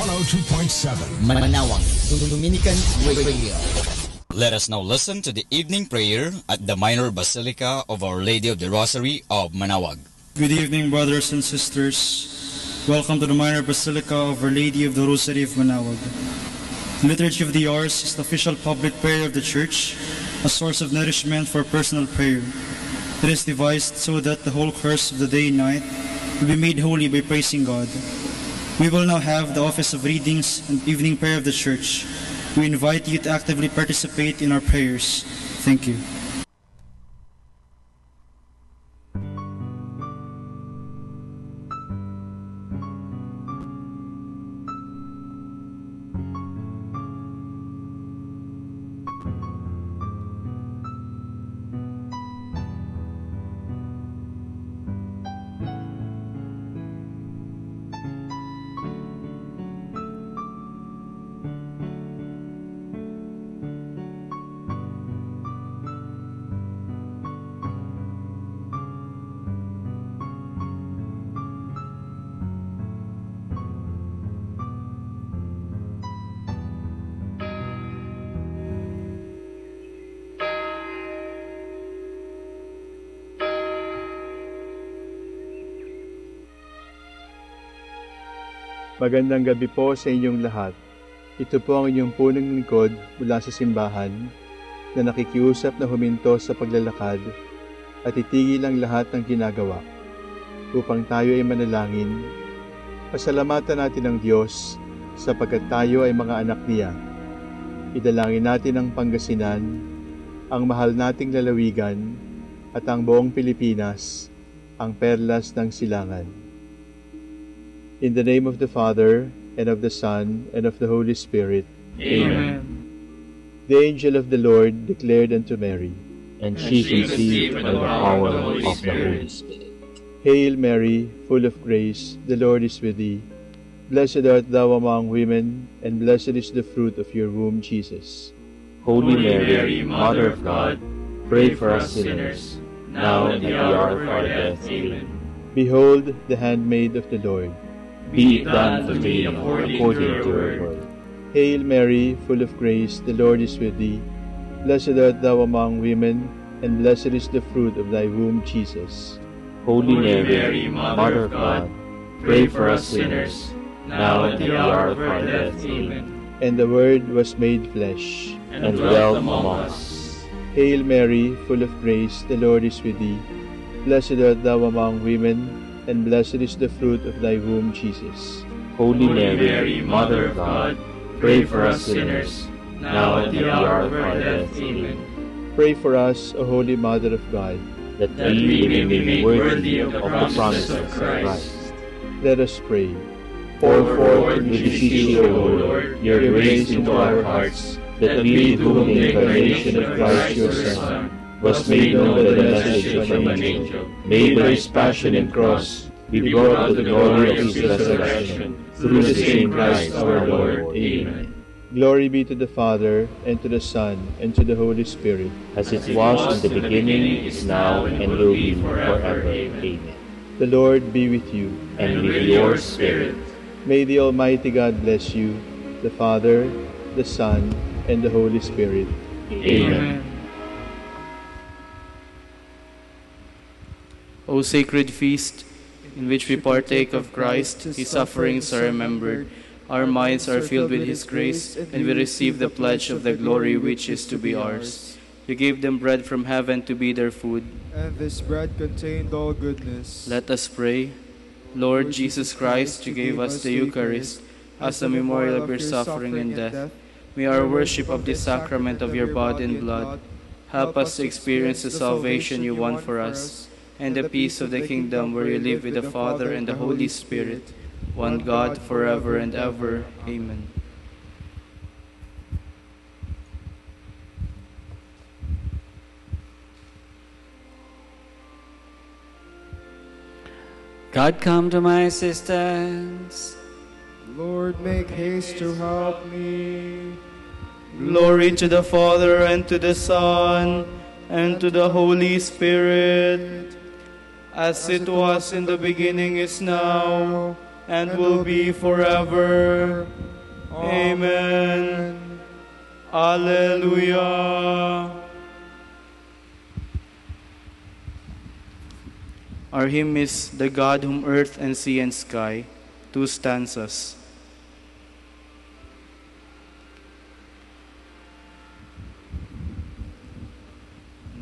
102.7 Manawag Dominican Radio. Let us now listen to the evening prayer at the Minor Basilica of Our Lady of the Rosary of Manawag. Good evening, brothers and sisters. Welcome to the Minor Basilica of Our Lady of the Rosary of Manawag. The Liturgy of the Hours is the official public prayer of the Church, a source of nourishment for personal prayer. It is devised so that the whole course of the day and night will be made holy by praising God. We will now have the office of readings and evening prayer of the Church. We invite you to actively participate in our prayers. Thank you. Magandang gabi po sa inyong lahat. Ito po ang inyong punong lingkod mula sa simbahan na nakikiusap na huminto sa paglalakad at itigil ang lahat ng ginagawa upang tayo ay manalangin. Pasalamatan natin ang Diyos sapagkat tayo ay mga anak niya. Idalangin natin ang Pangasinan, ang mahal nating lalawigan at ang buong Pilipinas, ang perlas ng silangan. In the name of the Father, and of the Son, and of the Holy Spirit. Amen. The angel of the Lord declared unto Mary, And she conceived by the power of the Holy Spirit. Hail Mary, full of grace, the Lord is with thee. Blessed art thou among women, and blessed is the fruit of your womb, Jesus. Holy Mary, Mother of God, pray for us sinners, now and at the hour of our death. Amen. Behold the handmaid of the Lord. Be it done to me according to your word. Hail Mary, full of grace, the Lord is with thee. Blessed art thou among women, and blessed is the fruit of thy womb, Jesus. Holy Mary, Mother of God, pray for us sinners, now and at the hour of our death. Amen. And the Word was made flesh, and dwelt among us. Hail Mary, full of grace, the Lord is with thee. Blessed art thou among women, and blessed is the fruit of thy womb, Jesus. Holy Mary, Mother of God, pray for us sinners, now and at the hour of our death. Amen. Pray for us, O Holy Mother of God, that we may be made worthy of the promise of Christ. Let us pray. Pour forth, we beseech you, O Lord, your grace into our hearts, that we, to whom the incarnation of Christ your Son was made known by the message of an angel, may by his passion and cross be brought to the glory of his resurrection, through the same Christ our Lord. Amen. Glory be to the Father, and to the Son, and to the Holy Spirit, as it was in the beginning, is now, and will be forever. Amen. The Lord be with you, and with your spirit. May the Almighty God bless you, the Father, the Son, and the Holy Spirit. Amen. O sacred feast, in which we partake of Christ, his sufferings are remembered, our minds are filled with his grace, and we receive the pledge of the glory which is to be ours. You gave them bread from heaven to be their food. And this bread contained all goodness. Let us pray. Lord Jesus Christ, you gave us the Eucharist as a memorial of your suffering and death. May our worship of this sacrament of your body and blood help us to experience the salvation you won for us, and the peace of the kingdom where you live with the Father and the Holy Spirit, one God, forever and ever. Amen. God, come to my assistance. Lord, make haste to help me. Glory to the Father, and to the Son, and to the Holy Spirit, as it was in the beginning, is now, and will be forever. Amen. Alleluia. Our hymn is The God whom earth and sea and sky, 2 stanzas.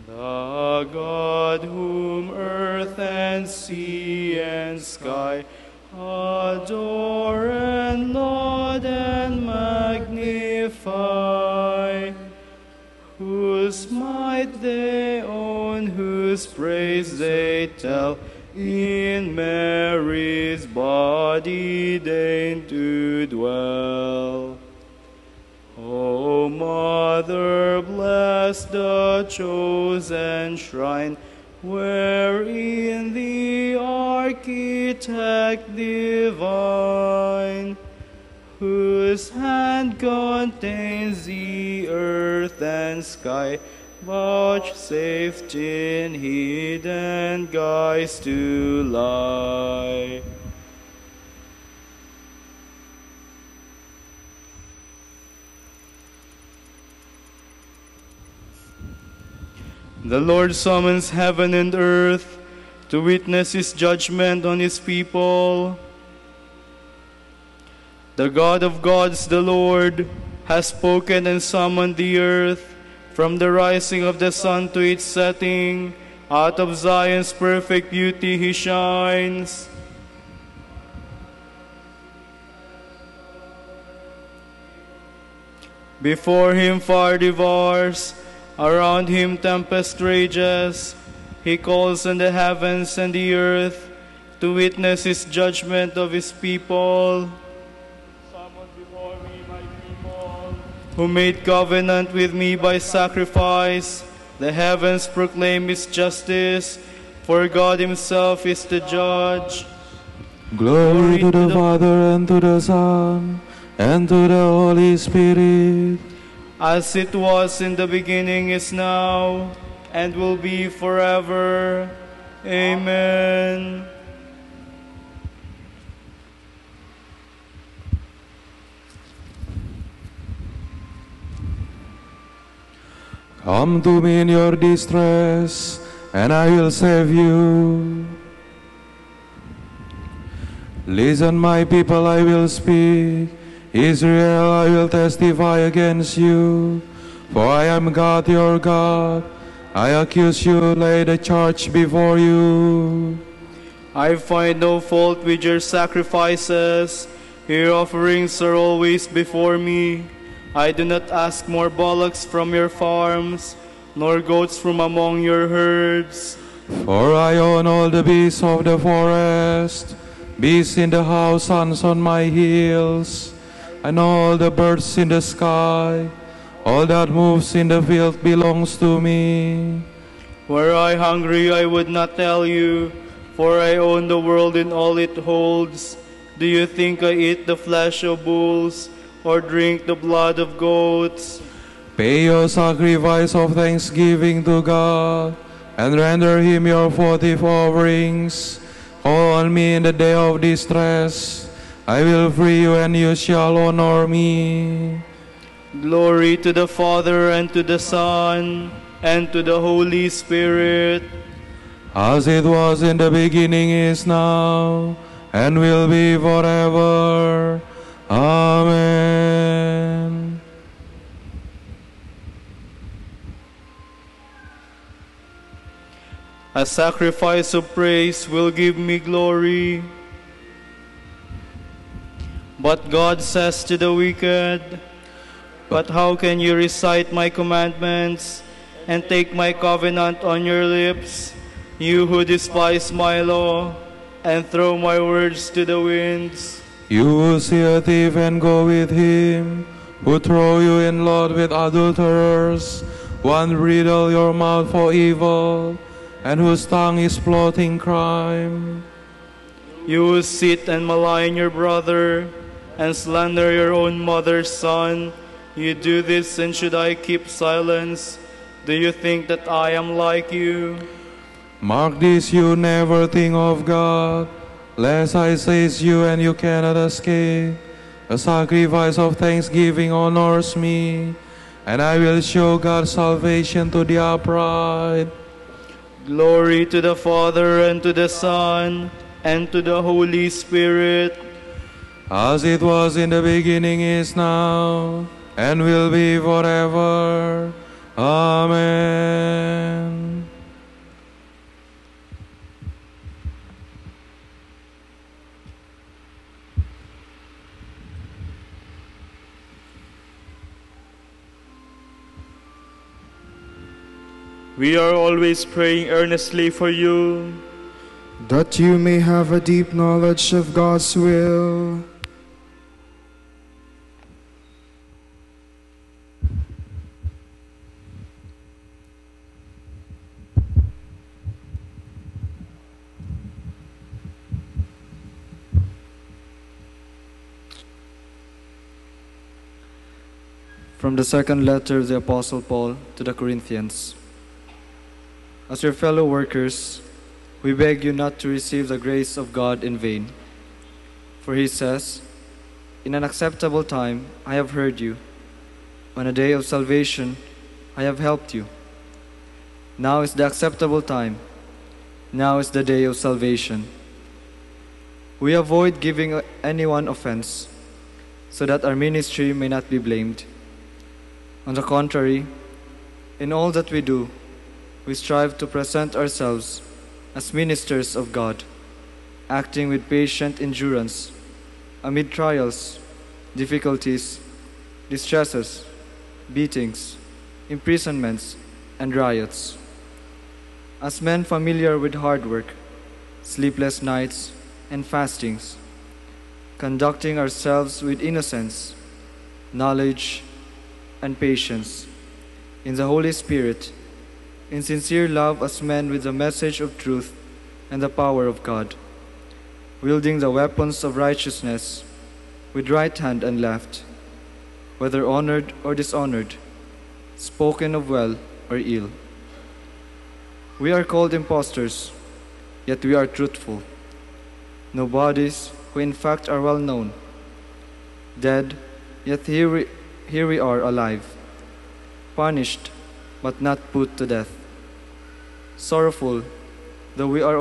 The God whom earth and sea and sky adore and laud and magnify, whose might they own, whose praise they tell, in Mary's body deign to dwell. O Mother, bless the chosen shrine, wherein the Architect divine, whose hand contains the earth and sky, vouchsafed in hidden guise to lie. The Lord summons heaven and earth to witness his judgment on his people. The God of gods, the Lord, has spoken and summoned the earth. From the rising of the sun to its setting, out of Zion's perfect beauty he shines. Before him fire devours, around him tempest rages. He calls on the heavens and the earth to witness his judgment of his people. Summon before me my people, who made covenant with me by sacrifice. The heavens proclaim his justice, for God himself is the judge. Glory to the Father, and to the Son, and to the Holy Spirit, as it was in the beginning, is now, and will be forever. Amen. come to me in your distress, and I will save you. Listen, my people, I will speak. Israel, I will testify against you. For I am God, your God. I accuse you, lay the charge before you. I find no fault with your sacrifices. Your offerings are always before me. I do not ask more bullocks from your farms, nor goats from among your herds. For I own all the beasts of the forest, beasts in the house, sons on my hills, and all the birds in the sky. All that moves in the field belongs to me. Were I hungry, I would not tell you, for I own the world and all it holds. Do you think I eat the flesh of bulls, or drink the blood of goats? Pay your sacrifice of thanksgiving to God, and render him your votive offerings. Call on me in the day of distress. I will free you, and you shall honor me. Glory to the Father, and to the Son, and to the Holy Spirit. As it was in the beginning, is now, and will be forever. Amen. A sacrifice of praise will give me glory. But God says to the wicked, but how can you recite my commandments and take my covenant on your lips, you who despise my law and throw my words to the winds? You who see a thief and go with him, who throw you in lot with adulterers, one bridle your mouth for evil, and whose tongue is plotting crime. You who sit and malign your brother, and slander your own mother's son, you do this, and should I keep silence? Do you think that I am like you? Mark this, you never think of God, lest I seize you and you cannot escape. A sacrifice of thanksgiving honors me, and I will show God's salvation to the upright. Glory to the Father, and to the Son, and to the Holy Spirit. As it was in the beginning, is now, and will be forever. Amen. We are always praying earnestly for you, that you may have a deep knowledge of God's will. From the second letter of the Apostle Paul to the Corinthians. As your fellow workers, we beg you not to receive the grace of God in vain. For he says, "In an acceptable time I have heard you. On a day of salvation I have helped you." Now is the acceptable time. Now is the day of salvation. We avoid giving anyone offense, so that our ministry may not be blamed. On the contrary, in all that we do, we strive to present ourselves as ministers of God, acting with patient endurance amid trials, difficulties, distresses, beatings, imprisonments, and riots. As men familiar with hard work, sleepless nights, and fastings, conducting ourselves with innocence, knowledge, and patience, in the Holy Spirit, in sincere love as men with the message of truth and the power of God, wielding the weapons of righteousness with right hand and left, whether honored or dishonored, spoken of well or ill. We are called impostors, yet we are truthful. Nobodies who in fact are well known. Dead, yet here we are alive. Punished, but not put to death. Sorrowful, though we are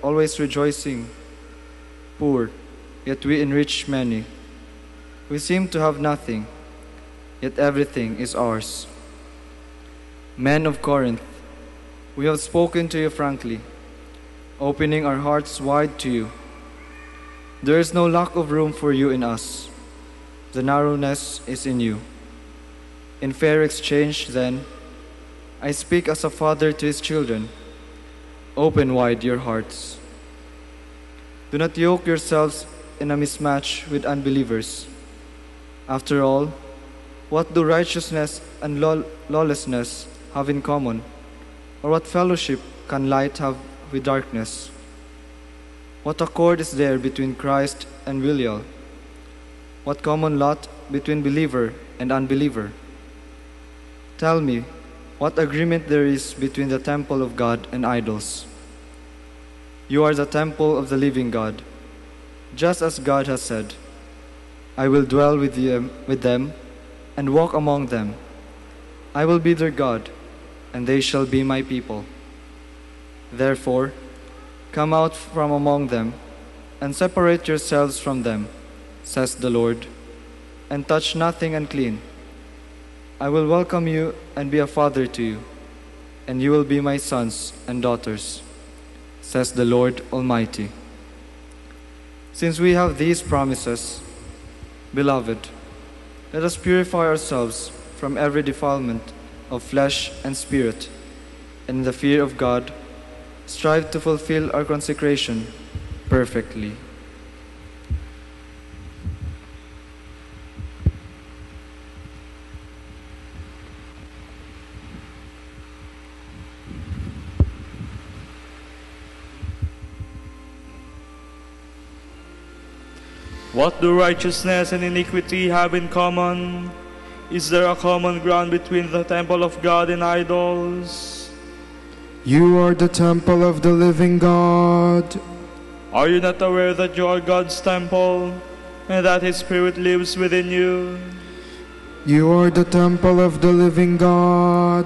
always rejoicing. Poor, yet we enrich many. We seem to have nothing, yet everything is ours. Men of Corinth, we have spoken to you frankly, opening our hearts wide to you. There is no lack of room for you in us. The narrowness is in you. In fair exchange, then, I speak as a father to his children. Open wide your hearts. Do not yoke yourselves in a mismatch with unbelievers. After all, what do righteousness and lawlessness have in common? Or what fellowship can light have with darkness? What accord is there between Christ and Belial? What common lot between believer and unbeliever? Tell me, what agreement there is between the temple of God and idols? You are the temple of the living God, just as God has said, "I will dwell with them and walk among them. I will be their God, and they shall be my people." Therefore, come out from among them and separate yourselves from them, says the Lord, and touch nothing unclean. I will welcome you and be a father to you, and you will be my sons and daughters, says the Lord Almighty. Since we have these promises, beloved, let us purify ourselves from every defilement of flesh and spirit, and in the fear of God, strive to fulfill our consecration perfectly. What do righteousness and iniquity have in common? Is there a common ground between the temple of God and idols? You are the temple of the living God. Are you not aware that you are God's temple and that His Spirit lives within you? You are the temple of the living God.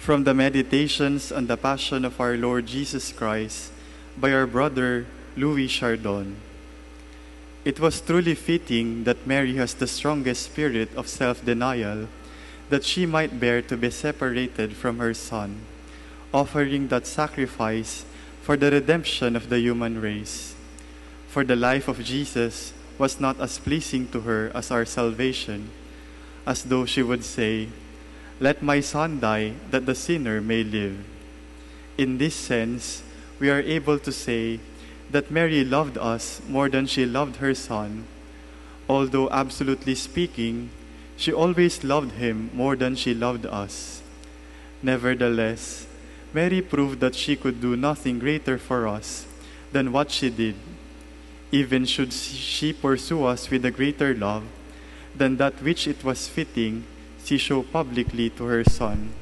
From the Meditations on the Passion of our Lord Jesus Christ by our brother Louis Chardon. It was truly fitting that Mary has the strongest spirit of self-denial, that she might bear to be separated from her Son, offering that sacrifice for the redemption of the human race. For the life of Jesus was not as pleasing to her as our salvation, as though she would say, "Let my Son die, that the sinner may live." In this sense, we are able to say that Mary loved us more than she loved her Son. Although absolutely speaking, she always loved him more than she loved us. Nevertheless, Mary proved that she could do nothing greater for us than what she did. Even should she pursue us with a greater love than that which it was fitting she showed publicly to her Son.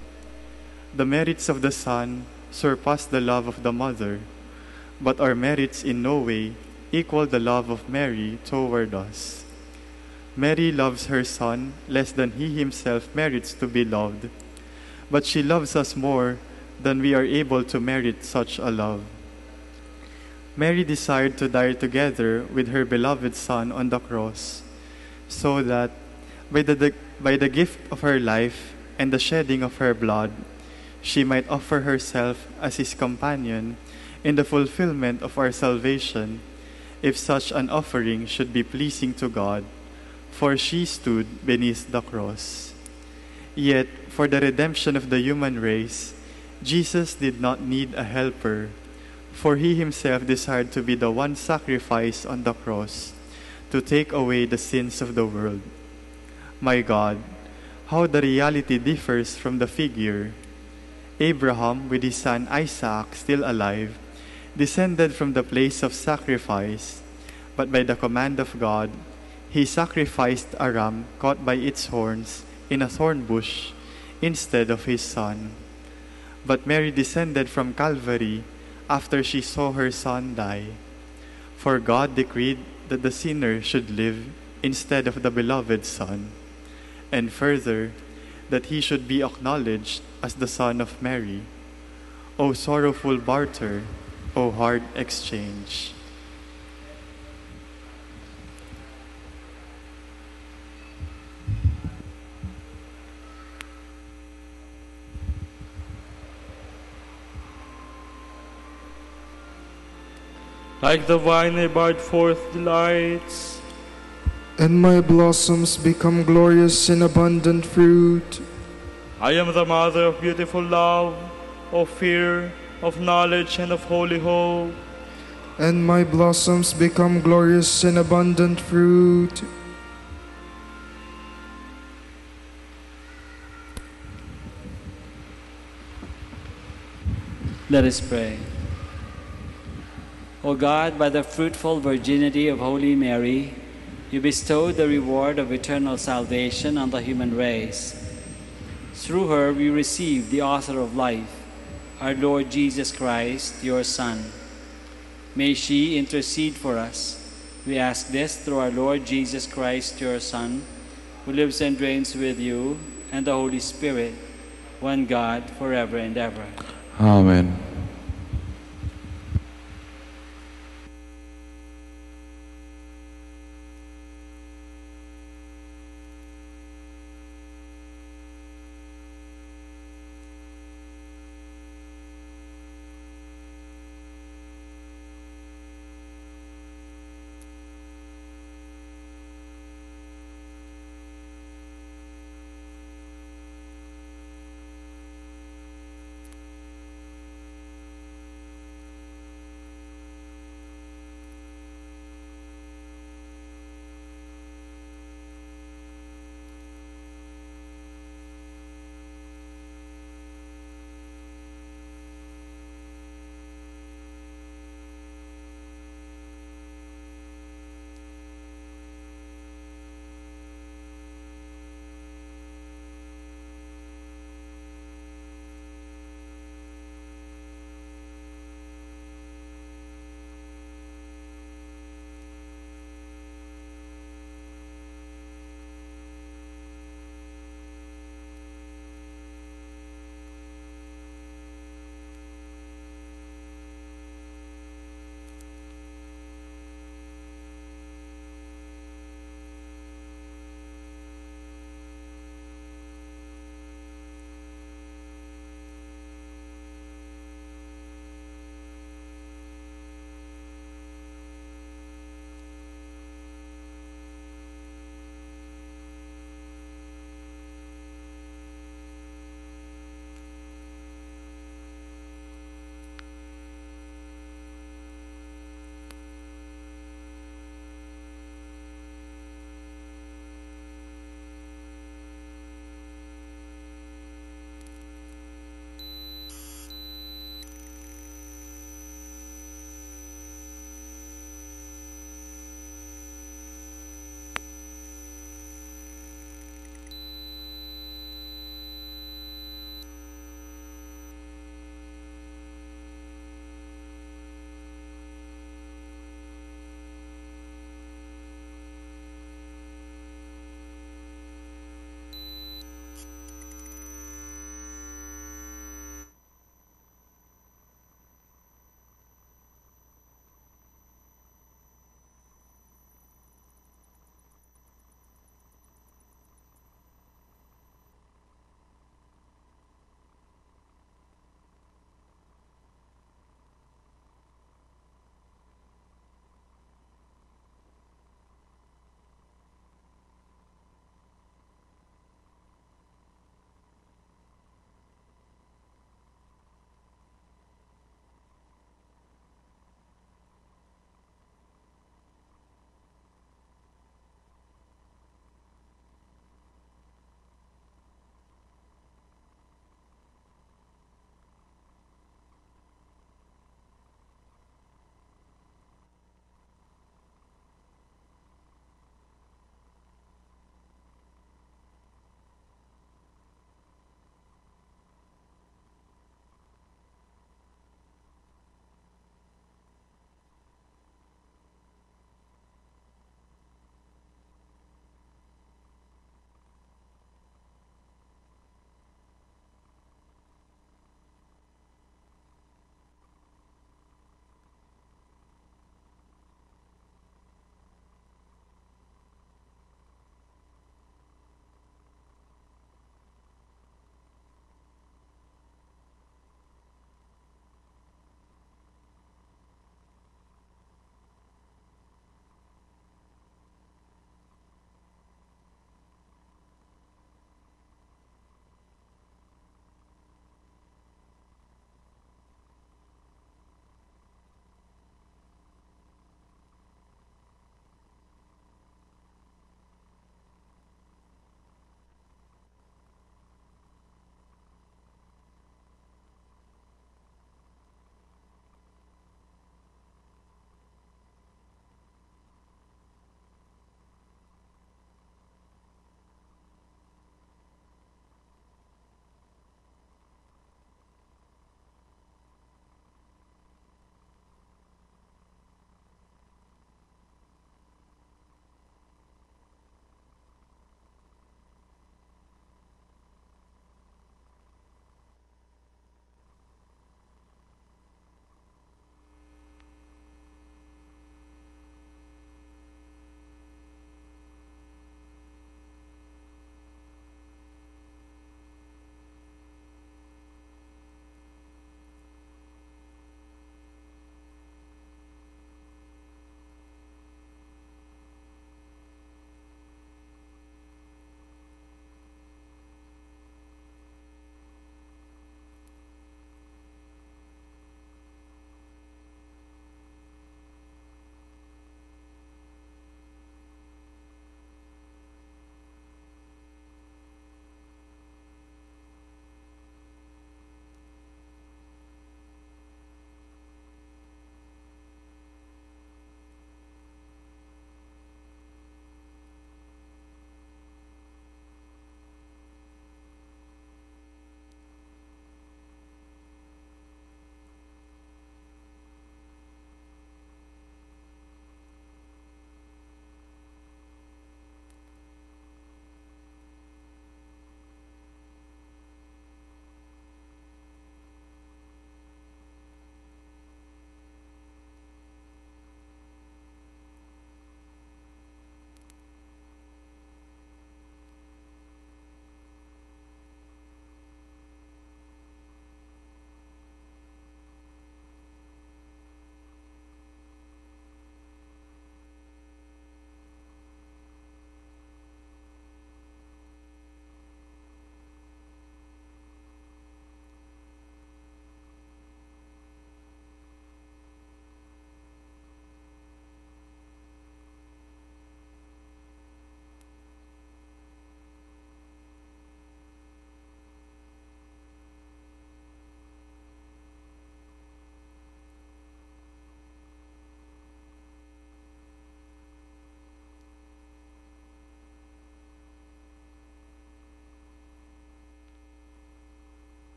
The merits of the Son surpass the love of the Mother, but our merits in no way equal the love of Mary toward us. Mary loves her Son less than he himself merits to be loved, but she loves us more than we are able to merit such a love. Mary desired to die together with her beloved Son on the cross, so that by the gift of her life and the shedding of her blood, she might offer herself as his companion in the fulfillment of our salvation, if such an offering should be pleasing to God, for she stood beneath the cross. Yet, for the redemption of the human race, Jesus did not need a helper, for he himself desired to be the one sacrifice on the cross to take away the sins of the world. My God, how the reality differs from the figure. Abraham, with his son Isaac still alive, descended from the place of sacrifice, but by the command of God, he sacrificed a ram caught by its horns in a thorn bush instead of his son. But Mary descended from Calvary after she saw her Son die. For God decreed that the sinner should live instead of the beloved Son, and further, that he should be acknowledged as the Son of Mary. O sorrowful barter, O hard exchange. Like the vine I brought forth delights, and my blossoms become glorious in abundant fruit. I am the mother of beautiful love, of fear, of knowledge, and of holy hope. And my blossoms become glorious in abundant fruit. Let us pray. O God, by the fruitful virginity of Holy Mary, you bestowed the reward of eternal salvation on the human race. Through her we receive the author of life, our Lord Jesus Christ, your Son. May she intercede for us. We ask this through our Lord Jesus Christ, your Son, who lives and reigns with you and the Holy Spirit, one God, forever and ever. Amen.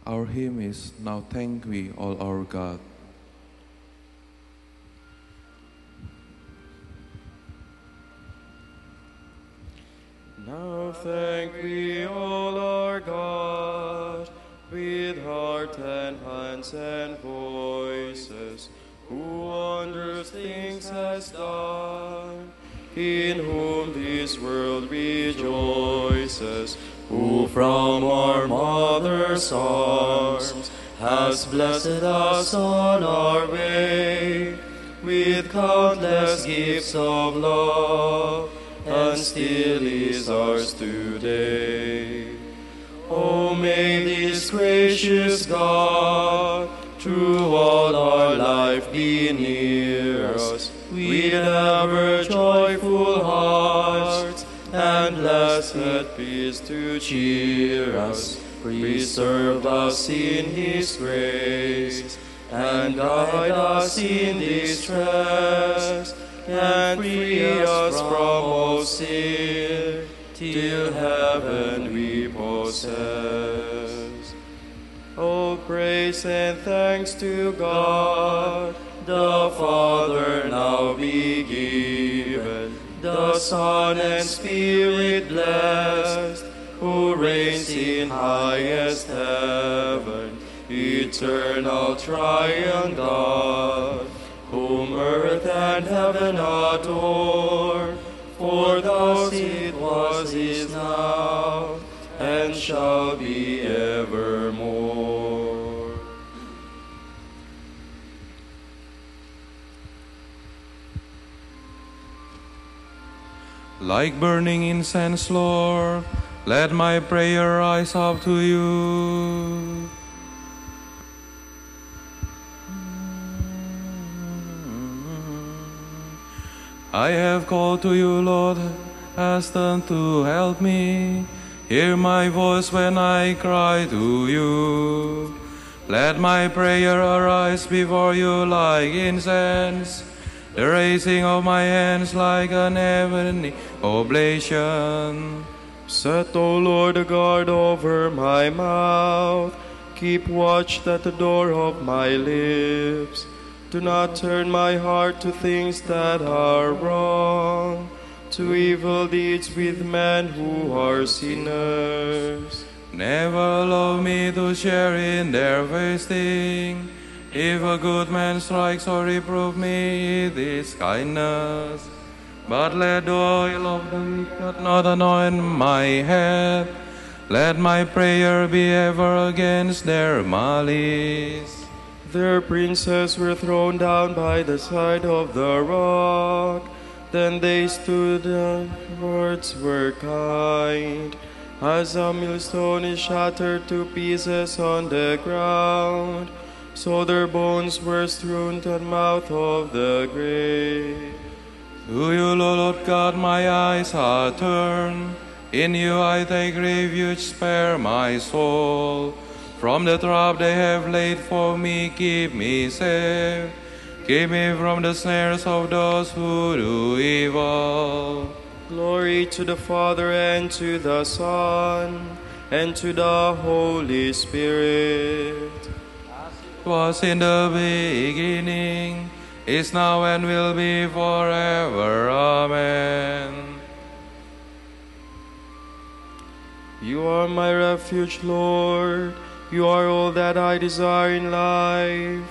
Our hymn is Now Thank We All Our God. Now thank we all our God, with heart and hands and voices, who wondrous things has done, in whom this world rejoices, who from our mother's arms has blessed us on our way, with countless gifts of love, and still is ours today. Oh, may this gracious God through all our life be near us, with ever joyful hearts and blessed peace to cheer us. Preserve us in His grace and guide us in distress, and free us from all sin, till heaven we possess. Oh, praise and thanks to God, the Father now be given, the Son and Spirit blessed, who reigns in highest heaven, eternal triune God, whom earth and heaven adore, for thus it was, is now, and shall be evermore. Like burning incense, Lord, let my prayer rise up to you. I have called to you, Lord, hasten to help me. Hear my voice when I cry to you. Let my prayer arise before you like incense, the raising of my hands like an heavenly oblation. Set, O Lord, a guard over my mouth. Keep watch at the door of my lips. Do not turn my heart to things that are wrong, to evil deeds with men who are sinners. Never allow me to share in their feasting. If a good man strikes or reprove me, it is kindness. But let the oil of the wicked not anoint my head. Let my prayer be ever against their malice. Their princes were thrown down by the side of the rock. Then they stood and words were kind. As a millstone is shattered to pieces on the ground, so their bones were strewn to the mouth of the grave. To you, Lord God, my eyes are turned. In you I take refuge, spare my soul. From the trap they have laid for me, keep me safe. Keep me from the snares of those who do evil. Glory to the Father, and to the Son, and to the Holy Spirit. It was in the beginning, is now, and will be forever. Amen. You are my refuge, Lord. You are all that I desire in life.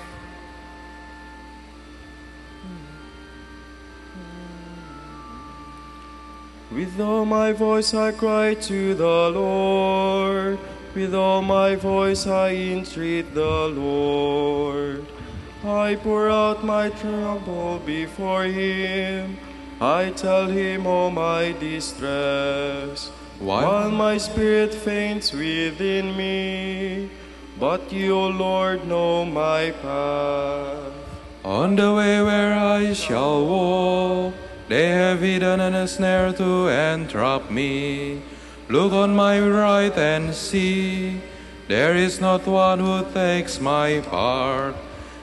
With all my voice I cry to the Lord. With all my voice I entreat the Lord. I pour out my trouble before Him. I tell Him all my distress. While my spirit faints within me, but you, O Lord, know my path. On the way where I shall walk, they have hidden a snare to entrap me. Look on my right and see, there is not one who takes my part.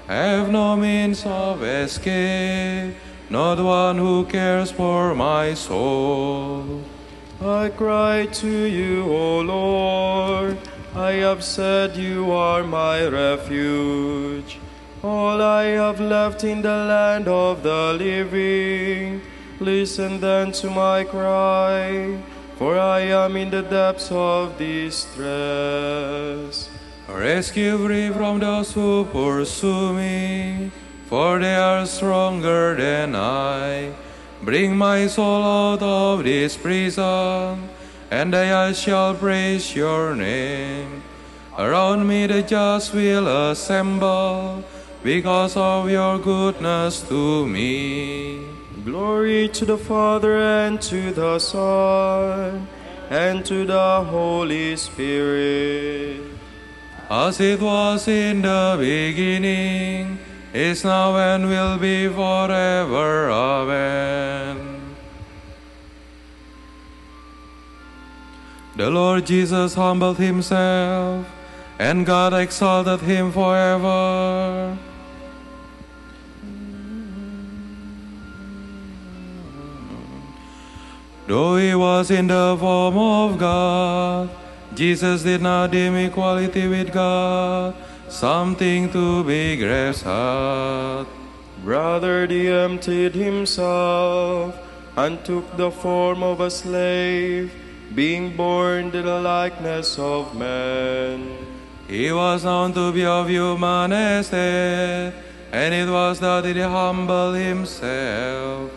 I have no means of escape, not one who cares for my soul. I cry to you, O Lord. I have said you are my refuge. All I have left in the land of the living. Listen then to my cry, for I am in the depths of distress. Rescue me from those who pursue me, for they are stronger than I. Bring my soul out of this prison, and I shall praise your name. Around me the just will assemble, because of your goodness to me. Glory to the Father, and to the Son, and to the Holy Spirit. As it was in the beginning, is now, and will be forever. Amen. The Lord Jesus humbled himself, and God exalted him forever. Though he was in the form of God, Jesus did not deem equality with God something to be grasped at. Rather, he emptied himself and took the form of a slave, being born in the likeness of man. He was known to be of human estate, and it was that he humbled himself,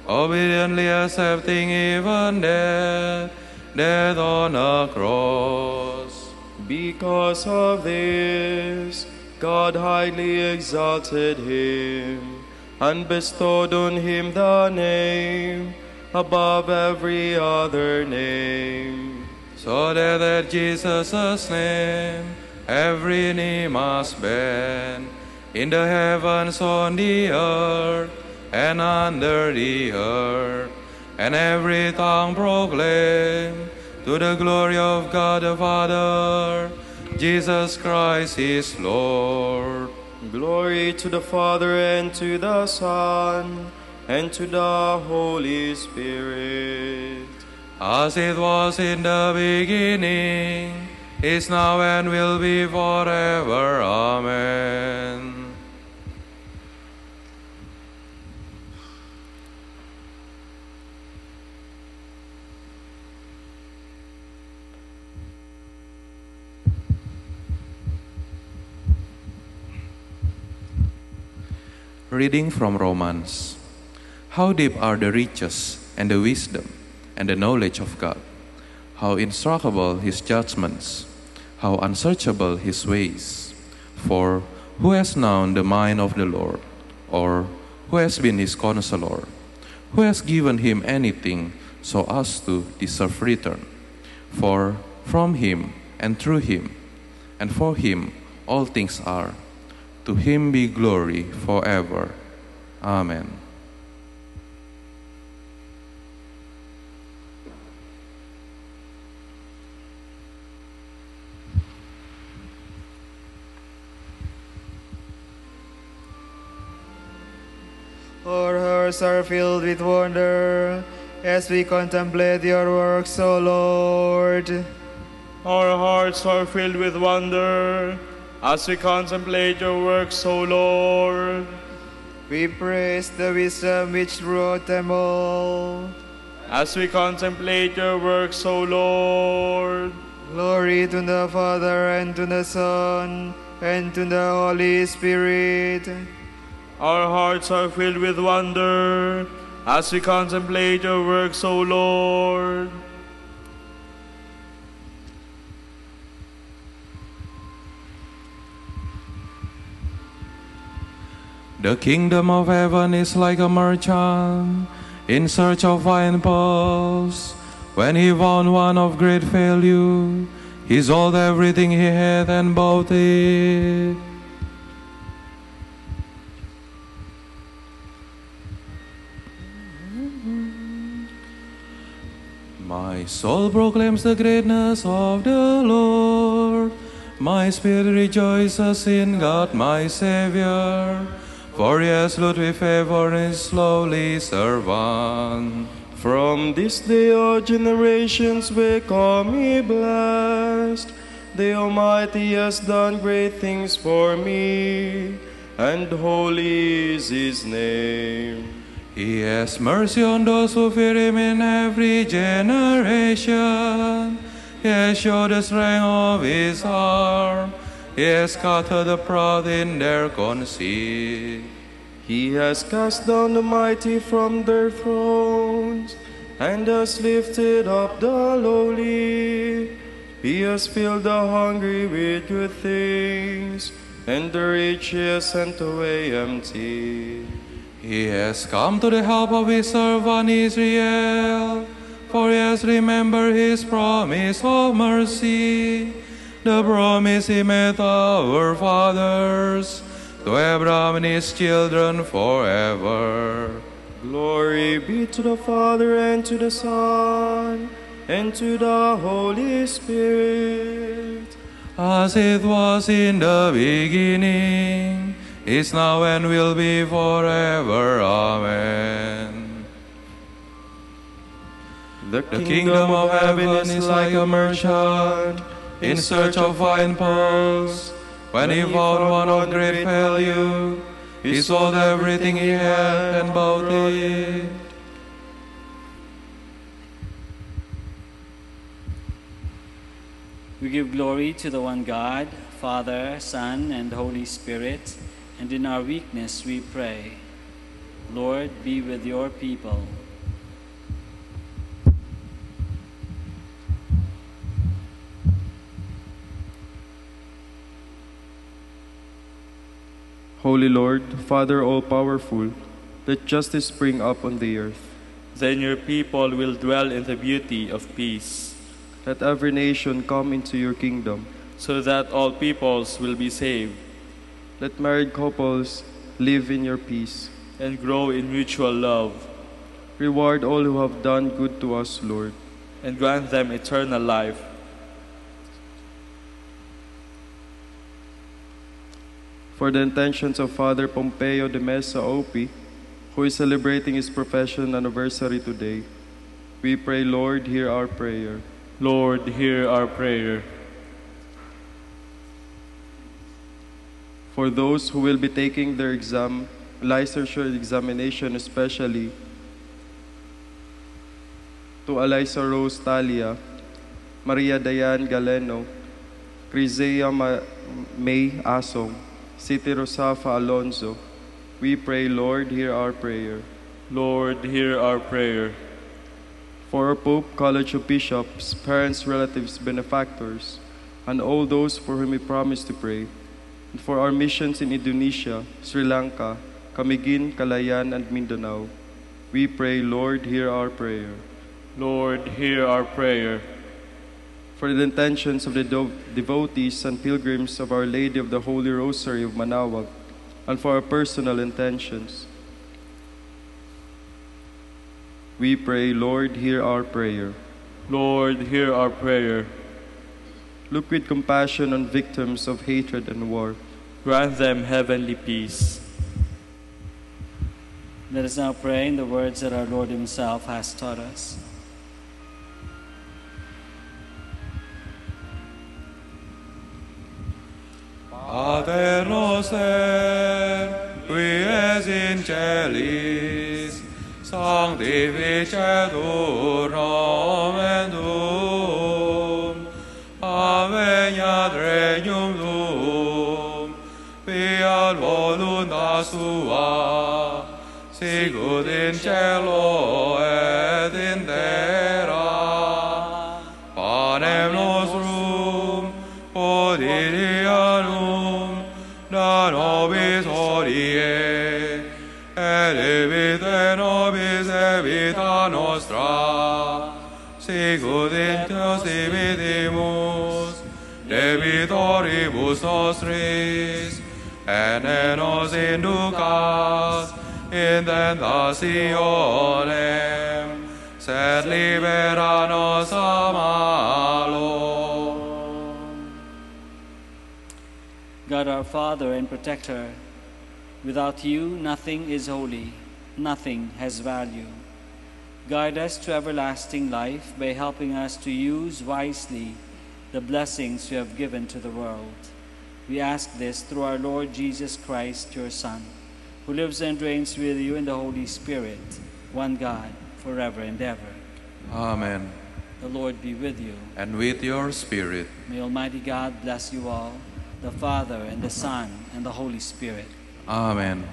obediently accepting even death on a cross. Because of this, God highly exalted him, and bestowed on him the name above every other name, so that at Jesus' name every knee must bend, in the heavens, on the earth, and under the earth, and every tongue proclaim to the glory of God the Father, Jesus Christ is Lord. Glory to the Father, and to the Son, and to the Holy Spirit. As it was in the beginning, is now, and will be forever. Amen. Reading from Romans. How deep are the riches and the wisdom and the knowledge of God! How insearchable his judgments, how unsearchable his ways! For who has known the mind of the Lord, or who has been his counselor? Who has given him anything so as to deserve return? For from him, and through him, and for him all things are. To him be glory forever. Amen. Our hearts are filled with wonder as we contemplate your works, O Lord. Our hearts are filled with wonder as we contemplate your works, O Lord. We praise the wisdom which wrought them all. As we contemplate your works, O Lord. Glory to the Father, and to the Son, and to the Holy Spirit. Our hearts are filled with wonder as we contemplate your works, O Lord. The kingdom of heaven is like a merchant in search of fine pearls. When he found one of great value, he sold everything he had and bought it. My soul proclaims the greatness of the Lord. My spirit rejoices in God my Savior, for he has looked with favor on his lowly servant. From this day all generations will call me blessed. The Almighty has done great things for me, and holy is his name. He has mercy on those who fear him in every generation. He has showed the strength of his arm. He has scattered the proud in their conceit. He has cast down the mighty from their thrones, and has lifted up the lowly. He has filled the hungry with good things, and the rich he has sent away empty. He has come to the help of his servant Israel, for he has remembered his promise of mercy, the promise he made to our fathers, to Abraham and his children forever. Glory be to the Father, and to the Son, and to the Holy Spirit. As it was in the beginning, is now, and will be forever. Amen. The kingdom of heaven is like a merchant in search of fine pearls. When he found one of great value, he sold everything he had and bought it. We give glory to the one God, Father, Son, and Holy Spirit, and in our weakness we pray. Lord, be with your people. Holy Lord, Father all-powerful, let justice spring up on the earth. Then your people will dwell in the beauty of peace. Let every nation come into your kingdom, so that all peoples will be saved. Let married couples live in your peace, and grow in mutual love. Reward all who have done good to us, Lord, and grant them eternal life. For the intentions of Father Pompeo de Mesa Opie, who is celebrating his profession anniversary today, we pray, Lord, hear our prayer. Lord, hear our prayer. For those who will be taking their licensure examination, especially to Eliza Rose Talia, Maria Dayan Galeno, Crisea May Asong, Siti Rosafa Alonzo, we pray, Lord, hear our prayer. Lord, hear our prayer. For our Pope, College of Bishops, parents, relatives, benefactors, and all those for whom we promise to pray, and for our missions in Indonesia, Sri Lanka, Camiguin, Calayan, and Mindanao, we pray, Lord, hear our prayer. Lord, hear our prayer. For the intentions of the devotees and pilgrims of Our Lady of the Holy Rosary of Manaoag, and for our personal intentions, we pray, Lord, hear our prayer. Lord, hear our prayer. Look with compassion on victims of hatred and war. Grant them heavenly peace. Let us now pray in the words that our Lord himself has taught us. Pater noster, qui es in celis, sanctificetur nomen tuum, aveniat regnum tuum, fiat voluntas tua, sicut in cielo et in terra. Panem nostrum quotidianum da nobis hodie, et evite nobis vita nostra, sicut in nos divitimus, debitoribus nostris, et ne nos inducas in tentationem, sed libera nos a malo. God, our Father and Protector, without you nothing is holy, nothing has value. Guide us to everlasting life by helping us to use wisely the blessings you have given to the world. We ask this through our Lord Jesus Christ, your Son, who lives and reigns with you in the Holy Spirit, one God, forever and ever. Amen. The Lord be with you. And with your spirit. May Almighty God bless you all, the Father, and the Son, and the Holy Spirit. Amen.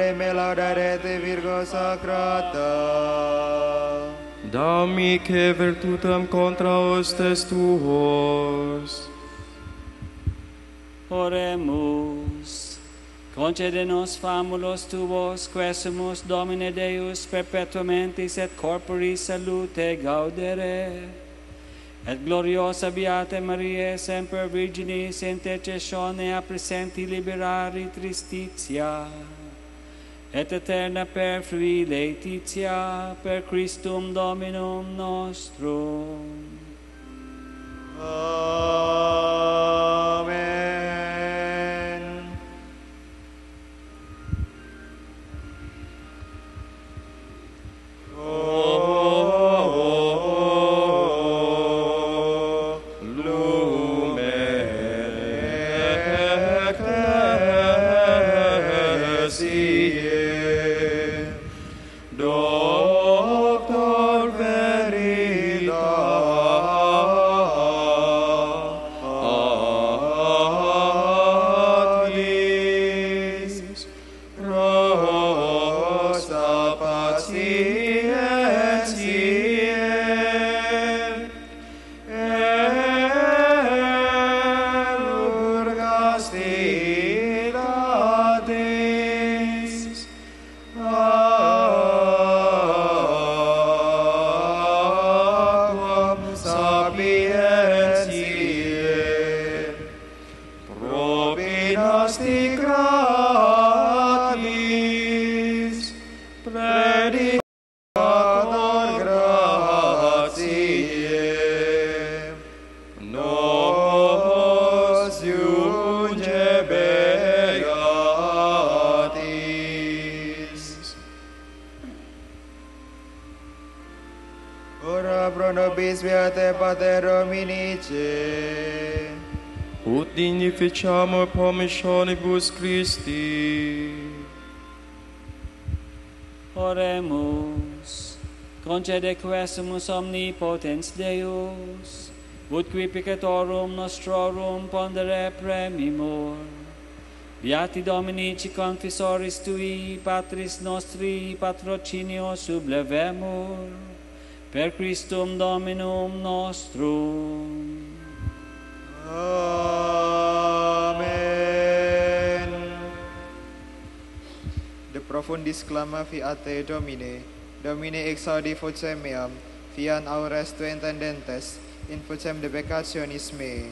Signore me laudarete Virgo sacrata. Dammi che virtutem contra hostes tuos. Oremus. Concede-nos famulos tuos, quesumus Domine Deus perpetuamentis et corporis salute gaudere. Et gloriosa Beata Maria, semper Virginis, intercessione a presenti liberari tristitia. Et eterna per frui laetitia, per Christum Dominum nostrum. Amen. pasti gratis, predicator gratiae, nos iunge beatis. Ora pro nobis beate Pater Dominice, ut dignificiamur promissionibus Christi. Oremus. Concede quesumus omnipotens Deus, ut qui peccatorum nostrorum pondere premimur. Beati Dominici confessoris tui, Patris nostri patrocinio sublevemur, per Christum Dominum nostrum. Amen. De profundis clama fiate Domine, Domine exaudi vocem meam, fian aures tu intendentes, in vocem de peccationis mei.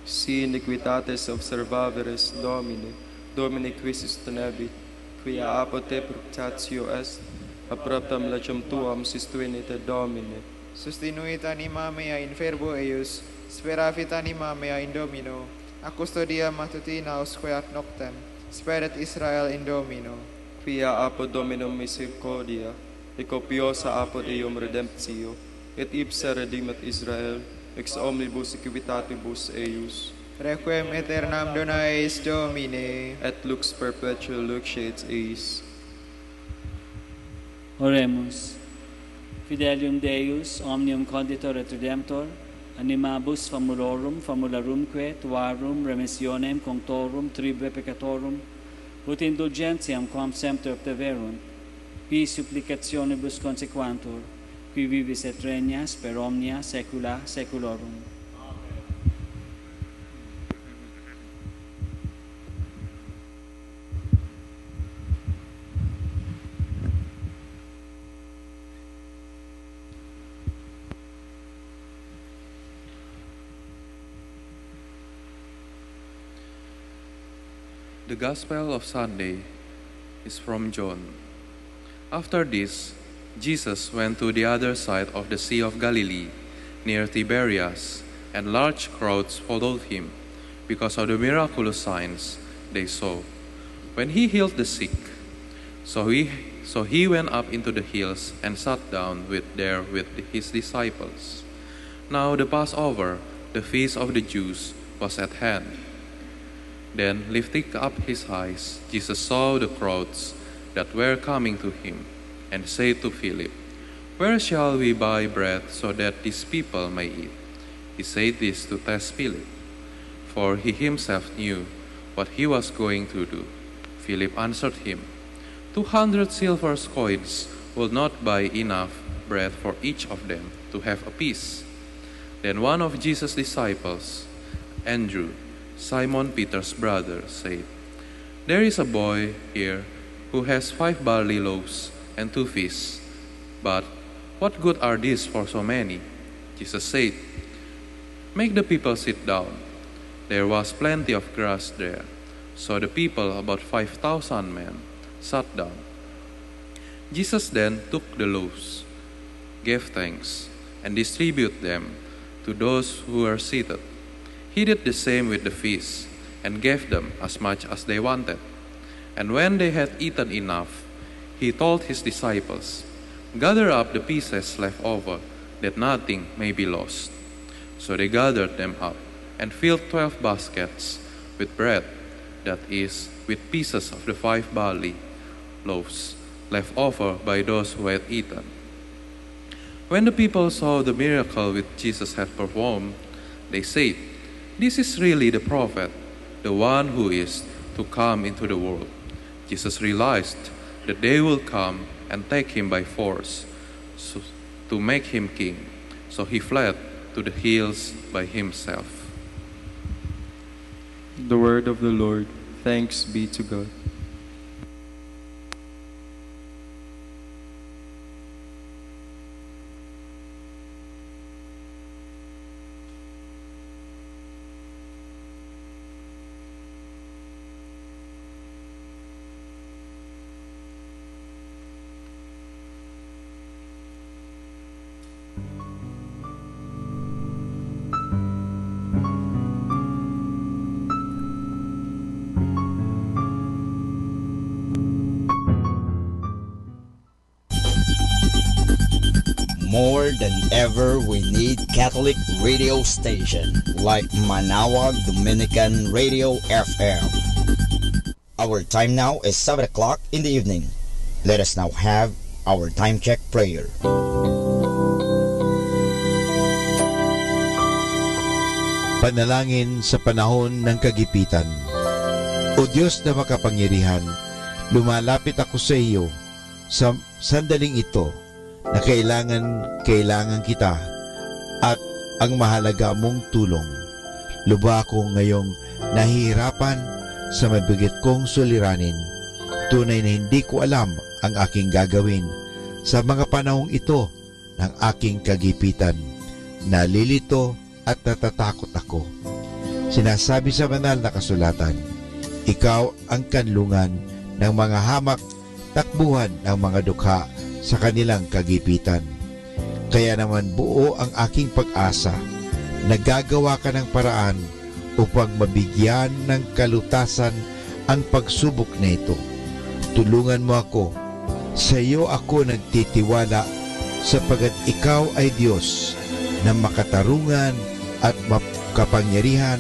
Si iniquitates observaveris Domine, Domine quis tenebit, quia apote proptatio est, aproptam legem tuam sistuinite Domine. Sustinuit anima mea in verbo eius, speravit anima mea in Domino, a custodia matutina usque ad noctem, speret Israel in Domino. Quia apud Dominum misericordia, et copiosa apud eum redemptio, et ipsa redimet Israel, ex omnibus equitatibus eius. Requiem aeternam dona eis Domine, et lux perpetua luxeat eis. Oremus. Fidelium Deus, omnium conditor et redemptor, animabus famulorum, famularumque, tuarum, remissionem, conctorum, tribe peccatorum, ut indulgentiam quam semper obteverunt, qui supplicationibus consequantur, qui vivis et regnas per omnia saecula saeculorum. The Gospel of Sunday is from John. After this, Jesus went to the other side of the Sea of Galilee, near Tiberias, and large crowds followed him, because of the miraculous signs they saw, when he healed the sick. So he went up into the hills and sat down with his disciples. Now the Passover, the feast of the Jews, was at hand. Then, lifting up his eyes, Jesus saw the crowds that were coming to him, and said to Philip, "Where shall we buy bread so that these people may eat?" He said this to test Philip, for he himself knew what he was going to do. Philip answered him, 200 silver coins will not buy enough bread for each of them to have a piece. Then one of Jesus' disciples, Andrew, Simon Peter's brother, said, "There is a boy here who has 5 barley loaves and 2 fish. But what good are these for so many?" Jesus said, "Make the people sit down." There was plenty of grass there, so the people, about 5,000 men, sat down. Jesus then took the loaves, gave thanks, and distributed them to those who were seated. He did the same with the fish, and gave them as much as they wanted. And when they had eaten enough, he told his disciples, "Gather up the pieces left over, that nothing may be lost." So they gathered them up, and filled 12 baskets with bread, that is, with pieces of the 5 barley loaves, left over by those who had eaten. When the people saw the miracle which Jesus had performed, they said, "This is really the prophet, the one who is to come into the world." Jesus realized that they will come and take him by force to make him king. So he fled to the hills by himself. The word of the Lord. Thanks be to God. More than ever, we need Catholic radio station like Manawag Dominican Radio FM. Our time now is 7 o'clock in the evening. Let us now have our time check prayer. Panalangin sa panahon ng kagipitan. O Diyos na makapangyarihan, lumalapit ako sa iyo sa sandaling ito na kailangan kita at ang mahalaga mong tulong. Lubha akong ngayong nahihirapan sa mabigat kong suliranin. Tunay na hindi ko alam ang aking gagawin sa mga panahong ito ng aking kagipitan. Nalilito at natatakot ako. Sinasabi sa banal na kasulatan, ikaw ang kanlungan ng mga hamak, takbuhan ng mga dukha sa kanilang kagipitan. Kaya naman buo ang aking pag-asa. Nagagawa ka ng paraan upang mabigyan ng kalutasan ang pagsubok na ito. Tulungan mo ako. Sa iyo ako nagtitiwala sapagat ikaw ay Diyos na makatarungan at makapangyarihan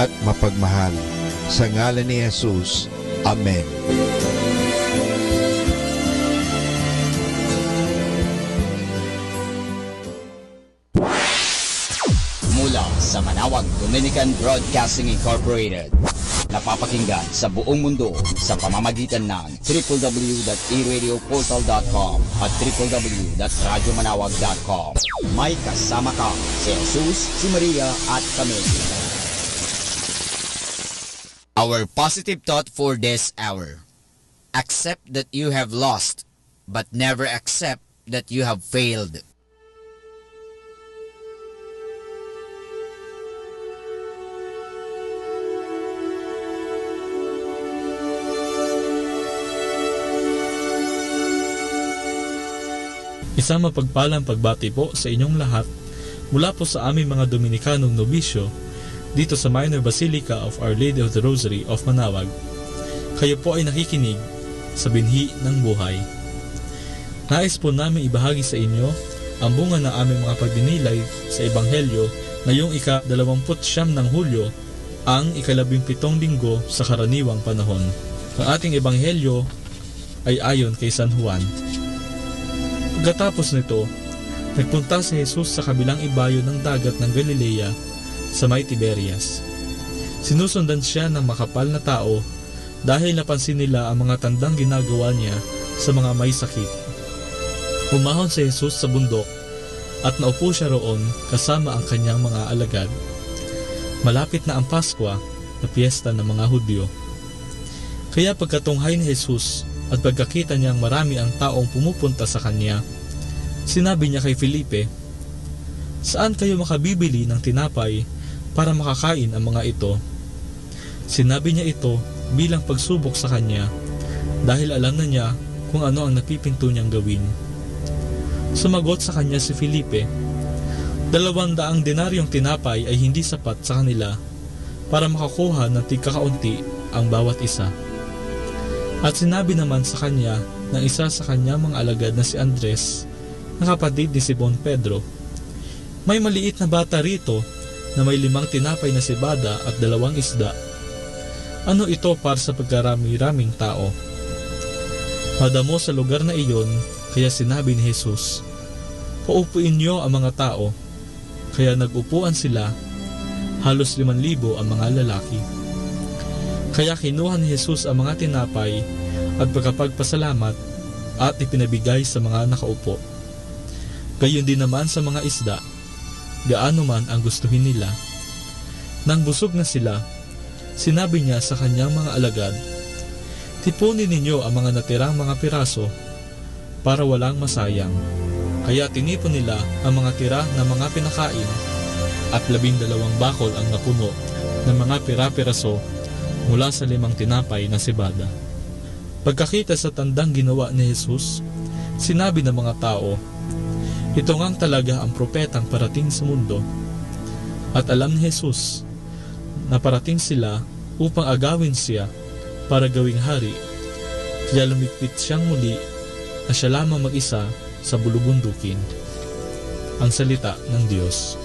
at mapagmahal. Sa ngalan ni Jesus. Amen. Mula sa Manawag Dominican Broadcasting Incorporated, napapakinggan sa buong mundo sa pamamagitan ng www.eradioportal.com at www.radyomanawag.com. May kasama ka si Jesus, si Maria at kami. Our positive thought for this hour. Accept that you have lost, but never accept that you have failed. Isang mapagpalang pagbati po sa inyong lahat mula po sa aming mga Dominikanong nobisyo dito sa Minor Basilica of Our Lady of the Rosary of Manawag. Kayo po ay nakikinig sa binhi ng buhay. Nais po namin ibahagi sa inyo ang bunga ng aming mga pagdinilay sa Ebanghelyo ngayong ika-29 ng Hulyo, ang ika-17 linggo sa karaniwang panahon. Ang ating Ebanghelyo ay ayon kay San Juan. Pagkatapos nito, nagpunta si Jesus sa kabilang ibayo ng dagat ng Galilea sa may Tiberias. Sinusundan siya ng makapal na tao dahil napansin nila ang mga tandang ginagawa niya sa mga may sakit. Umahon si Jesus sa bundok at naupo siya roon kasama ang kanyang mga alagad. Malapit na ang Paskwa na piyesta ng mga Hudyo. Kaya pagkatunghay ni Jesus at pagkakita niyang marami ang taong pumupunta sa kanya, sinabi niya kay Felipe, "Saan kayo makabibili ng tinapay para makakain ang mga ito?" Sinabi niya ito bilang pagsubok sa kanya dahil alam na niya kung ano ang napipinto niyang gawin. Sumagot sa kanya si Felipe, 200 denaryong tinapay ay hindi sapat sa kanila para makakuha ng tigkakaunti ang bawat isa. At sinabi naman sa kanya ng isa sa kanya mga alagad na si Andres, na kapatid ni Simon Pedro, "May maliit na bata rito na may 5 tinapay na sibada at 2 isda. Ano ito para sa pagkarami-raming tao?" Madamo sa lugar na iyon, kaya sinabi ni Jesus, "Paupuin niyo ang mga tao." Kaya nagupuan sila, halos 5,000 ang mga lalaki. Kaya kinuha ni Jesus ang mga tinapay at pagkapagpasalamat at ipinabigay sa mga nakaupo. Gayon din naman sa mga isda, gaano man ang gustuhin nila. Nang busog na sila, sinabi niya sa kanyang mga alagad, "Tipunin ninyo ang mga natirang mga piraso para walang masayang." Kaya tinipon nila ang mga tira na mga pinakain at 12 bakol ang napuno ng mga pira-piraso mula sa 5 tinapay na sibada. Pagkakita sa tandang ginawa ni Jesus, sinabi ng mga tao, "Ito ngang talaga ang propetang parating sa mundo." At alam ni Jesus na parating sila upang agawin siya para gawing hari, kaya lumikpit siyang muli na siya lamang mag-isa sa bulubundukin. ang salita ng Diyos.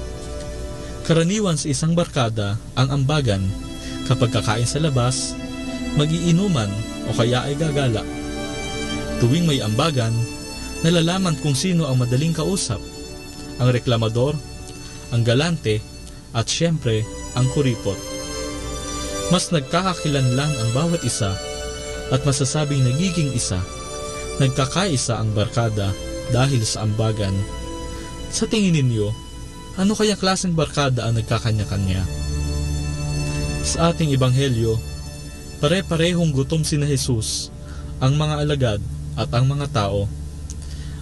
Karaniwan sa isang barkada ang ambagan kapag kakain sa labas, magiinuman o kaya ay gagala. Tuwing may ambagan, nalalaman kung sino ang madaling kausap, ang reklamador, ang galante, at syempre, ang kuripot. Mas nagkakakilanlan ang bawat isa at masasabing nagiging isa, nagkakaisa ang barkada dahil sa ambagan. Sa tingin ninyo, ano kaya klaseng barkada ang nagkakanya-kanya? Sa ating ebanghelyo, pare-parehong gutom sina Jesus, ang mga alagad at ang mga tao.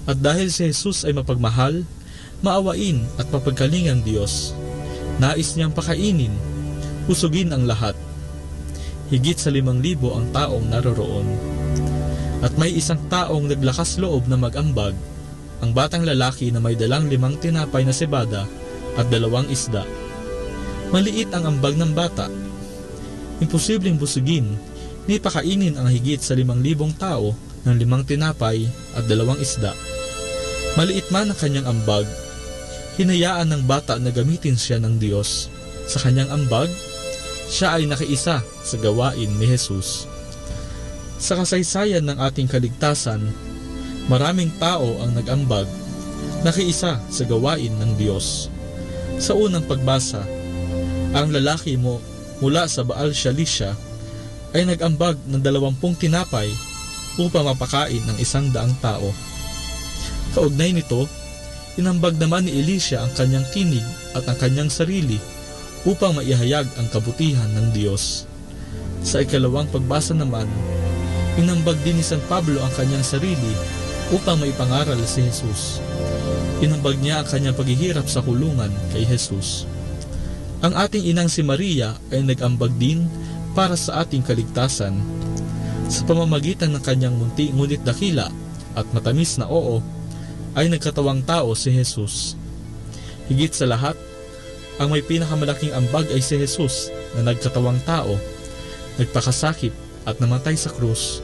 At dahil si Jesus ay mapagmahal, maawain at mapagkalingang Diyos, nais niyang pakainin, usugin ang lahat. Higit sa 5,000 ang taong naroroon. At may isang taong naglakas loob na mag-ambag, ang batang lalaki na may dalang 5 tinapay na sebada at 2 isda. Maliit ang ambag ng bata. Imposibleng busugin, ni pakainin ang higit sa 5,000 tao ng 5 tinapay at 2 isda. Maliit man ang kanyang ambag, hinayaan ng bata na gamitin siya ng Diyos. Sa kanyang ambag, siya ay nakiisa sa gawain ni Jesus. Sa kasaysayan ng ating kaligtasan, maraming tao ang nag-ambag, nakiisa sa gawain ng Diyos. Sa unang pagbasa, ang lalaki mo mula sa Baal Shalisha ay nag-ambag ng 20 tinapay upang mapakain ng 100 tao. Kaugnay nito, inambag naman ni Elisha ang kanyang tinig at ang kanyang sarili upang maihayag ang kabutihan ng Diyos. Sa ikalawang pagbasa naman, inambag din ni San Pablo ang kanyang sarili upang maipangaral si Jesus. Inambag niya ang kanyang paghihirap sa kulungan kay Jesus. Ang ating inang si Maria ay nag-ambag din para sa ating kaligtasan. Sa pamamagitan ng kanyang munti ngunit dakila at matamis na oo, ay nagkatawang tao si Jesus. Higit sa lahat, ang may pinakamalaking ambag ay si Jesus na nagkatawang tao, nagpakasakit at namatay sa krus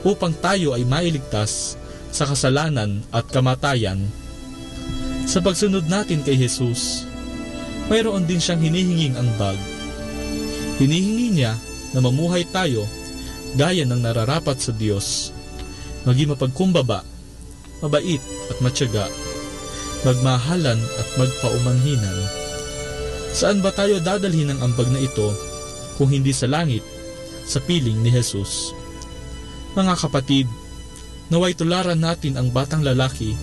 upang tayo ay mailigtas sa kasalanan at kamatayan. Sa pagsunod natin kay Jesus, mayroon din siyang hinihinging ambag. Hinihingi niya na mamuhay tayo gaya ng nararapat sa Diyos, maging mapagkumbaba, mabait at matyaga, magmahalan at magpaumanhinan. Saan ba tayo dadalhin ng ambag na ito kung hindi sa langit, sa piling ni Jesus? Mga kapatid, naway tularan natin ang batang lalaki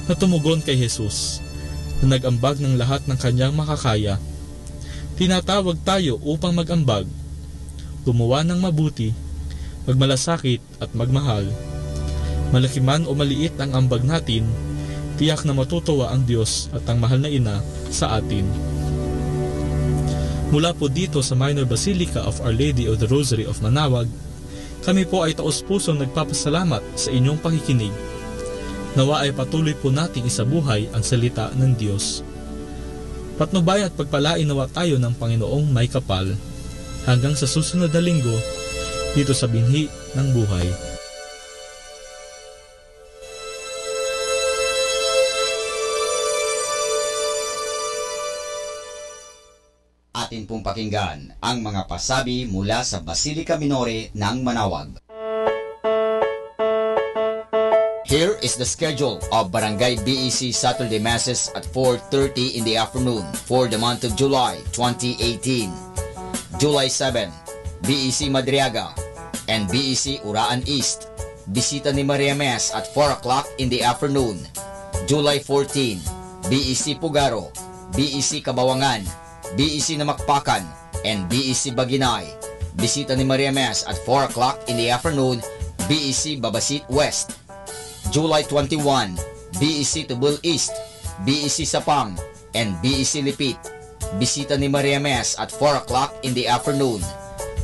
na tumugon kay Jesus, na nag-ambag ng lahat ng kanyang makakaya. Tinatawag tayo upang mag-ambag, gumawa ng mabuti, magmalasakit at magmahal. Malaki man o maliit ang ambag natin, tiyak na matutuwa ang Diyos at ang mahal na ina sa atin. Mula po dito sa Minor Basilica of Our Lady of the Rosary of Manaoag, kami po ay taos-pusong nagpapasalamat sa inyong pakikinig. Nawa ay patuloy po nating isabuhay ang salita ng Diyos. Patnubay at pagpalain nawa tayo ng Panginoong may kapal. Hanggang sa susunod na linggo, dito sa Binhi ng Buhay. Atin pong pakinggan ang mga pasabi mula sa Basilica Minore ng Manaoag. Here is the schedule of Barangay BEC Saturday Masses at 4:30 in the afternoon for the month of July 2018. July 7, BEC Madriaga and BEC Uraan East. Bisita ni Maria Mes at 4 o'clock in the afternoon. July 14, BEC Pugaro, BEC Kabawangan, BEC Namakpakan, and BEC Baginay. Bisita ni Maria Mes at 4 o'clock in the afternoon, BEC Babasit West. July 21, BEC Tubul East, BEC Sapang, and BEC Lipit. Bisita ni Maria Mes at 4 o'clock in the afternoon.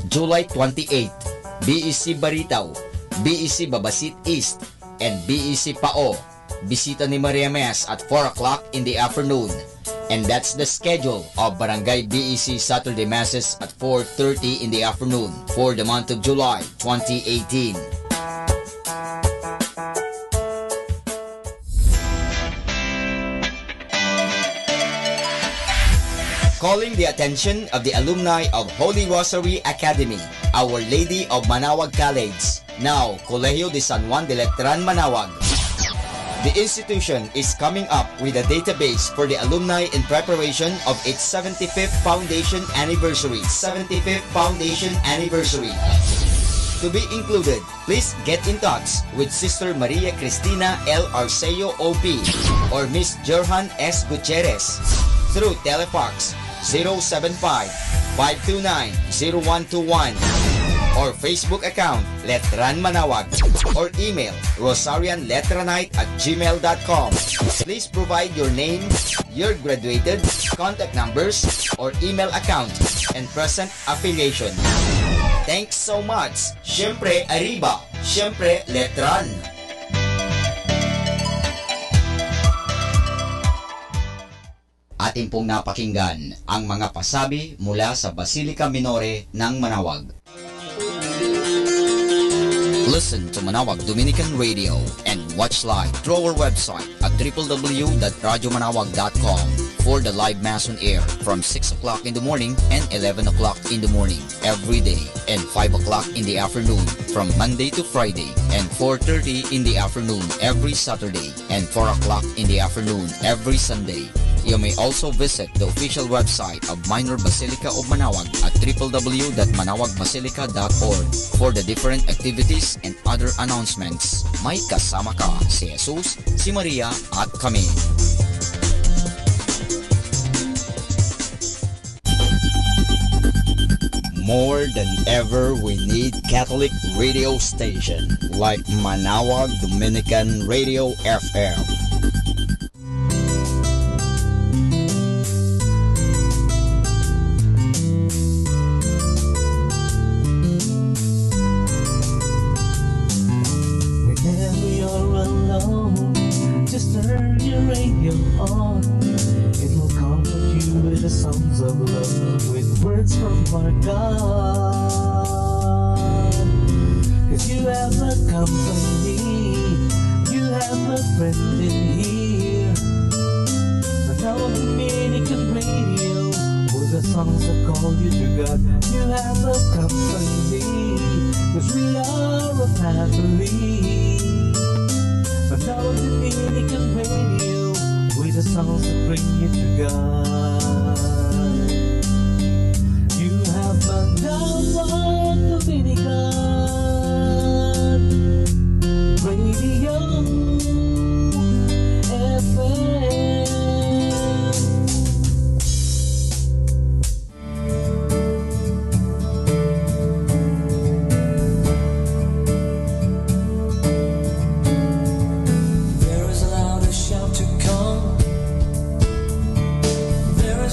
July 28, BEC Baritaw, BEC Babasit East, and BEC Pao. Bisita ni Maria Mes at 4 o'clock in the afternoon. And that's the schedule of Barangay BEC Saturday Masses at 4:30 in the afternoon for the month of July 2018. calling the attention of the alumni of Holy Rosary Academy, Our Lady of Manaoag College, now Colegio de San Juan de Letran, Manaoag. The institution is coming up with a database for the alumni in preparation of its 75th foundation anniversary. To be included, please get in touch with Sister Maria Cristina L. Arceo OP or Miss Johan S. Gutierrez through Telefax 075-529-0121 or Facebook account Letran Manaoag or email rosarianletranite@gmail.com. Please provide your name, your graduated, contact numbers, or email account, and present affiliation. Thanks so much. Siyempre Arriba, siyempre Letran. Atin pong napakinggan ang mga pasabi mula sa Basilica Minore ng Manaoag. Listen to Manaoag Dominican Radio and watch live through our website at www.radiomanawag.com for the live Mass on air from 6 o'clock in the morning and 11 o'clock in the morning every day and 5 o'clock in the afternoon from Monday to Friday and 4:30 in the afternoon every Saturday and 4 o'clock in the afternoon every Sunday. You may also visit the official website of Minor Basilica of Manaoag at www.manawagBasilica.org for the different activities and other announcements. May kasama ka si Jesus, si Maria at kami. More than ever, we need Catholic radio station like Manaoag Dominican Radio FM.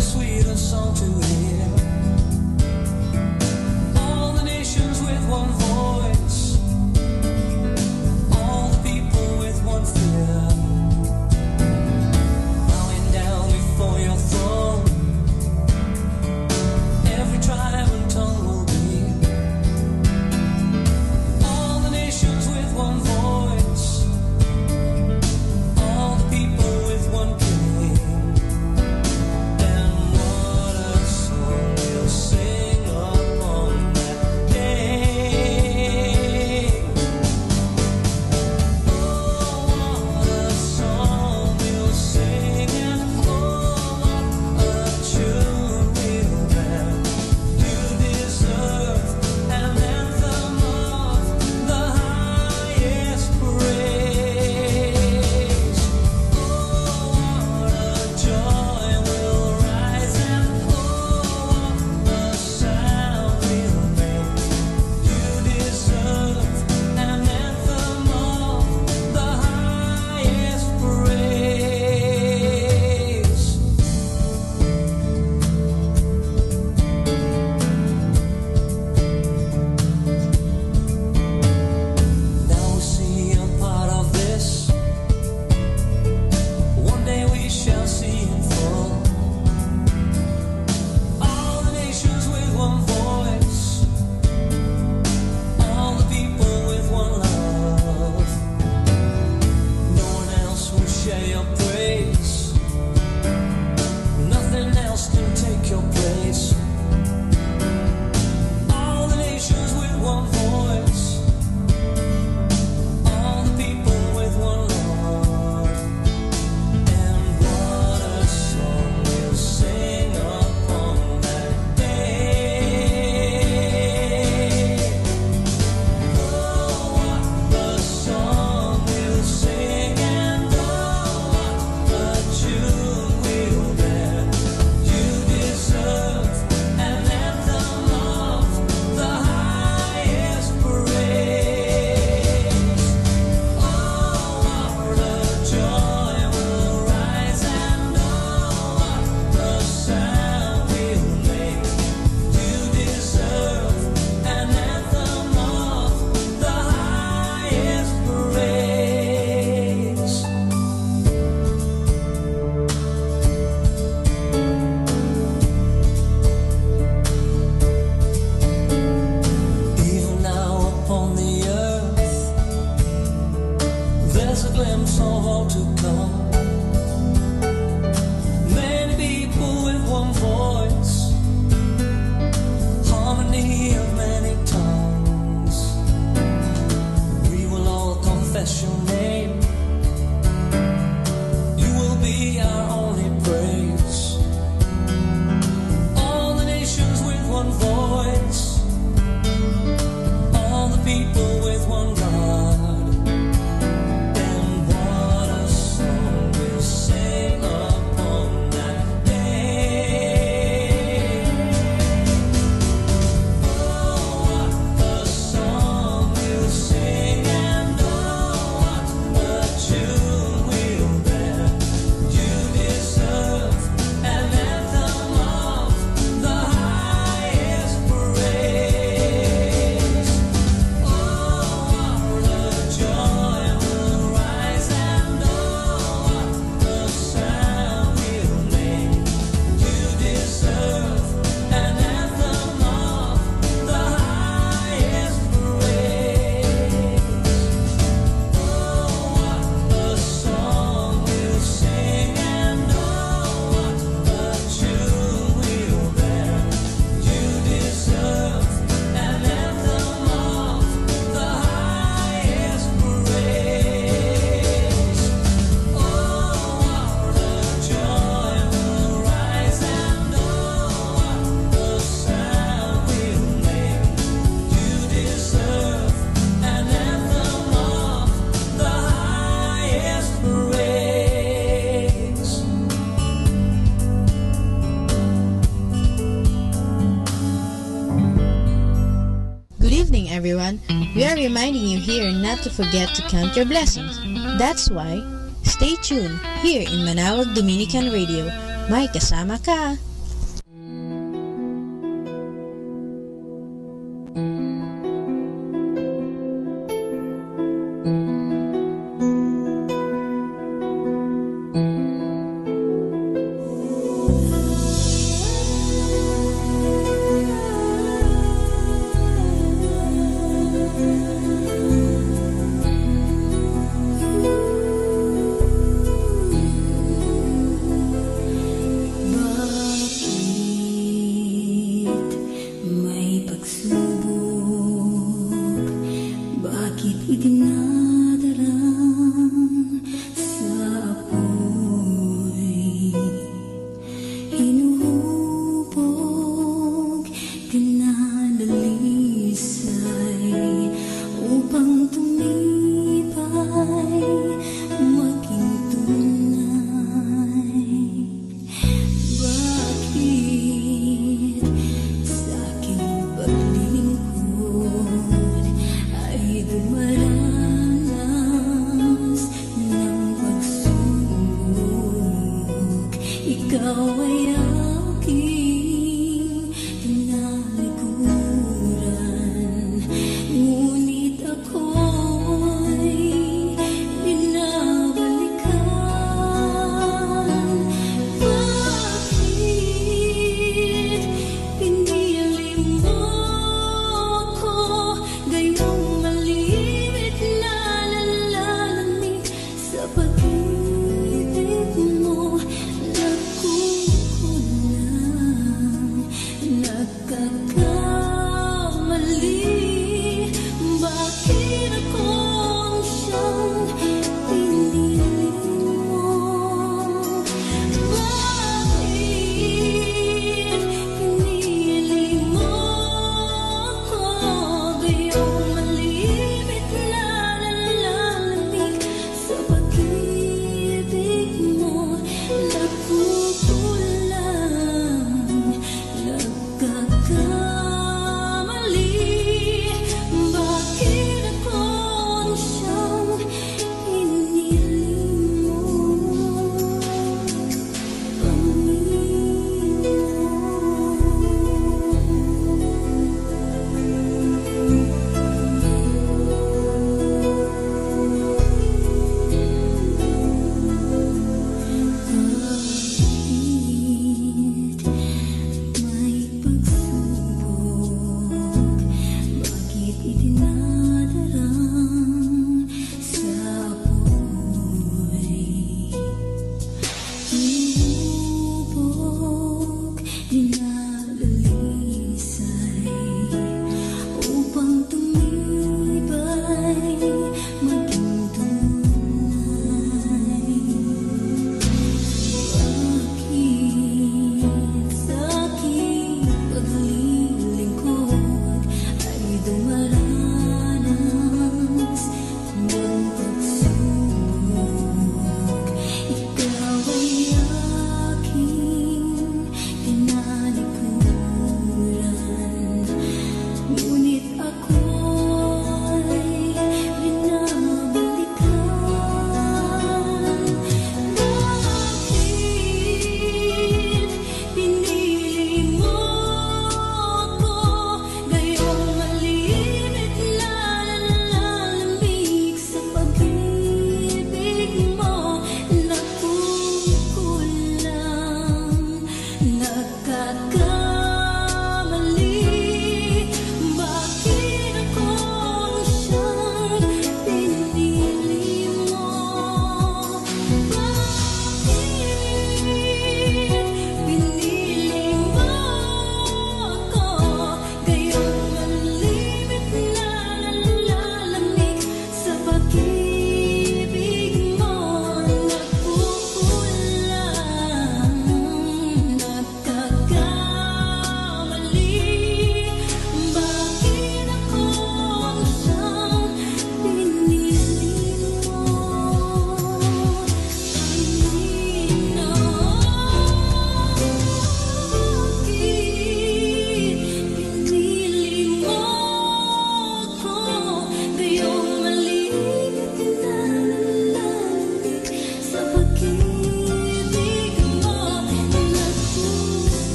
Sweeter song to hear. All the nations with one voice. all to come. Many people with one voice, harmony of many tongues. We will all confess your name. You will be our only praise. All the nations with one voice, all the people with one God. Everyone, we are reminding you here not to forget to count your blessings. That's why, stay tuned here in Manaoag Dominican Radio. May kasama ka! May pagsubok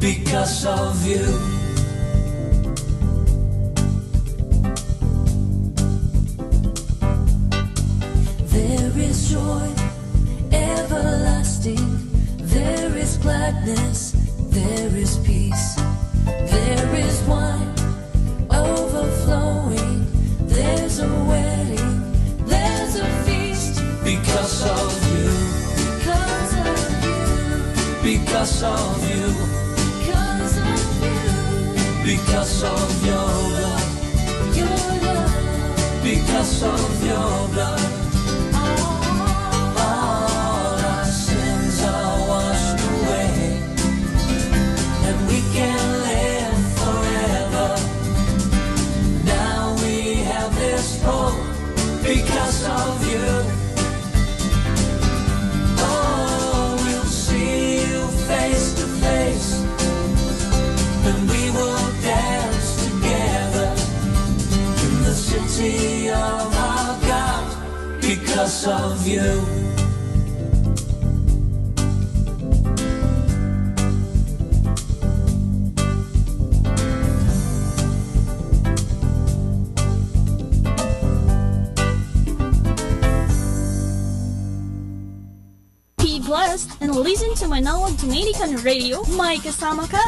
Because of you. There is joy everlasting. gladness, there is peace, there is wine overflowing, there's a wedding, there's a feast. Because of you, because of you, because of you, because of you, because of your blood, your love, because of your blood. All our sins are washed away, and we can live forever. Now we have this hope because of you. Oh, we'll see you face to face, and we will dance together in the city of our God because of you. Be blessed and listen to Manawag Dominican Radio. May kasama ka!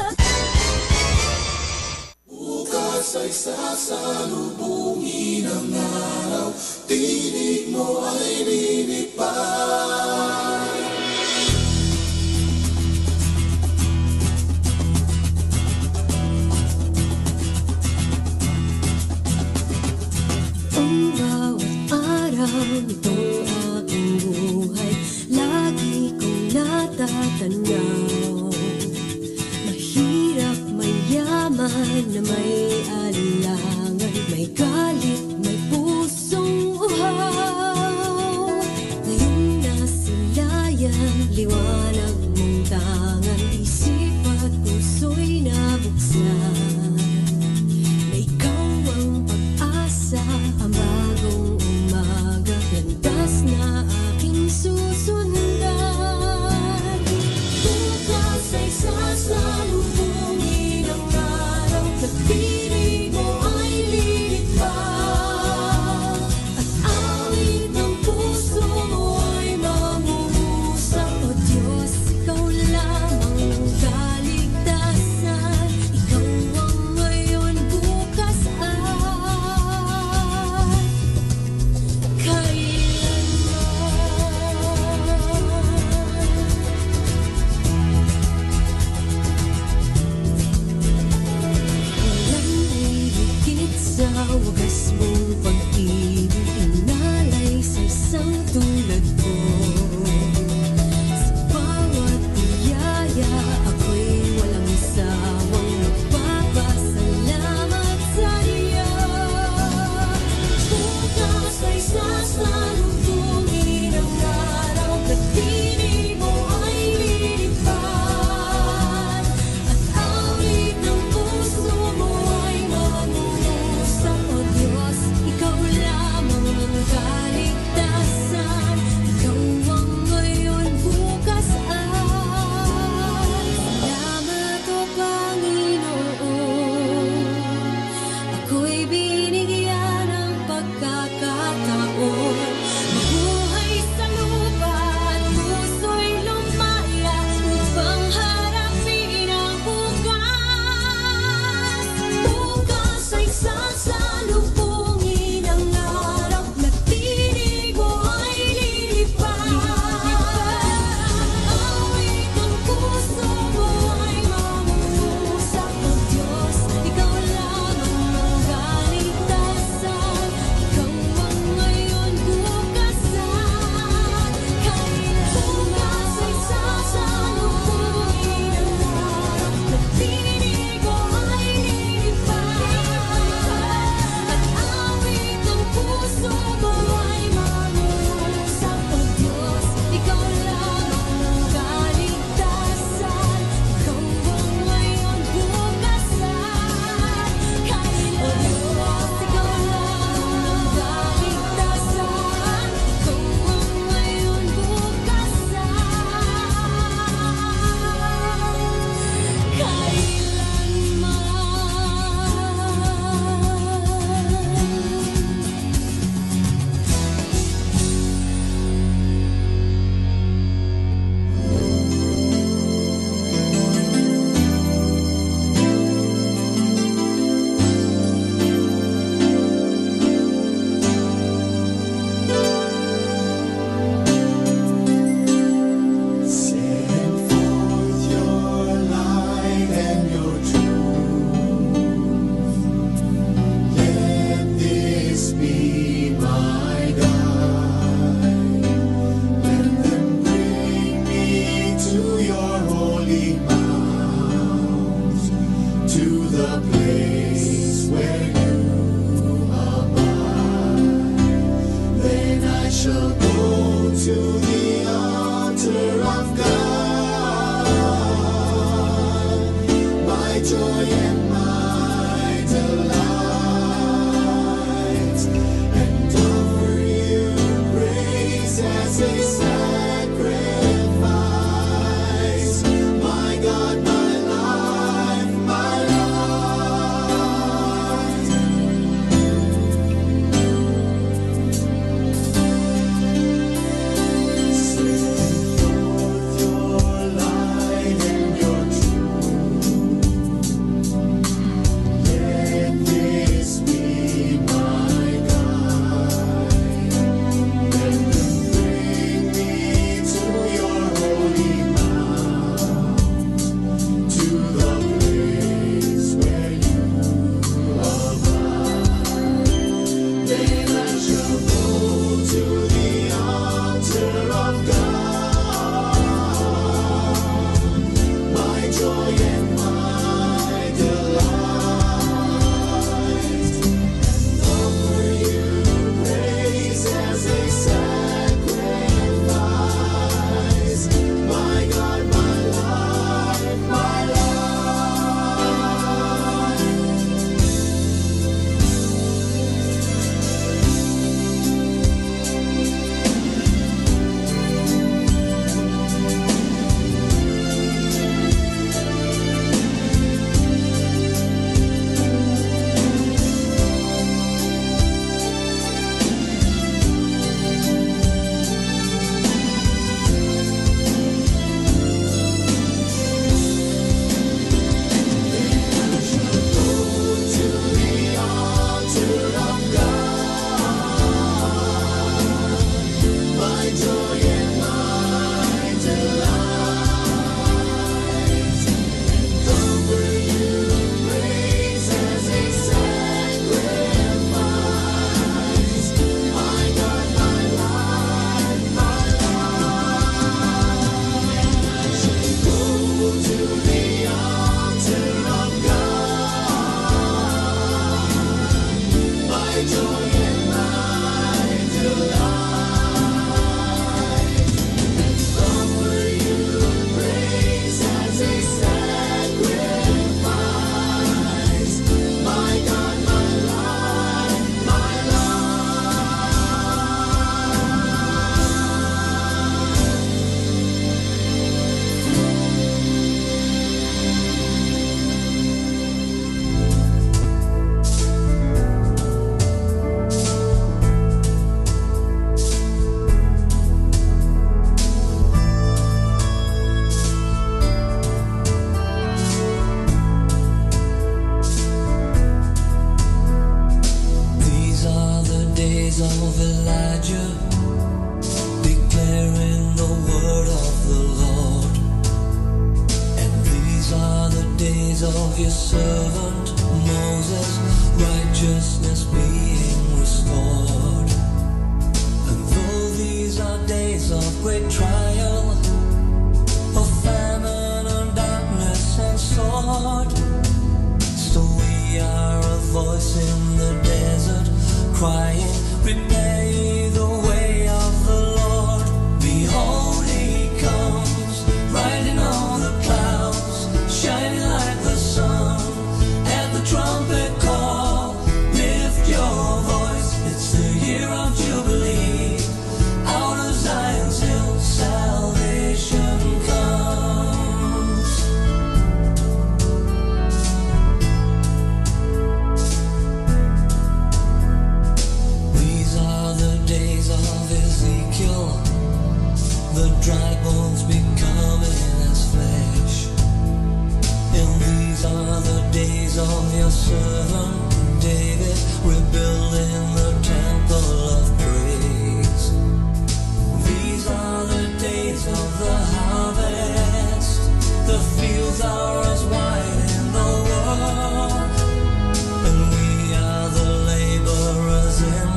Bukas ay sasalubungin ang araw, tinig mo ay lilipad. ang bawat araw nitong aking buhay, lagi kong natatanaw. Mahirap, mayaman na may alinlangan, may galit, may pusong uhaw. Ngayong nasilayan, liwanag mong tangan, isip at puso'y nabuksan. Na ikaw ang pag-asa, ang bagong umaga, landas na aking susundan. Bukas ay sasalubungin ang araw, nagpiling mo ay lilipad. At awit ng puso mo ay mangungusap. O Diyos, ikaw lamang ang kaligtasan, ikaw of your servant Moses, righteousness being restored. And though these are days of great trial, of famine and darkness and sword, still we are a voice in the desert, crying, prepare ye the way of the Lord. Behold, he comes, riding on the clouds, shining like the sun. At the trumpet call, lift your voice, it's the year of Jubilee. Out of Zion's hill, salvation comes. These are the days of Ezekiel, the dry bones becoming as flesh. And these are the days of your servant David, rebuilding the temple of praise. These are the days of the harvest, the fields are as wide in the world, and we are the laborers in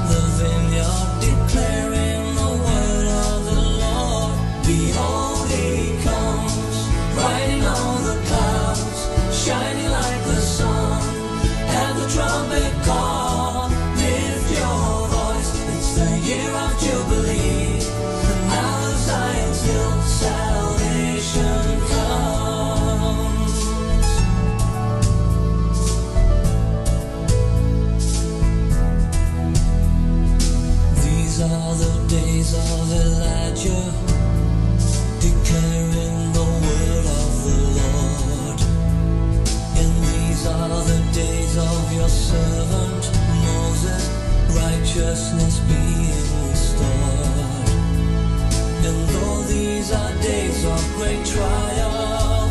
the vineyard, declaring the word of the Lord. Behold, he comes, riding on the clouds, shining like the sun. At the trumpet call, lift your voice, it's the year of Jubilee. And out of Zion's hill, salvation comes. These are the days of Elijah, declaring the word of the Lord. And these are the days of your servant Moses, righteousness being restored. And though these are days of great trial,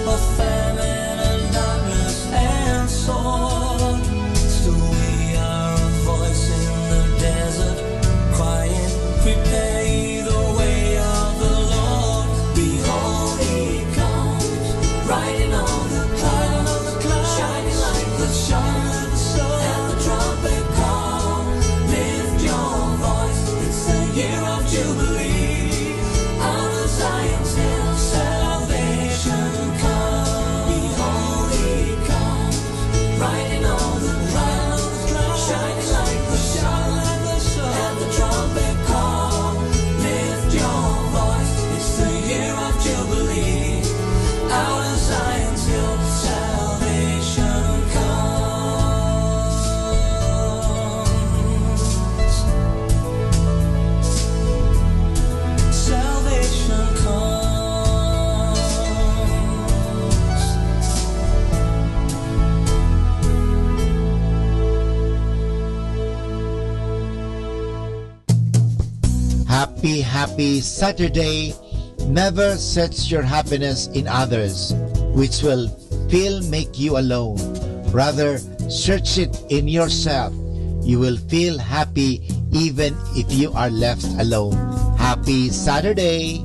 of famine and darkness and sword, still we are a voice in the desert, crying, prepare ye the way of the Lord. Behold, he comes, riding on the clouds, shining like the sun. At the trumpet call, lift your voice, it's the year of Jubilee. Out of Zion's hill, salvation comes. Behold, he comes, riding on the clouds, shining like the sun. At the trumpet call, lift your voice, it's the year of Jubilee. Out of Zion's hill, salvation comes. Salvation comes. Happy Saturday. Never search your happiness in others, which will make you alone. Rather, search it in yourself. You will feel happy even if you are left alone. Happy Saturday!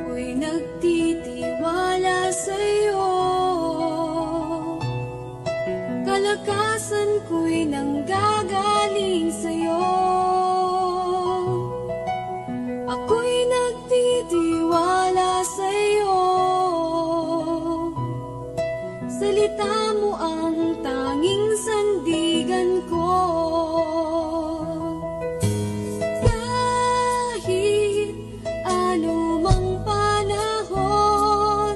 Ako'y nagtitiwala sa'yo, kalakasan ko'y nanggagaling sa'yo. Ako'y nagtitiwala sa'yo, salita mo ang tanging sandigan ko. Kahit anumang panahon,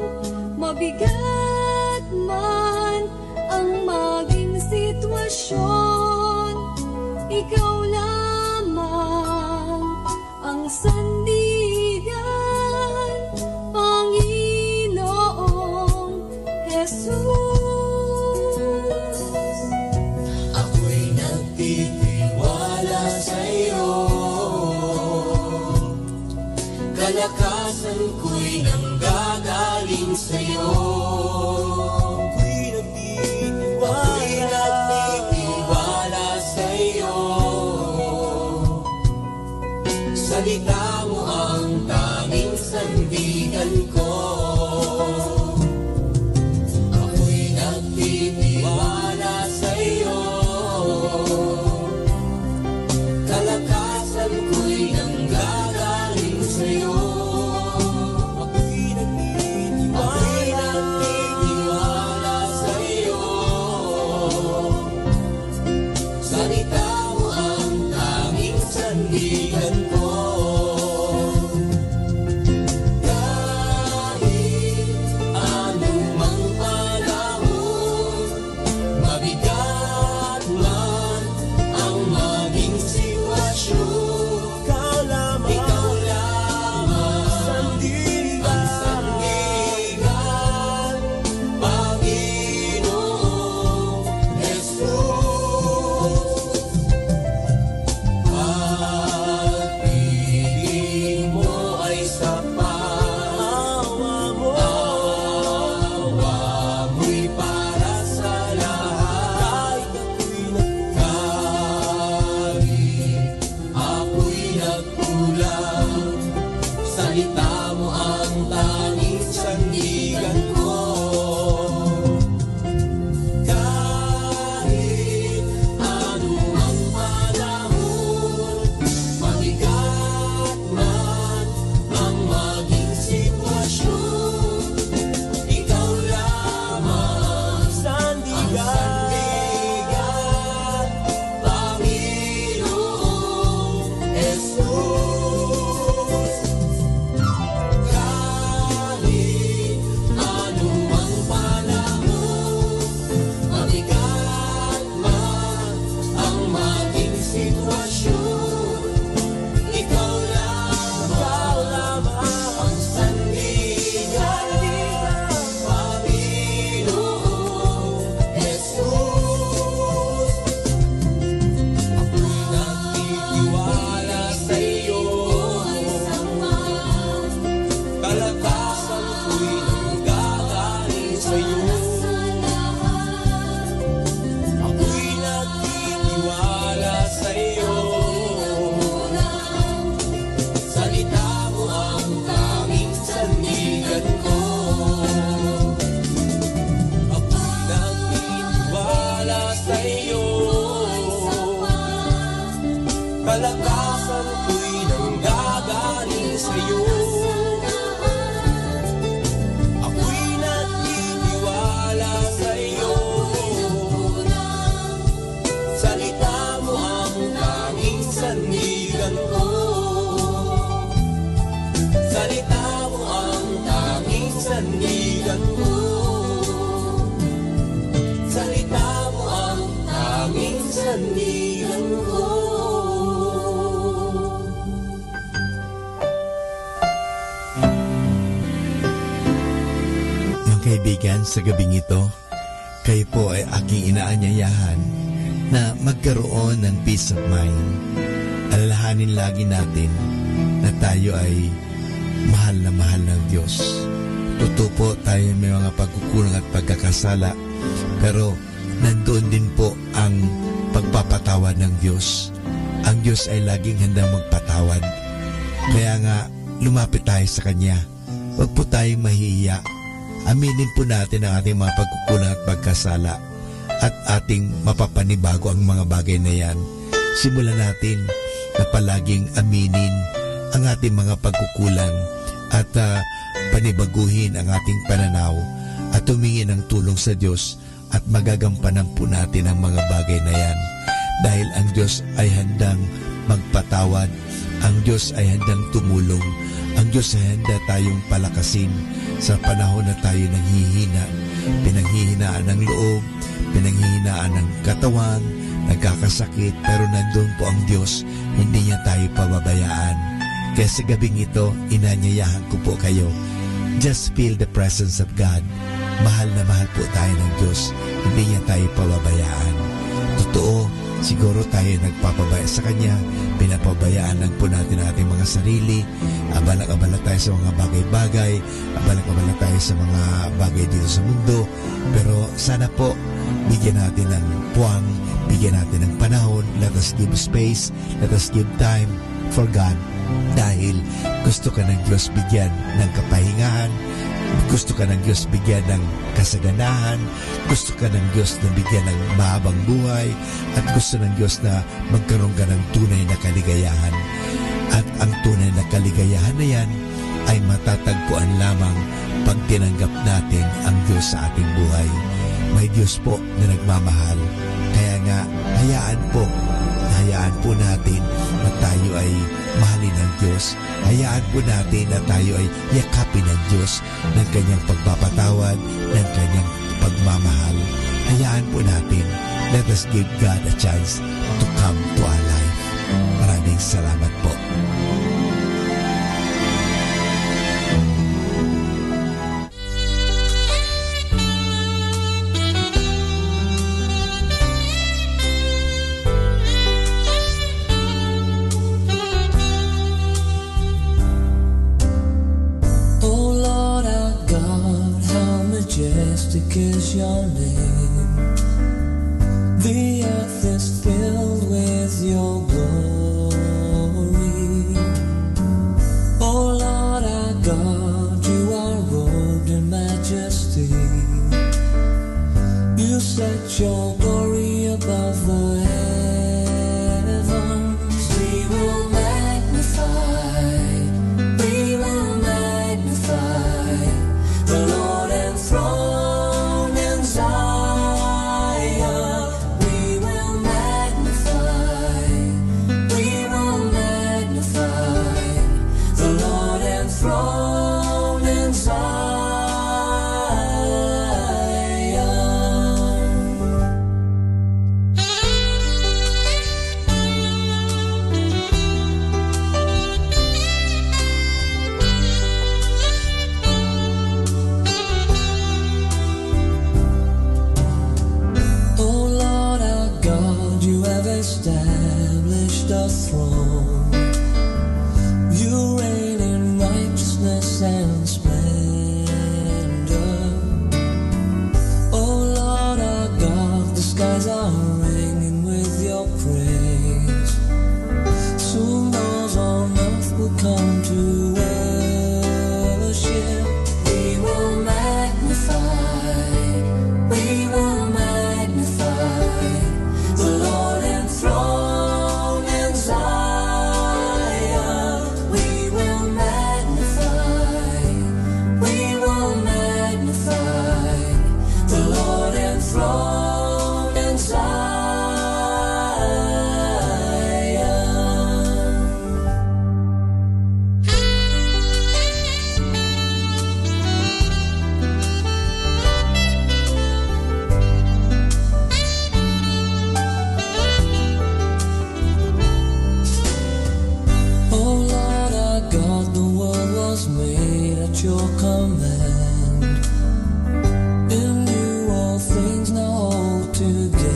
mabigat man ang maging sitwasyon, ikaw lang kalakasan ko'y nanggagaling sa'yo. Ako'y nagtitiwala sa'yo. Salita mo ang tanging sandigan ko. Ako'y nagtitiwala sa'yo. Kalakasan ko'y nanggagaling sa'yo. Ako'y nagtitiwala sa'yo. Salita mo ang tanging sandigan ko. Kalakasan ko'y nanggagaling sa'yo. Ako'y nagtitiwala sa'yo. Salita mo ang tanging sandigan ko. Salita mo ang tanging sandigan ko. Salita mo ang tanging sandigan ko. Kaibigan, sa gabing ito, kayo po ay aking inaanyayahan na magkaroon ng peace of mind. Alalahanin lagi natin na tayo ay mahal na mahal ng Diyos. Totoo po tayo may mga pagkukulang at pagkakasala, pero nandoon din po ang pagpapatawad ng Diyos. Ang Diyos ay laging handang magpatawad. Kaya nga, lumapit tayo sa Kanya. Huwag po tayong mahihiya. Aminin po natin ang ating mga pagkukulang at pagkasala at ating mapapanibago ang mga bagay na yan. Simulan natin na palaging aminin ang ating mga pagkukulang at panibaguhin ang ating pananaw at humingi ng tulong sa Diyos at magagampanan po natin ang mga bagay na yan. Dahil ang Diyos ay handang magpatawad, ang Diyos ay handang tumulong, ang Diyos ay handa tayong palakasin sa panahon na tayo nanghihina, pinanghihinaan ng loob, pinanghihinaan ng katawan, nagkakasakit, pero nandun po ang Diyos, hindi niya tayo pababayaan. Kaya sa gabing ito, inanyayahan ko po kayo, just feel the presence of God. Mahal na mahal po tayo ng Diyos, hindi niya tayo pababayaan. Totoo, siguro tayo nagpapabaya sa Kanya, pinapabayaan lang po natin ang ating mga sarili, abala-abala tayo sa mga bagay-bagay, abala-abala tayo sa mga bagay dito sa mundo, pero sana po, bigyan natin ng puwang, bigyan natin ng panahon, let us give space, let us give time for God, dahil gusto ka ng Diyos bigyan ng kapahingahan, gusto ka ng Diyos bigyan ng kasaganahan, gusto ka ng Diyos na bigyan ng mahabang buhay, at gusto ng Diyos na magkaroon ka ng tunay na kaligayahan. At ang tunay na kaligayahan na yan ay matatagpuan lamang pag tinanggap natin ang Diyos sa ating buhay. May Diyos po na nagmamahal, kaya nga hayaan po natin na tayo ay mahalin ng Diyos. Hayaan po natin na tayo ay yakapin ng Diyos ng Kanyang pagpapatawad, ng Kanyang pagmamahal. Hayaan po natin, let us give God a chance to come to our life. Maraming salamat po. Majestic is your name. The earth is filled with your glory. Oh Lord our God, you are robed in majesty. You set your glory above the heavens. We will magnify the Lord enthroned in Zion. We will magnify the Lord enthroned in established a throne. You reign in righteousness and splendor. Oh Lord our God, the skies are ringing with your praise. Soon those on earth will come to worship. We will magnify the Lord enthroned in Zion. We will magnify the Lord enthroned in your command. In you all things now hold together.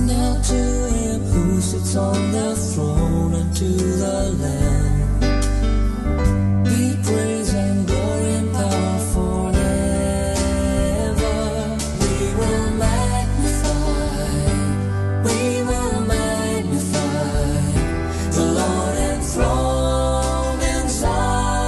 Now to him who sits on the throne and to the Lamb be praise and glory and power forever. We will magnify the Lord enthroned in Zion.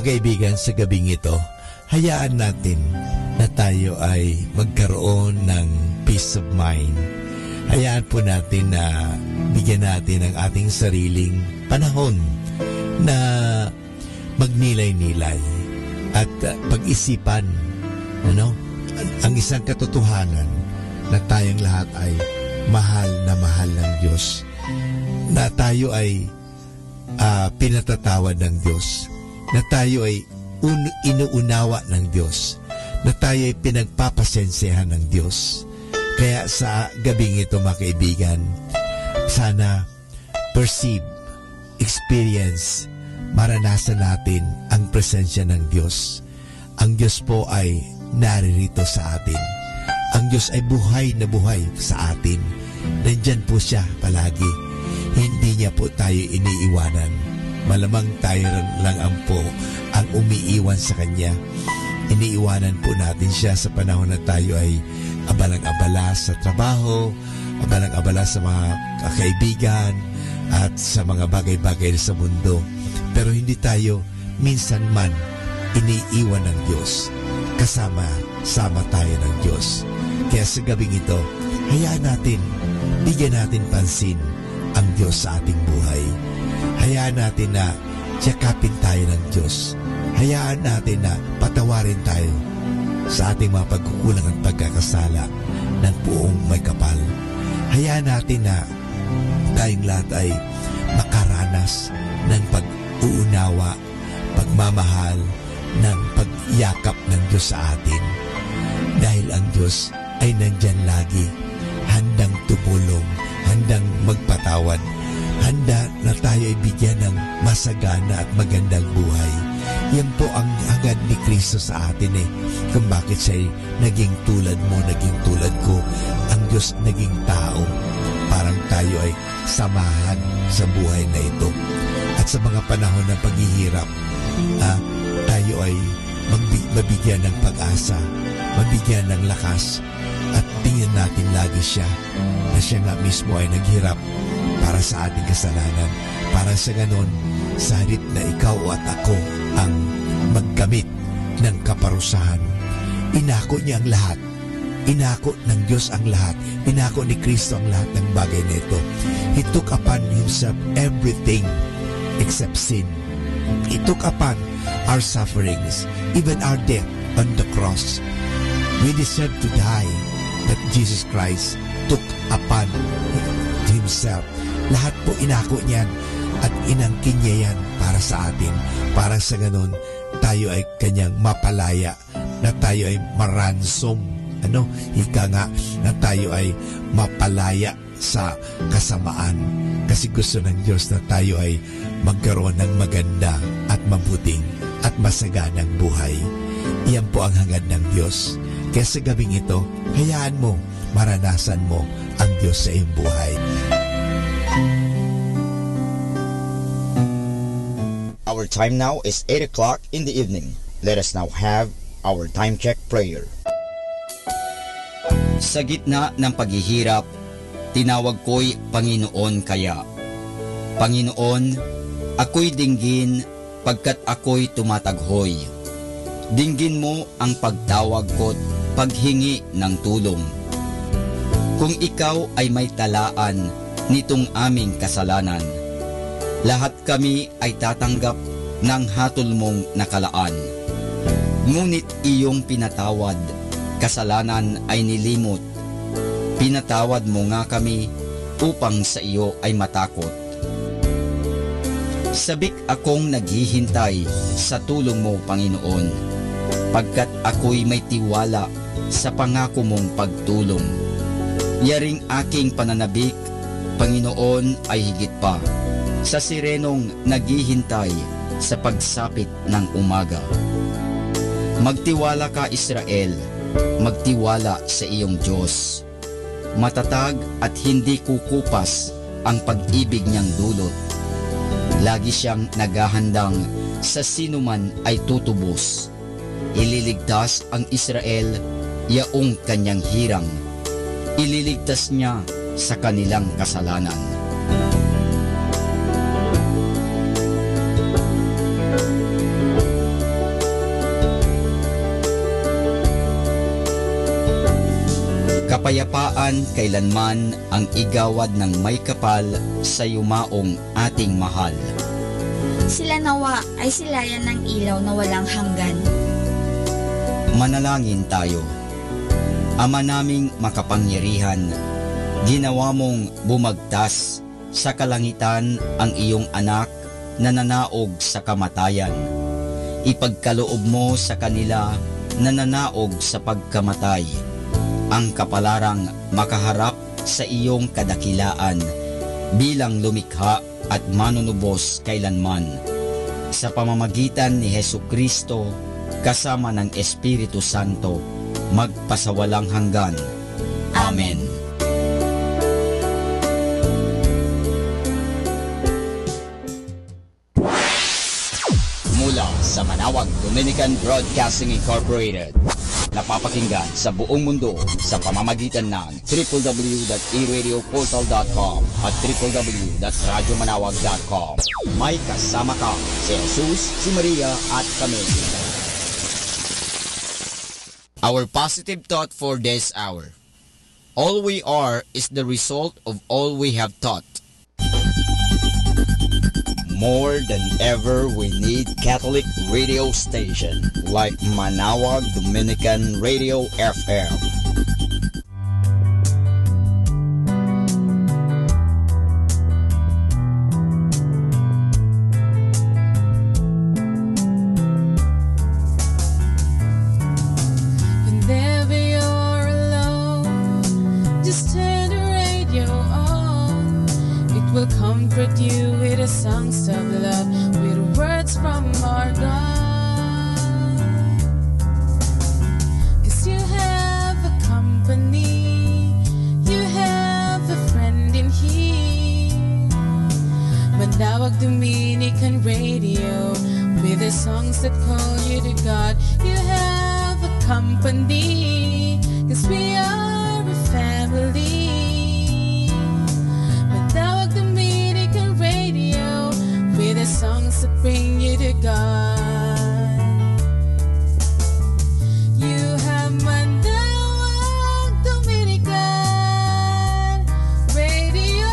Mga kaibigan, sa gabing ito, hayaan natin na tayo ay magkaroon ng peace of mind. Hayaan po natin na bigyan natin ang ating sariling panahon na magnilay-nilay at pag-isipan ang isang katotohanan na tayong lahat ay mahal ng Diyos, na tayo ay pinatatawad ng Diyos, na tayo ay inuunawa ng Diyos, na tayo ay pinagpapasensyahan ng Diyos. Kaya sa gabing ito, mga kaibigan, sana perceive, experience, maranasan natin ang presensya ng Diyos. Ang Diyos po ay naririto sa atin. Ang Diyos ay buhay na buhay sa atin. Nandyan po siya palagi. Hindi niya po tayo iniiwanan. Malamang tayo lang ang umiiwan sa Kanya. Iniiwanan po natin siya sa panahon na tayo ay abalang-abala sa trabaho, abalang-abala sa mga kaibigan, at sa mga bagay-bagay sa mundo. Pero hindi tayo minsan man iniiwan ng Diyos. Kasama tayo ng Diyos. Kaya sa gabing ito, hayaan natin, bigyan natin pansin ang Diyos sa ating buhay. Hayaan natin na tiyakapin tayo ng Diyos. Hayaan natin na patawarin tayo sa ating mga pagkukulang at pagkakasala ng buong may kapal. Hayaan natin na tayong lahat ay makaranas ng pag-uunawa, pagmamahal, ng pagyakap ng Diyos sa atin. Dahil ang Diyos ay nandyan lagi, handang tumulong, handang magpatawad, handa na tayo ay bigyan ng masagana at magandang buhay. Yan po ang hangad ni Kristo sa atin kung bakit siya ay naging tulad mo, naging tulad ko. Ang Diyos naging tao, parang tayo ay samahan sa buhay na ito. At sa mga panahon ng paghihirap, tayo ay mabigyan ng pag-asa, mabigyan ng lakas, at tingnan natin lagi siya na siya nga mismo ay naghirap para sa ating kasalanan, para sa ganon, sa halip na ikaw at ako ang magkamit ng kaparusahan. Inako niya ang lahat. Inako ng Diyos ang lahat. Inako ni Kristo ang lahat ng bagay na ito. He took upon Himself everything except sin. He took upon our sufferings, even our death on the cross. We deserve to die, but Jesus Christ took upon Himself. Lahat po inako niyan at inangkin niya yan para sa atin. Para sa ganun, tayo ay Kanyang mapalaya, na tayo ay maransom. Ika nga, na tayo ay mapalaya sa kasamaan. Kasi gusto ng Diyos na tayo ay magkaroon ng maganda at mabuting at masaganang buhay. Iyan po ang hangad ng Diyos. Kaya sa gabing ito, hayaan mo, maranasan mo ang Diyos sa iyong buhay. Our time now is 8 o'clock in the evening. Let us now have our time check prayer. Sa gitna ng paghihirap, tinawag ko'y Panginoon kaya. Panginoon, ako'y dinggin pagkat ako'y tumataghoy. Dinggin mo ang pagtawag ko't paghingi ng tulong. Kung ikaw ay may talaan nitong aming kasalanan, lahat kami ay tatanggap ng hatol mong nakalaan. Ngunit iyong pinatawad, kasalanan ay nilimot. Pinatawad mo nga kami upang sa iyo ay matakot. Sabik akong naghihintay sa tulong mo, Panginoon, pagkat ako'y may tiwala sa pangako mong pagtulong. Yaring aking pananabik, Panginoon, ay higit pa sa sirenong naghihintay sa pagsapit ng umaga. Magtiwala ka, Israel, magtiwala sa iyong Diyos. Matatag at hindi kukupas ang pag-ibig niyang dulot. Lagi siyang naghahandang sa sinuman ay tutubos. Ililigtas ang Israel, yaong kanyang hirang. Ililigtas niya sa kanilang kasalanan. kapayapaan kailanman ang igawad ng may kapal sa yumaong ating mahal. Sila nawa ay silayan ng ilaw na walang hanggan. Manalangin tayo. Ama naming makapangyarihan, ginawa mong bumagtas sa kalangitan ang iyong anak na nanaog sa kamatayan. Ipagkaloob mo sa kanila na nanaog sa pagkamatay ang kapalarang makaharap sa iyong kadakilaan bilang lumikha at manunubos kailanman. Sa pamamagitan ni Hesukristo kasama ng Espiritu Santo, magpasawalang hanggan. Amen. Mula sa Manawag Dominican Broadcasting Incorporated, napapakinggan sa buong mundo sa pamamagitan ng www.eradioportal.com at www.radyomanawag.com. May kasama ka si Jesus, si Maria at kami. Our positive thought for this hour. All we are is the result of all we have taught. More than ever, we need Catholic radio station like Manawag Dominican Radio FM. Whenever you're alone, just turn the radio on. It will comfort you with the songs of love, with words from our God. 'Cause you have a company, you have a friend in here. Manawag Dominican Radio, with the songs that call you to God. You have a company, 'cause we are a family. Manawag Dominican Radio, with the songs that bring you to God. You have Manawag Dominican Radio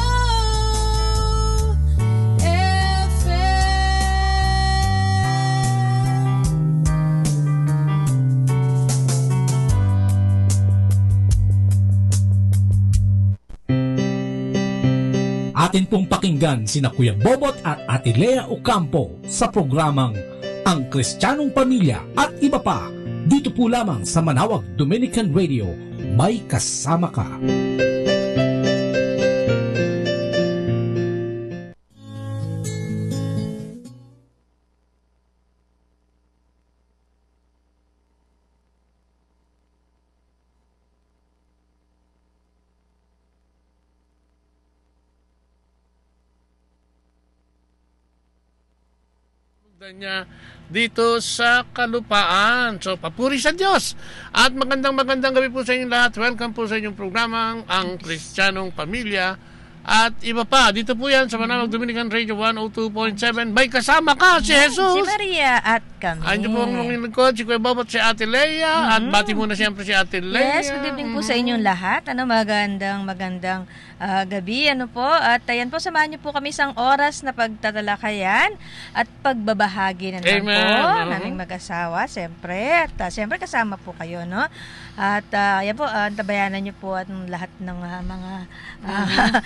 Atin pong pakinggan sina Kuya Bobot at Ate Lea Ocampo sa programang Ang Kristiyanong Pamilya at iba pa, dito po lamang sa Manawag Dominican Radio. May kasama ka. niya dito sa kalupaan. So, papuri sa Diyos. At magandang gabi po sa inyong lahat. Welcome po sa inyong programang Ang Kristiyanong Pamilya at iba pa. Dito po yan sa Manawag Dominican Radio 102.7. May kasama ka, si Jesus. Si Maria at kami. Andiyo po ang lingkod, si Kuya Bobot, si Ate Lea. At bati muna siyempre si Ate Lea. Yes, good evening po sa inyong lahat. Magandang gabi, po. At ayan po, samahan niyo po kami isang oras na pagtatalakayan at pagbabahagi na naman po naming mag-asawa, siyempre. At siyempre kasama po kayo, no? At ayan po, tabayanan niyo po at lahat ng mga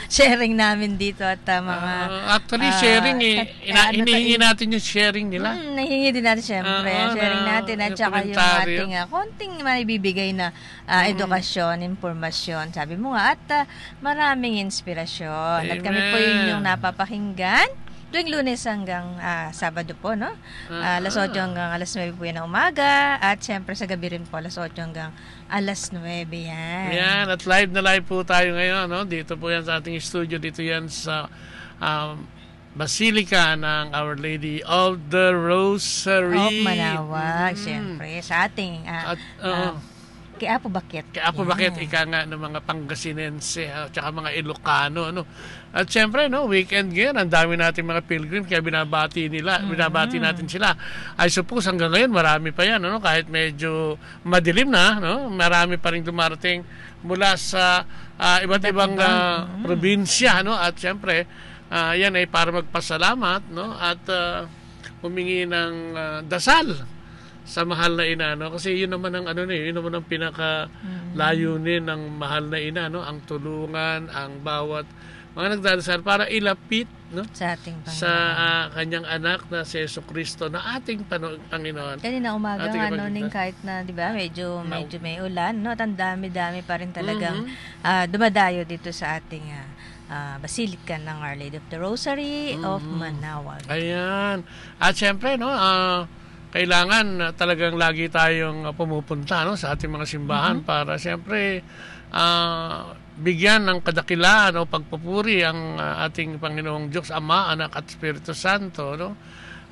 sharing namin dito at mga... actually, sharing hinihingi natin yung sharing nila. Nahihingi din natin siyempre. Sharing natin at saka yung ating konting maibibigay na edukasyon, impormasyon. Sabi mo nga, at maraming inspirasyon. At kami po yung napapakinggan tuwing Lunes hanggang Sabado po, no? Alas 8 hanggang alas 9 po yan ng umaga. At siyempre sa gabi rin po, alas 8 hanggang alas 9 yan. Yan, at live na live po tayo ngayon, no? Dito po yan sa ating studio. Dito yan sa Basilica ng Our Lady of the Rosary. Manawag, siyempre. Sa ating... Kaya po bakit? Ika nga ng mga Pangasinense at saka mga Ilocano, no? At syempre, no, weekend ngayon, ang dami natin mga pilgrim, kaya binabati natin sila. I suppose hanggang ngayon marami pa yan, no? Kahit medyo madilim na, no? Marami pa rin dumarating mula sa iba't ibang probinsya, no? At syempre, yan ay para magpasalamat, no? At humingi ng dasal sa mahal na ina, no? Kasi yun naman ang yun naman ang pinaka layunin ng mahal na ina, no? Ang tulungan ang bawat mga nagdadasal para ilapit, no? Sa ating Panginoon. Sa kanyang anak na si Jesucristo na ating Panginoon. Kanina umaga kahit na, 'di ba, medyo may ulan, no? At ang dami-dami pa rin talagang dumadayo dito sa ating Basilica ng Our Lady of the Rosary of Manaoag. Ayan. At syempre, no, kailangan talagang lagi tayong pumupunta, no, sa ating mga simbahan para syempre bigyan ng kadakilaan o pagpupuri ang ating Panginoong Diyos Ama, Anak at Espiritu Santo, no?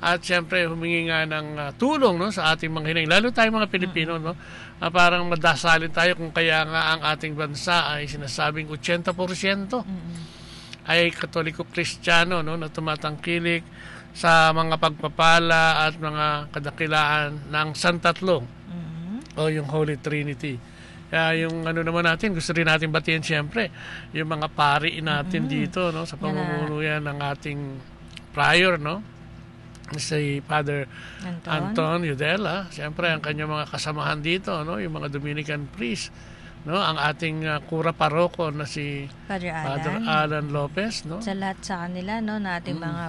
At siyempre humingi nga ng tulong, no, sa ating mga hinaing, lalo tayong mga Pilipino, no? Parang madasalin tayo kung kaya nga ang ating bansa ay sinasabing 80% ay Katoliko-Kristiyano, no, na tumatangkilik sa mga pagpapala at mga kadakilaan ng Santatlong o yung Holy Trinity. Kaya yung naman natin, gusto rin natin batiin siyempre yung mga pari natin dito, no, sa pamumuno yan ng ating prior, no, si Father Anton Udela, siyempre ang kanyang mga kasamahan dito, no, yung mga Dominican priest, no, ang ating kura paroko na si Father Alan Lopez, no. Sa lahat sa kanila, no, na ating mga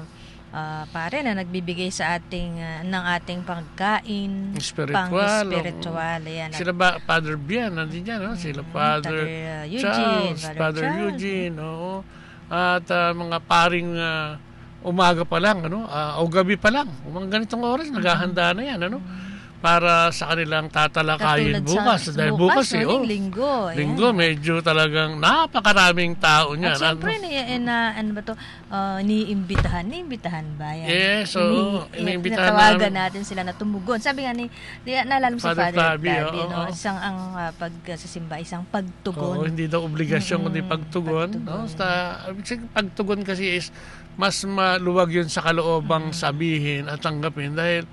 pare na nagbibigay sa ating ng ating pagkain pang-spiritual. Ayan. Sila ba, Father Bian, nandun yan, no? Sila Father Charles, Father Eugene, no? At mga paring umaga pa lang, ano? O gabi pa lang, mga ganitong oras, naghahanda na yan, ano? Para sa kanilang tatalakayin bukas. Dahil bukas linggo, medyo talagang napakaraming tao niyan. At syempre, iniimbitahan ba yan? Yes, so, iniimbitahan tawagan natin sila na tumugon. Sabi nga naalala mo si Father Flavi, no? Isang pagsasimba, isang pagtugon. Hindi daw obligasyon kundi pagtugon. No? Pagtugon kasi is mas maluwag yun sa kaloobang sabihin at tanggapin dahil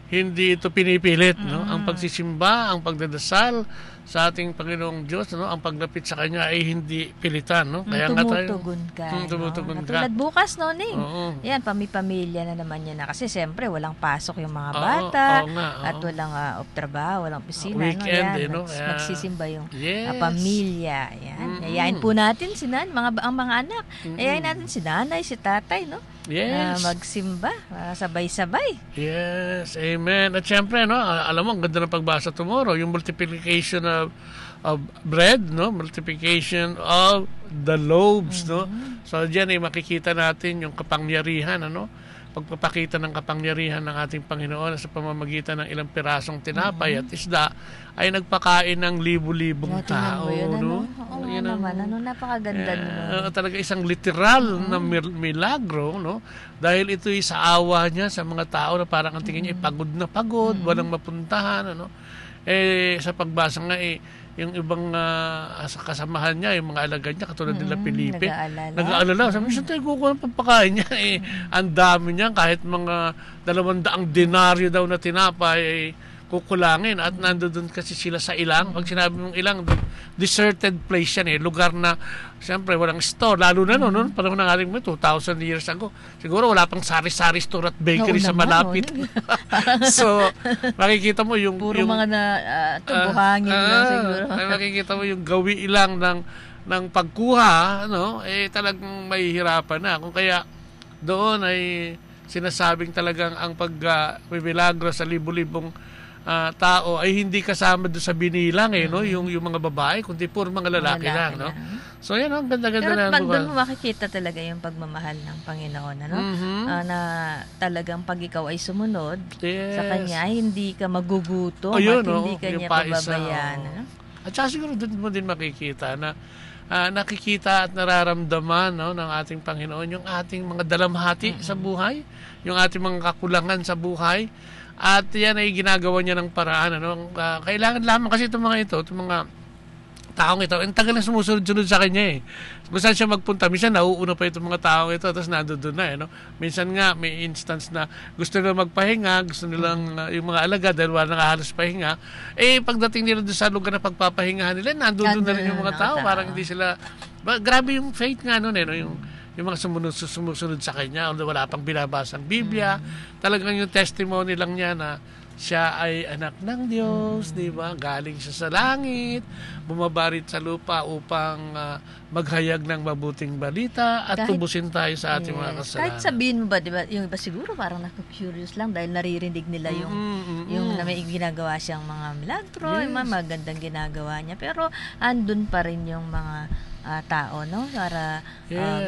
hindi ito pinipilit, no? Ang pagsisimba, ang pagdadasal sa ating Panginoong Diyos, no? Ang paglapit sa Kanya ay hindi pilitan, no? Kaya tumutugon ka. Tumutugon ka. Tulad bukas, no, Ning? Yan, pamilya na naman yan na. Kasi siyempre, walang pasok yung mga bata at walang trabaho, walang opisina. Weekend, no? Yan, magsisimba yung pamilya. Yan. Yayain po natin ang mga anak. Yayain natin si nanay, si tatay, no? Yes. Magsimba, sabay-sabay. Yes, amen. At syempre, no, alam mo, ang ganda ng pagbasa tomorrow, yung multiplication of bread, no, multiplication of the loaves, no. So diyan ay makikita natin yung kapangyarihan, ano, pagpapakita ng kapangyarihan ng ating Panginoon sa pamamagitan ng ilang pirasong tinapay at isda ay nagpakain ng libu-libong tao, no? Oo naman, napakaganda nun. Talaga isang literal na milagro, no? Dahil ito ay sa awa niya sa mga tao na parang ang tingin niya pagod na pagod, walang mapuntahan, ano? Sa pagbasa nga yung ibang kasamahan niya, yung mga alagad niya, katulad nila Felipe, nag-aalala. Sabi niya, saan tayo kukuha ng pagpakain niya? Ang dami niya, kahit mga 200 denaryo daw na tinapay, kukulangin. At nandoon kasi sila sa ilang. Pag sinabi mong ilang, deserted place yan, lugar na, siyempre, walang store. Lalo na noon, panahon ng ating 2,000 years ago. Siguro wala pang sari-sari store at bakery sa malapit. So, makikita mo yung puro mga tubuhangin lang siguro. Makikita mo yung gawi ilang ng pagkuha, no? Talagang mahihirapan na. Kung kaya doon ay sinasabing talagang ang pagmimilagro sa libu-libong tao ay hindi kasama doon sa binilang, no? Yung mga babae, kundi puro mga lalaki lang, no? So yan, ang ganda-ganda na. Pero doon mo makikita talaga yung pagmamahal ng Panginoon, ano? Na talagang pag ikaw ay sumunod sa Kanya, hindi ka magugutom at hindi ka niya pababayaan. Ano? At saka siguro doon mo din makikita na nakikita at nararamdaman, no, ng ating Panginoon yung ating mga dalamhati sa buhay, yung ating mga kakulangan sa buhay. At yan ay ginagawa niya ng paraan, ano? Kailangan lamang kasi itong mga taong ito, ang tagal na sumusunod-sunod sa kanya eh. Kung saan siya magpunta, minsan nauuna pa itong mga taong ito, tapos nandoon na eh. No? Minsan nga, may instance na gusto nila magpahinga, gusto nilang yung mga alaga dahil wala nang halos pahinga. Eh, pagdating nila doon sa lugar na pagpapahingahan nila, nandoon na rin yung mga tao. Parang hindi sila... Grabe yung faith nga nun eh. No? Yung mga sumusunod sa kanya, although wala pang binabasang Biblia, talagang yung testimony lang niya na siya ay anak ng Diyos, di ba? Galing siya sa langit, bumabarit sa lupa upang maghayag ng mabuting balita at tubusin tayo sa ating mga kasalanan. Kahit sabihin mo ba, di ba, yung iba siguro parang naku-curious lang dahil naririnig nila yung na may ginagawa siyang mga milagro, yung mga magandang ginagawa niya. Pero andun pa rin yung mga tao, no? Para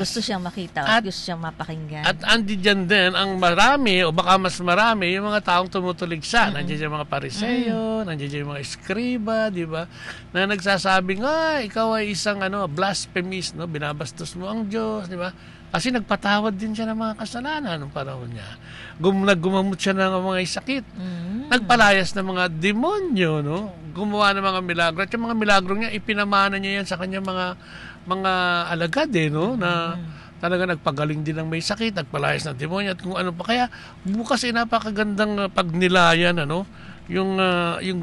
gusto siyang makita at gusto siyang mapakinggan. At andiyan din ang marami o baka mas marami yung mga taong tumutulig siya. Nandiyan yung mga Pariseo, nandiyan yung mga Eskriba, di ba? Na nagsasabing, ikaw ay isang blasphemist, no? Binabastos mo ang Diyos, di ba? Kasi nagpatawad din siya ng mga kasalanan noong panahon niya. Gumamot siya ng mga sakit. Nagpalayas ng mga demonyo, no? Gumawa ng mga milagro. At yung mga milagro niya, ipinamana niya yan sa kanyang mga alagad, no? Na talaga nagpagaling din ng may sakit, nagpalayas ng demonyo at kung ano pa. Kaya bukas ay napakagandang pagnilayan, yung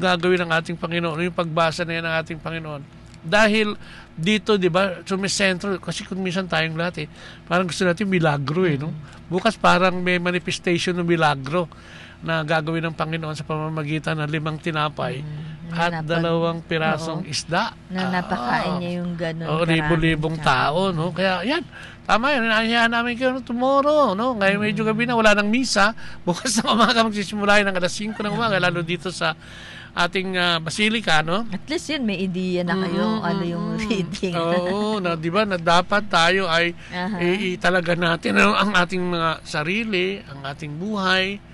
gagawin ng ating Panginoon, yung pagbasa na yan ng ating Panginoon. Dahil dito, di ba, sumisentro, kasi kung minsan tayong lahat parang gusto natin milagro no? Bukas parang may manifestation ng milagro na gagawin ng Panginoon sa pamamagitan ng 5 tinapay at 2 pirasong isda. Na napakain niya yung gano'n. Libo-libong tao, no? Kaya yan, tama yan, inaanyahan namin kayo tomorrow, no? Ngayon medyo gabi na, wala nang misa. Bukas na umaga magsisimula ng alas 5 ng umaga, lalo dito sa ating basilika, no? At least yan, may idea na kayo ano yung reading. Oo, di ba, na dapat tayo ay italaga natin ang ating mga sarili, ang ating buhay,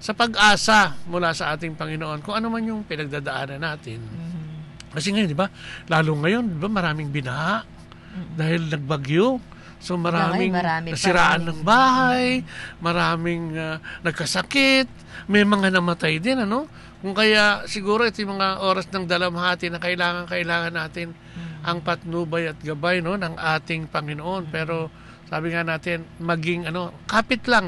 sa pag-asa mula sa ating Panginoon, kung ano man yung pinagdadaanan natin. Kasi ngayon, di ba, lalo ngayon, di ba, maraming binaha dahil nagbagyo. So maraming nasiraan ng bahay, maraming nagkasakit, may mga namatay din, Kung kaya siguro ito yung mga oras ng dalamhati na kailangan natin ang patnubay at gabay ng ating Panginoon. Pero sabi nga natin, maging kapit lang,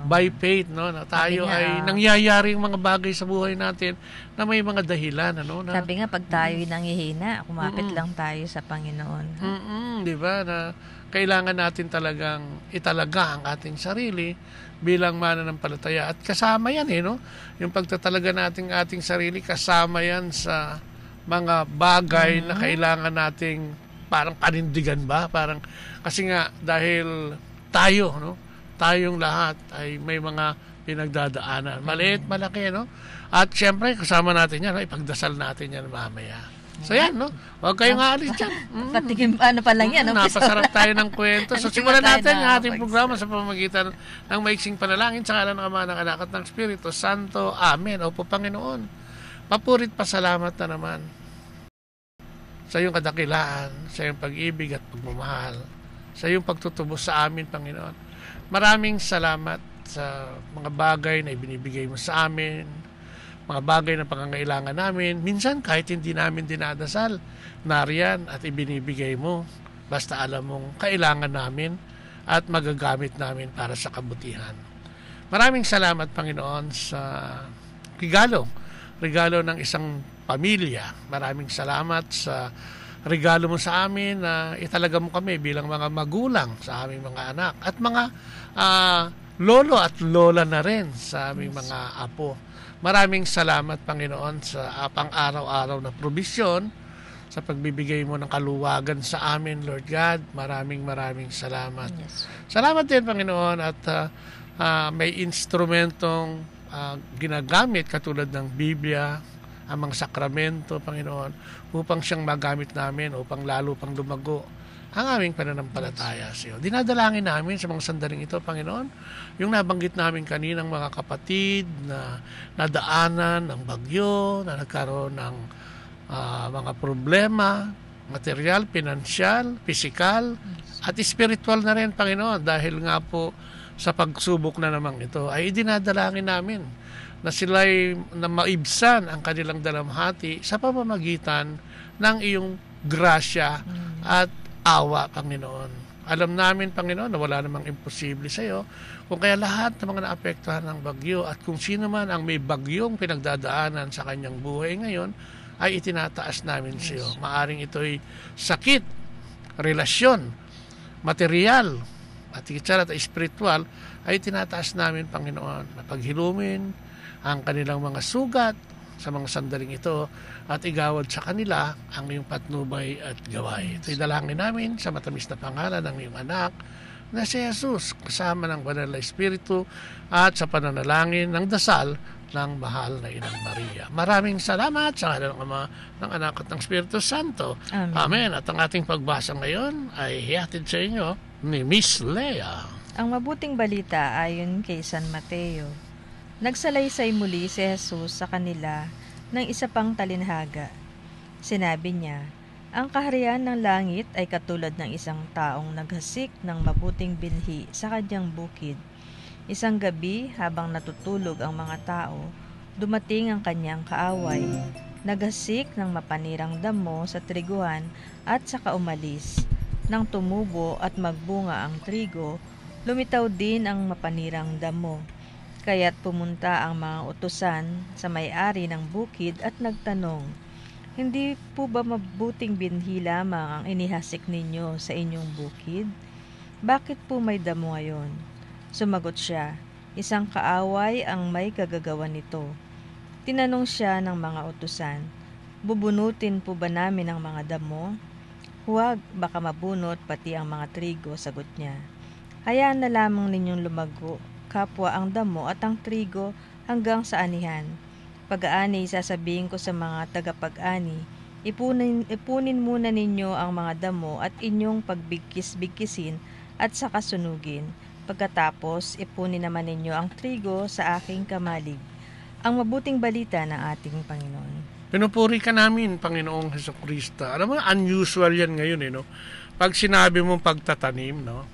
by faith, na tayo ay nangyayari yung mga bagay sa buhay natin na may mga dahilan, na, sabi nga, pag tayo'y nanghihina, kumapit lang tayo sa Panginoon. Di ba, na kailangan natin talagang italaga ang ating sarili bilang mananampalataya. At kasama yan, yung pagtatalaga natin ating sarili, kasama yan sa mga bagay na kailangan nating parang panindigan ba? Parang, kasi nga, dahil tayo, tayong lahat ay may mga pinagdadaanan. Maliit, malaki, At syempre, kasama natin yan, ipagdasal natin yan mamaya. So yan, huwag kayong aalis dyan. Patikim, pa lang yan. Napasarap tayo ng kwento. So simulan natin ang ating programa sa pamamagitan ng maiksing panalangin sa ngalan ng Ama, ng Anak at ng Espiritu Santo. Amen. Opo, Panginoon. Papurit pasalamat na naman sa iyong kadakilaan, sa iyong pag-ibig at pagmamahal, sa iyong pagtutubos sa amin, Panginoon. Maraming salamat sa mga bagay na ibinibigay mo sa amin, mga bagay na pangangailangan namin. Minsan, kahit hindi namin dinadasal, nariyan at ibinibigay mo. Basta alam mong kailangan namin at magagamit namin para sa kabutihan. Maraming salamat, Panginoon, sa regalo ng isang pamilya. Maraming salamat sa regalo mo sa amin na italaga mo kami bilang mga magulang sa aming mga anak at mga lolo at lola na rin sa aming mga apo. Maraming salamat, Panginoon, sa pang-araw-araw na probisyon, sa pagbibigay mo ng kaluwagan sa amin, Lord God. Maraming salamat. Yes. Salamat din, Panginoon, at may instrumentong ginagamit katulad ng Biblia, ang mga sakramento, Panginoon, upang siyang magamit namin, upang lalo pang lumago ang aming pananampalataya sa iyo. Dinadalangin namin sa mga sandaling ito, Panginoon, yung nabanggit namin kaninang mga kapatid na nadaanan ng bagyo, na nagkaroon ng mga problema, material, pinansyal, pisikal, at spiritual na rin, Panginoon, dahil nga po sa pagsubok na namang ito, ay dinadalangin namin na sila'y na maibsan ang kanilang dalamhati sa pamamagitan ng iyong grasya at awa, Panginoon. Alam namin, Panginoon, na wala namang imposible sa iyo. Kung kaya lahat ng mga naapektuhan ng bagyo at kung sino man ang may bagyong pinagdadaanan sa kanyang buhay ngayon, ay itinataas namin sa iyo. Maaring ito'y sakit, relasyon, material, at higit espiritual, ay tinataas namin, Panginoon, na paghilumin ang kanilang mga sugat sa mga sandaling ito at igawad sa kanila ang iyong patnubay at gaway. Ito'y dalangin namin sa matamis na pangalan ng iyong anak na si Jesus, kasama ng Banal na Espiritu at sa pananalangin ng dasal ng mahal na Inang Maria. Maraming salamat sa ngalan ng Ama, ng Anak at ng Espiritu Santo. Amen. Amen. At ang ating pagbasa ngayon ay hihatid sa inyo ni Miss Lea. Ang mabuting balita ayon kay San Mateo. Nagsalaysay muli si Jesus sa kanila ng isa pang talinhaga. Sinabi niya, ang kaharian ng langit ay katulad ng isang taong naghasik ng mabuting binhi sa kanyang bukid. Isang gabi, habang natutulog ang mga tao, dumating ang kanyang kaaway. Naghasik ng mapanirang damo sa triguhan at saka umalis. Nang tumubo at magbunga ang trigo, lumitaw din ang mapanirang damo. Kaya't pumunta ang mga utusan sa may-ari ng bukid at nagtanong, hindi po ba mabuting binhi lamang ang inihasik ninyo sa inyong bukid? Bakit po may damo ngayon? Sumagot siya, isang kaaway ang may kagagawa nito. Tinanong siya ng mga utusan, bubunutin po ba namin ang mga damo? Huwag, baka mabunot pati ang mga trigo, sagot niya. Hayaan na lamang ninyong lumago, kapwa ang damo at ang trigo hanggang sa anihan. Pag-aani, sasabihin ko sa mga tagapag-ani, ipunin muna ninyo ang mga damo at inyong pagbigkis-bigkisin at saka sunugin. Pagkatapos, ipunin naman ninyo ang trigo sa aking kamalig. Ang mabuting balita ng ating Panginoon. Pinupuri ka namin, Panginoong Hesukristo. Alam mo, unusual yan ngayon, no? Pag sinabi mong pagtatanim, no?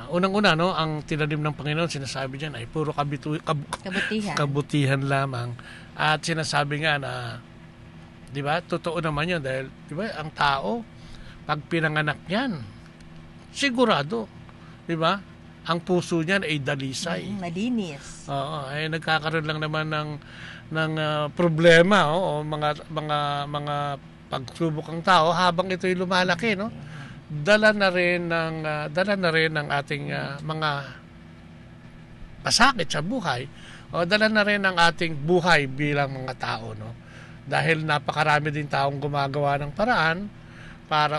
Unang-una, no, ang tinanim ng Panginoon, sinasabi diyan ay puro kabutihan lamang. At sinasabi nga na, di ba, totoo naman yun dahil, di ba, ang tao, pag pinanganak niyan, sigurado, di ba, ang puso niyan ay dalisay. Malinis. Oo, ay nagkakaroon lang naman ng problema, o mga pagsubok ang tao habang ito'y lumalaki, no? Dala na rin ng ating mga pasakit sa buhay, o dala na rin ng ating buhay bilang mga tao, no? Dahil napakarami din taong gumagawa ng paraan para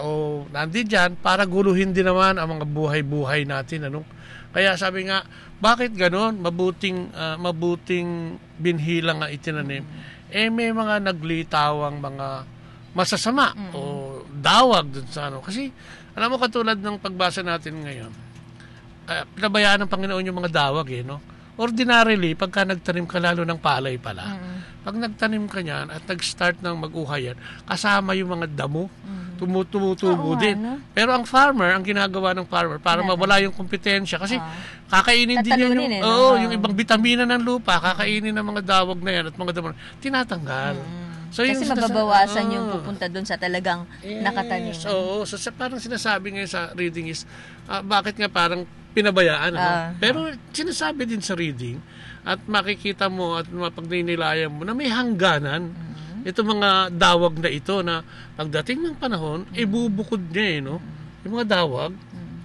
nandiyan para guluhin din naman ang mga buhay-buhay natin, ano? Kaya sabi nga, bakit gano'n? Mabuting binhi lang nga itinanim. May mga naglitawang mga masasama o dawag dun sa ano. Kasi, alam mo, katulad ng pagbasa natin ngayon, pinabayaan ng Panginoon yung mga dawag, no? Ordinarily, pagka nagtanim ka lalo ng palay pala, pag nagtanim ka niyan at nag-start ng mag-uhay yan, kasama yung mga damo, tumutubo din. No? Pero ang farmer, ang ginagawa ng farmer, para mawala yung kompetensya, kasi kakainin din yan yung ibang bitamina ng lupa, kakainin ng mga dawag na yan at mga damo, tinatanggal. So, kasi mababawasan yung pupunta doon sa talagang nakatanim. So parang sinasabi ngayon sa reading is, bakit nga parang pinabayaan? Pero sinasabi din sa reading, at makikita mo at mapagninilayan mo na may hangganan ito mga dawag na ito na pagdating ng panahon, ibubukod niya, no? Yung mga dawag,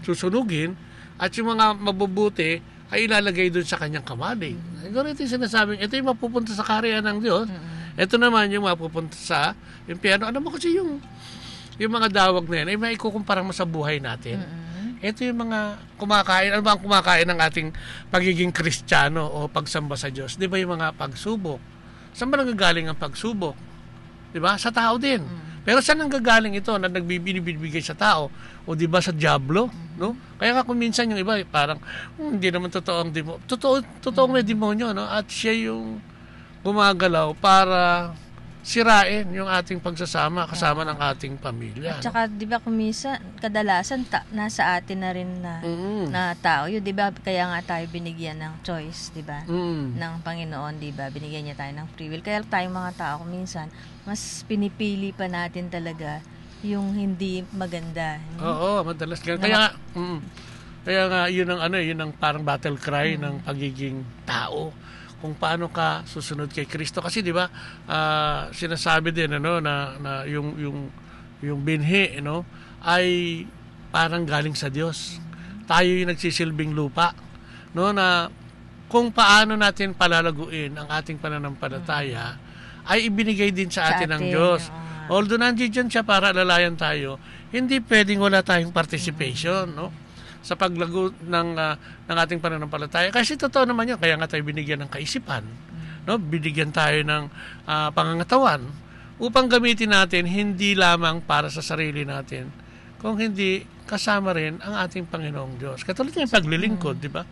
susunugin, at yung mga mabubuti ay ilalagay doon sa kanyang kamalig. Ganito yung sinasabing, ito yung mapupunta sa kaharian ng Diyos. Ito naman yung mapupunta sa impyerno. Ano mo kasi yung mga dawag na yan ay maikukumpara mo sa buhay natin. Ito yung mga kumakain. Ano ba ang kumakain ng ating pagiging Kristiyano o pagsamba sa Diyos? Di ba yung mga pagsubok? Saan ba nanggagaling ang pagsubok? Di ba? Sa tao din. Pero saan nanggagaling ito na nagbibigay sa tao? O di ba sa diablo? No? Kaya nga kung minsan yung iba parang hindi naman totoong demonyo. Totoong may demonyo, no? At siya yung gumagalaw para sirain yung ating pagsasama kasama ng ating pamilya. At saka, di ba, kumisa, kadalasan nasa atin na rin na tao. Yun, di ba, kaya nga tayo binigyan ng choice, di ba? Ng Panginoon, di ba? Binigyan niya tayo ng free will. Kaya tayong mga tao, minsan, mas pinipili pa natin talaga yung hindi maganda. Oo, madalas ganun. Kaya nga yun ang parang battle cry ng pagiging tao. Kung paano ka susunod kay Kristo, kasi 'di ba? Sinasabi din na yung binhi ay parang galing sa Diyos. Tayo yung nagsisilbing lupa, na kung paano natin palalaguin ang ating pananampalataya ay ibinigay din sa atin ng Diyos. Although nandiyan siya para alalayan tayo, hindi pwedeng wala tayong participation, sa paglago ng ating pananampalataya. Kasi totoo naman yun, kaya nga tayo binigyan ng kaisipan, binigyan tayo ng pangangatawan upang gamitin natin hindi lamang para sa sarili natin, kung hindi kasama rin ang ating Panginoong Diyos. Katulad ng paglilingkod, di ba?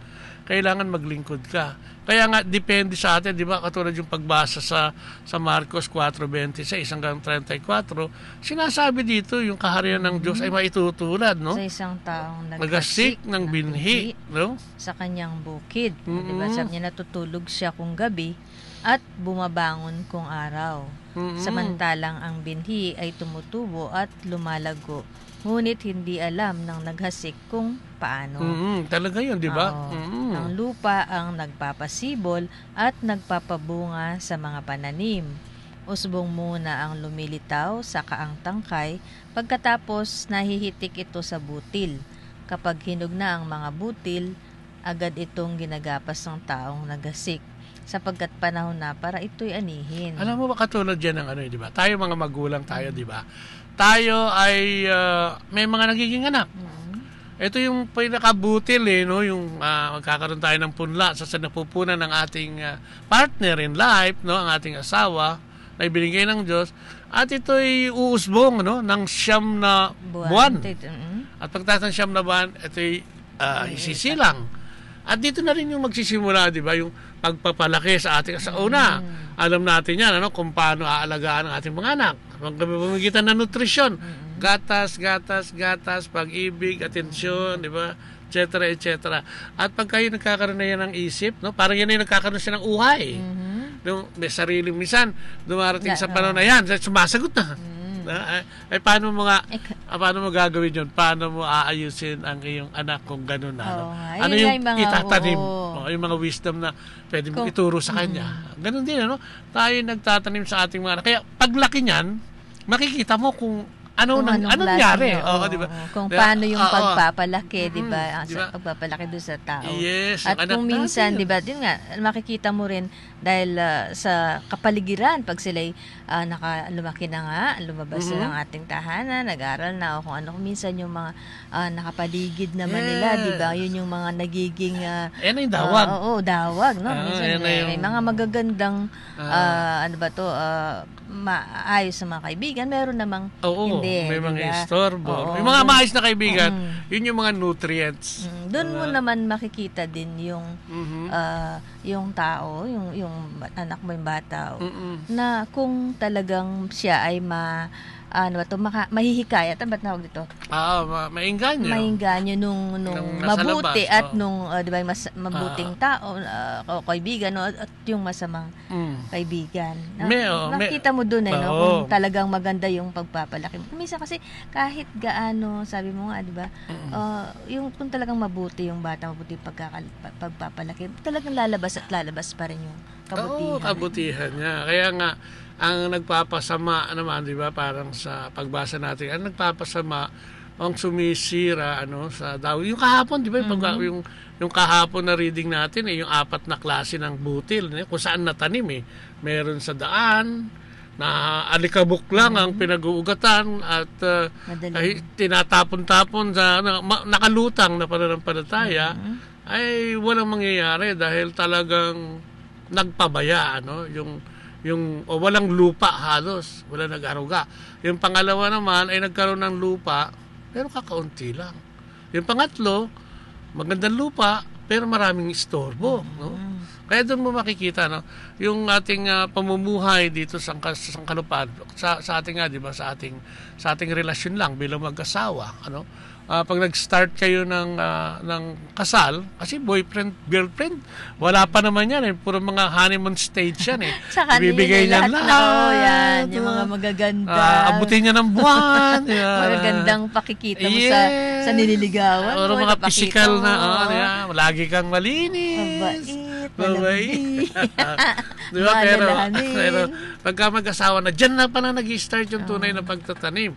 Kailangan maglingkod ka. Kaya nga, depende sa atin, di ba? Katulad yung pagbasa sa Marcos 4:26 hanggang 34, sinasabi dito yung kaharian ng Diyos ay maitutulad, Sa isang taong nagasik ng binhi, sa kanyang bukid. Diba? Sabi niya, natutulog siya kung gabi at bumabangon kung araw. Samantalang ang binhi ay tumutubo at lumalago. Ngunit hindi alam ng naghasik kung paano. Talaga yun, di ba? Ang lupa ang nagpapasibol at nagpapabunga sa mga pananim. Usbong muna ang lumilitaw sa kaang tangkay, pagkatapos nahihitik ito sa butil. Kapag hinog na ang mga butil, agad itong ginagapas ng taong naghasik, sapagkat panahon na para ito'y anihin. Alam mo ba, katulad yan ng di ba? Tayo mga magulang tayo, di ba? Tayo ay may mga nagiging anak. Ito yung pinakabutil yung magkakaroon tayo ng punla sa napupunan ng ating partner in life, ang ating asawa na ibinigay ng Diyos, at ito'y uusbong ng 9 na buwan. At pagtatapos ng 9 na buwan, ito'y isisilang. At dito na rin yung magsisimula, di ba, yung pagpapalaki sa ating sa una. Alam natin yan, kung paano aalagaan ang ating mga anak. Pagpamagitan ng nutrisyon, gatas, pag-ibig, atensyon, di ba, etc. At pagka yung nagkakaroon na yan ng isip, parang yan yung nagkakaroon siya ng uhay. May sariling minsan, dumarating sa panahon na yan, sumasagot na. Ay paano mo gagawin yun? Paano mo aayusin ang iyong anak kung gano'n na? Ano yung itatanim? Yung mga wisdom na pwede mo ituro sa kanya. Ganun din, tayo nagtatanim sa ating mga anak. Kaya paglaki niyan, makikita mo kung ano nangyari. Diba? Kung paano yung pagpapalaki, diba? Pagpapalaki doon sa tao. Yes, at kung minsan, diba, din nga, makikita mo rin dahil sa kapaligiran, pag sila'y lumaki na nga, lumabas na ng ating tahanan, nag-aral na, o kung ano, kung minsan yung mga nakapaligid naman nila, diba? Yun yung mga nagiging yan ay dawag. Dawag, minsan may mga magagandang maayos sa mga kaibigan, meron namang hindi. May mga istorbo. May mga maayos na kaibigan, yun yung mga nutrients. Doon mo naman makikita din yung tao, yung anak mo, yung bata, na kung talagang siya ay mahihikayat, ba't nawag dito? Maingganyo. Maingganyo nung mabuti labas, at nung, di ba, mabuting tao, kaibigan, at yung masamang kaibigan. Nakita mo dun, kung talagang maganda yung pagpapalaki. Minsan kasi, kahit gaano, sabi mo nga, di ba, yung kung talagang mabuti yung bata, mabuti pagpapalaki, talagang lalabas pa rin yung kabutihan. Kabutihan niya. Kaya nga, ang nagpapasama naman, di ba, parang sa pagbasa natin, ang nagpapasama, ang sumisira, sa daw. Yung kahapon, di ba, yung kahapon na reading natin, yung 4 na klase ng butil, kung saan natanim, meron sa daan, na alikabok lang ang pinag-uugatan at tinatapon-tapon sa nakalutang na pananampalataya, ay walang mangyayari dahil talagang nagpabaya, yung walang lupa halos, wala nag-aruga. Yung pangalawa naman ay nagkaroon ng lupa pero kakaunti lang. Yung pangatlo, magandang lupa pero maraming istorbo, no? Kaya doon mo makikita, no, yung ating pamumuhay dito sa kalupaan, sa ating nga, di ba, sa ating relasyon lang bilang mag-asawa, ano? Pag nag-start kayo ng kasal, kasi boyfriend, girlfriend, wala pa naman yan, puro mga honeymoon stage yan eh. Ibibigay niya lahat. Yan, yung mga magaganda. Abutin niya ng buwan. Magagandang pakikita mo sa nililigawan. Or mga physical na, lagi kang malinis. Mabait. Diba? Pero pagka mag-asawa na, dyan na pala nag-start yung tunay na pagtatanim.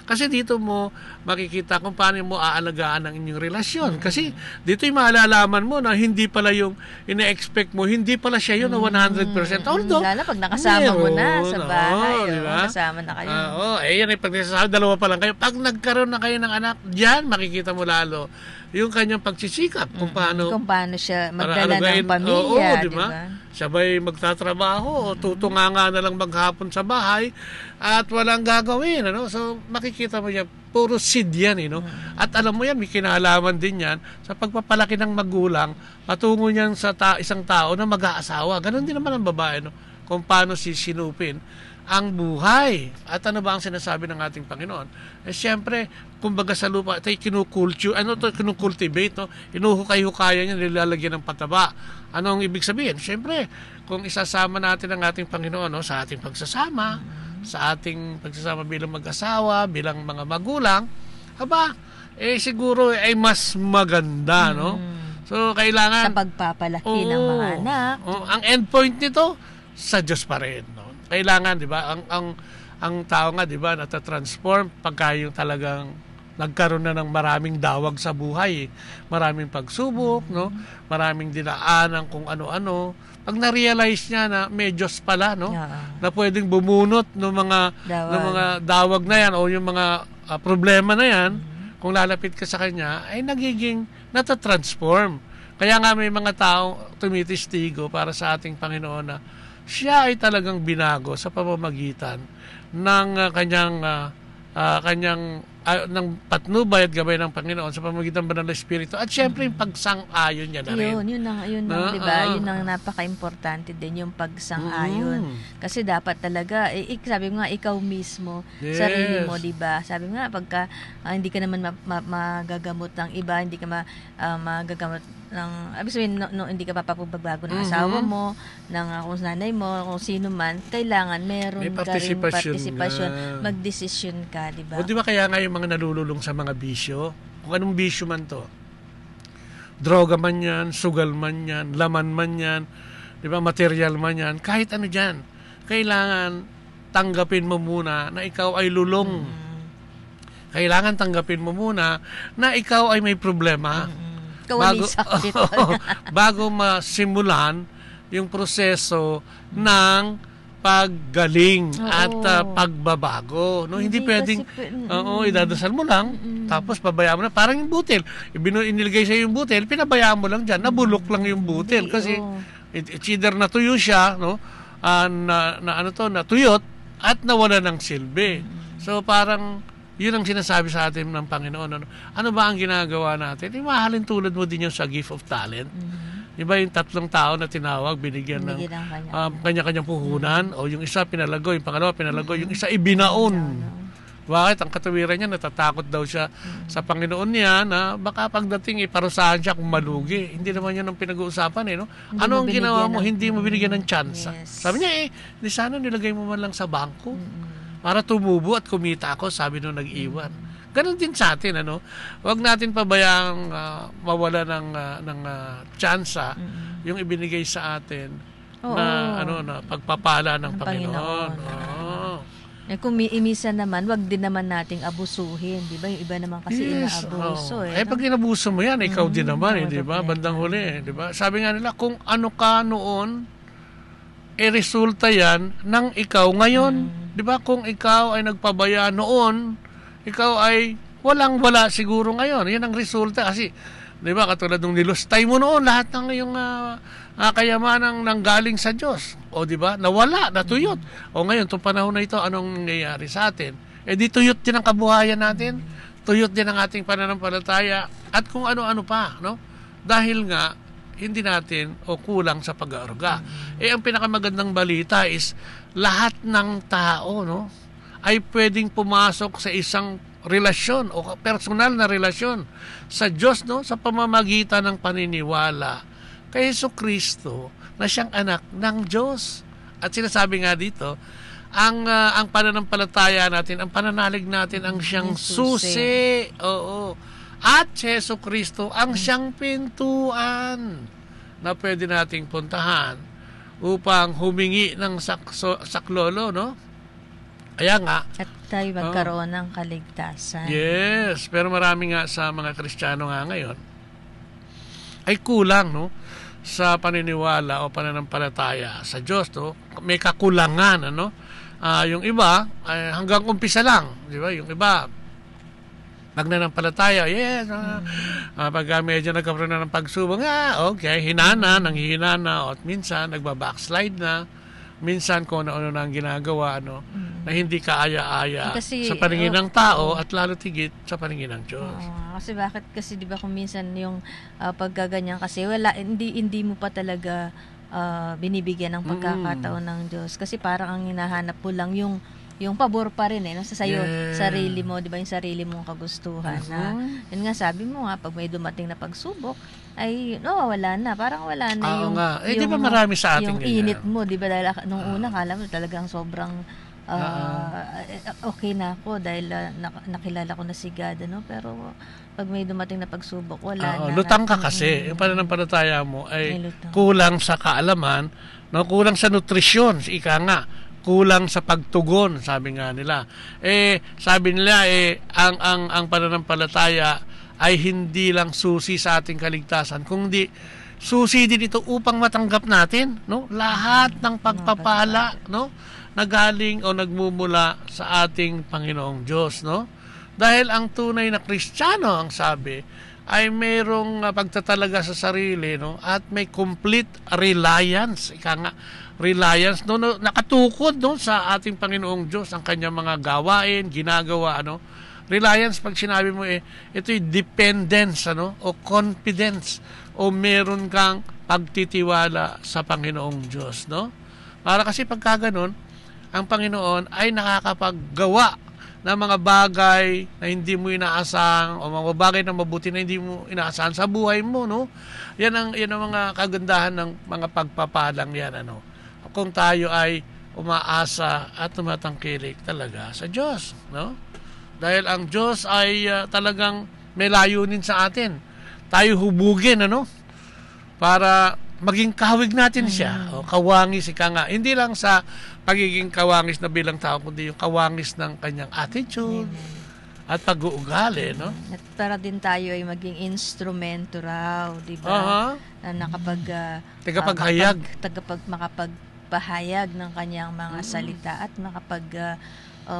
Kasi dito mo makikita kung paano mo aalagaan ang inyong relasyon. Kasi dito yung malalaman mo na hindi pala yung ina-expect mo, hindi pala siya yun na 100%. Although, lalo pag nakasama mo na sa bahay, diba? nakasama na kayo. Yan pag nagsasama, dalawa pa lang kayo. Pag nagkaroon na kayo ng anak, diyan makikita mo lalo yung kanyang pagsisikap kung paano siya magdala ng pamilya, diba? Sabay magtatrabaho, tutunganga na lang maghapon sa bahay at walang gagawin, ano? So makikita mo yan, puro seed yan, no? At alam mo yan, may kinalaman din yan sa pagpapalaki ng magulang, patungo niyan sa isang tao na mag-aasawa. Ganon din naman ang babae, no? Kung paano sisinupin ang buhay. At ano ba ang sinasabi ng ating Panginoon? Siyempre, kumbaga sa lupa, kinukultivate, no? Inuhukay-hukayan yan, nilalagyan ng pataba. Ano ang ibig sabihin? Siyempre, kung isasama natin ang ating Panginoon, no, sa ating pagsasama, sa ating pagsasama bilang mag-asawa, bilang mga magulang, siguro ay mas maganda, no? So, kailangan... Sa pagpapalaki ng mga anak. Ang endpoint nito, sa Diyos pa rin, no? Kailangan, di ba, ang tao nga, di ba, natatransform pagka yung talagang nagkaroon na ng maraming dawag sa buhay. Maraming pagsubok, no? Maraming dinaanan kung ano-ano. Pag na-realize niya na may Diyos pala, no? Na pwedeng bumunot ng mga dawag na yan o yung mga problema na yan, kung lalapit ka sa Kanya, ay nagiging natatransform. Kaya nga may mga tao tumitistigo para sa ating Panginoon na siya ay talagang binago sa pamamagitan ng kanyang ng patnubay at gabay ng Panginoon sa pamamagitan ng Banal na Espiritu at syempre yung pagsang-ayon niya na rin. Yun ang diba? Yun ang napaka-importante din, yung pagsang-ayon. Kasi dapat talaga, sabi mo nga, ikaw mismo, sarili mo, diba? Sabi mo nga, pagka hindi ka naman magagamot ng iba, hindi ka magagamot ng, abis sabihin, hindi ka papapagbago ng asawa mo, ng kung nanay mo, kung sino man, kailangan meron ka rin partisipasyon, magdesisyon ka, diba? O diba kaya nga yung mga nalululong sa mga bisyo, kung anong bisyo man to, droga man yan, sugal man yan, laman man yan, diba, material man yan, kahit ano dyan, kailangan tanggapin mo muna na ikaw ay lulong. Kailangan tanggapin mo muna na ikaw ay may problema. Bago masimulan yung proseso ng pagaling at pagbabago, no? Hindi pwedeng idadasal mo lang tapos pabayaan mo na, parang yung butil, iniligay sa yung butil, pinabayaan mo lang diyan, nabulok lang yung butil kasi it's either natuyo siya, no? Natuyot at nawala ng silbi. So parang yun ang sinasabi sa atin ng Panginoon. Ano ba ang ginagawa natin? Mahalin tulad mo din yung sa gift of talent. Diba yung 3 tao na tinawag, binigyan ng kanya-kanyang puhunan, o yung isa pinalago, yung pangalawa pinalago, yung isa ibinaon. Bakit? Ang katawiran niya, natatakot daw siya sa Panginoon niya na baka pagdating iparusahan siya kung malugi. Hindi naman yan ang pinag-uusapan, no? Ano ang ginawa mo? Hindi mo binigyan ng chance. Sabi niya, di sana nilagay mo man lang sa bangko para tumubo at kumita ako, sabi nung nag-iwan. Ganon din sa atin, ano? Huwag natin pabayaang mawala ng tsansa yung ibinigay sa atin na pagpapala ng Panginoon. Kung minsan naman, wag din naman nating abusuhin, di ba? Yung iba naman kasi inaabuso. Pag inabuso mo yan, ikaw din naman, di ba? Bandang huli, di ba? Sabi nga nila, kung ano ka noon, resulta yan ng ikaw ngayon. Di ba? Kung ikaw ay nagpabaya noon, ikaw ay walang-wala siguro ngayon. Yan ang resulta kasi, di ba, katulad nung nilustay mo noon, lahat ng iyong kayamanang nanggaling sa Diyos. O di ba? Nawala, natuyot. O ngayon, itong panahon na ito, anong nangyayari sa atin? Di tuyot din ang kabuhayan natin. Tuyot din ang ating pananampalataya. At kung ano-ano pa, no? Dahil nga, hindi natin o kulang sa pag-aaruga. Ang pinakamagandang balita is lahat ng tao, no, ay pwedeng pumasok sa isang relasyon o personal na relasyon sa Diyos, no, sa pamamagitan ng paniniwala kay Jesucristo na siyang anak ng Diyos. At sinasabi nga dito, ang pananampalataya natin, ang pananalig natin ang siyang susi. Oo. At si Jesucristo ang siyang pintuan na pwede nating puntahan upang humingi ng saklolo, no? Kaya nga, at tayo magkaroon ng kaligtasan. Yes, pero marami nga sa mga Kristiyano nga ngayon ay kulang, no, sa paniniwala o pananampalataya sa Diyos, no? May kakulangan, ano? Yung iba ay hanggang umpisa lang, di ba? Yung iba nagnanampalataya, yes. Pag medyo nagkaroon na ng pagsubok, okay, nanghihinana, at minsan nagbabackslide na. Minsan kung ano na ang ginagawa, no, na hindi kaaya-aya sa paningin ng tao at lalo tigit sa paningin ng Diyos. Kasi bakit kasi 'di ba kung minsan yung paggaganyan kasi hindi mo pa talaga binibigyan ng pagkakataon ng Diyos kasi parang ang hinahanap mo lang yung pabor pa rin no, sa sayo, sarili mo, 'di ba, yung sarili mong kagustuhan na yun nga sabi mo nga pag may dumating na pagsubok ay wala na, parang wala na yung di ba marami sa atin yung init mo, 'di ba, dahil nung una kala mo talagang sobrang okay na ako dahil nakilala ko na si God, no, pero pag may dumating na pagsubok wala na. Lutang ka kasi yung pananampalataya mo ay kulang sa kaalaman, no, kulang sa nutrisyon, ika nga, kulang sa pagtugon, sabi nga nila. Sabi nila ang pananampalataya ay hindi lang susi sa ating kaligtasan, kundi susi din ito upang matanggap natin, no, lahat ng pagpapala, no, nagaling o nagmumula sa ating Panginoong Diyos, no? Dahil ang tunay na Kristiyano, ang sabi, ay mayroong pagtatalaga sa sarili, no, at may complete reliance, ika nga, reliance, no, nakatukod, no, sa ating Panginoong Diyos ang kanyang mga gawain, ginagawa, ano. Reliance, pag sinabi mo ito'y dependence, ano, o confidence, o meron kang pagtitiwala sa Panginoong Diyos, no? Para kasi pagka ganun, ang Panginoon ay nakakapaggawa ng mga bagay na hindi mo inaasahan o mga bagay na mabuti na hindi mo inaasahan sa buhay mo, no? Yan ang mga kagandahan ng mga pagpapalang yan, ano. Kung tayo ay umaasa at tumatangkilik talaga sa Diyos, no? Dahil ang Diyos ay talagang may layunin sa atin. Tayo hubugin, ano? Para maging kawig natin siya. O kawangis, ika nga. Hindi lang sa pagiging kawangis na bilang tao, kundi yung kawangis ng kanyang attitude at pag-uugali, no? At para din tayo ay maging instrumento raw, di ba? Na makapagpahayag ng kanyang mga salita at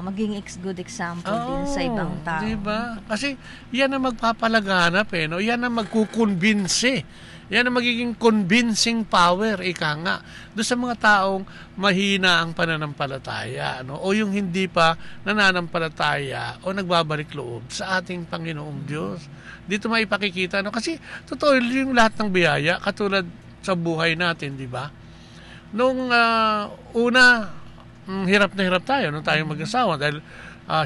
maging good example din sa ibang tao. Diba? Kasi yan ang magpapalaganap, no? Yan ang magkukonbinse. Yan ang magiging convincing power, ika nga, doon sa mga taong mahina ang pananampalataya, no? O yung hindi pa nananampalataya o nagbabalik loob sa ating Panginoong Diyos. Dito maipakikita, no? Kasi totoo yung lahat ng biyaya, katulad sa buhay natin, di ba? Nung una, hirap na hirap tayo nung tayong mag-asawa dahil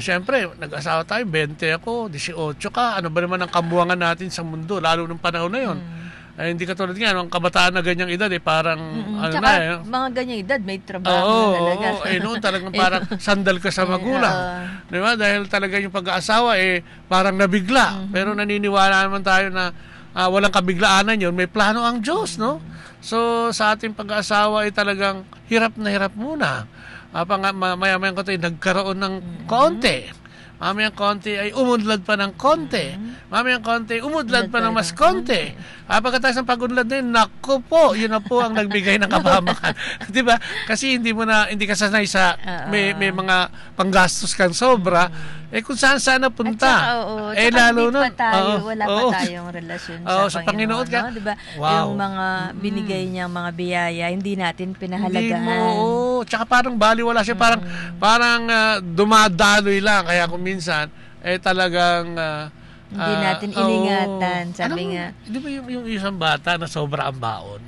syempre, nag-asawa tayo, 20 ako, 18 ka, ano ba naman ang kabuhangan natin sa mundo, lalo nung panahon na yun. Hindi katulad nga, ang kabataan na ganyang edad, parang, mga ganyang edad, may trabaho na talaga. Noon talagang parang sandal ka sa magulang. Diba? Dahil talaga yung pag-aasawa, parang nabigla. Pero naniniwala naman tayo na walang kabiglaanan yun, may plano ang Diyos, no? So, sa ating pag-aasawa ay talagang hirap na hirap muna. Maya-mayang konti, nagkaroon ng konti. Mamayang konti ay umudlad pa ng konti. Mamayang konti, umudlad pa ng mas konti. Pagkatapos ng pag-unlad na yun, naku po, yun na po ang nagbigay ng kapahamakan. Diba? Kasi hindi ka sanay sa may mga panggastos kang sobra. Kung saan napunta. Lalo na. Wala pa tayong relasyon sa Panginoon. No? Diba? Wow. Yung mga binigay niyang mga biyaya, hindi natin pinahalagaan. Tsaka parang baliwala siya. Parang dumadaloy lang. Kaya kung minsan, talagang Hindi natin iningatan, sabi nga. Di ba yung isang bata na sobra ang baon?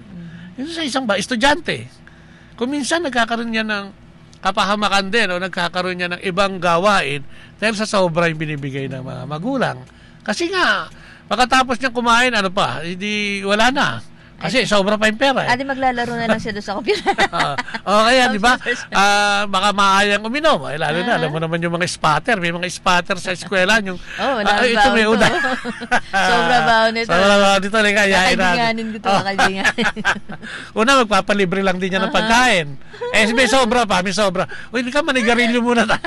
Yung sa isang estudyante. Kung minsan nagkakaroon niya ng kapahamakan din o nagkakaroon niya ng ibang gawain dahil sa sobra yung binibigay ng mga magulang. Kasi nga, pagkatapos niya kumain, hindi, wala na. Kasi sobra pa yung pera. Adi maglalaro na lang siya doon sa computer. Kaya, di ba, baka maayang uminom. Lalo na, alam mo naman yung mga spatter. May mga spatter sa eskwela. Yung, ito may una. Sobra baon ito. Sobra baon ito. Kakaibiganin ko ito. Una, magpapalibre lang din niya ng pagkain. May sobra pa, may sobra. Uy, hindi ka, manigarilyo muna tayo.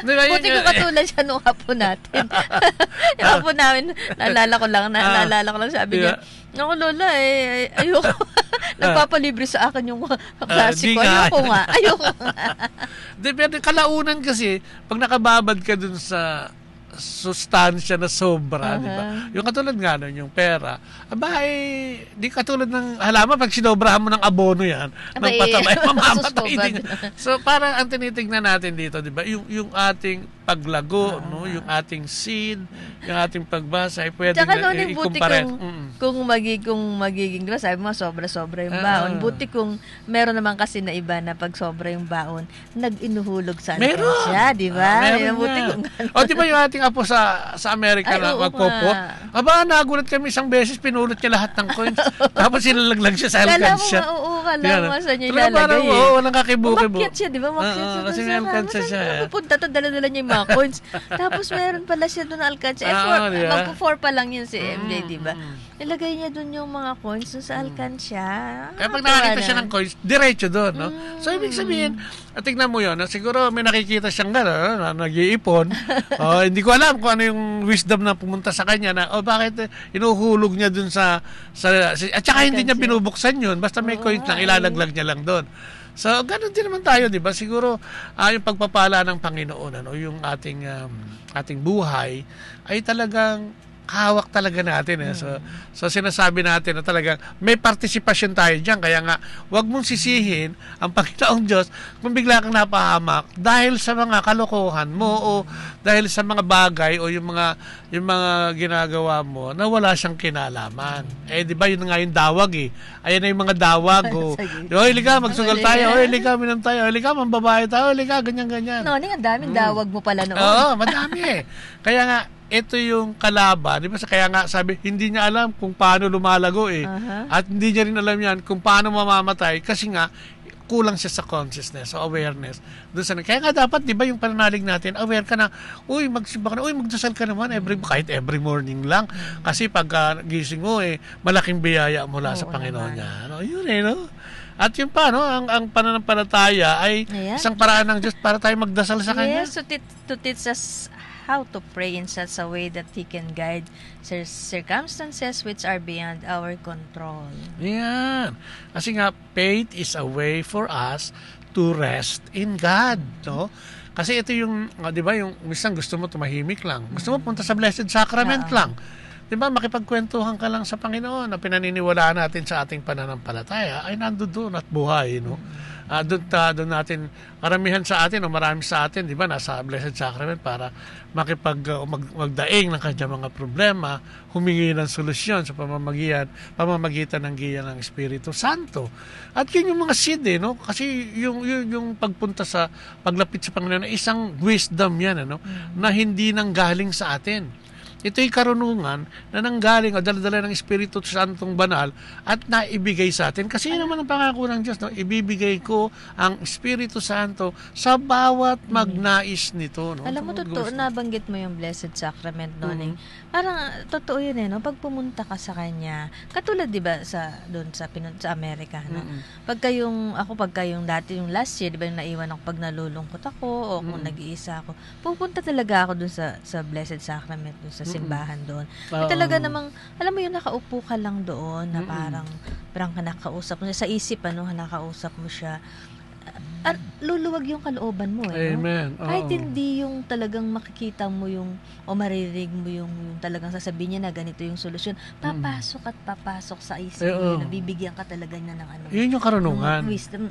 Buti ko katulad siya nung hapon natin. Yung hapon namin, naalala ko lang, sabi niya, naku Lola, ayoko. Nagpapalibre sa akin yung klase ko. Ayoko nga. Depende, kalaunan kasi, pag nakababad ka dun sa sustansya na sobra, di ba? Yung katulad nga nun, yung pera, di katulad ng halaman, pag sinobrahan mo ng abono yan, ng patabay, mamamatay din. So, parang ang tinitignan natin dito, di ba? Yung ating paglago, no? Yung ating seed, yung ating pagbasa, ay pwede na i-compare. Kung magiging, di ba, sabi mo, sobra-sobra yung baon. Buti kung meron naman kasi na iba na pag sobra yung baon, nag-inuhulog sa alkansya, di ba? Buti kung o, di ba yung ating apo sa Amerika na magpopo? Nagulat kami isang beses, pinulot niya lahat ng coins. Tapos silalaglag siya sa alkansya. Kala mo sa niya ilalagay. Walang kakibo-kibo. Umakyat siya, di ba? Kasi may alkansya siya. Pupunta to, dala-dala niya yung mga coins. Tapos meron pala siya doon na alkansya. Magpo-4 pa lang yun si MJ, di ba? Ilagay niya doon yung mga coins doon sa alkansya. Kaya pag nakakita siya ng coins, diretso doon, no? So, ibig sabihin, tignan mo yun, siguro may nakikita siyang gano'n, nag-iipon. Hindi ko alam kung ano yung wisdom na pumunta sa kanya na, bakit inuhulog niya doon at saka hindi niya binubuksan yun, basta may coins lang, ilalaglag niya lang doon. So, ganun din naman tayo, di ba? Siguro, yung pagpapala ng Panginoon, yung ating buhay, ay talagang hawak talaga natin. So sinasabi natin na talagang may partisipasyon tayo dyan. Kaya nga, wag mong sisihin ang Panginoong Diyos kung bigla kang napahamak dahil sa mga kalokohan mo o dahil sa mga bagay o yung mga ginagawa mo na wala siyang kinalaman. Di ba yun nga yung dawag Ayan na yung mga dawag. Lika, magsugal tayo. Lika, minom tayo. Lika, mambabae tayo. Lika, ganyan-ganyan. No, ang daming dawag mo pala noon. Oo, madami Kaya nga, ito yung kalaban, di ba? Kaya nga sabi, hindi niya alam kung paano lumalago At hindi niya rin alam yan kung paano mamamatay kasi nga, kulang siya sa consciousness, sa awareness. Kaya nga dapat, di ba, yung pananalig natin, aware ka na, magsimba ka na, magdasal ka naman, kahit every morning lang. Kasi pag gising mo, malaking biyaya mula sa Panginoon niya. Yun At yun pa, ang pananampalataya ay isang paraan ng Diyos para tayo magdasal sa Kanya. Yes, to teach us how to pray in such a way that He can guide circumstances which are beyond our control. Yan. Kasi nga, faith is a way for us to rest in God. No? Kasi ito yung, di ba, yung minsan gusto mo tumahimik lang. Gusto mo punta sa Blessed Sacrament lang. Di ba, makipagkwentuhan ka lang sa Panginoon na pinaniniwalaan natin sa ating pananampalataya ay nandoon at buhay. No? Doon natin, karamihan sa atin o marami sa atin, di ba, nasa Blessed Sacrament para magdaing ng kanyang mga problema, humingi ng solusyon sa pamamagitan ng giya ng Espiritu Santo. At yun yung mga seed, no? Kasi yung pagpunta sa paglapit sa Panginoon, isang wisdom yan, na hindi nanggaling sa atin. Ito'y karunungan na nanggaling o dala-dala ng Espiritu Santong banal at naibigay sa atin. Kasi yun naman ang pangako ng Diyos. Ibibigay ko ang Espiritu Santo sa bawat magnais nito. Alam mo, totoo, nabanggit mo yung Blessed Sacrament, Noning. Parang, totoo yun pag pumunta ka sa Kanya, katulad, di ba, sa Amerika, Pagka yung dati, yung last year, di ba, yung naiwan ako pag nalulungkot ako o kung nag-iisa ako, pupunta talaga ako dun sa Blessed Sacrament, dun sa simbahan doon. Talaga namang, alam mo yun, nakaupo ka lang doon na parang ka nakausap mo siya. Sa isip, nakausap mo siya. Luluwag yung kalooban mo. Amen. Kahit hindi yung talagang makikita mo yung, o maririg mo yung talagang sasabihin niya na ganito yung solusyon. Papasok at papasok sa isip mo. Nabibigyan ka talaga niya ng Yun yung karunungan. Wisdom.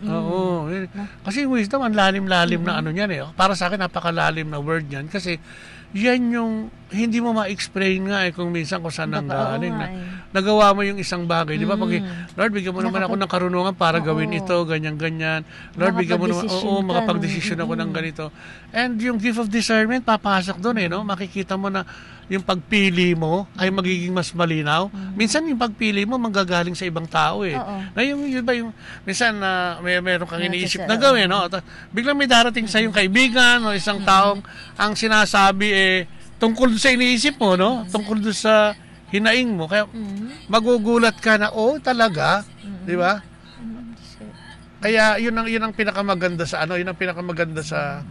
Kasi wisdom, ang lalim-lalim na yan. Para sa akin, napakalalim na word yan. Kasi yan yung hindi mo ma-explain nga kung minsan kung saan nanggaling. Nagawa mo yung isang bagay. Di ba? Lord, bigyan mo naman ako ng karunungan para gawin ito, ganyan-ganyan. Lord, bigyan mo naman, makapag-desisyon ako ng ganito. And yung gift of discernment, papasok doon no? Makikita mo na yung pagpili mo ay magiging mas malinaw. Minsan yung pagpili mo manggagaling sa ibang tao Na yung iba yung minsan meron kang iniisip na gawin, no? Biglang may darating sa yung kaibigan o isang taong ang sinasabi tungkol sa iniisip mo, no? Tungkol sa hinaing mo. Kaya magugulat ka na, talaga, di ba? Kaya yun ang pinakamaganda sa yun ang pinakamaganda sa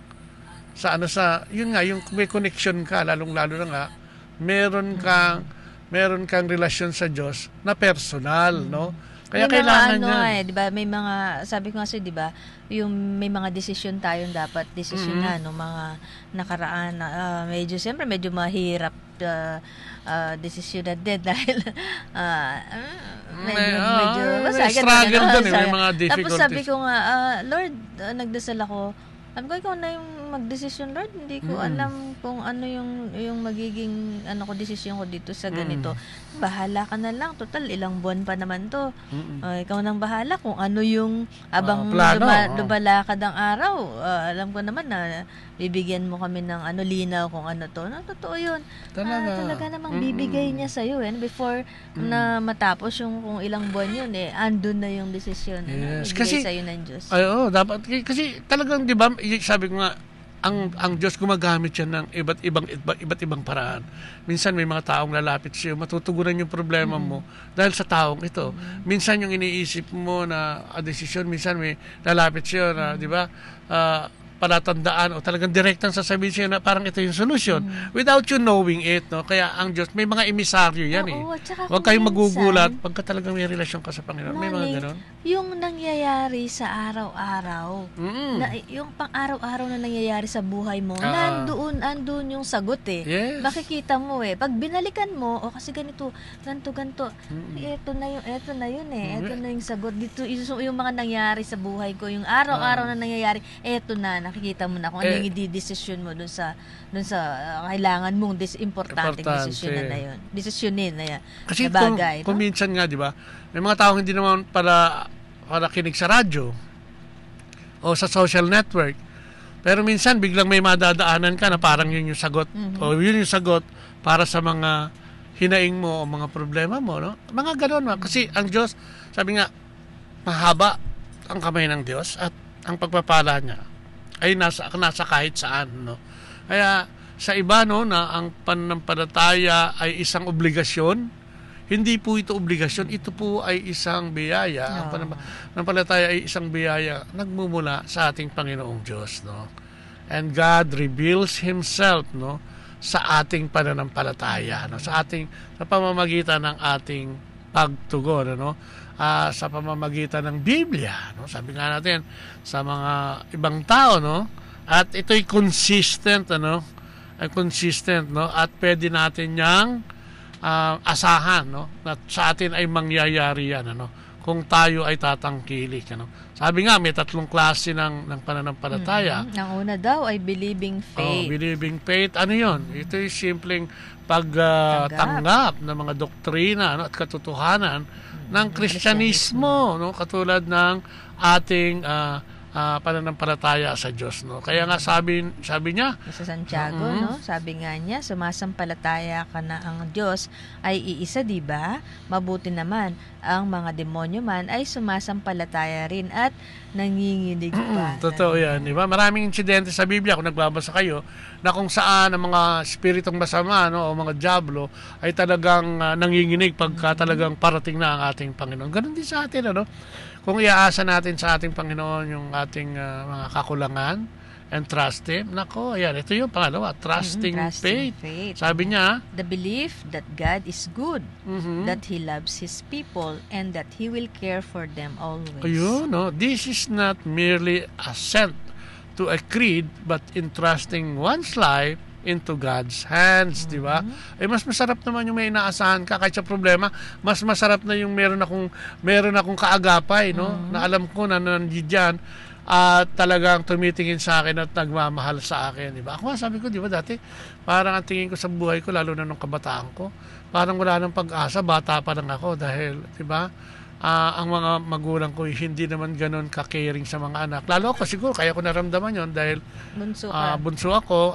yun nga, yung may connection ka, lalong-lalo na nga, meron kang relasyon sa Diyos na personal, no? Kaya may kailangan niya. Di ba? May mga, sabi ko nga sa'yo, di ba? Yung may mga desisyon tayong dapat desisyonan, no? Mga nakaraan, medyo mahirap desisyonan din dahil medyo struggle doon may mga difficulties. Tapos sabi ko nga, Lord, nagdasal ako. Sabi ko, ikaw na yung magdesisyon, Lord. Hindi ko alam kung ano yung magiging desisyon ko dito sa ganito. Bahala ka na lang. Total, ilang buwan pa naman to. Ikaw nang bahala kung ano yung abang lubalakad ang araw. Alam ko naman na bibigyan mo kami ng linaw kung ano to. Totoo yun. Talaga namang bibigay niya sa'yo. Before na matapos yung kung ilang buwan yun, andun na yung desisyon. Yes. Bibigay sa'yo ng Diyos. Dapat. Kasi talagang, di ba, sabi ko nga, ang Diyos gumagamit yan ng iba't ibang paraan. Minsan may mga taong lalapit sa iyo, matutugunan yung problema mo dahil sa taong ito. Minsan yung iniisip mo na desisyon, minsan may lalapit sa iyo na, di ba, palatandaan o talagang direktang sasabihin sa'yo na parang ito yung solution without you knowing it, no? Kaya ang Diyos, may mga emisaryo yan Huwag kayong magugulat pagka talagang may relasyon ka sa Panginoon. May mga ganon. Yung nangyayari sa araw-araw, yung pang-araw-araw na nangyayari sa buhay mo, andun yung sagot Yes. Makikita mo pag binalikan mo, kasi ganito, ganto, eto na yun Eto na yung sagot. Dito, yung mga nangyayari sa buhay ko, yung araw-araw na nangyayari, eto na, nakikita mo na kung ano yung i-desisyon mo dun sa kailangan mong importanteng desisyonin na yun. Desisyonin na yan. Kasi na bagay. Kung minsan nga, di ba, may mga taong hindi naman para kinig sa radyo o sa social network. Pero minsan, biglang may madadaanan ka na parang yun yung sagot. O yun yung sagot para sa mga hinaing mo o mga problema mo. No? Mga ganon. Kasi ang Diyos, sabi nga, mahaba ang kamay ng Diyos at ang pagpapala niya ay nasa kahit saan, no? Kaya sa iba, no, na ang pananampalataya ay isang obligasyon, hindi po ito obligasyon, ito po ay isang biyaya. Ang pananampalataya ay isang biyaya nagmumula sa ating Panginoong Diyos, no? And God reveals Himself, no, sa ating pananampalataya, no? Sa pamamagitan ng ating pagtugon, no? Sa pamamagitan ng Biblia, no? Sabi nga natin sa mga ibang tao, no? At ito'y consistent, no? At pwede natin yang asahan, no? At sa atin ay mangyayari yan, ano? Kung tayo ay tatangkilik, ano? Sabi nga, may 3 klase ng pananampalataya. Ang una daw ay believing faith. Believing faith, ano yun? Ito'y simpleng pagtanggap ng mga doktrina, no? At katotohanan ng Kristyanismo, no? Katulad ng ating pananampalataya sa Diyos, no? Kaya nga sabi niya sa Santiago, no? Sabi nga niya, sumasampalataya ka na ang Diyos ay iisa, di ba? Mabuti naman ang mga demonyo man ay sumasampalataya rin at nanginginig pa. Totoo yan, di ba? Maraming insidente sa Biblia kung nagbabasa kayo na kung saan ang mga spiritong masama, no, o mga diablo ay talagang nanginginig pagka talagang parating na ang ating Panginoon. Ganun din sa atin, ano? Kung iaasa natin sa ating Panginoon yung ating mga kakulangan and trust Him, nako, ayan, ito yung pangalawa, trusting faith. Sabi niya, the belief that God is good, that He loves His people, and that He will care for them always. Ayun, no? This is not merely assent to a creed, but entrusting one's life into God's hands, di ba? Eh mas masarap naman yung may inaasahan ka kahit sa problema, mas masarap na yung meron akong kaagapay, no? Na alam ko na nandiyan at talagang tumitingin sa akin at nagmamahal sa akin, di ba? Ako sabi ko, di ba dati, parang ang tingin ko sa buhay ko, lalo na nung kabataan ko, parang wala nang pag-asa, bata pa lang ako dahil, di ba, ang mga magulang ko hindi naman ganun ka-caring sa mga anak. Lalo ako siguro, kaya ko naramdaman yon dahil bunso ako,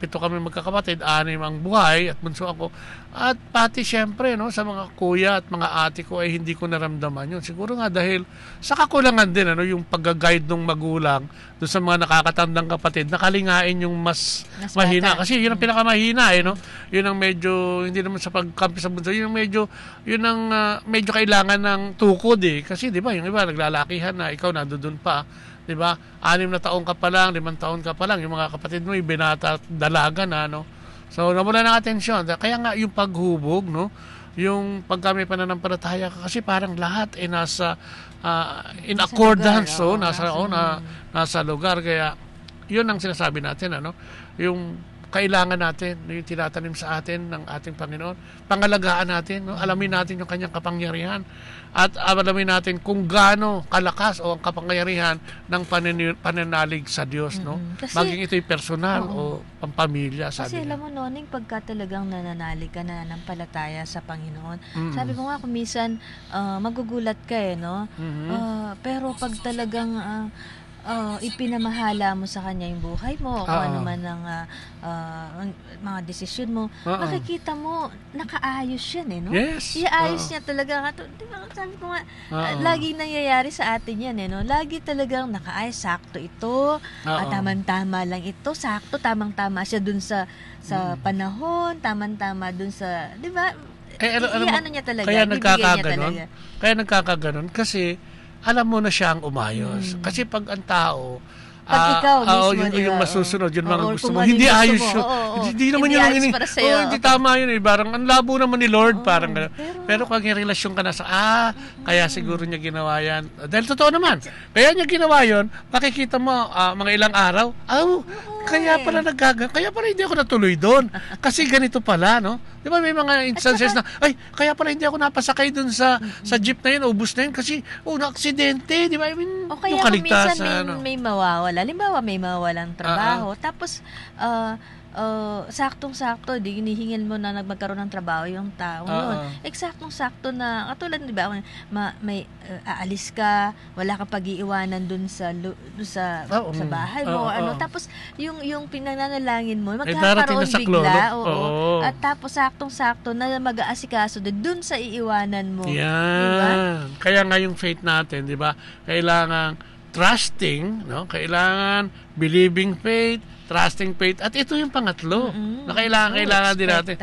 pito kami magkakapatid, 6 ang buhay at bunso ako. At pati syempre, no, sa mga kuya at mga ate ko ay hindi ko naramdaman yun. Siguro nga dahil sa kakulangan din, yung pag-guide ng magulang doon sa mga nakakatandang kapatid, nakalingain yung mas mahina. Kasi yun ang pinakamahina, no? Yun ang medyo, hindi naman sa pagkampi sa bunso, yun ang medyo kailangan ng tukod Kasi di ba, yung iba naglalakihan na, ikaw nandoon pa. Di ba? 6 na taon ka pa lang, 5 taon ka pa lang, yung mga kapatid mo, binata, dalaga na, no? So, nawala ng atensyon. Kaya nga, yung paghubog, no? Yung pag kami pananampalataya ka, kasi parang lahat nasa in accordance, nasa lugar. Kaya, yun ang sinasabi natin, yung kailangan natin, yung tinatanim sa atin ng ating Panginoon, pangalagaan natin, no? Alamin natin yung kanyang kapangyarihan at alamin natin kung gaano kalakas o ang kapangyarihan ng pananalig sa Diyos, no? Kasi, maging ito'y personal o pampamilya, sabi kasi alam mo, Noning, pagka talagang nananalig ka na ng palataya sa Panginoon, sabi mo nga, kung minsan magugulat ka no? Pero pag talagang ipinamahala mo sa Kanya yung buhay mo, kung ano man ang mga desisyon mo, makikita mo, nakaayos yan, no? Yes. Iayos niya talaga. Diba, sabi ko nga, lagi nangyayari sa atin yan, no? Lagi talagang nakaayos, sakto ito, tamang-tama lang ito, sakto, tamang-tama siya dun sa panahon, tamang-tama dun sa, di ba? Ano niya talaga, ibibigay niya talaga. Kaya nagkakaganon, kasi alam mo na siyang umayos. Kasi pag ang tao, pag ikaw mismo, yung masusunod, yun mga gusto mo, hindi ayos yun. Hindi naman yun ang hindi tama yun. Parang ang labo naman ni Lord. Parang pero kung yung relasyon ka na sa, kaya siguro niya ginawa yan. Dahil totoo naman. Kaya niya ginawa yun, makikita mo mga ilang araw, kaya pala kaya pala hindi ako natuloy doon. Kasi ganito pala, no? Di ba may mga instances na, kaya pala hindi ako napasakay doon sa jeep na yun, ubus na yun, kasi, na-aksidente, di ba? I mean, o kaya kung minsan may mawawala. Halimbawa, may mawawalang trabaho. Tapos, saktong-sakto, hinihingil mo na magkaroon ng trabaho yung tao yun. Eksaktong-sakto na, katulad, di ba, may aalis ka, wala kang pag-iiwanan dun sa bahay mo, tapos yung pinananalangin mo, magkakaroon bigla, at tapos saktong-sakto na mag-aasikaso dun sa iiwanan mo. Yan. Diba? Kaya nga yung faith natin, di ba, kailangan trusting, no? Kailangan believing faith, trusting faith, at ito yung pangatlo na kailangan din natin.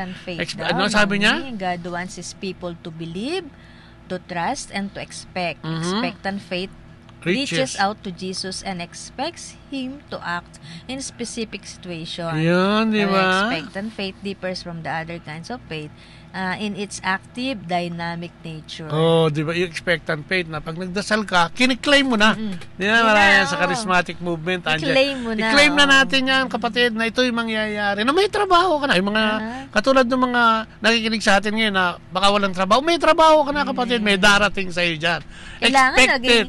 Sabi niya? God wants His people to believe, to trust, and to expect. Expectant faith reaches out to Jesus and expects Him to act in specific situation. Yun, di ba? Expectant faith differs from the other kinds of faith in its active, dynamic nature. Di ba? Yung expectant faith na pag nagdasal ka, kiniklaim mo na. Di ba? Marami sa charismatic movement. I-claim mo na. I-claim na natin yan, kapatid, na ito yung mangyayari. Na may trabaho ka na. Yung mga, katulad ng mga nakikinig sa atin ngayon na baka walang trabaho, may trabaho ka na, kapatid. May darating sa'yo dyan. Expected.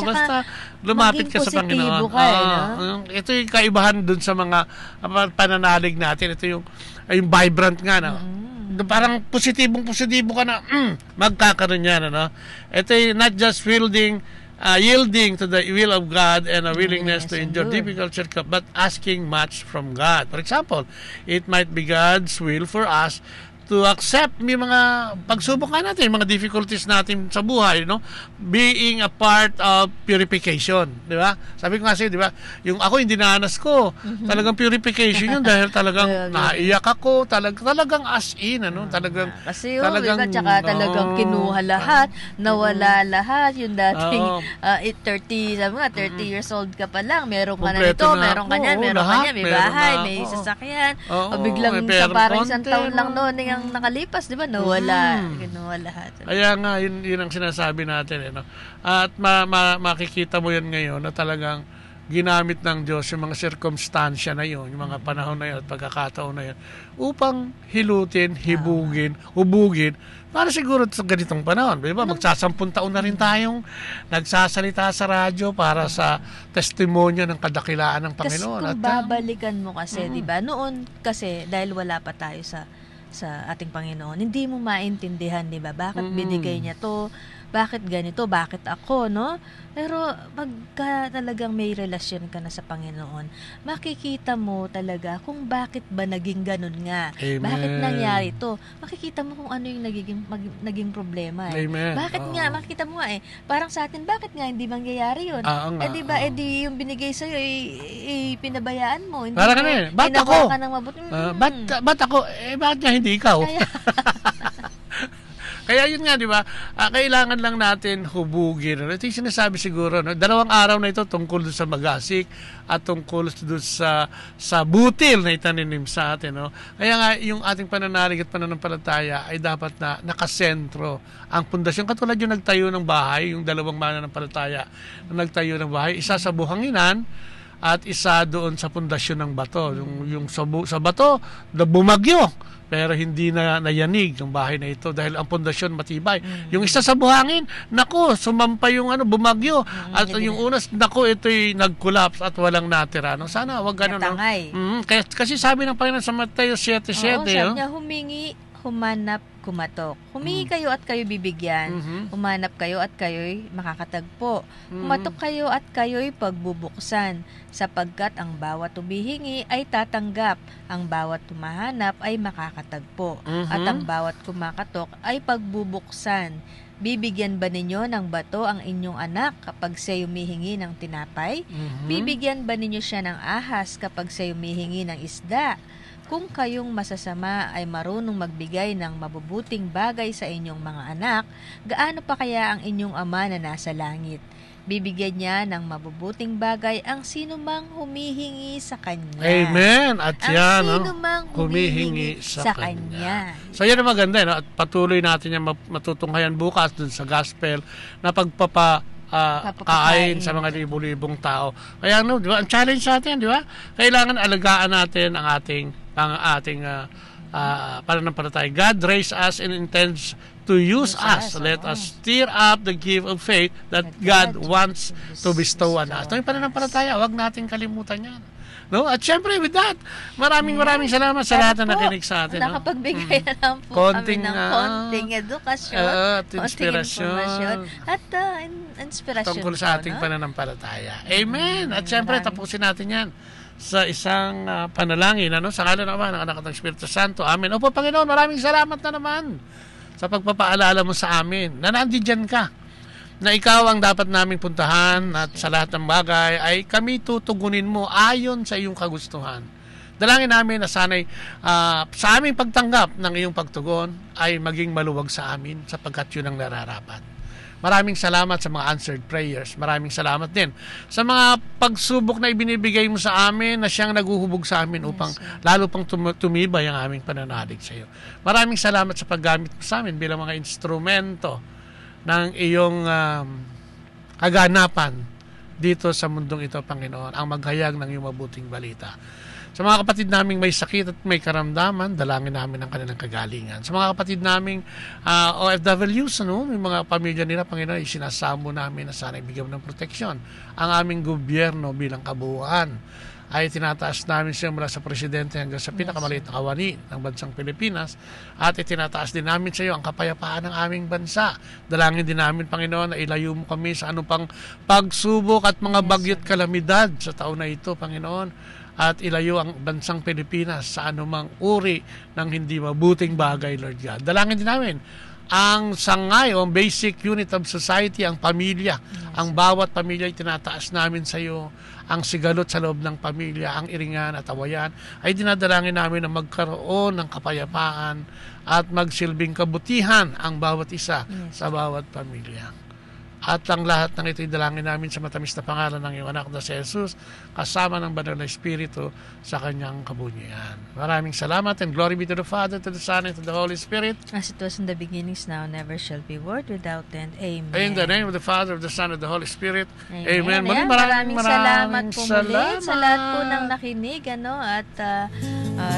Basta lumapit ka sa Panginoon. Ito yung kaibahan dun sa mga pananalig natin. Ito yung vibrant nga na. Parang positibo ka na, magkakaroon yan, Ito yung not just yielding to the will of God and a willingness to endure difficult circumstances, but asking much from God. For example, it might be God's will for us to accept may mga pagsubok natin, mga difficulties natin sa buhay, no? Being a part of purification, di ba? Sabi ko kasi, di ba, yung ako yung dinanas ko, talagang purification yun dahil talagang naiyak ako, talagang as in, talagang kasi talagang, tsaka talagang kinuha lahat, nawala lahat, yung dating 30, sabi nga, 30 years old ka pa lang, meron ka na nito, meron ka niyan, may bahay, may sasakyan, o biglang parang isang taon lang noon ang nakalipas, di ba? Nawala lahat. Kaya nga, yun ang sinasabi natin. At makikita mo yan ngayon na talagang ginamit ng Diyos yung mga sirkumstansya na yun, yung mga panahon na yun at pagkakataon na yun, upang hilutin, hubugin, para siguro sa ganitong panahon. Diba? Magsasampung taon na rin tayong nagsasalita sa radyo para sa testimonya ng kadakilaan ng Panginoon. Kasi kung babalikan mo kasi, diba? Noon kasi, dahil wala pa tayo sa ating Panginoon, hindi mo maintindihan, diba? Bakit binigay niya to? Bakit ganito? Bakit ako, no? Pero pagka talagang may relasyon ka na sa Panginoon, makikita mo talaga kung bakit ba naging ganun nga. Amen. Bakit nangyari to? Makikita mo kung ano yung naging problema. Amen. Bakit nga? Makikita mo nga parang sa atin, bakit nga hindi mangyayari yun? Diba, di yung binigay sa'yo, pinabayaan mo. Hindi para ka na ba't ako? Ka ng mabuti. Ba't ako? Bakit nga hindi ikaw? Kaya yun nga, di ba? Kailangan lang natin hubugin. Ito yung sinasabi siguro, no? 2 araw na ito tungkol sa magasik at tungkol doon sa butil na itaninim sa atin. No? Kaya nga, yung ating pananalig at pananampalataya ay dapat na nakasentro ang pundasyon. Katulad yung nagtayo ng bahay, yung 2 mananampalataya na nagtayo ng bahay, isa sa buhanginan at isa doon sa pundasyon ng bato. Yung sa bato, bumagyo. Pero hindi na nayanig ang bahay na ito dahil ang pundasyon matibay. Yung isa sa buhangin, naku, sumampa yung bumagyo. At yung unas, naku, ito'y nag-collapse at walang natira. No? Sana, wag ganun. Natangay. Kasi sabi ng Panginoon sa Mateo 7:7. Sabi niya, humingi, humanap, kumatok. Humingi kayo at kayo bibigyan. Humanap kayo at kayo'y makakatagpo. Kumatok kayo at kayo'y pagbubuksan. Sapagkat ang bawat humihingi ay tatanggap. Ang bawat humahanap ay makakatagpo. At ang bawat kumakatok ay pagbubuksan. Bibigyan ba ninyo ng bato ang inyong anak kapag siya humihingi ng tinapay? Bibigyan ba ninyo siya ng ahas kapag siya humihingi ng isda? Kung kayong masasama ay marunong magbigay ng mabubuting bagay sa inyong mga anak, gaano pa kaya ang inyong Ama na nasa langit? Bibigyan niya ng mabubuting bagay ang sinumang humihingi sa Kanya. Amen! At yan, sinumang humihingi sa Kanya. So yan ang maganda, no? At patuloy natin yung matutunghayan bukas dun sa gospel na kain sa mga libo-libong tao. Kaya di ba? Ang challenge sa atin, di ba? Kailangan alagaan natin ang ating pananampalataya. God raised us and intends to use us. Let us stir up the gift of faith that God wants to bestow on us. Ito yung pananampalataya, huwag natin kalimutan yan. No? At syempre with that, maraming salamat sa lahat na nakinig sa atin. Nakapagbigay na lang po kami ng konting edukasyon, at inspirasyon, at inspirasyon tungkol sa ating pananampalataya. Amen! At syempre, tapusin natin yan sa isang panalangin, sa ngalan naman ng Anak at ng Espiritu Santo. Amen. Opo, Panginoon, maraming salamat na naman sa pagpapaalala mo sa amin na nandiyan ka, na ikaw ang dapat naming puntahan at sa lahat ng bagay ay kami tutugunin mo ayon sa iyong kagustuhan. Dalangin namin na sana'y sa aming pagtanggap ng iyong pagtugon ay maging maluwag sa amin sapagkat yun ang nararapat. Maraming salamat sa mga answered prayers. Maraming salamat din sa mga pagsubok na ibinibigay mo sa amin na siyang naguhubog sa amin upang lalo pang tumibay ang aming pananalig sa iyo. Maraming salamat sa paggamit mo sa amin bilang mga instrumento ng iyong kaganapan dito sa mundong ito, Panginoon, ang maghayag ng iyong mabuting balita. Sa mga kapatid naming may sakit at may karamdaman, dalangin namin ang kanilang kagalingan. Sa mga kapatid naming OFWs, may mga pamilya nila, Panginoon, isinasamo namin na sana ibigyan ng proteksyon. Ang aming gobyerno bilang kabuuan ay tinataas namin siya mula sa presidente hanggang sa pinakamaliit na kawani ng bansang Pilipinas, at itinataas din namin sa iyo ang kapayapaan ng aming bansa. Dalangin din namin, Panginoon, na ilayo mo kami sa anumang pagsubok at mga bagyo't kalamidad sa taon na ito, Panginoon, at ilayo ang bansang Pilipinas sa anumang uri ng hindi mabuting bagay, Lord God. Dalangin din namin ang sangay o ang basic unit of society, ang pamilya. Ang bawat pamilya ay tinataas namin sa iyo. Ang sigalot sa loob ng pamilya, ang iringan at awayan, ay dinadalangin namin na magkaroon ng kapayapaan at magsilbing kabutihan ang bawat isa sa bawat pamilya. At ang lahat ng ito'y dalangin namin sa matamis na pangalan ng iyong anak na si Jesus, kasama ng banal na Espiritu sa kanyang kabunyihan. Maraming salamat, and glory be to the Father, to the Son, and to the Holy Spirit. As it was in the beginnings, now, never shall be, world without end. Amen. In the name of the Father, of the Son, and of the Holy Spirit. Amen. Amen. Maraming salamat po muli sa lahat po ng nakinig, at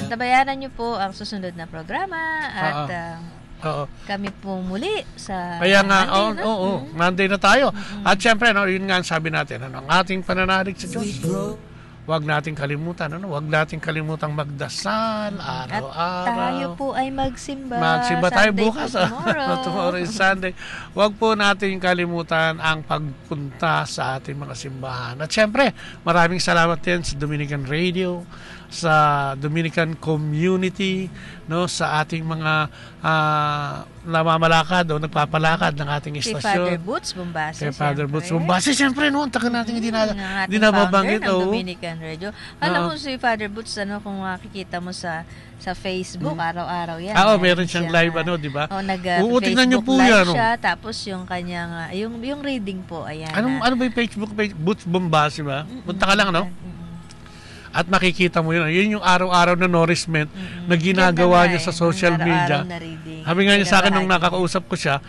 tabayaran niyo po ang susunod na programa, at kami po muli sa kaya nga, Monday na tayo. At syempre, yun nga ang sabi natin, ang ating pananalig sa Diyos. Huwag nating kalimutan, huwag nating kalimutang magdasal araw-araw. At tayo po ay magsimba. Magsimba tayo bukas. Tomorrow. Tomorrow is Sunday. Huwag po nating kalimutan ang pagpunta sa ating mga simbahan. At syempre, maraming salamat din sa Dominican Radio, sa Dominican Community, sa ating mga namamalakad o nagpapalakad ng ating istasyon. Kay Father Boots Bombase. Kay Father Boots Bombase, siyempre, ang taga natin hindi nababanggit. Ng Dominican Radio. Alam mo si Father Boots, kung makikita mo sa Facebook, araw-araw yan. Meron siyang live, di ba? Tingnan niyo po yan. Siya, tapos yung kanyang, yung reading po, ayan. Ano ba yung Facebook page? Boots Bombase ba? Punta ka lang, At makikita mo yun. Yun yung araw-araw na nourishment na ginagawa niya sa social media. Sabi nga niya sa akin nung nakakausap ko siya,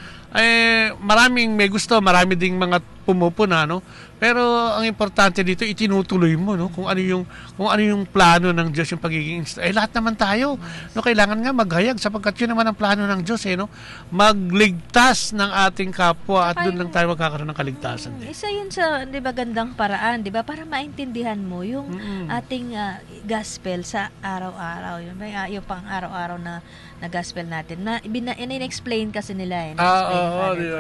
maraming may gusto, marami ding mga pumupuna, pero ang importante dito, itinutuloy mo, kung ano yung plano ng Diyos, yung pagiging lahat naman tayo, kailangan nga maghayag sapagkat yun naman ang plano ng Diyos, magligtas ng ating kapwa, at doon lang tayo magkakaroon ng kaligtasan. Isa yun sa, di ba, gandang paraan, di ba, para maintindihan mo yung ating gospel sa araw-araw, yung pang araw-araw na gospel natin, na in-explain kasi nila,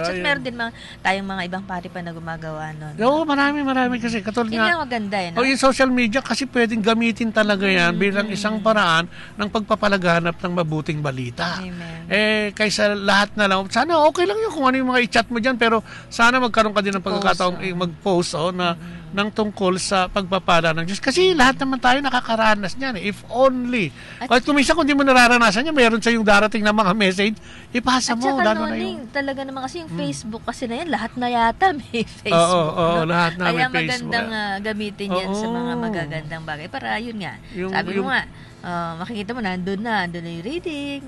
Just meron din tayong mga ibang pari pa na gumagawa nun. Oo, marami kasi. Katulad nga. Yung maganda yun. Yung social media kasi pwedeng gamitin talaga yan bilang isang paraan ng pagpapalaganap ng mabuting balita. Amen. Kaysa lahat na lang. Sana okay lang yun kung ano yung mga i-chat mo dyan, pero sana magkaroon ka din ng pagkakataong mag-post ng tungkol sa pagpapala ng Diyos. Kasi lahat naman tayo nakakaranas niyan. If only. Kahit kuminsan kung di mo nararanasan niya, meron sa yung darating na mga message, ipasa mo. Lalo na yung talaga naman kasi yung Facebook kasi na yan, lahat na yata may Facebook. Lahat na may Facebook. Kaya magandang gamitin yan sa mga magagandang bagay. Para yun nga, sabi mo nga, makikita mo, nandun na yung reading,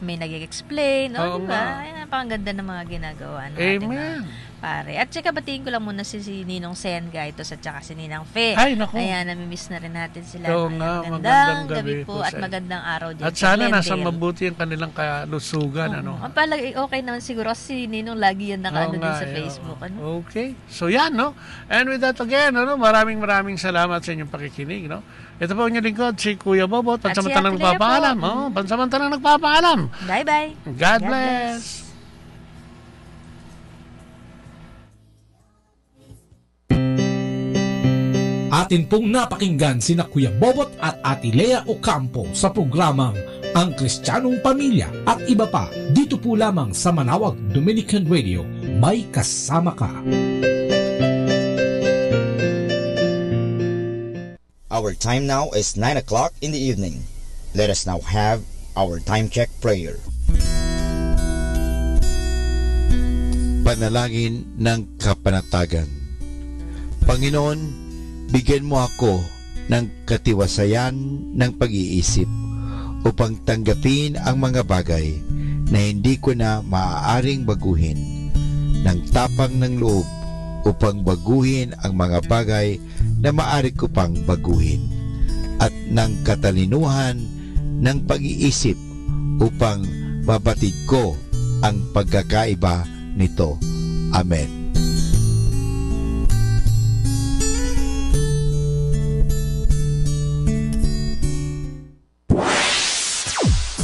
may nag-explain, diba? Ayan, napakaganda ng mga ginagawa natin. Amen. Pare. At saka batiin ko lang muna si Ninong Senga ito at saka si Ninang Fe. Ay, naku. Ayan, namimiss na rin natin sila. Magandang gabi po at magandang araw din. At sana nasa mabuti ang kanilang kalusugan. Ang okay naman siguro si Ninong lagi yan din sa Facebook. Okay. So yan, And with that again, maraming salamat sa inyong pakikinig, Ito po ang inyong lingkod, si Kuya Bobot, pansamantalang nagpapaalam. Pansamantalang nagpapaalam. Bye-bye. God bless. Atin pong napakinggan sina Kuya Bobot at Ate Lea Ocampo sa programang Ang Kristiyanong Pamilya at iba pa dito po lamang sa Manawag Dominican Radio. May kasama ka. Our time now is 9 o'clock in the evening. Let us now have our time check prayer. Panalangin ng kapanatagan. Panginoon, bigyan mo ako ng katiwasayan ng pag-iisip upang tanggapin ang mga bagay na hindi ko na maaaring baguhin, ng tapang ng loob upang baguhin ang mga bagay na maaari ko pang baguhin, at ng katalinuhan ng pag-iisip upang mabatid ko ang pagkakaiba nito. Amen.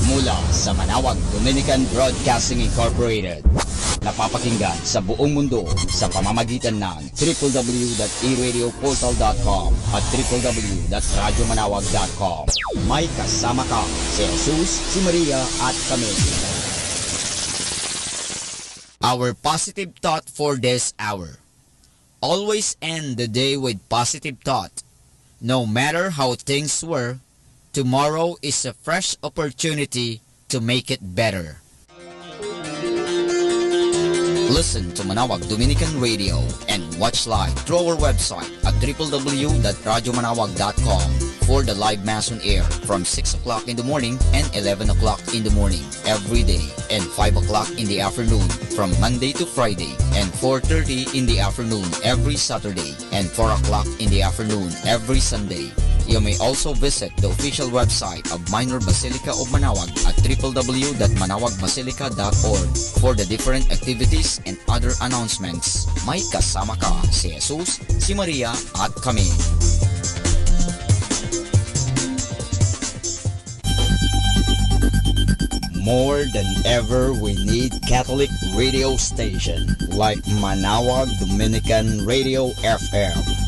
Mula sa Manawag Dominican Broadcasting Incorporated, napapakinggan sa buong mundo sa pamamagitan ng www.eradioportal.com at www.radyomanawag.com. May kasama ka si Jesus, si Maria at kami. Our positive thought for this hour. Always end the day with positive thought. No matter how things were, tomorrow is a fresh opportunity to make it better. Listen to Manawag Dominican Radio and watch live through our website at www.radiomanawag.com for the live Mass on air from 6 o'clock in the morning and 11 o'clock in the morning every day, and 5 o'clock in the afternoon from Monday to Friday, and 4:30 in the afternoon every Saturday, and 4 o'clock in the afternoon every Sunday. You may also visit the official website of Minor Basilica of Manawag at www.manawagbasilica.org for the different activities and other announcements. May kasama ka si Jesus, si Maria at kami. More than ever, we need Catholic radio station like Manawag Dominican Radio FM.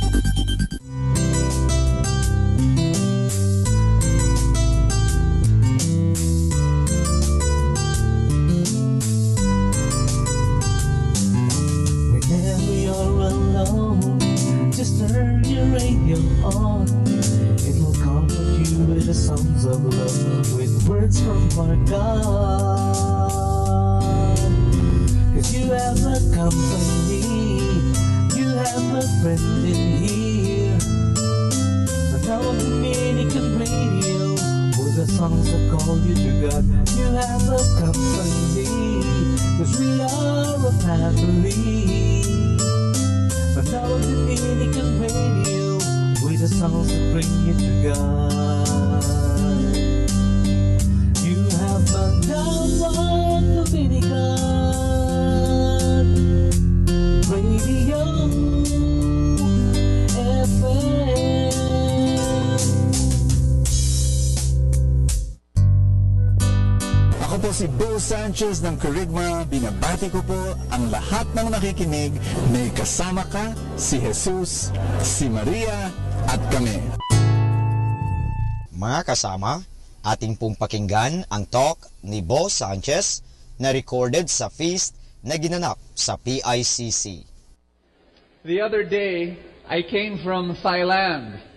Si Bo Sanchez ng Kerygma, binabati ko po ang lahat ng nakikinig. May kasama ka, si Jesus, si Maria, at kami. Mga kasama, ating pong pakinggan ang talk ni Bo Sanchez na recorded sa feast na ginanap sa PICC. The other day, I came from Thailand.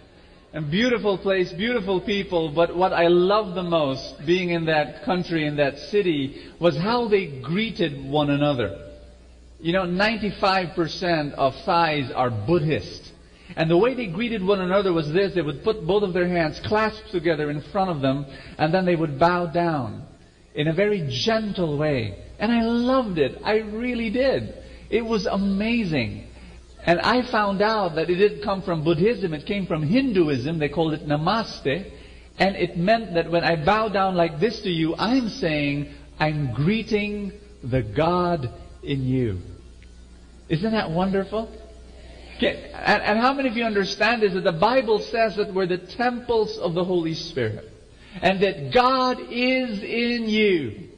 A beautiful place, beautiful people, but what I loved the most, being in that country, in that city, was how they greeted one another. You know, 95% of Thais are Buddhist. And the way they greeted one another was this: they would put both of their hands clasped together in front of them, and then they would bow down in a very gentle way. And I loved it. I really did. It was amazing. And I found out that it didn't come from Buddhism, it came from Hinduism. They called it Namaste. And it meant that when I bow down like this to you, I'm saying, I'm greeting the God in you. Isn't that wonderful? Okay. And how many of you understand is that the Bible says that we're the temples of the Holy Spirit, and that God is in you.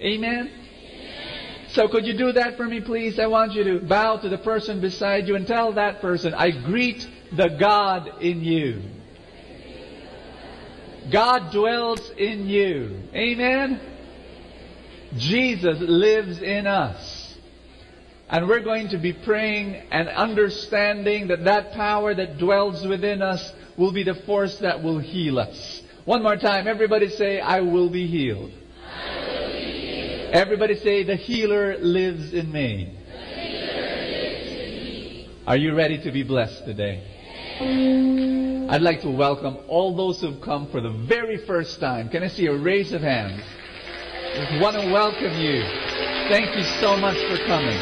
Amen? So could you do that for me, please? I want you to bow to the person beside you and tell that person, I greet the God in you. God dwells in you. Amen? Jesus lives in us. And we're going to be praying and understanding that that power that dwells within us will be the force that will heal us. One more time, everybody say, I will be healed. Everybody say, the healer lives in me. Are you ready to be blessed today? I'd like to welcome all those who've come for the very first time. Can I see a raise of hands? I want to welcome you. Thank you so much for coming.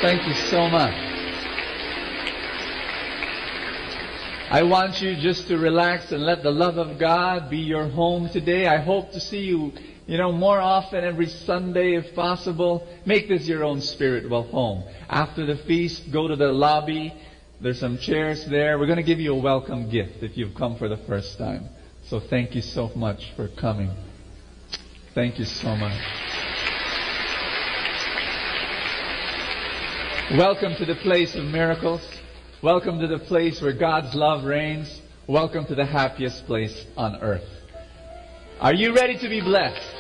Thank you so much. I want you just to relax and let the love of God be your home today. I hope to see you more often every Sunday if possible. Make this your own spiritual home. After the feast, go to the lobby. There's some chairs there. We're going to give you a welcome gift if you've come for the first time. So thank you so much for coming. Thank you so much. Welcome to the place of miracles. Welcome to the place where God's love reigns. Welcome to the happiest place on earth. Are you ready to be blessed?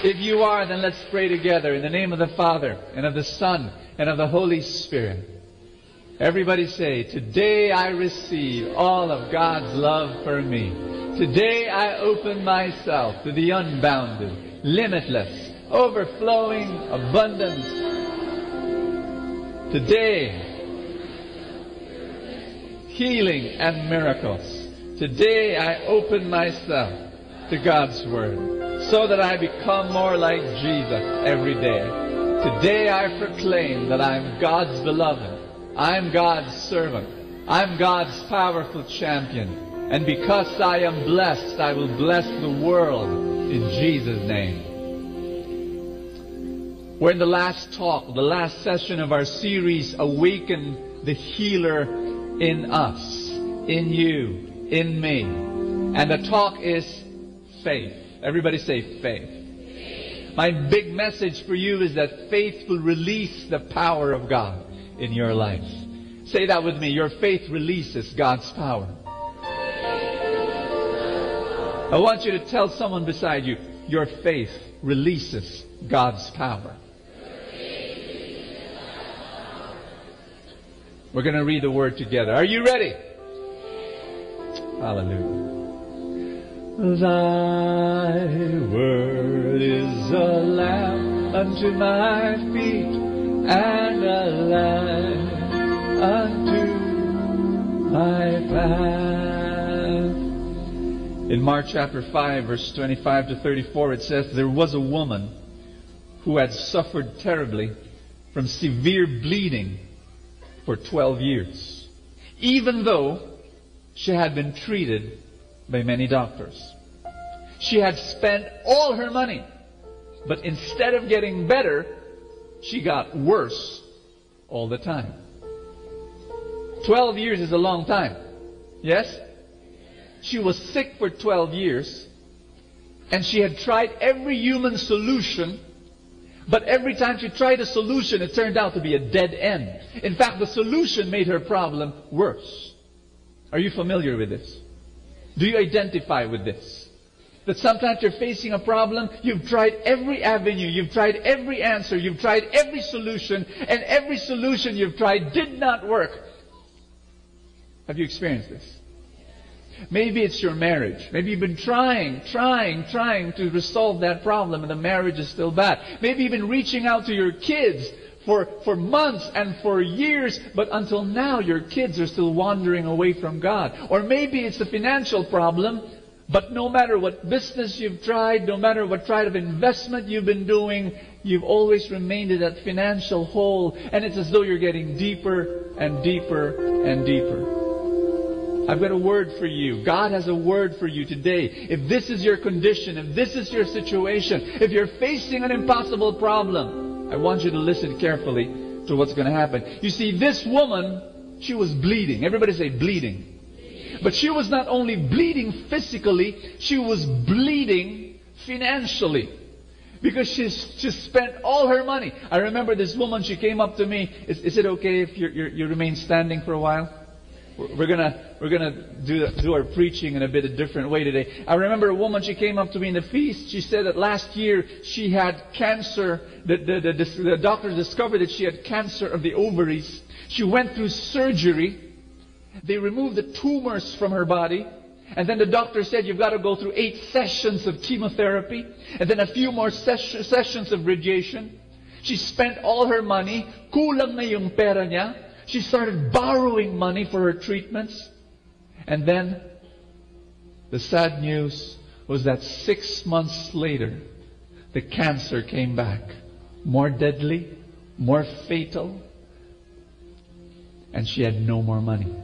If you are, then let's pray together in the name of the Father, and of the Son, and of the Holy Spirit. Everybody say, today I receive all of God's love for me. Today I open myself to the unbounded, limitless, overflowing abundance. Today, healing and miracles. Today I open myself to God's Word so that I become more like Jesus every day. Today I proclaim that I'm God's beloved. I'm God's servant. I'm God's powerful champion. And because I am blessed, I will bless the world in Jesus' name. We're in the last talk, the last session of our series, Awaken the Healer in Us, in you, in me. And the talk is faith. Everybody say faith. My big message for you is that faith will release the power of God in your life. Say that with me. Your faith releases God's power. I want you to tell someone beside you, your faith releases God's power. We're going to read the Word together. Are you ready? Hallelujah. Thy Word is a lamp unto my feet and a light unto my path. In Mark chapter 5, verse 25 to 34, it says, there was a woman who had suffered terribly from severe bleeding for 12 years, even though she had been treated by many doctors. She had spent all her money, but instead of getting better, she got worse all the time. 12 years is a long time. Yes? She was sick for 12 years, and she had tried every human solution, but every time she tried a solution, it turned out to be a dead end. In fact, the solution made her problem worse. Are you familiar with this? Do you identify with this? That sometimes you're facing a problem, you've tried every avenue, you've tried every answer, you've tried every solution, and every solution you've tried did not work. Have you experienced this? Maybe it's your marriage. Maybe you've been trying to resolve that problem and the marriage is still bad. Maybe you've been reaching out to your kids for months and for years, but until now your kids are still wandering away from God. Or maybe it's a financial problem, but no matter what business you've tried, no matter what kind of investment you've been doing, you've always remained in that financial hole, and it's as though you're getting deeper and deeper and deeper. I've got a word for you. God has a word for you today. If this is your condition, if this is your situation, if you're facing an impossible problem, I want you to listen carefully to what's going to happen. You see, this woman, she was bleeding. Everybody say bleeding. But she was not only bleeding physically, she was bleeding financially. Because she spent all her money. I remember this woman, she came up to me. Is it okay if you remain standing for a while? We're gonna do our preaching in a bit of different way today. I remember a woman, she came up to me in the feast. She said that last year she had cancer. The doctors discovered that she had cancer of the ovaries. She went through surgery. They removed the tumors from her body. And then the doctor said, you've got to go through 8 sessions of chemotherapy. And then a few more sessions of radiation. She spent all her money. Kulang na yung pera niya. She started borrowing money for her treatments. And then, the sad news was that 6 months later, the cancer came back. More deadly, more fatal. And she had no more money.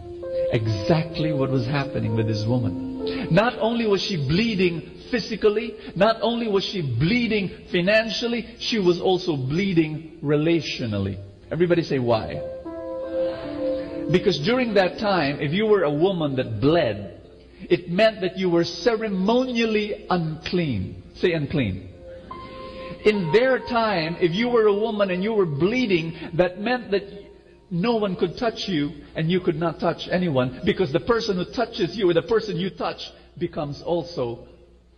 Exactly what was happening with this woman. Not only was she bleeding physically, not only was she bleeding financially, she was also bleeding relationally. Everybody say why? Because during that time, if you were a woman that bled, it meant that you were ceremonially unclean. Say unclean. In their time, if you were a woman and you were bleeding, that meant that no one could touch you and you could not touch anyone, because the person who touches you or the person you touch becomes also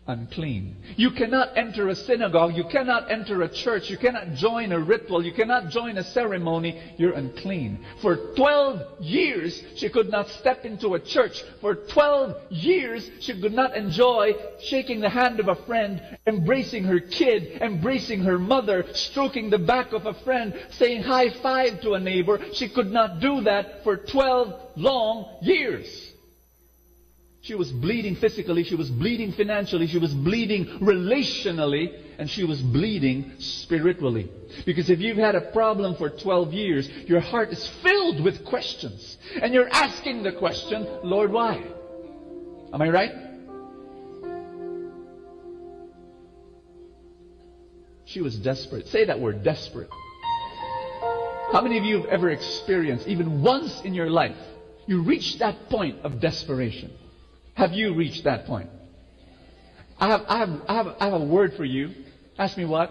unclean. You cannot enter a synagogue, you cannot enter a church, you cannot join a ritual, you cannot join a ceremony, you're unclean. For 12 years, she could not step into a church. For 12 years, she could not enjoy shaking the hand of a friend, embracing her kid, embracing her mother, stroking the back of a friend, saying high five to a neighbor. She could not do that for 12 long years. She was bleeding physically, she was bleeding financially, she was bleeding relationally, and she was bleeding spiritually. Because if you've had a problem for 12 years, your heart is filled with questions. And you're asking the question, Lord, why? Am I right? She was desperate. Say that word, desperate. How many of you have ever experienced, even once in your life, you reached that point of desperation? Have you reached that point? I have a word for you. Ask me what?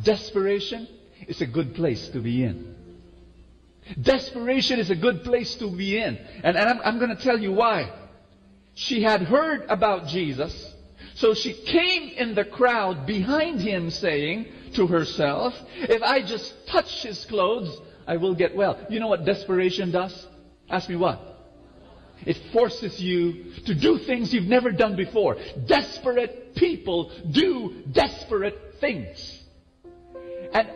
Desperation is a good place to be in. Desperation is a good place to be in. And I'm going to tell you why. She had heard about Jesus, so she came in the crowd behind him saying to herself, if I just touch his clothes, I will get well. You know what desperation does? Ask me what? It forces you to do things you've never done before. Desperate people do desperate things. And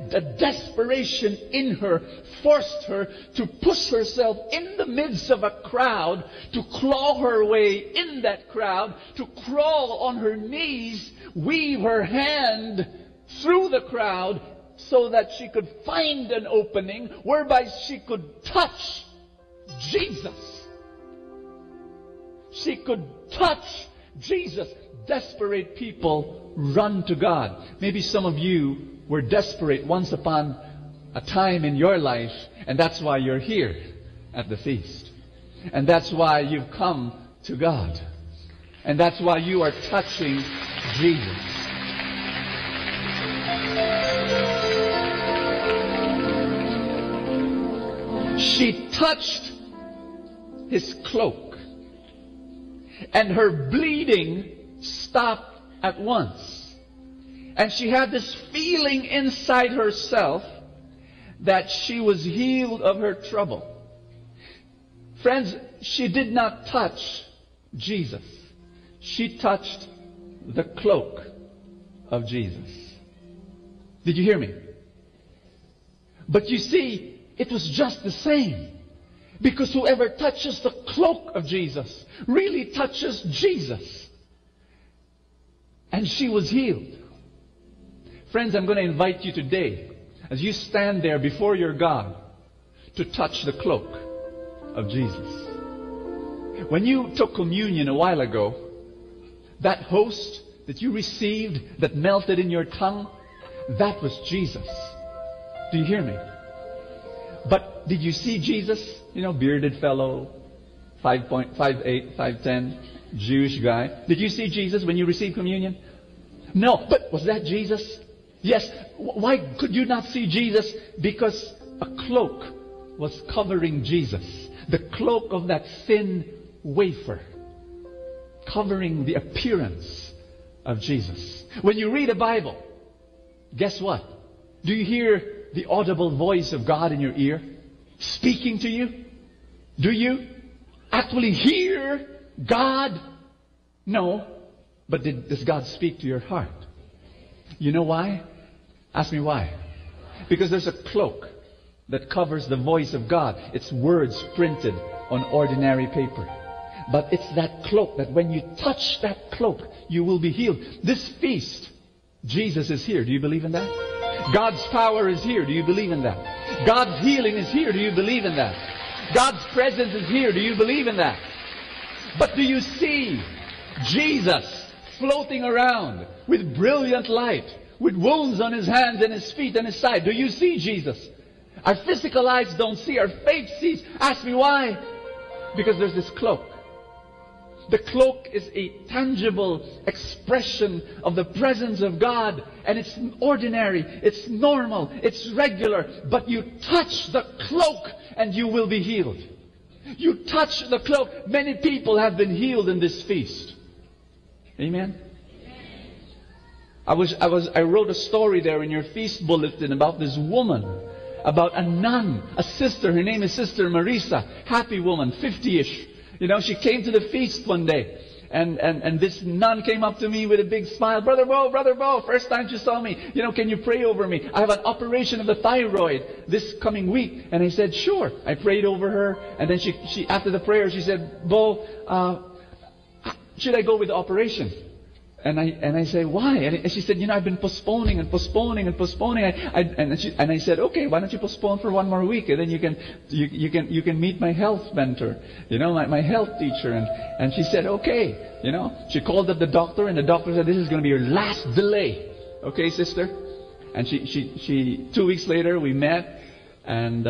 the desperation in her forced her to push herself in the midst of a crowd, to claw her way in that crowd, to crawl on her knees, weave her hand through the crowd so that she could find an opening whereby she could touch Jesus. She could touch Jesus. Desperate people run to God. Maybe some of you were desperate once upon a time in your life, and that's why you're here at the feast. And that's why you've come to God. And that's why you are touching Jesus. She touched his cloak. And her bleeding stopped at once. And she had this feeling inside herself that she was healed of her trouble. Friends, she did not touch Jesus. She touched the cloak of Jesus. Did you hear me? But you see, it was just the same. Because whoever touches the cloak of Jesus really touches Jesus. And she was healed. Friends, I'm going to invite you today, as you stand there before your God, to touch the cloak of Jesus. When you took communion a while ago, that host that you received that melted in your tongue, that was Jesus. Do you hear me? But did you see Jesus? You know, bearded fellow, 5'8", 5'10", Jewish guy. Did you see Jesus when you received communion? No, but was that Jesus? Yes. Why could you not see Jesus? Because a cloak was covering Jesus. The cloak of that thin wafer, covering the appearance of Jesus. When you read a Bible, guess what? Do you hear the audible voice of God in your ear speaking to you? Do you actually hear God? No. But does God speak to your heart? You know why? Ask me why. Because there's a cloak that covers the voice of God. It's words printed on ordinary paper. But it's that cloak that when you touch that cloak, you will be healed. This feast, Jesus is here. Do you believe in that? God's power is here. Do you believe in that? God's healing is here. Do you believe in that? God's presence is here. Do you believe in that? But do you see Jesus floating around with brilliant light, with wounds on his hands and his feet and his side? Do you see Jesus? Our physical eyes don't see. Our faith sees. Ask me why? Because there's this cloak. The cloak is a tangible expression of the presence of God. And it's ordinary, it's normal, it's regular. But you touch the cloak and you will be healed. You touch the cloak. Many people have been healed in this feast. Amen? I wrote a story there in your feast bulletin about this woman, about a nun, a sister. Her name is Sister Marisa. Happy woman, 50-ish. You know, she came to the feast one day. And this nun came up to me with a big smile. Brother Bo, first time she saw me. You know, can you pray over me? I have an operation of the thyroid this coming week. And I said, sure. I prayed over her. And then she after the prayer, she said, Bo, should I go with the operation? And I say, why? And she said, you know, I've been postponing. And I said, okay, why don't you postpone for one more week, and then you can meet my health mentor, you know, my health teacher. And she said, okay, you know. She called up the doctor, and the doctor said, this is going to be your last delay, okay, sister. And she 2 weeks later we met, and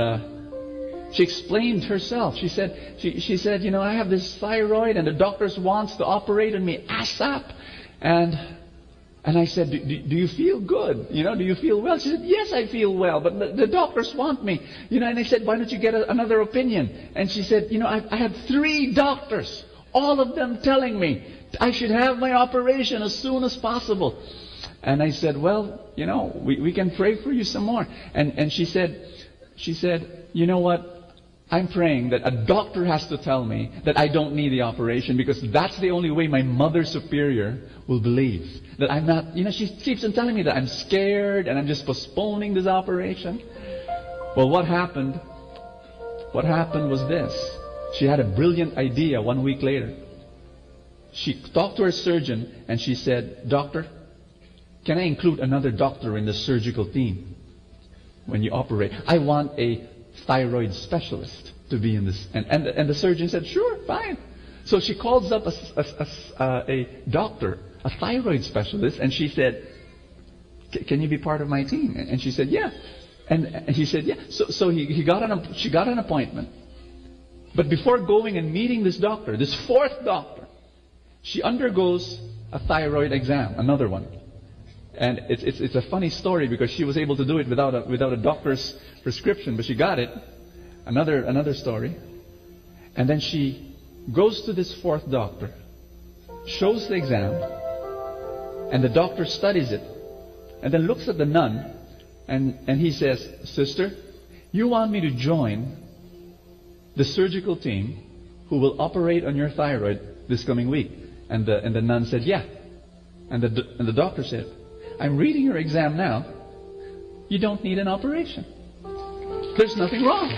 she explained herself. She said, you know, I have this thyroid, and the doctors wants to operate on me ASAP. And I said, do you feel good? You know, do you feel well? She said, yes, I feel well, but the doctors want me. You know, and I said, why don't you get another opinion? And she said, you know, I had 3 doctors, all of them telling me I should have my operation as soon as possible. And I said, well, you know, we can pray for you some more. And she said, you know what? I'm praying that a doctor has to tell me that I don't need the operation, because that's the only way my mother superior will believe that I'm not, you know, she keeps on telling me that I'm scared and I'm just postponing this operation. Well, what happened was this. She had a brilliant idea 1 week later. She talked to her surgeon and she said, doctor, can I include another doctor in the surgical team when you operate? I want a thyroid specialist to be in this. And the surgeon said, sure, fine. So she calls up a doctor, a thyroid specialist, and she said, can you be part of my team? And she said, yeah. And he said, yeah. So she got an appointment. But before going and meeting this doctor, this 4th doctor, she undergoes a thyroid exam, another one. And it's a funny story, because she was able to do it without a doctor's prescription, but she got it. Another story. And then she goes to this 4th doctor, shows the exam, and the doctor studies it, and then looks at the nun, and he says, sister, you want me to join the surgical team who will operate on your thyroid this coming week? And the nun said, yeah. And the doctor said, I'm reading your exam now. You don't need an operation. There's nothing wrong.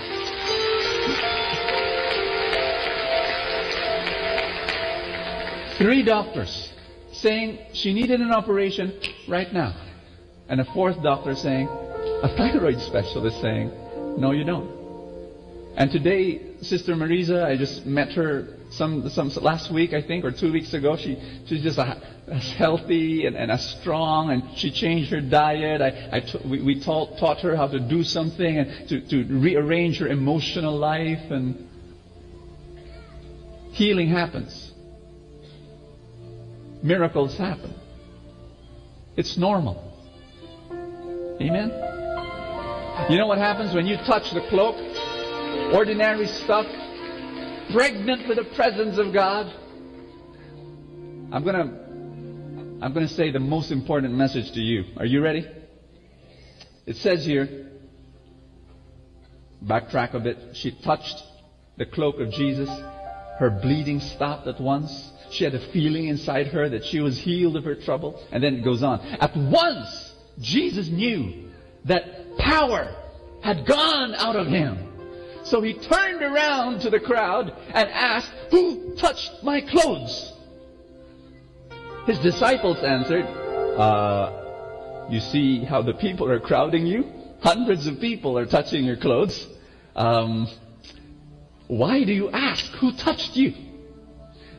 Three doctors saying she needed an operation right now. And a 4th doctor saying, a thyroid specialist saying, no, you don't. And today, Sister Marisa, I just met her some last week, I think, or 2 weeks ago. She's just as healthy and as strong, and she changed her diet. We taught her how to do something and to rearrange her emotional life, and healing happens. Miracles happen. It's normal. Amen? You know what happens when you touch the cloak? Ordinary stuff, pregnant with the presence of God. I'm gonna say the most important message to you. Are you ready? It says here, backtrack a bit. She touched the cloak of Jesus. Her bleeding stopped at once. She had a feeling inside her that she was healed of her trouble. And then it goes on. At once, Jesus knew that power had gone out of him. So he turned around to the crowd and asked, who touched my clothes? His disciples answered, you see how the people are crowding you? Hundreds of people are touching your clothes. Why do you ask, who touched you?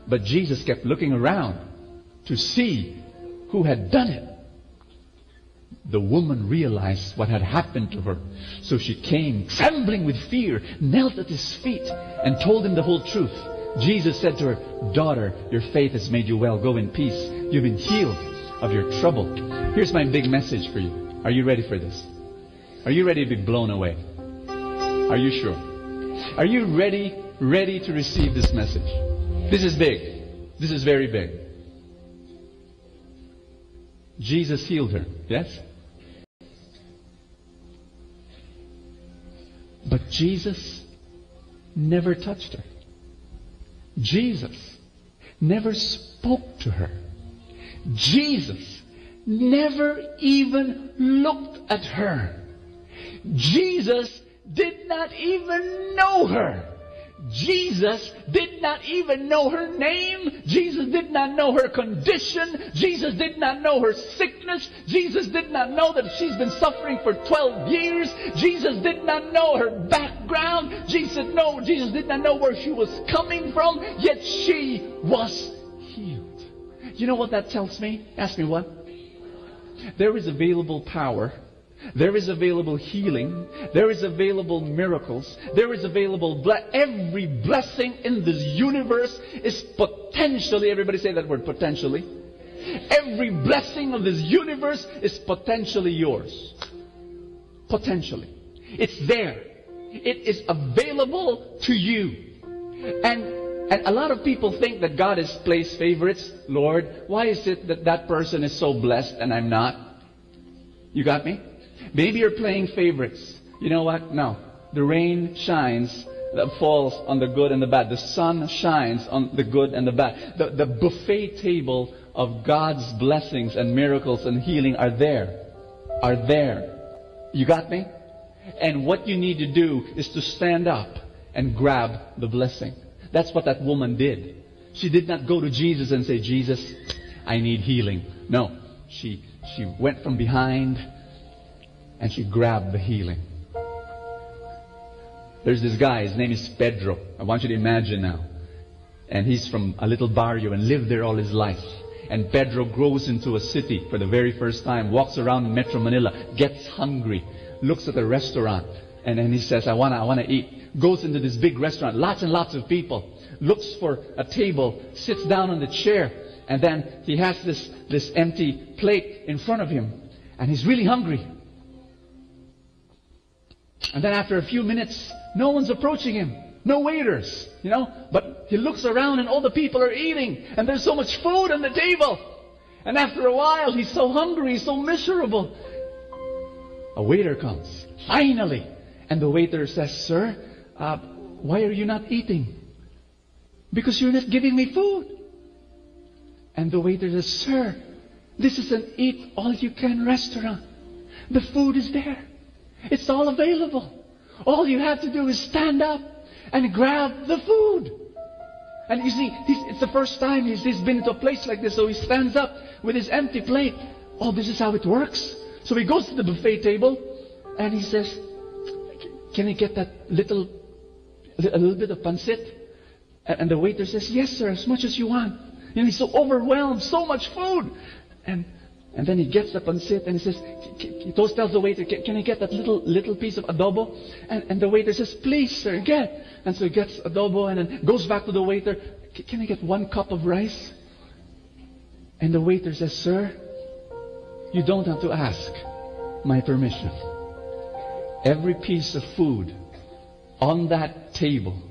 But Jesus kept looking around to see who had done it. The woman realized what had happened to her. So she came, trembling with fear, knelt at his feet, and told him the whole truth. Jesus said to her, daughter, your faith has made you well. Go in peace. You've been healed of your trouble. Here's my big message for you. Are you ready for this? Are you ready to be blown away? Are you sure? Are you ready to receive this message? This is big. This is very big. Jesus healed her. Yes? But Jesus never touched her. Jesus never spoke to her. Jesus never even looked at her. Jesus did not even know her. Jesus did not even know her name. Jesus did not know her condition. Jesus did not know her sickness. Jesus did not know that she's been suffering for 12 years. Jesus did not know her background. Jesus did not know where she was coming from. Yet she was healed. You know what that tells me? Ask me what? There is available power. There is available healing. There is available miracles. There is available every blessing in this universe is potentially, everybody say that word, potentially. Every blessing of this universe is potentially yours. Potentially. It's there. It is available to you. And a lot of people think that God has placed favorites. Lord, why is it that that person is so blessed and I'm not? You got me? Maybe you're playing favorites. You know what? No. The rain shines, falls on the good and the bad. The sun shines on the good and the bad. The buffet table of God's blessings and miracles and healing are there. Are there. You got me? And what you need to do is to stand up and grab the blessing. That's what that woman did. She did not go to Jesus and say, Jesus, I need healing. No. She went from behind and she grabbed the healing. There's this guy, his name is Pedro. I want you to imagine now. And he's from a little barrio and lived there all his life. And Pedro grows into a city for the very first time, walks around Metro Manila, gets hungry, looks at a restaurant, and then he says, I wanna eat. Goes into this big restaurant, lots and lots of people, looks for a table, sits down on the chair, and then he has this empty plate in front of him. And he's really hungry. And then after a few minutes, no one's approaching him. No waiters, But he looks around and all the people are eating. And there's so much food on the table. And after a while, he's so hungry, he's so miserable. A waiter comes, finally. And the waiter says, Sir, why are you not eating? Because you're not giving me food. And the waiter says, Sir, this is an eat-all-you-can restaurant. The food is there. It's all available. All you have to do is stand up and grab the food. And you see, it's the first time he's been to a place like this, so he stands up with his empty plate. Oh, this is how it works. So he goes to the buffet table and he says, can I get that a little bit of pancit? And the waiter says, yes, sir, as much as you want. He's so overwhelmed, so much food. And then he gets the pancit and he says, he tells the waiter, can I get that little piece of adobo? And the waiter says, please, sir, get. And so he gets adobo and then goes back to the waiter, can I get 1 cup of rice? And the waiter says, sir, you don't have to ask my permission. Every piece of food on that table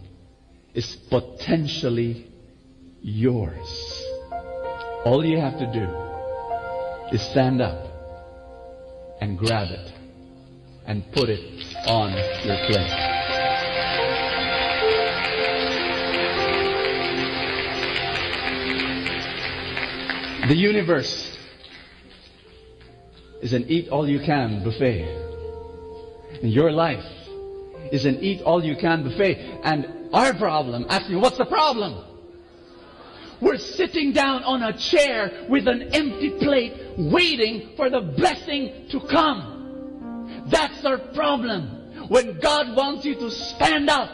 is potentially yours. All you have to do is stand up and grab it and put it on your plate. The universe is an eat-all-you-can buffet. And your life is an eat-all-you-can buffet. And our problem, ask me, what's the problem? We're sitting down on a chair with an empty plate waiting for the blessing to come. That's our problem. When God wants you to stand up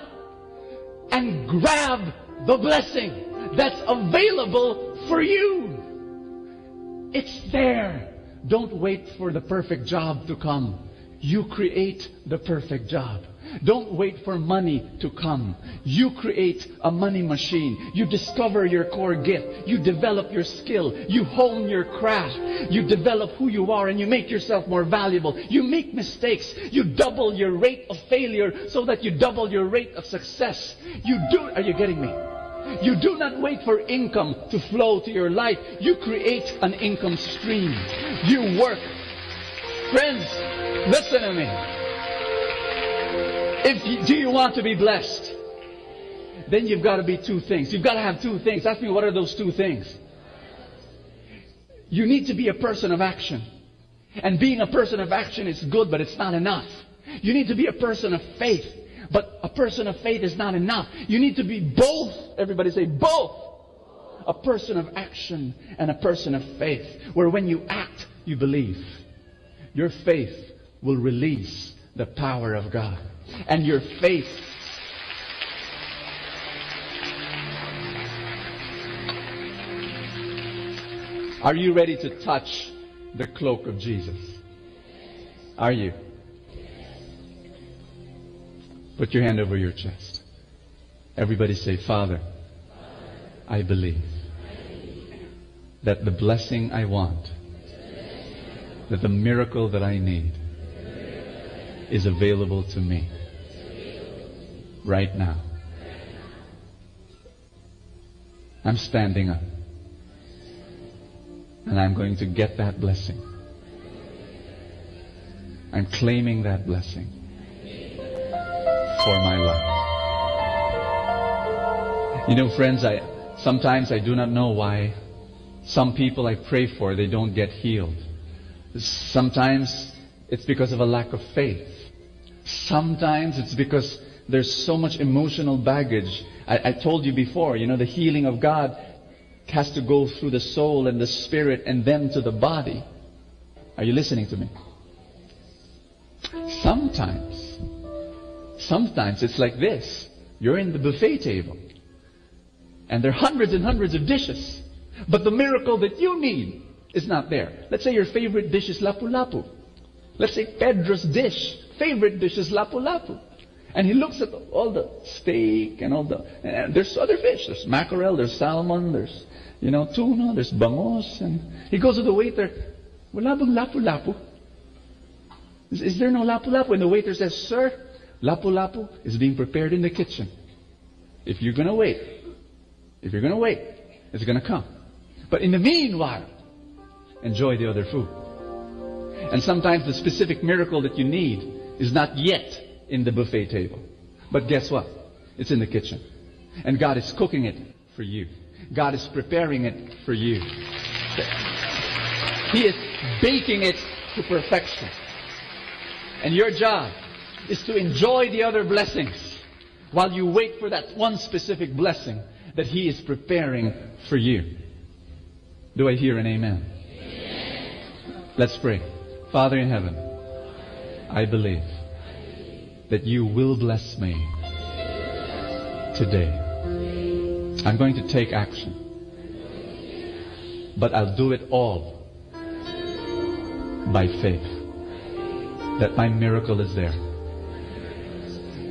and grab the blessing that's available for you. It's there. Don't wait for the perfect job to come. You create the perfect job. Don't wait for money to come. You create a money machine. You discover your core gift. You develop your skill. You hone your craft. You develop who you are and you make yourself more valuable. You make mistakes. You double your rate of failure so that you double your rate of success. Are you getting me? You do not wait for income to flow to your life. You create an income stream. You work. Friends, listen to me. Do you want to be blessed? Then you've got to be two things. You've got to have two things. Ask me, what are those two things? You need to be a person of action. And being a person of action is good, but it's not enough. You need to be a person of faith. But a person of faith is not enough. You need to be both. Everybody say both. A person of action and a person of faith. Where when you act, you believe. Your faith will release the power of God. And your faith Are you ready to touch the cloak of Jesus? Are you? Put your hand over your chest. Everybody say, Father, I believe that the blessing I want, that the miracle that I need is available to me right now. I'm standing up. And I'm going to get that blessing. I'm claiming that blessing for my life. You know, friends, sometimes I do not know why some people I pray for, they don't get healed. Sometimes it's because of a lack of faith. Sometimes it's because there's so much emotional baggage. I told you before, you know, the healing of God has to go through the soul and the spirit and then to the body. Are you listening to me? Sometimes it's like this. You're in the buffet table and there are hundreds and hundreds of dishes, but the miracle that you need is not there. Let's say your favorite dish is lapu-lapu. Let's say Pedro's favorite dish is lapu-lapu. And he looks at all the steak and all the... there's other fish. There's mackerel, there's salmon, there's, tuna, there's bangos. And he goes to the waiter, wala bang lapu-lapu? Is there no lapu-lapu? And the waiter says, sir, lapu-lapu is being prepared in the kitchen. If you're going to wait, it's going to come. But in the meanwhile, enjoy the other food. And sometimes the specific miracle that you need is not yet in the buffet table. But guess what? It's in the kitchen. And God is cooking it for you. God is preparing it for you. He is baking it to perfection. And your job is to enjoy the other blessings while you wait for that one specific blessing that He is preparing for you. Do I hear an amen? Let's pray. Father in heaven, I believe that you will bless me today. I'm going to take action. But I'll do it all by faith that my miracle is there.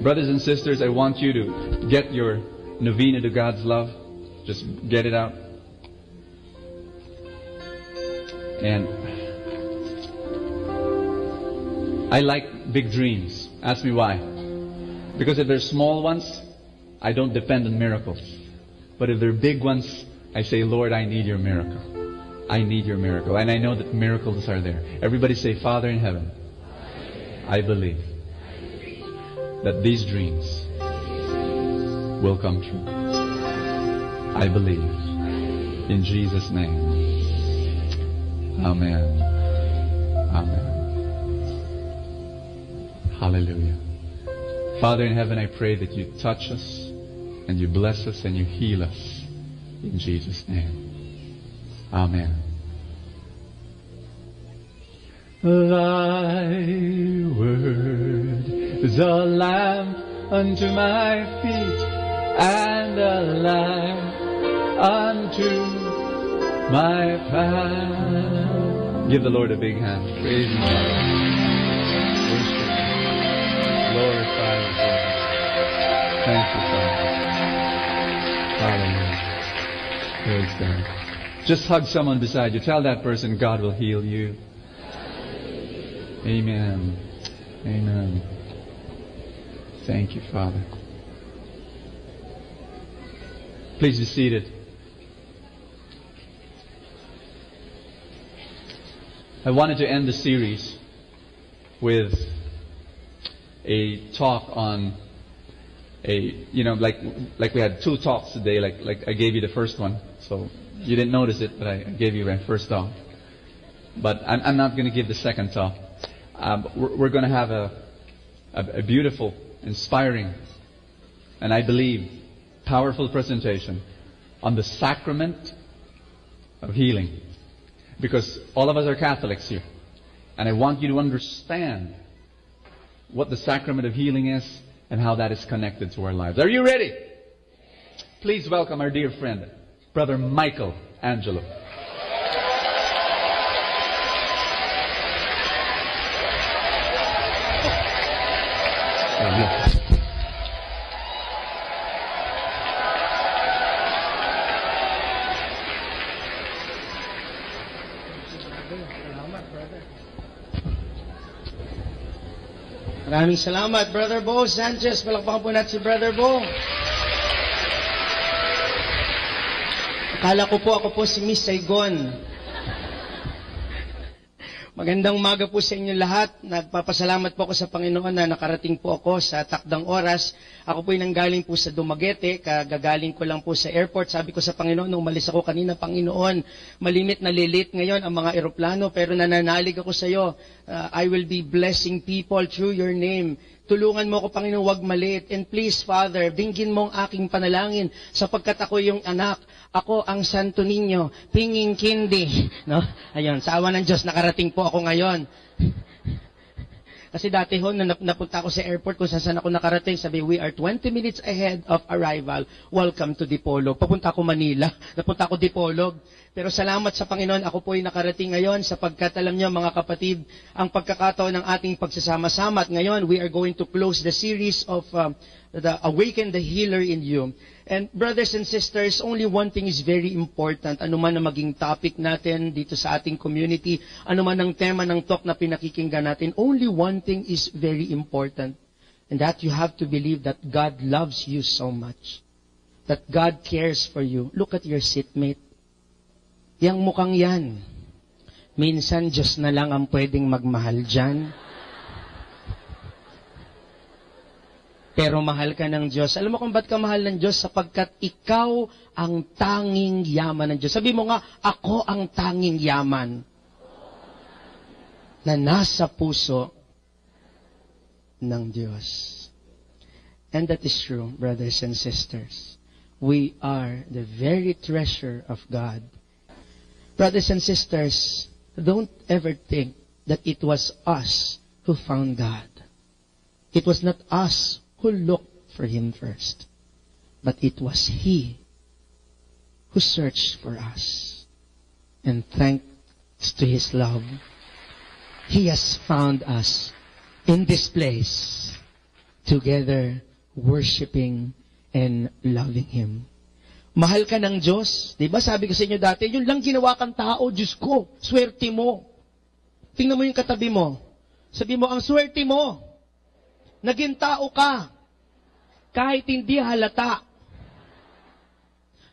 Brothers and sisters, I want you to get your novena to God's love. Just get it out. And I like big dreams. Ask me why. Because if they're small ones, I don't depend on miracles. But if they're big ones, I say, Lord, I need your miracle. I need your miracle. And I know that miracles are there. Everybody say, Father in heaven, I believe that these dreams will come true. I believe. In Jesus' name. Amen. Amen. Hallelujah. Father in heaven, I pray that you touch us and you bless us and you heal us. In Jesus' name. Amen. Thy word is a lamp unto my feet and a light unto my path. Give the Lord a big hand. Praise Him. Worship Him. Glorify His name. Thank you, Father. Hallelujah. Praise God. Just hug someone beside you. Tell that person God will heal you. Amen. Amen. Thank you, Father. Please be seated. I wanted to end the series with a talk on like we had 2 talks today, like I gave you the first one, so you didn't notice it, but I gave you my first talk. But I'm not going to give the second talk. We're going to have a beautiful, inspiring, and I believe powerful presentation on the sacrament of healing. Because all of us are Catholics here. And I want you to understand what the sacrament of healing is and how that is connected to our lives. Are you ready? Please welcome our dear friend, Brother Michael Angelo. Maraming salamat, Brother Bo Sanchez. Palakpakan po natin si Brother Bo. Akala ko po ako po si Miss Saigon. Magandang umaga po sa inyo lahat. Nagpapasalamat po ako sa Panginoon na nakarating po ako sa takdang oras. Ako po'y nanggaling po sa Dumaguete. Kagagaling ko lang po sa airport. Sabi ko sa Panginoon, nung umalis ako kanina, Panginoon, malimit na lilit ngayon ang mga eroplano, pero nananalig ako sa iyo. I will be blessing people through your name. Tulungan mo ako, Panginoon, wag maliit. And please, Father, dinggin mo ang aking panalangin sapagkat ako yung anak. Ako ang Santo Niño, pinging kindi. No? Ayun, sa awa ng Diyos, nakarating po ako ngayon. Kasi dati ho, napunta ako sa airport kung saan ako nakarating, sabi, we are 20 minutes ahead of arrival. Welcome to Dipolog. Papunta ako Manila. Napunta ako Dipolog. Pero salamat sa Panginoon, ako po ay nakarating ngayon sapagkat alam niyo mga kapatid, ang pagkakataon ng ating pagsasama-sama. At ngayon, we are going to close the series of the Awaken the Healer in You. And brothers and sisters, only one thing is very important. Ano man ang maging topic natin dito sa ating community, ano man ang tema ng talk na pinakikinggan natin, only one thing is very important. And that you have to believe that God loves you so much. That God cares for you. Look at your seatmate. Yang mukhang yan. Minsan, Diyos na lang ang pwedeng magmahal dyan. Pero mahal ka ng Diyos. Alam mo kung ba't ka mahal ng Diyos? Sapagkat ikaw ang tanging yaman ng Diyos. Sabi mo nga, ako ang tanging yaman na nasa puso ng Diyos. And that is true, brothers and sisters. We are the very treasure of God. Brothers and sisters, don't ever think that it was us who found God. It was not us who looked for Him first, but it was He who searched for us. And thanks to His love, He has found us in this place, together worshiping and loving Him. Mahal ka ng Diyos. Diba sabi ko sa inyo dati, yun lang ginawa kang tao, Diyos ko, swerte mo. Tingnan mo yung katabi mo. Sabi mo, ang swerte mo, naging tao ka, kahit hindi halata.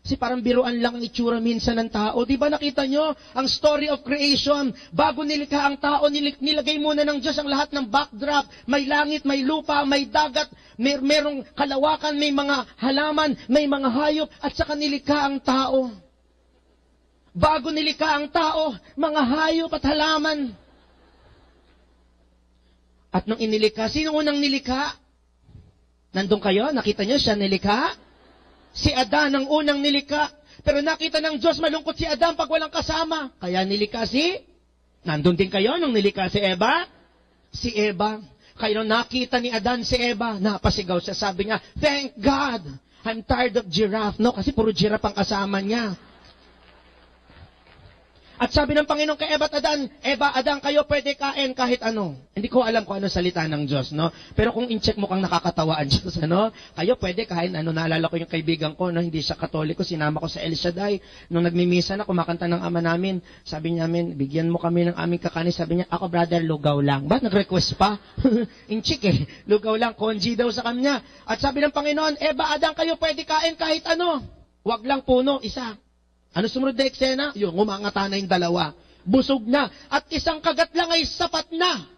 Kasi parang biruan lang ang itsura minsan ng tao. Diba nakita nyo, ang story of creation, bago nilikha ang tao, nilagay muna ng Diyos ang lahat ng backdrop. May langit, may lupa, may dagat, merong kalawakan, may mga halaman, may mga hayop, at saka nilikha ang tao. Bago nilikha ang tao, mga hayop at halaman. At nung inilikha, sino unang nilikha? Nandun kayo? Nakita nyo siya nilikha? Si Adan ang unang nilikha. Pero nakita ng Diyos, malungkot si Adan pag walang kasama. Kaya nilikha nandun din kayo nung nilikha si Eva? Si Eva. Kaya nung nakita ni Adan si Eva, napasigaw siya. Sabi niya, thank God, I'm tired of giraffe. No, kasi puro giraffe ang kasama niya. At sabi ng Panginoon kay Eva at Adan, Eva, Adan, kayo pwede kain kahit ano. Hindi ko alam kung ano salita ng Diyos, no? Pero kung in-check mo kang nakakatawa ang Diyos, ano? Kayo pwede kain ano. Naalala ko yung kaibigan ko, no? Hindi siya Katoliko, sinama ko sa El Shaddai. Nung nagmimisa na, kumakanta ng ama namin. Sabi namin, bigyan mo kami ng aming kakanin. Sabi niya, ako brother, lugaw lang. Ba? Nag-request pa? In-check eh. Lugaw lang, konji daw sa kanya. At sabi ng Panginoon, Eva, Adan, kayo pwede kain kahit ano. Wag lang puno, isa. Ano sumunod na eksena? Yung umangata na yung dalawa. Busog na. At isang kagat lang ay sapat na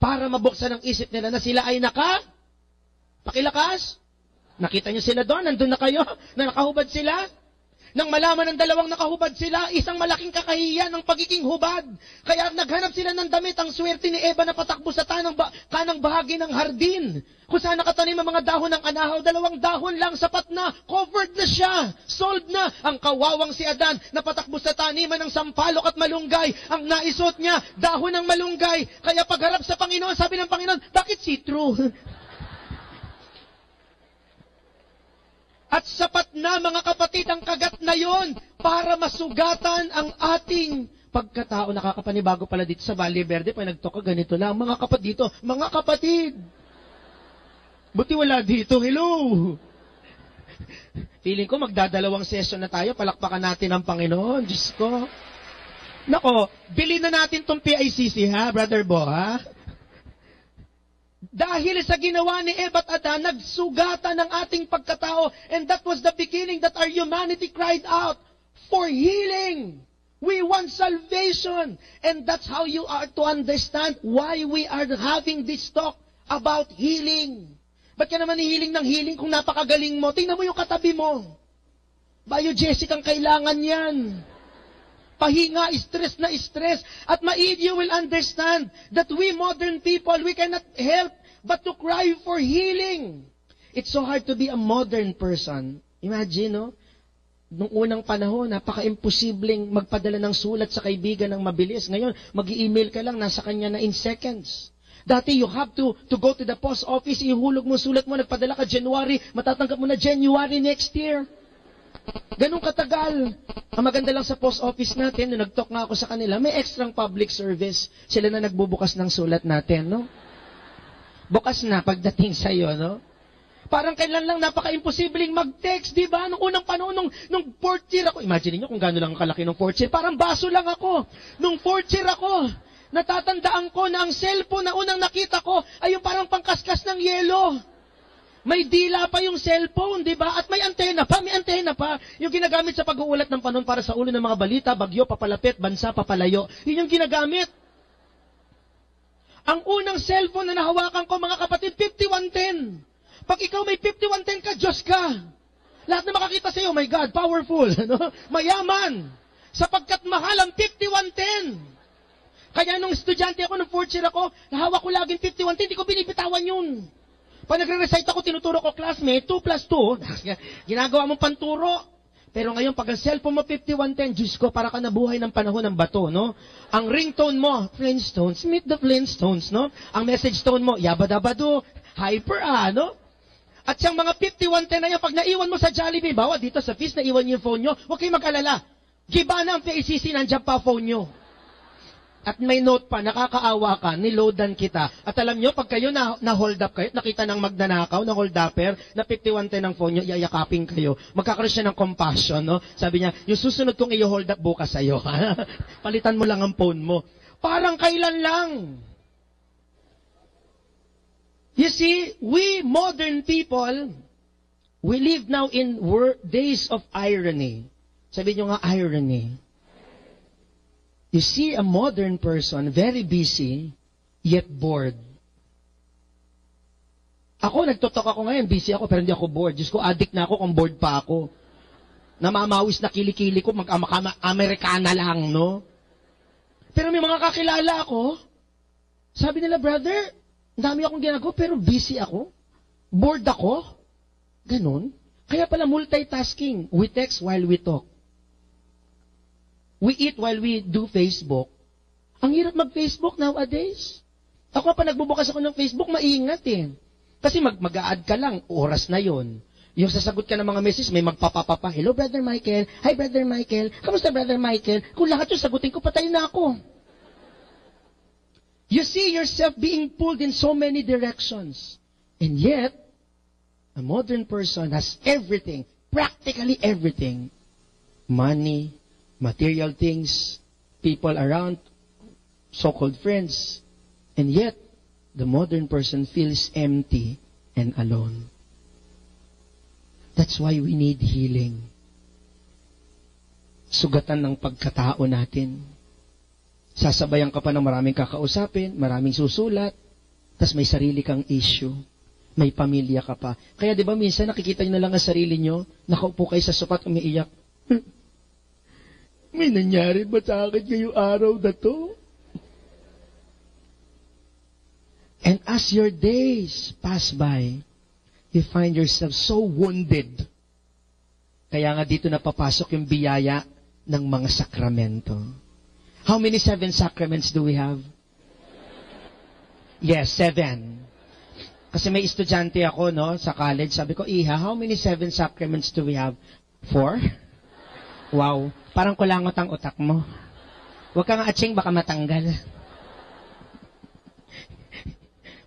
para mabuksan ang isip nila na sila ay pakilakas. Nakita niyo sila doon, nandun na kayo, na nakahubad sila. Nang malaman ng dalawang nakahubad sila, isang malaking kakahiyan ng pagiging hubad. Kaya naghanap sila ng damit. Ang swerte ni Eva na patakbo sa kanang bahagi ng hardin. Kung saan nakatanim ang mga dahon ng anahaw, 2 dahon lang, sapat na, covered na siya, solved na. Ang kawawang si Adan na patakbo sa taniman ng sampalok at malunggay, ang naisot niya, dahon ng malunggay. Kaya pagharap sa Panginoon, sabi ng Panginoon, bakit see-through? At sapat na, mga kapatid, ang kagat na yon para masugatan ang ating pagkatao. Nakakapanibago pala dito sa Valle Verde. Pag nagtoka, ganito lang. Mga kapatid dito, mga kapatid. Buti wala dito. Hello. Feeling ko magdadalawang session na tayo. Palakpakan natin ang Panginoon. Diyos ko. Nako, bilhin na natin tong PICC, ha, Brother Bo, ha? Dahil sa ginawa ni Eva at Adan, nagsugatan ng ating pagkatao. And that was the beginning that our humanity cried out for healing. We want salvation. And that's how you are to understand why we are having this talk about healing. Ba't ka naman healing ng healing kung napakagaling mo? Tingnan mo yung katabi mo. Biogesic ang kailangan yan. Pahinga, stress na stress. At you will understand that we modern people, we cannot help but to cry for healing. It's so hard to be a modern person. Imagine, no? Nung unang panahon, napaka-imposibleng magpadala ng sulat sa kaibigan ng mabilis. Ngayon, mag-i-email ka lang, nasa kanya na in seconds. Dati, you have to go to the post office, ihulog mo sulat mo, nagpadala ka January, matatanggap mo na January next year. Ganun katagal. Ang maganda lang sa post office natin, nung nag-talk nga ako sa kanila, may extrang public service. Sila na nagbubukas ng sulat natin, no? Bukas na pagdating sa'yo, no? Parang kailan lang napaka-imposibleng mag-text, di ba? Nung unang panahon, nung fourth year ako, imagine niyo kung gano'n lang kalaki nung fourth year, parang baso lang ako. Nung fourth year ako, natatandaan ko na ang cellphone na unang nakita ko ay yung parang pangkaskas ng yelo. May dila pa yung cellphone, di ba? At may antena pa, Yung ginagamit sa pag-uulat ng panon para sa ulo ng mga balita, bagyo, papalapit, bansa, papalayo. Yun yung ginagamit. Ang unang cellphone na nahawakan ko, mga kapatid, 5110. Pag ikaw may 5110 ka, Diyos ka. Lahat na makakita sa iyo, my God, powerful, no? Mayaman. Sapagkat mahal ang 5110. Kaya nung estudyante ako, nung fourth year ako, nahawak ko laging 5110, hindi ko binibitawan yun. Pag nagre-recite ako, tinuturo ko, classmate, 2 plus 2, ginagawa mong panturo. Pero ngayon, pag ang cellphone mo 5110, Diyos ko, para ka nabuhay ng panahon ng bato, no? Ang ringtone mo, Flintstones, meet the Flintstones, no? Ang message tone mo, yabadabado, hyper, no? At siyang mga 5110 na yan, pag naiwan mo sa Jollibee, bawa dito sa fees, naiwan niyo yung phone nyo, huwag kayong mag-alala. Giba na ang PACC, nandiyan pa phone nyo. At may note pa, nakakaawa ka, niloadan kita. At alam nyo, pag kayo na-hold up kayo, nakita ng magnanakaw, na-hold upper, na 5110 ng phone nyo, yayakapin kayo. Magkakaroon siya ng compassion, no? Sabi niya, yung susunod kong i-hold up bukas sa'yo. Palitan mo lang ang phone mo. Parang kailan lang. You see, we modern people, we live now in days of irony. Sabi nyo nga, irony. You see a modern person, very busy, yet bored. Ako, nagtotok ako ngayon, busy ako, pero hindi ako bored. Diyos ko, addict na ako kung bored pa ako. Namamawis na kilikili ko, mag-Amerikana lang, no? Pero may mga kakilala ako, sabi nila, brother, dami akong ginagawa, pero busy ako. Bored ako. Ganon. Kaya pala multitasking. We text while we talk. We eat while we do Facebook. Ang hirap mag-Facebook nowadays. Ako pa nagbubukas ako ng Facebook, maingat eh. Kasi mag-a-add ka lang, oras na yon. Yung sasagot ka ng mga messages, may magpapapapa. Hello, Brother Michael. Hi, Brother Michael. Kamusta, Brother Michael? Kung lahat yung sagutin ko, patay na ako. You see yourself being pulled in so many directions. And yet, a modern person has everything, practically everything. Money, material things, people around, so-called friends. And yet, the modern person feels empty and alone. That's why we need healing. sugatan ng pagkatao natin. Sasabayan ka pa ng maraming kakausapin, maraming susulat, tas may sarili kang issue. May pamilya ka pa. Kaya di ba minsan nakikita nyo na lang ang sarili nyo, nakaupo kayo sa sopat, umiiyak. May nangyari ba sa akin ngayong araw na to? And as your days pass by, you find yourself so wounded. Kaya nga dito napapasok yung biyaya ng mga sakramento. How many 7 sacraments do we have? Yes, 7. Kasi may estudyante ako, no, sa college. Sabi ko, Iha, how many 7 sacraments do we have? 4? Wow, parang kulangot ang utak mo. Huwag kang atsing, baka matanggal.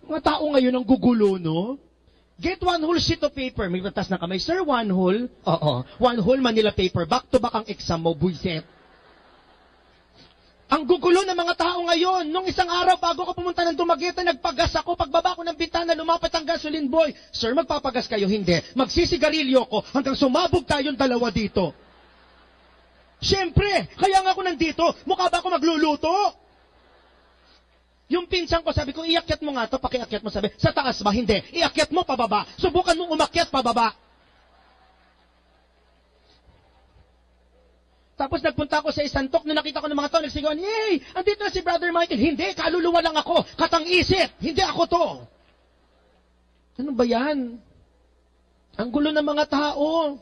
Mga tao ngayon ang gugulo, no? Get 1 whole sheet of paper. May batas na kamay. Sir, 1 whole? Oo. 1 whole Manila paper. Back to back ang exam mo, buiset. Ang gugulo ng mga tao ngayon. Nung isang araw, bago ko pumunta ng Dumaguete, nagpagas ako. Pagbaba ko ng bintana, lumapit ang gasoline boy. Sir, magpapagas kayo? Hindi. Magsisigarilyo ko hanggang sumabog tayong dalawa dito. Siyempre, kaya nga ako nandito. Mukha ba ako magluluto? Yung pinsan ko, sabi ko, iakyat mo nga to, pakiakyat mo, sabi, sa taas ba? Hindi. Iakyat mo pababa. Subukan mong umakyat pababa. Tapos nagpunta ako sa isantok, nung nakita ko ng mga tao, nagsigawan, yay! Andito na si Brother Michael. Hindi, kaluluwa lang ako. Katang-isip. Hindi ako to. Ano ba yan? Ang gulo ng mga tao.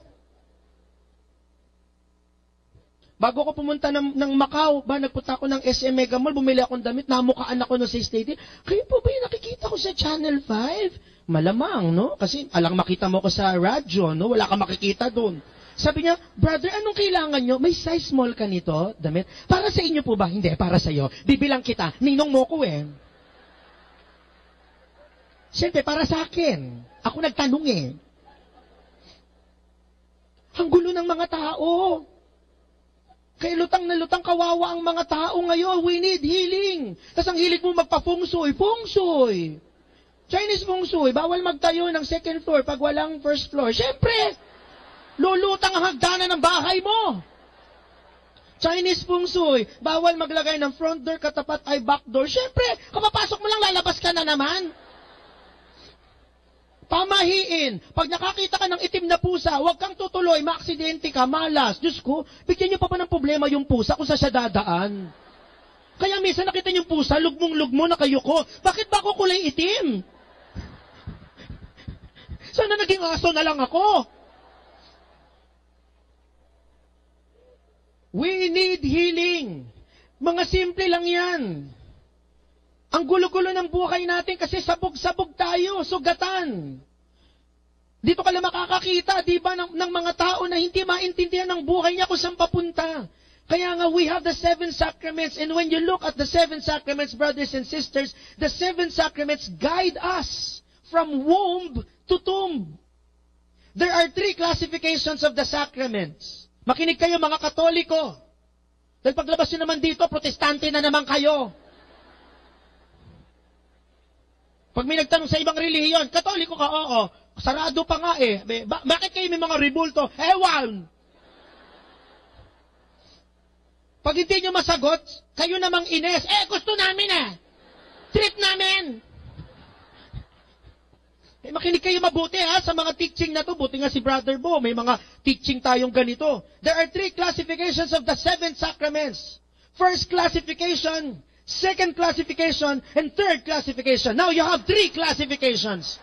Bago ko pumunta ng Macau, nagpunta ako ng SM Mega Mall, bumili akong damit, namukaan ako no sa state. Kayo po ba yung nakikita ko sa Channel 5? Malamang, no? Kasi alang makita mo ko sa radyo, no? Wala ka makikita doon. Sabi niya, brother, anong kailangan nyo? May size small ka nito, damit? Para sa inyo po ba? Hindi, para sa iyo. Bibilang kita. Ninong mo ko eh. Siyempre, para sa akin. Ako nagtanong eh. Ang gulo ng mga tao. Kaya lutang na lutang kawawa ang mga tao ngayon. We need healing. Tapos ang hilig mo magpa-feng shui. Feng shui. Chinese feng shui. Bawal magtayo ng second floor pag walang first floor. Siyempre, lulutang ang hagdanan ng bahay mo. Chinese feng shui. Bawal maglagay ng front door katapat ay back door. Siyempre, kapapasok mo lang, lalabas ka na naman. Pamahiin. Pag nakakita ka ng itim na pusa, huwag kang tutuloy, maaksidente ka, malas. Diyos ko, bigyan niyo pa ng problema yung pusa kung sa siya dadaan. Kaya minsan nakita niyo yung pusa, lugmong-lugmo, nakayuko. Bakit ba ako kulay itim? Sana naging aso na lang ako? We need healing. Mga simple lang yan. Ang gulo-gulo ng buhay natin kasi sabog-sabog tayo, sugatan. Dito ka lang makakakita, di ba, ng mga tao na hindi maintindihan ng buhay niya kung saan papunta. Kaya nga, we have the 7 sacraments, and when you look at the 7 sacraments, brothers and sisters, the 7 sacraments guide us from womb to tomb. There are 3 classifications of the sacraments. Makinig kayo mga Katoliko. Dahil paglabas nyo naman dito, protestante na naman kayo. Pag may nagtanong sa ibang relihiyon, Katoliko ka, oo. Sarado pa nga eh. Bakit kayo may mga rebulto? Ewan! Pag hindi nyo masagot, kayo namang ines, gusto namin eh. Trip namin. Makinig kayo mabuti ha sa mga teaching na to. Buti nga si Brother Bo, may mga teaching tayong ganito. There are 3 classifications of the 7 sacraments. First classification, second classification, and third classification. Now you have 3 classifications.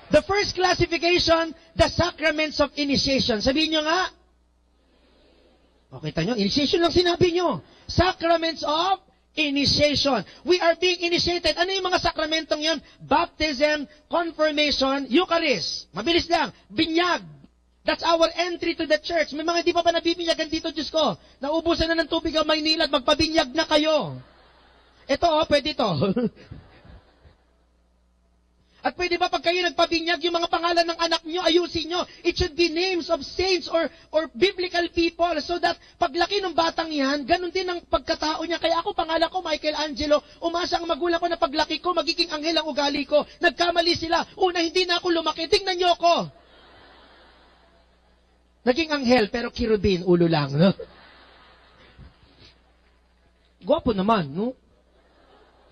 The first classification, the sacraments of initiation. Sabihin nyo nga. O, kita nyo, initiation lang sinabi nyo. Sacraments of initiation. We are being initiated. Ano yung mga sakramentong yan? Baptism, confirmation, Eucharist. Mabilis lang. Binyag. That's our entry to the church. May mga hindi pa nabibinyagan dito, Diyos ko. Naubusan na ng tubig ang Maynila at magpabinyag na kayo. Ito, pwede ito. At pwede ba pag kayo nagpabinyag, yung mga pangalan ng anak nyo, ayusin nyo. It should be names of saints or biblical people so that paglaki ng batang yan, ganun din ang pagkatao niya. Kaya ako, pangalan ko, Michelangelo, umasa ang magulang ko na paglaki ko, magiging anghel ang ugali ko. Nagkamali sila. Una, hindi na ako lumaki. Tingnan nyo ako. Naging anghel, pero kirubin, ulo lang, no? Gwapo naman, no?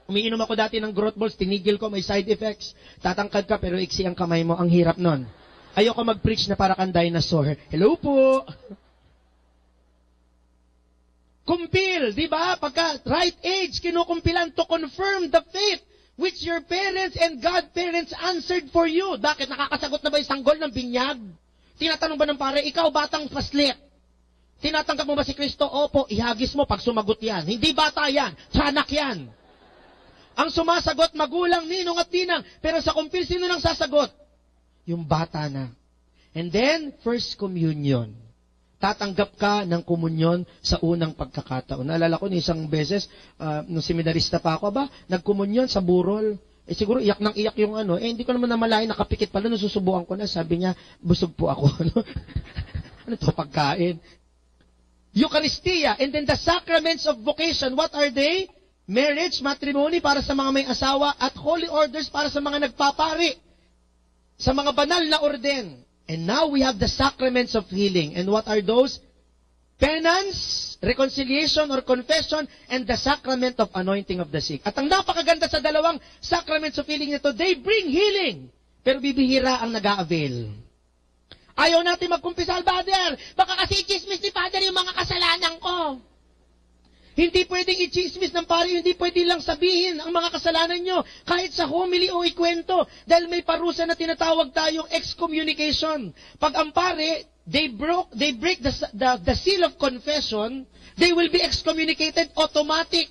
Umiinom ako dati ng growth balls, tinigil ko, may side effects. Tatangkad ka, pero iksi ang kamay mo, ang hirap nun. Ayoko mag-preach na para kang dinosaur. Hello po! Kumpil, di ba? Pagka right age, kinukumpilan to confirm the faith which your parents and godparents answered for you. Bakit? Nakakasagot na ba yung sanggol ng binyag? Tinatanong ba ng pare, ikaw batang paslit? Tinatanggap mo ba si Kristo? Opo, ihagis mo pag sumagot yan. Hindi bata yan, tiyanak yan. Ang sumasagot, magulang, ninong at tinang. Pero sa kumpil, sino nang sasagot? Yung bata na. And then, first communion. Tatanggap ka ng komunyon sa unang pagkakataon. Naalala ko ni isang beses, nung seminarista pa ako, nagkomunyon sa burol. Siguro iyak nang iyak yung hindi ko naman namalayan, nakapikit pala, nung susubukan ko na, sabi niya, busog po ako. Ano to, pagkain? Eucharistia, and then the sacraments of vocation, what are they? Marriage, matrimony para sa mga may asawa, at holy orders para sa mga nagpapari, sa mga banal na orden. And now we have the sacraments of healing. And what are those? Penance, reconciliation or confession, and the sacrament of anointing of the sick. At ang napakaganda sa dalawang sacraments of healing nito, they bring healing, pero bibihira ang nag-a-avail. Ayaw natin magkumpisal, Father. Baka kasi i-chismis ni Father yung mga kasalanan ko. Hindi pwedeng i-chismis ng pare, hindi pwede lang sabihin ang mga kasalanan nyo, kahit sa homily o ikwento, dahil may parusa na tinatawag tayong excommunication. Pag ang pare, they break the seal of confession, they will be excommunicated automatic.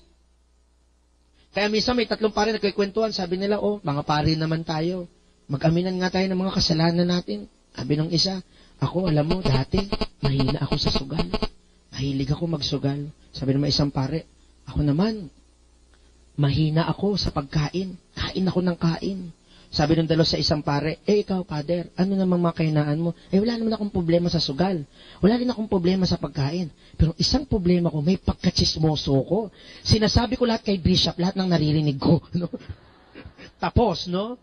Kaya minsan may 3 pare nagkikwentuhan, sabi nila, mga pare naman tayo, mag-aminan nga tayo ng mga kasalanan natin. Sabi nung isa, ako, alam mo, dati, mahina ako sa sugal. Mahilig ako magsugal. Sabi naman isang pare, ako naman, mahina ako sa pagkain. Kain ako ng kain. Sabi ng dalawa sa isang pare, ikaw, Father, ano namang mga kainaan mo? Wala naman akong problema sa sugal. Wala rin akong problema sa pagkain. Pero isang problema ko, may pagkachismoso ko. Sinasabi ko lahat kay Bishop, lahat ng naririnig ko. No? Tapos, no?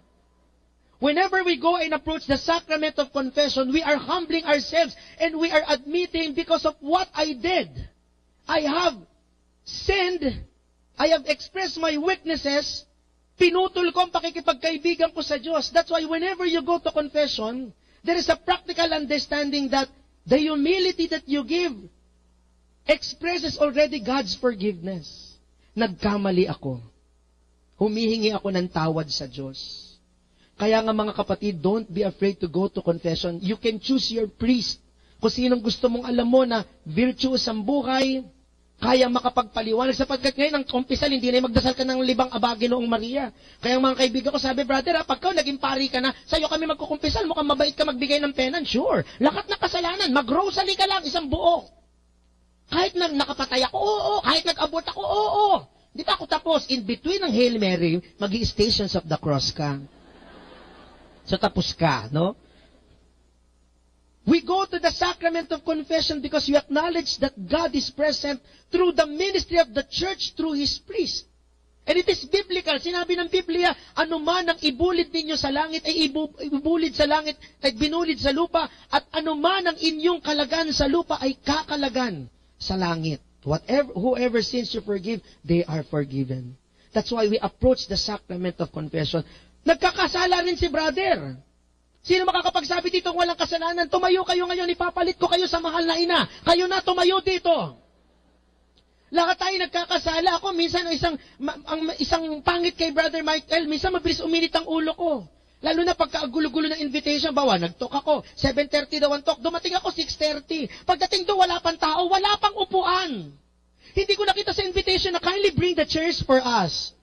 Whenever we go and approach the sacrament of confession, we are humbling ourselves and we are admitting because of what I did. I have sinned, I have expressed my weaknesses, pinutol ko ang pakikipagkaibigan ko sa Diyos. That's why whenever you go to confession, there is a practical understanding that the humility that you give expresses already God's forgiveness. Nagkamali ako. Humihingi ako ng tawad sa Diyos. Kaya nga mga kapatid, don't be afraid to go to confession. You can choose your priest. Kung sinong gusto mong alam mo na virtuous ang buhay, kaya makapagpaliwanag. Sapagkat ngayon, ang kumpisal, hindi na magdasal ka ng libang abagi noong Maria. Kaya mga kaibigan ko, sabi, brother, pagka naging pari ka na, sa'yo kami magkukumpisal, mukhang mabait ka magbigay ng penance. Sure. Lahat na kasalanan, mag-rosary ka lang, isang buo. Kahit na nakapatay ako, oo. Kahit nag-abort ako, oo. Di pa ako tapos. In between ng Hail Mary, mag-i-Stations of the Cross ka. So tapos ka, no? We go to the sacrament of confession because we acknowledge that God is present through the ministry of the church through His priest. And it is biblical. Sinabi ng Biblia, anuman ang ibulid ninyo sa langit ay ibulid sa langit at binulid sa lupa, at anuman ang inyong kalagan sa lupa ay kakalagan sa langit. Whoever sins you forgive, they are forgiven. That's why we approach the sacrament of confession. Nagkakasala rin si brother. Sino makakapagsabi dito walang kasalanan? Tumayo kayo ngayon, ipapalit ko kayo sa mahal na ina. Kayo na tumayo dito. Lahat tayo nagkakasala. Ako minsan isang pangit kay Brother Michael, minsan mabilis uminit ang ulo ko. Lalo na pagka gulo-gulo ng invitation, nagtok ako, 7:30 daw ang talk, dumating ako 6:30. Pagdating doon, wala pang tao, wala pang upuan. Hindi ko nakita sa invitation na kindly bring the chairs for us.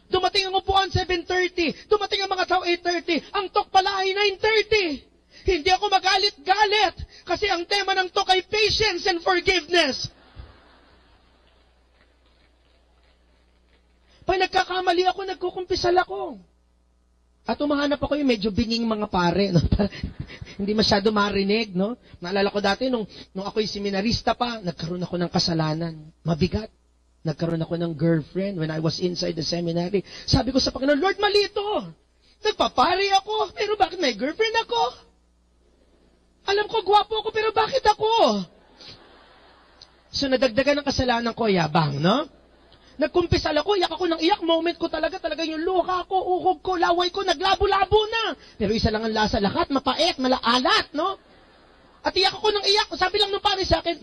Dumating ang upuan 7:30. Dumating ang mga tao 8:30. Ang talk pala ay 9:30. Hindi ako magalit-galit kasi ang tema ng talk ay patience and forgiveness. Pag nagkakamali ako, nagkukumpisal ako. At umahanap ako yung medyo binging mga pare. No? Hindi masyado marinig. No? Naalala ko dati, nung ako'y seminarista pa, nagkaroon ako ng kasalanan. Mabigat. Nagkaroon ako ng girlfriend when I was inside the seminary. Sabi ko sa Panginoon, Lord, mali ito. Nagpapari ako, pero bakit may girlfriend ako? Alam ko, gwapo ako, pero bakit ako? So, nadagdagan ng kasalanan ko, yabang, no? Nagkumpisal ako, iyak ako ng iyak. Moment ko talaga yung luha ko, uhog ko, laway ko, naglabo-labo na. Pero isa lang ang lasa, lahat, mapait, malaalat, no? At iyak ako ng iyak. Sabi lang nung pare sa akin,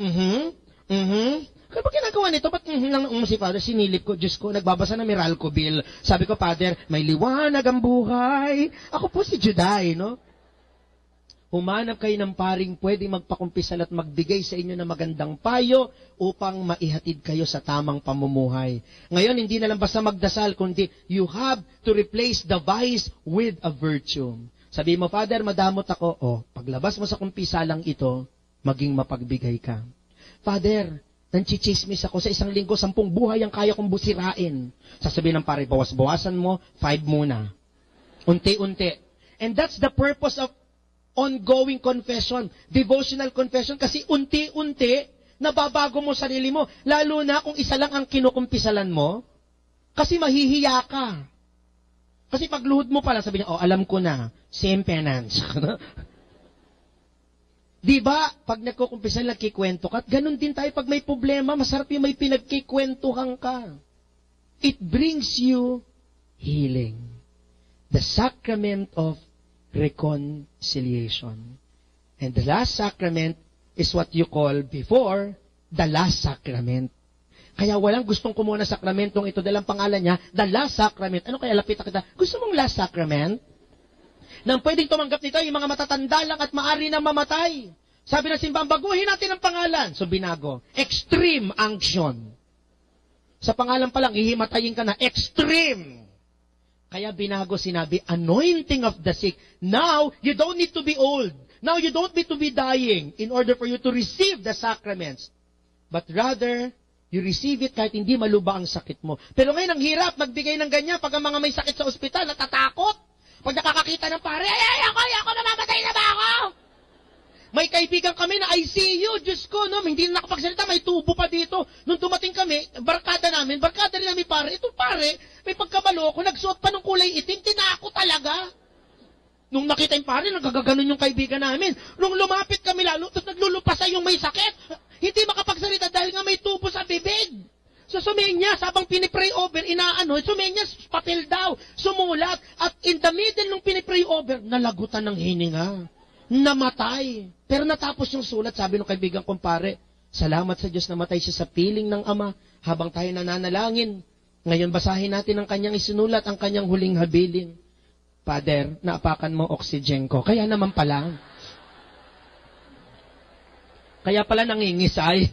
Kaya ba ginagawa nito? Ba't lang si Father, sinilip ko, Diyos ko, nagbabasa ng Meralco Bill. Sabi ko, Father, may liwanag ang buhay. Ako po si Juday, no? Humanap kayo ng paring pwede magpakumpisal at magbigay sa inyo ng magandang payo upang maihatid kayo sa tamang pamumuhay. Ngayon, hindi na lang basta magdasal, kundi you have to replace the vice with a virtue. Sabi mo, Father, madamot ako. Paglabas mo sa kumpisalang ito, maging mapagbigay ka. Father, nanchichismis ako sa isang linggo, 10 buhay ang kaya kong busirain. Sasabihin ng pare, bawas-bawasan mo, 5 muna. Unti-unti. And that's the purpose of ongoing confession, devotional confession, kasi unti-unti, nababago mo sarili mo. Lalo na kung isa lang ang kinukumpisalan mo, kasi mahihiya ka. Kasi pagluhod mo pala, sabi niya, alam ko na, same penance. Diba, pag nagkukumpisal, nagkikwento ka, at ganun din tayo pag may problema, masarap yung may pinagkikwentuhan ka. It brings you healing. The sacrament of reconciliation. And the last sacrament is what you call before the last sacrament. Kaya walang gustong kumuha ng sakramentong ito dahil ang pangalan niya, the last sacrament. Ano kaya lapit kita? Gusto mong last sacrament? Nang pwedeng tumanggap nito, yung mga matatanda lang at maari na mamatay. Sabi ng simbahan, baguhin natin ang pangalan. So binago. Extreme unction. Sa pangalan pa lang, ihimatayin ka na. Extreme. Kaya binago, sinabi, anointing of the sick. Now, you don't need to be old. Now, you don't need to be dying in order for you to receive the sacraments. But rather, you receive it kahit hindi maluba ang sakit mo. Pero ngayon, ang hirap magbigay ng ganyan pag ang mga may sakit sa ospital, natatakot. Pag nakakakita ng pare, ako, namamatay na ba ako? May kaibigan kami na ICU, Diyos ko, no? Hindi na nakapagsalita, may tubo pa dito. Nung dumating kami, barkada rin namin pare. Itong pare, may pagkabalo ko, nagsuot pa ng kulay itim, tinako talaga. Nung nakita yung pare, nagagaganon yung kaibigan namin. Nung lumapit kami lalo, tapos naglulupasan yung may sakit. Hindi makapagsalita dahil nga may tubo sa bibig. So sumenyas, habang pinipray over, sumenyas, papel daw, sumulat. At in the middle nung pinipray over, nalagutan ng hininga. Namatay. Pero natapos yung sulat, sabi ng kaibigan kong pare, salamat sa Diyos, namatay siya sa piling ng Ama habang tayo nananalangin. Ngayon basahin natin ang kanyang isinulat, ang kanyang huling habilin. Father, naapakan mo oxygen ko. Kaya naman pala. Kaya pala nangingisay.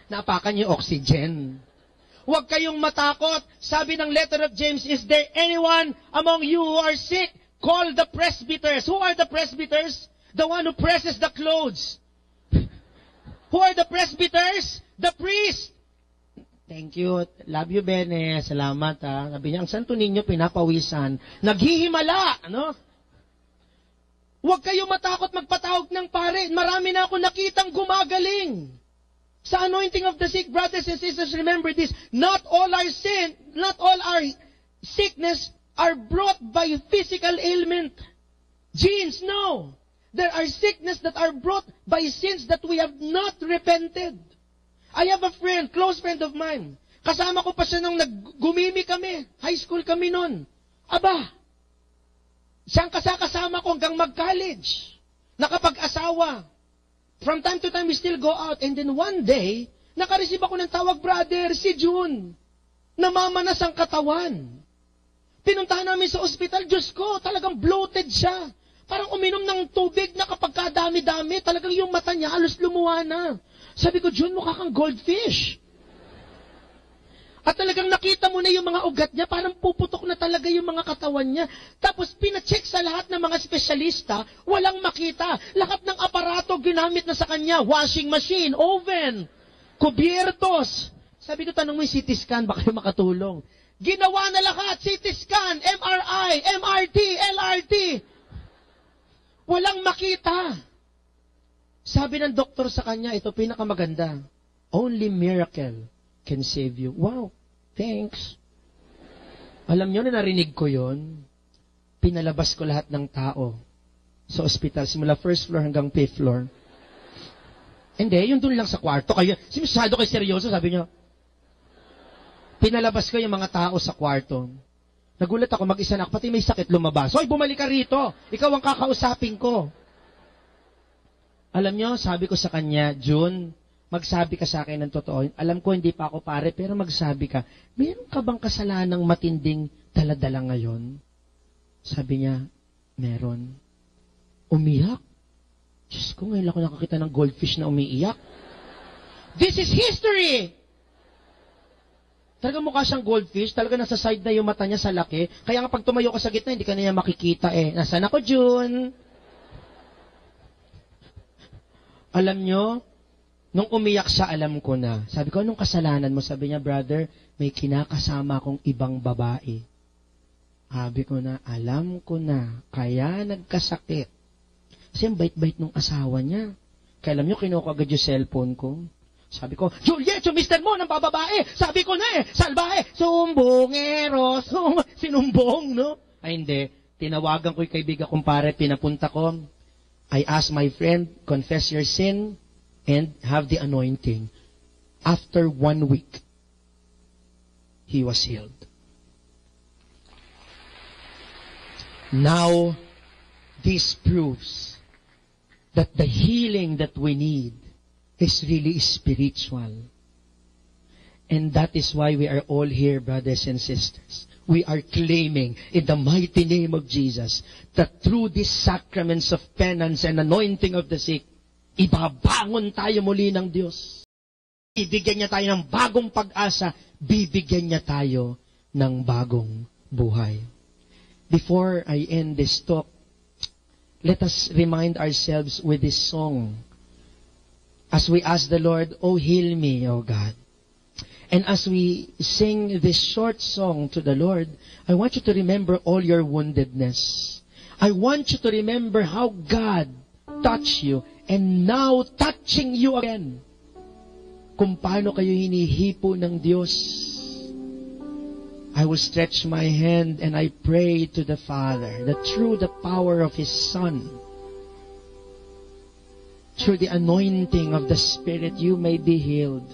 Naapakan yung oxygen. Huwag kayong matakot. Sabi ng letter of James, is there anyone among you who are sick? Call the presbyters. Who are the presbyters? The one who presses the clothes. Who are the presbyters? The priest. Thank you. Love you, Bene. Salamat, ha. Sabi niya, ang Santo Niño pinapawisan. Naghihimala, ano? Huwag kayong matakot magpatawag ng pare. Marami na ako nakitang gumagaling. Sa anointing of the sick, brothers and sisters, remember this. Not all our sickness are brought by physical ailment. Genes, no. There are sickness that are brought by sins that we have not repented. I have a friend, close friend of mine. Kasama ko pa siya nung naggumimi kami. High school kami noon. Aba, siyang kasama ko hanggang mag-college. Nakapag-asawa. From time to time, we still go out. And then one day, nakareceive ako ng tawag, brother, si June. Namamanas ang katawan. Pinuntahan namin sa ospital, Diyos ko, talagang bloated siya. Parang uminom ng tubig na kapag kadami-dami, talagang yung mata niya halos lumuha na. Sabi ko, June, mukha kang goldfish. At talagang nakita mo na yung mga ugat niya, parang puputok na talaga yung mga katawan niya. Tapos pinacheck sa lahat ng mga espesyalista, walang makita. Lahat ng aparato ginamit na sa kanya, washing machine, oven, kubiertos. Sabi ko, tanong mo yung CT scan, baka yung makatulong. Ginawa na lahat, CT scan, MRI, MRT, LRT. Walang makita. Sabi ng doktor sa kanya, ito pinakamaganda. Only miracle can save you. Wow, thanks. Alam nyo na narinig ko yon. Pinalabas ko lahat ng tao sa ospital, simula first floor hanggang 5th floor. Hindi, yung doon lang sa kwarto. Kayo, masyado kayo seryoso, sabi niyo. Pinalabas ko yung mga tao sa kwarto. Nagulat ako, mag-isa na ako, pati may sakit lumabas. Hoy, bumalik ka rito. Ikaw ang kakausapin ko. Alam niyo, sabi ko sa kanya, June, magsabi ka sa akin ng totoo. Alam ko, hindi pa ako pare, pero magsabi ka, meron ka bang kasalanang matinding daladala ngayon? Sabi niya, meron. Umiyak. Diyos ko, ngayon ako nakakita ng goldfish na umiiyak. This is history! Talaga mukha siyang goldfish, talaga nasa side na yung mata niya sa laki. Kaya nga pag tumayo ka sa gitna, hindi ka na niya makikita eh. Nasaan ako, June? Alam nyo, nung umiyak siya, alam ko na. Sabi ko, anong kasalanan mo? Sabi niya, brother, may kinakasama akong ibang babae. Sabi ko na, alam ko na, kaya nagkasakit. Kasi ang bait-bait ng asawa niya. Kaya alam nyo, kinuha ko agad yung cellphone ko. Sabi ko, Juliet, yung mister mo ng bababae. Sabi ko na salbahe. Sumbongero. Sinumbong, no? Ay, hindi. Tinawagan ko yung kaibigan kong pare, pinapunta ko. I asked my friend, confess your sin and have the anointing. After 1 week, he was healed. Now, this proves that the healing that we need is really spiritual. And that is why we are all here, brothers and sisters. We are claiming in the mighty name of Jesus that through these sacraments of penance and anointing of the sick, ibabangon tayo muli ng Diyos. Bibigyan niya tayo ng bagong pag-asa, bibigyan niya tayo ng bagong buhay. Before I end this talk, let us remind ourselves with this song. As we ask the Lord, oh, heal me, oh God. And as we sing this short song to the Lord, I want you to remember all your woundedness. I want you to remember how God touched you and now touching you again. Kung paano kayo hinihipo ng Diyos. I will stretch my hand and I pray to the Father that through the power of His Son, through the anointing of the Spirit, you may be healed.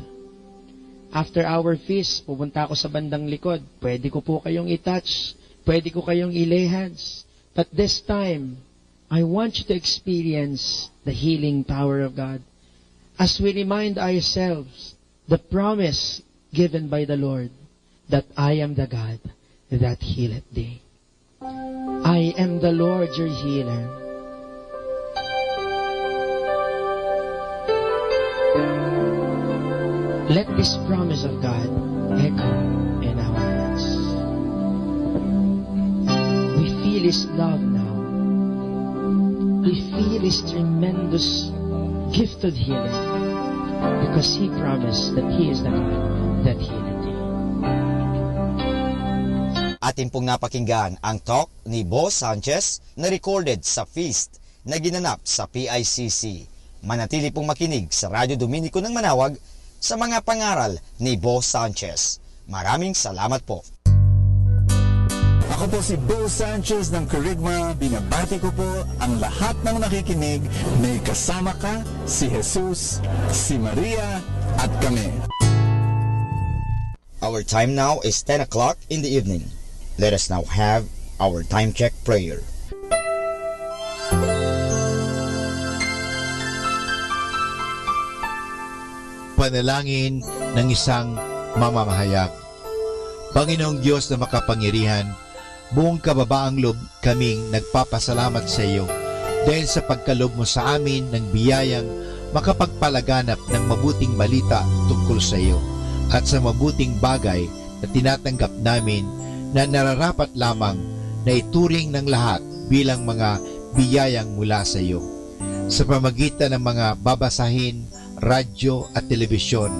After our feast, pupunta ako sa bandang likod. Pwede ko po kayong i-touch. Pwede ko kayong i-lay hands. But this time, I want you to experience the healing power of God. As we remind ourselves the promise given by the Lord, that I am the God that healeth thee. I am the Lord your healer. Let this promise of God echo in our hearts. We feel His love now. We feel His tremendous gift of healing because He promised that He is the God that healeth. Atin pong napakinggan ang talk ni Boss Sanchez na recorded sa feast na ginanap sa PICC. Manatili pong makinig sa Radyo Dominico ng Manawag sa mga pangaral ni Boss Sanchez. Maraming salamat po. Ako po si Bo Sanchez ng Kerygma. Binabati ko po ang lahat ng nakikinig. May kasama ka, si Jesus, si Maria, at kami. Our time now is 10 o'clock in the evening. Let us now have our time check prayer. Panalangin ng isang mamamahayag. Panginoong Diyos na makapangyarihan, buong kababaang loob kaming nagpapasalamat sa iyo dahil sa pagkalob mo sa amin ng biyayang makapagpalaganap ng mabuting balita tungkol sa iyo at sa mabuting bagay na tinatanggap namin na nararapat lamang na ituring ng lahat bilang mga biyayang mula sa iyo. Sa pamagitan ng mga babasahin, radyo at telebisyon,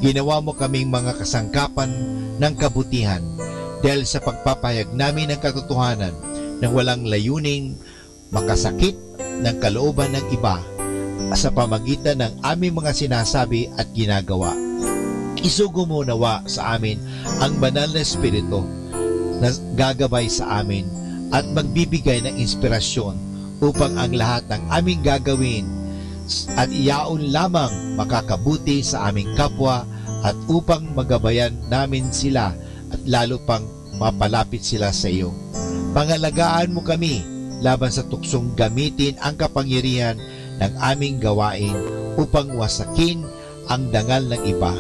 ginawa mo kaming mga kasangkapan ng kabutihan dahil sa pagpapahayag namin ng katotohanan na walang layuning makasakit ng kalooban ng iba sa pamagitan ng aming mga sinasabi at ginagawa. Isugo mo nawa sa amin ang banal na Espiritu na gagabay sa amin at magbibigay ng inspirasyon upang ang lahat ng aming gagawin at iyaon lamang makakabuti sa aming kapwa at upang magabayan namin sila at lalo pang mapalapit sila sa iyo. Pangalagaan mo kami laban sa tuksong gamitin ang kapangyarihan ng aming gawain upang wasakin ang dangal ng iba.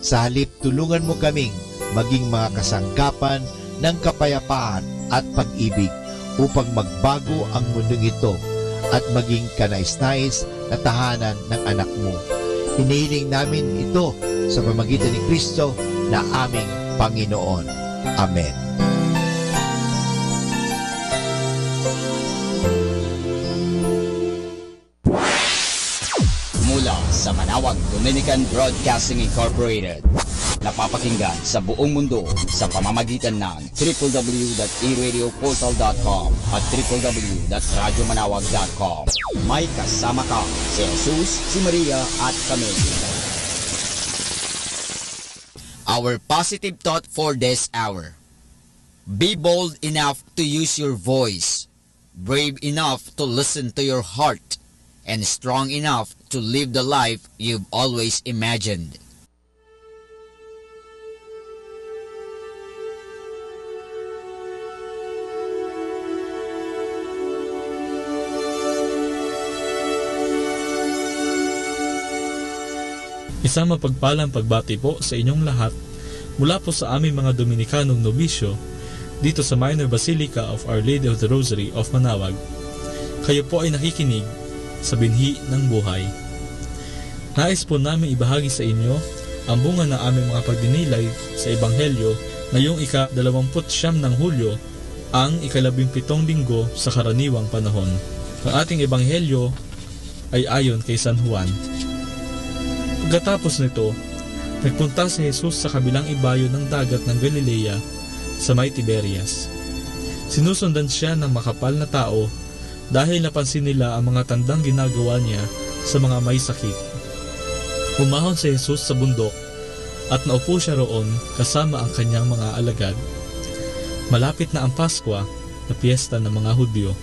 Sa halip, tulungan mo kaming maging mga kasangkapan ng kapayapaan at pag-ibig upang magbago ang mundong ito at maging kanais-nais na tahanan ng anak mo. Hinihiling namin ito sa pamamagitan ni Kristo na aming Panginoon. Amen. Mula sa Manawag Dominican Broadcasting Incorporated, napapakinggan sa buong mundo sa pamamagitan ng www.eradioportal.com at www.radyomanawag.com. May kasama ka si Jesus, si Maria at kami. Our positive thought for this hour: be bold enough to use your voice, brave enough to listen to your heart, and strong enough to live the life you've always imagined. Isang mapagpalang pagbati po sa inyong lahat mula po sa aming mga Dominikanong nobisyo dito sa Minor Basilica of Our Lady of the Rosary of Manawag. Kayo po ay nakikinig sa binhi ng buhay. Nais po namin ibahagi sa inyo ang bunga ng aming mga pagdinilay sa Ebanghelyo ngayong ika-29 ng Hulyo, ang ika-17 linggo sa karaniwang panahon. Ang ating Ebanghelyo ay ayon kay San Juan. Pagkatapos nito, nagpunta si Jesus sa kabilang ibayo ng dagat ng Galilea sa may Tiberias. Sinusundan siya ng makapal na tao dahil napansin nila ang mga tandang ginagawa niya sa mga may sakit. Umahon si Jesus sa bundok at naupo siya roon kasama ang kanyang mga alagad. Malapit na ang Paskwa na piyesta ng mga Hudyo.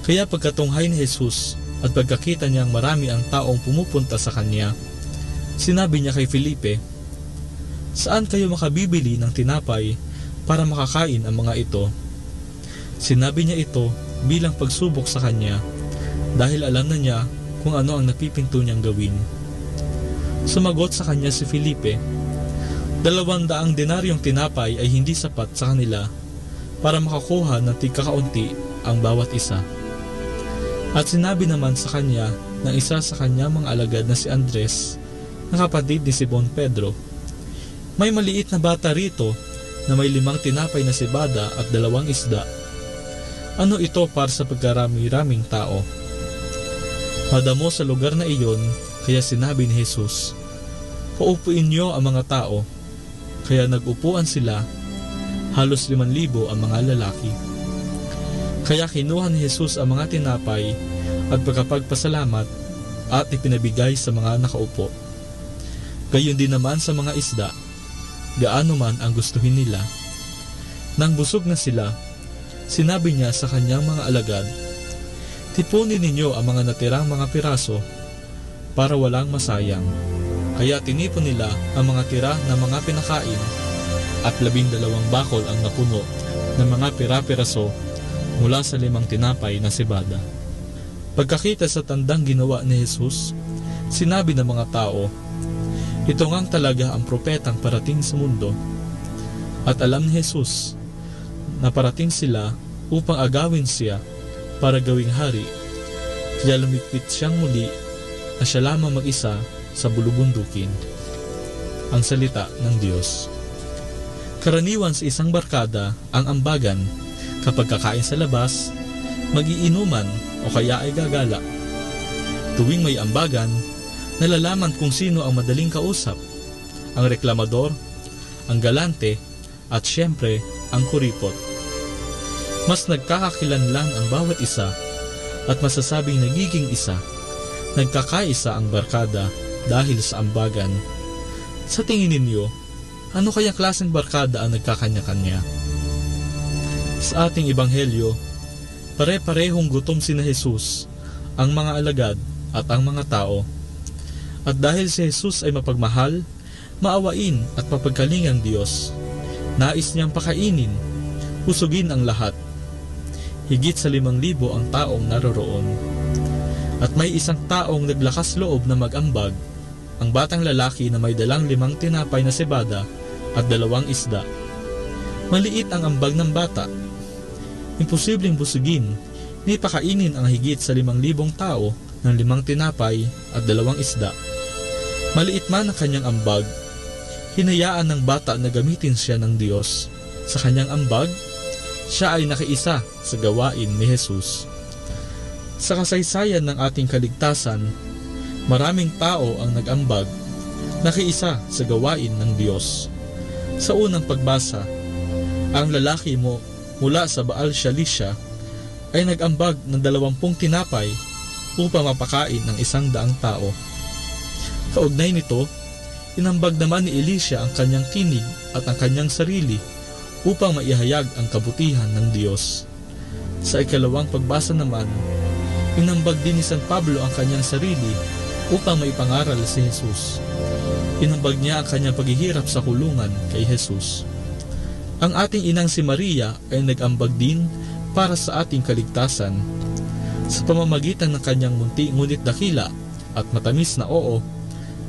Kaya pagkatunghay ni Jesus at pagkakita niyang marami ang taong pumupunta sa kanya, sinabi niya kay Felipe, "Saan kayo makabibili ng tinapay para makakain ang mga ito?" Sinabi niya ito bilang pagsubok sa kanya dahil alam na niya kung ano ang napipinto niyang gawin. Sumagot sa kanya si Felipe, 200 denaryong tinapay ay hindi sapat sa kanila para makakuha ng tigkakaunti ang bawat isa. At sinabi naman sa kanya ng isa sa kanya mga alagad na si Andres, na kapatid ni Simon Pedro, "May maliit na bata rito na may 5 tinapay na sibada at 2 isda. Ano ito para sa pagkarami-raming tao?" Madamo sa lugar na iyon, kaya sinabi ni Jesus, "Paupuin niyo ang mga tao." Kaya nag-upuan sila, halos 5,000 ang mga lalaki. Kaya kinuha ni Jesus ang mga tinapay at pagkapagpasalamat at ipinabigay sa mga nakaupo. Gayon din naman sa mga isda, gaano man ang gustuhin nila. Nang busog na sila, sinabi niya sa kanyang mga alagad, "Tipunin ninyo ang mga natirang mga piraso para walang masayang." Kaya tinipon nila ang mga tira ng mga pinakain at 12 bakol ang napuno ng mga pira-piraso mula sa 5 tinapay na sibada. Pagkakita sa tandang ginawa ni Jesus, sinabi ng mga tao, "Ito ngang talaga ang propetang parating sa mundo." At alam ni Jesus na parating sila upang agawin siya para gawing hari, kaya lumipit siyang muli na siya lamang mag-isa sa bulubundukin. Ang salita ng Diyos. Karaniwan sa isang barkada ang ambagan kapag kakain sa labas, mag-iinuman o kaya ay gagala. Tuwing may ambagan, nalalaman kung sino ang madaling kausap, ang reklamador, ang galante, at syempre, ang kuripot. Mas nagkakakilanlan ang bawat isa at masasabing nagiging isa. Nagkakaisa ang barkada dahil sa ambagan. Sa tingin ninyo, ano kaya klaseng barkada ang nagkakanya-kanya? Sa ating ebanghelyo, Pare-parehong gutom sina Jesus, ang mga alagad at ang mga tao. At dahil si Jesus ay mapagmahal, maawain at mapagkalingang Diyos, nais niyang pakainin, usugin ang lahat. Higit sa 5,000 ang taong naroroon. At may isang taong naglakas loob na mag-ambag, ang batang lalaki na may dalang 5 tinapay na sebada at 2 isda. Maliit ang ambag ng bata. Imposibleng busugin, ni pakainin ang higit sa 5,000 tao ng 5 tinapay at 2 isda. Maliit man ang kanyang ambag, hinayaan ng bata na gamitin siya ng Diyos. Sa kanyang ambag, siya ay nakiisa sa gawain ni Jesus. Sa kasaysayan ng ating kaligtasan, maraming tao ang nag-ambag, nakiisa sa gawain ng Diyos. Sa unang pagbasa, ang lalaki mo mula sa Baal Shalisha ay nag-ambag ng 20 tinapay upang mapakain ng 100 tao. Kaugnay nito, inambag naman ni Elisha ang kanyang tinig at ang kanyang sarili upang maihayag ang kabutihan ng Diyos. Sa ikalawang pagbasa naman, inambag din ni San Pablo ang kanyang sarili upang maipangaral si Jesus. Inambag niya ang kanyang paghihirap sa kulungan kay Jesus. Ang ating inang si Maria ay nag-ambag din para sa ating kaligtasan. Sa pamamagitan ng kanyang munti ngunit dakila at matamis na oo,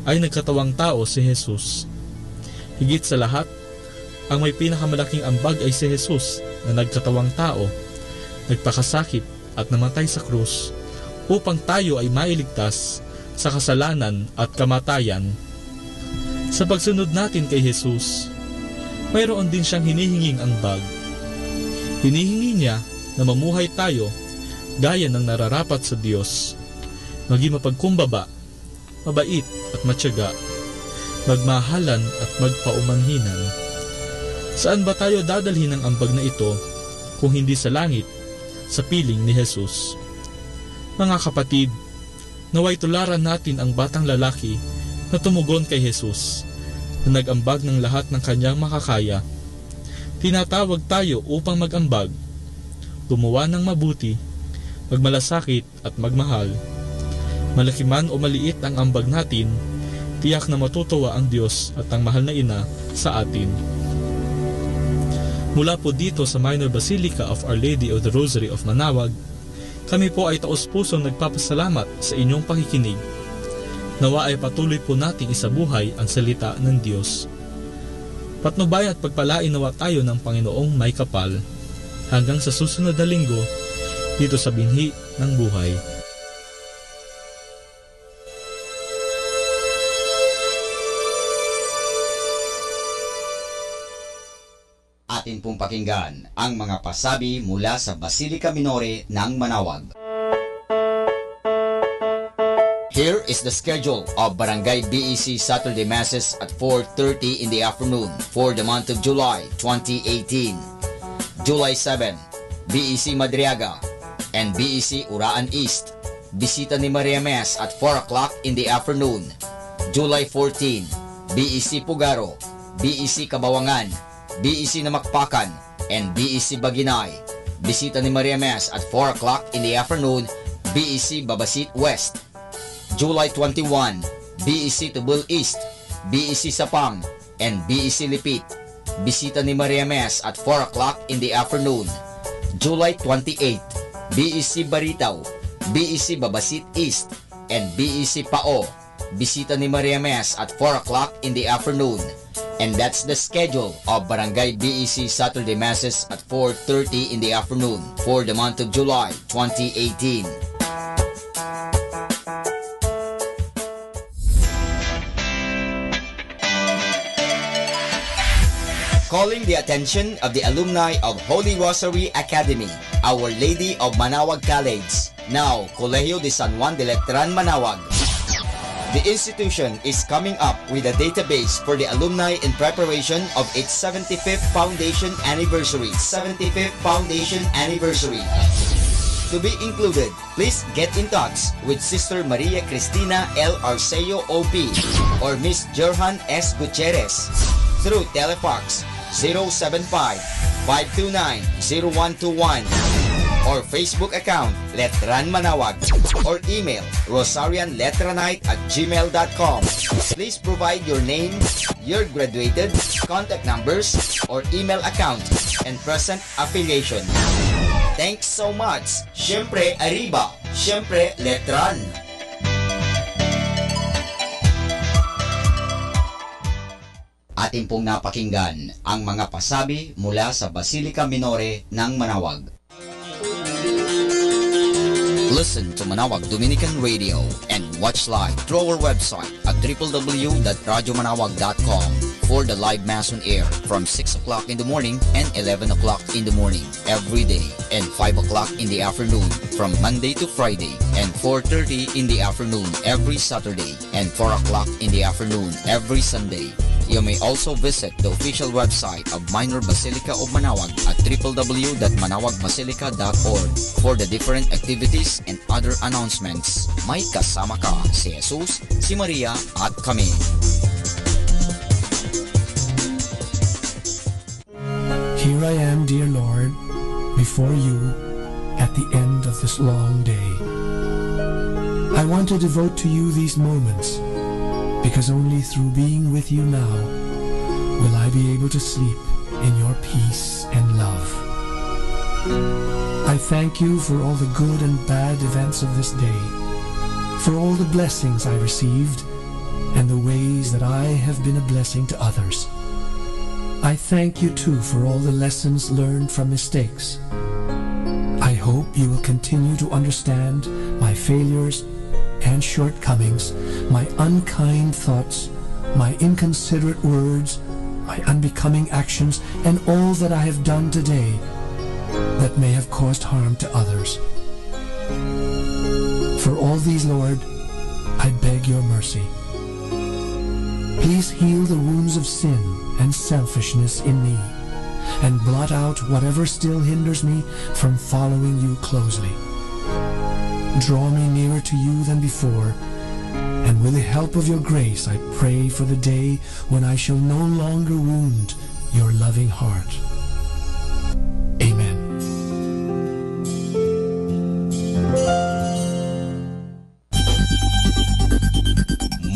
ay nagkatawang tao si Jesus. Higit sa lahat, ang may pinakamalaking ambag ay si Jesus na nagkatawang tao, nagpakasakit at namatay sa krus upang tayo ay mailigtas sa kasalanan at kamatayan. Sa pagsunod natin kay Jesus, mayroon din siyang hinihinging ambag. Hinihingi niya na mamuhay tayo gaya ng nararapat sa Diyos, maging mapagkumbaba, mabait at matyaga, magmahalan at magpaumanhinan. Saan ba tayo dadalhin ng ambag na ito kung hindi sa langit, sa piling ni Jesus? Mga kapatid, naway tularan natin ang batang lalaki na tumugon kay Jesus, na nag-ambag ng lahat ng kanyang makakaya. Tinatawag tayo upang mag-ambag, gumawa ng mabuti, magmalasakit at magmahal. Malaki man o maliit ang ambag natin, tiyak na matutuwa ang Diyos at ang mahal na ina sa atin. Mula po dito sa Minor Basilica of Our Lady of the Rosary of Manaoag, kami po ay taos-pusong nagpapasalamat sa inyong pakikinig. Nawa ay patuloy po nating isabuhay ang salita ng Diyos. Patnubay at pagpalain nawa tayo ng Panginoong may kapal. Hanggang sa susunod na linggo, dito sa Binhi ng Buhay. Atin pong pakinggan ang mga pasabi mula sa Basilica Minore ng Manaoag. Here is the schedule of Barangay BEC Saturday Masses at 4:30 in the afternoon for the month of July 2018. July 7, BEC Madriaga and BEC Uraan East. Bisita ni Maria Mass at 4 o'clock in the afternoon. July 14, BEC Pugaro, BEC Kabawangan, BEC Namakpakan, and BEC Baginay. Bisita ni Maria Mass at 4 o'clock in the afternoon, BEC Babasit West. July 21, BEC Tubul East, BEC Sapang, and BEC Lipit. Bisita ni Maria Mass at 4 o'clock in the afternoon. July 28, BEC Baritaw, BEC Babasit East, and BEC Pao. Bisita ni Maria Mass at 4 o'clock in the afternoon. And that's the schedule of Barangay BEC Saturday Masses at 4:30 in the afternoon for the month of July 2018. Calling the attention of the alumni of Holy Rosary Academy, Our Lady of Manaoag College, now Colegio de San Juan de Letran, Manaoag. The institution is coming up with a database for the alumni in preparation of its 75th foundation anniversary. To be included, please get in touch with Sister Maria Cristina L. Arceo OP or Miss Jerhan S. Gutierrez through Telefax 075-529-0121 or Facebook account, Letran Manawag, or email rosarianletranite@gmail.com. Please provide your name, your graduated, contact numbers, or email account, and present affiliation. Thanks so much. Siyempre, Arriba. Siyempre, Letran. Atin pong napakinggan ang mga pasabi mula sa Basilica Minore ng Manawag. Listen to Manawag Dominican Radio and watch live through our website at www.radyomanawag.com for the live Mass on air from 6 o'clock in the morning and 11 o'clock in the morning every day, and 5 o'clock in the afternoon from Monday to Friday, and 4:30 in the afternoon every Saturday, and 4 o'clock in the afternoon every Sunday. You may also visit the official website of Minor Basilica of Manawag at www.manawagbasilica.org for the different activities and other announcements. May kasama ka si Jesus, si Maria at kami. Here I am, dear Lord, before you at the end of this long day. I want to devote to you these moments, because only through being with you now will I be able to sleep in your peace and love. I thank you for all the good and bad events of this day, for all the blessings I received, and the ways that I have been a blessing to others. I thank you too for all the lessons learned from mistakes. I hope you will continue to understand my failures and shortcomings, my unkind thoughts, my inconsiderate words, my unbecoming actions, and all that I have done today that may have caused harm to others. For all these, Lord, I beg your mercy. Please heal the wounds of sin and selfishness in me, and blot out whatever still hinders me from following you closely. Draw me nearer to you than before, and with the help of your grace I pray for the day when I shall no longer wound your loving heart. Amen.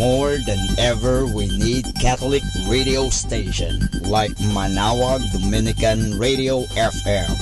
More than ever, we need Catholic radio station like Manawag Dominican Radio FM.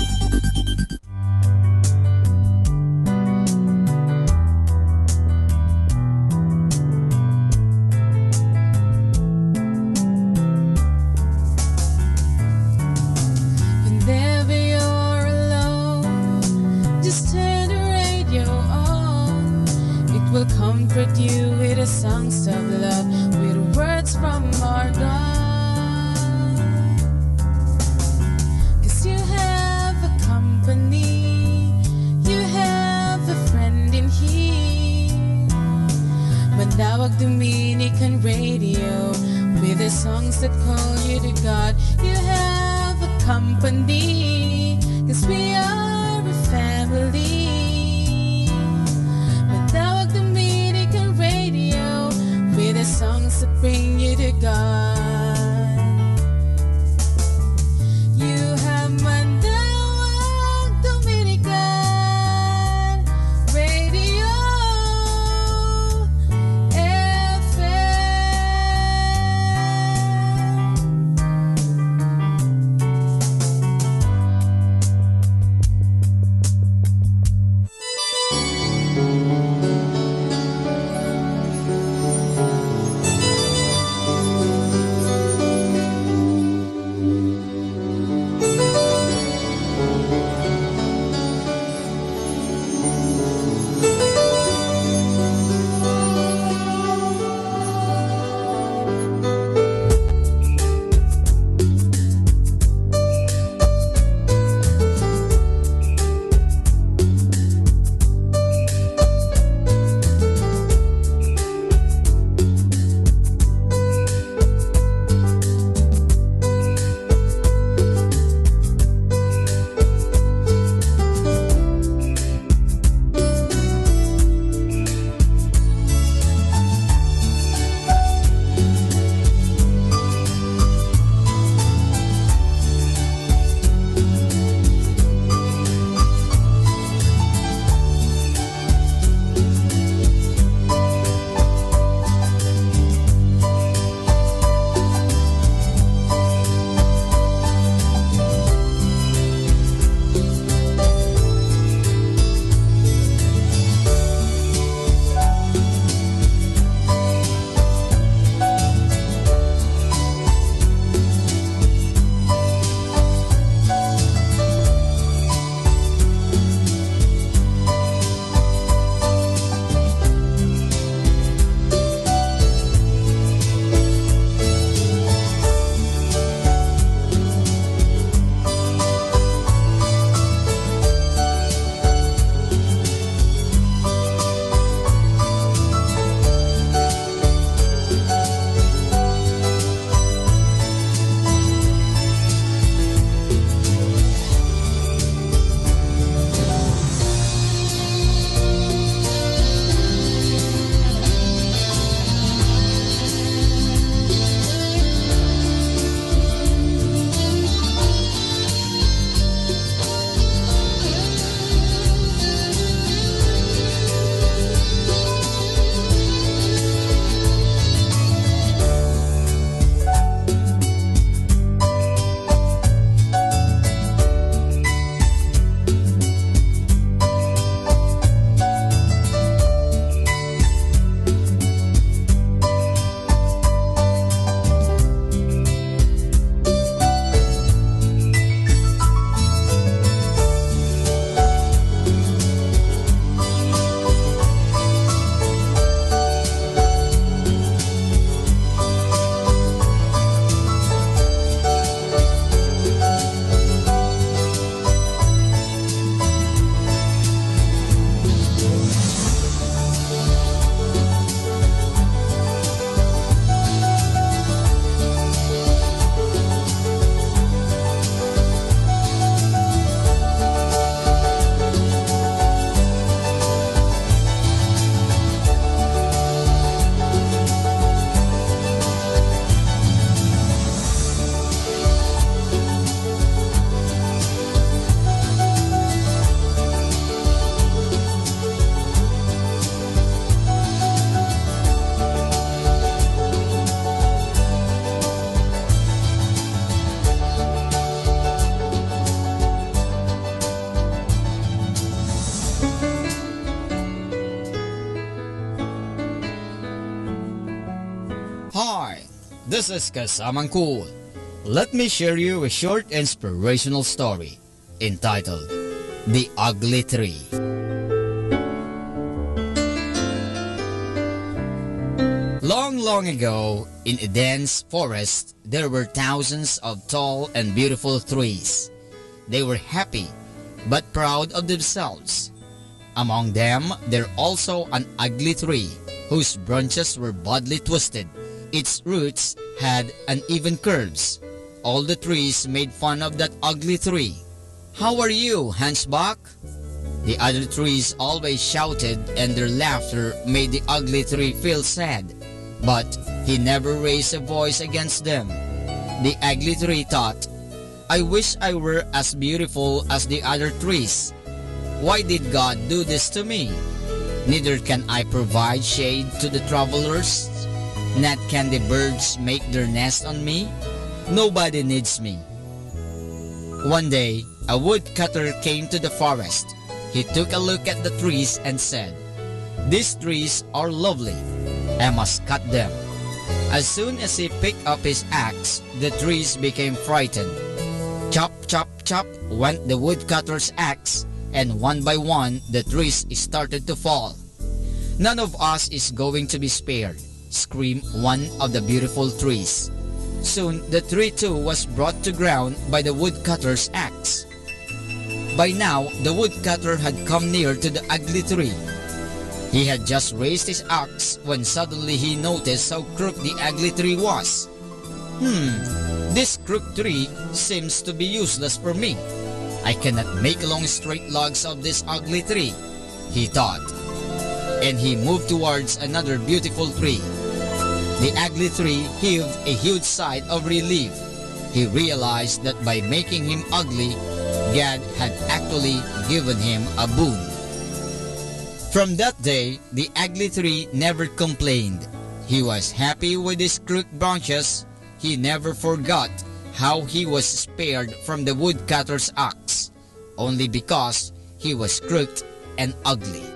This is Kasamang Cool. Let me share you a short inspirational story entitled The Ugly Tree. Long, long ago, in a dense forest, there were thousands of tall and beautiful trees. They were happy, but proud of themselves. Among them, there also an ugly tree, whose branches were badly twisted. Its roots had uneven curves. All the trees made fun of that ugly tree. "How are you, Hunchback?" The other trees always shouted, and their laughter made the ugly tree feel sad. But he never raised a voice against them. The ugly tree thought, "I wish I were as beautiful as the other trees. Why did God do this to me? Neither can I provide shade to the travelers. Not can the birds make their nest on me. Nobody needs me." One day, a woodcutter came to the forest. He took a look at the trees and said, "These trees are lovely. I must cut them." As soon as he picked up his axe, the trees became frightened. Chop, chop, chop went the woodcutter's axe, and one by one the trees started to fall. "None of us is going to be spared," screamed one of the beautiful trees. Soon the tree too was brought to ground by the woodcutter's axe. By now the woodcutter had come near to the ugly tree. He had just raised his axe when suddenly he noticed how crooked the ugly tree was. This crooked tree seems to be useless for me. I cannot make long straight logs of this ugly tree," he thought. And he moved towards another beautiful tree. The ugly tree heaved a huge sigh of relief. He realized that by making him ugly, God had actually given him a boon. From that day, the ugly tree never complained. He was happy with his crooked branches. He never forgot how he was spared from the woodcutter's axe, only because he was crooked and ugly.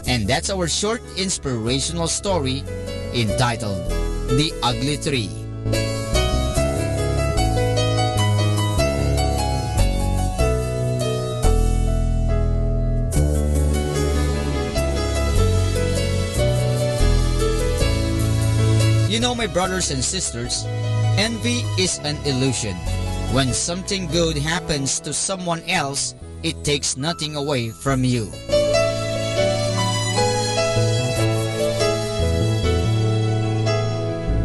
And that's our short inspirational story entitled The Ugly Tree. You know, my brothers and sisters, envy is an illusion. When something good happens to someone else, it takes nothing away from you.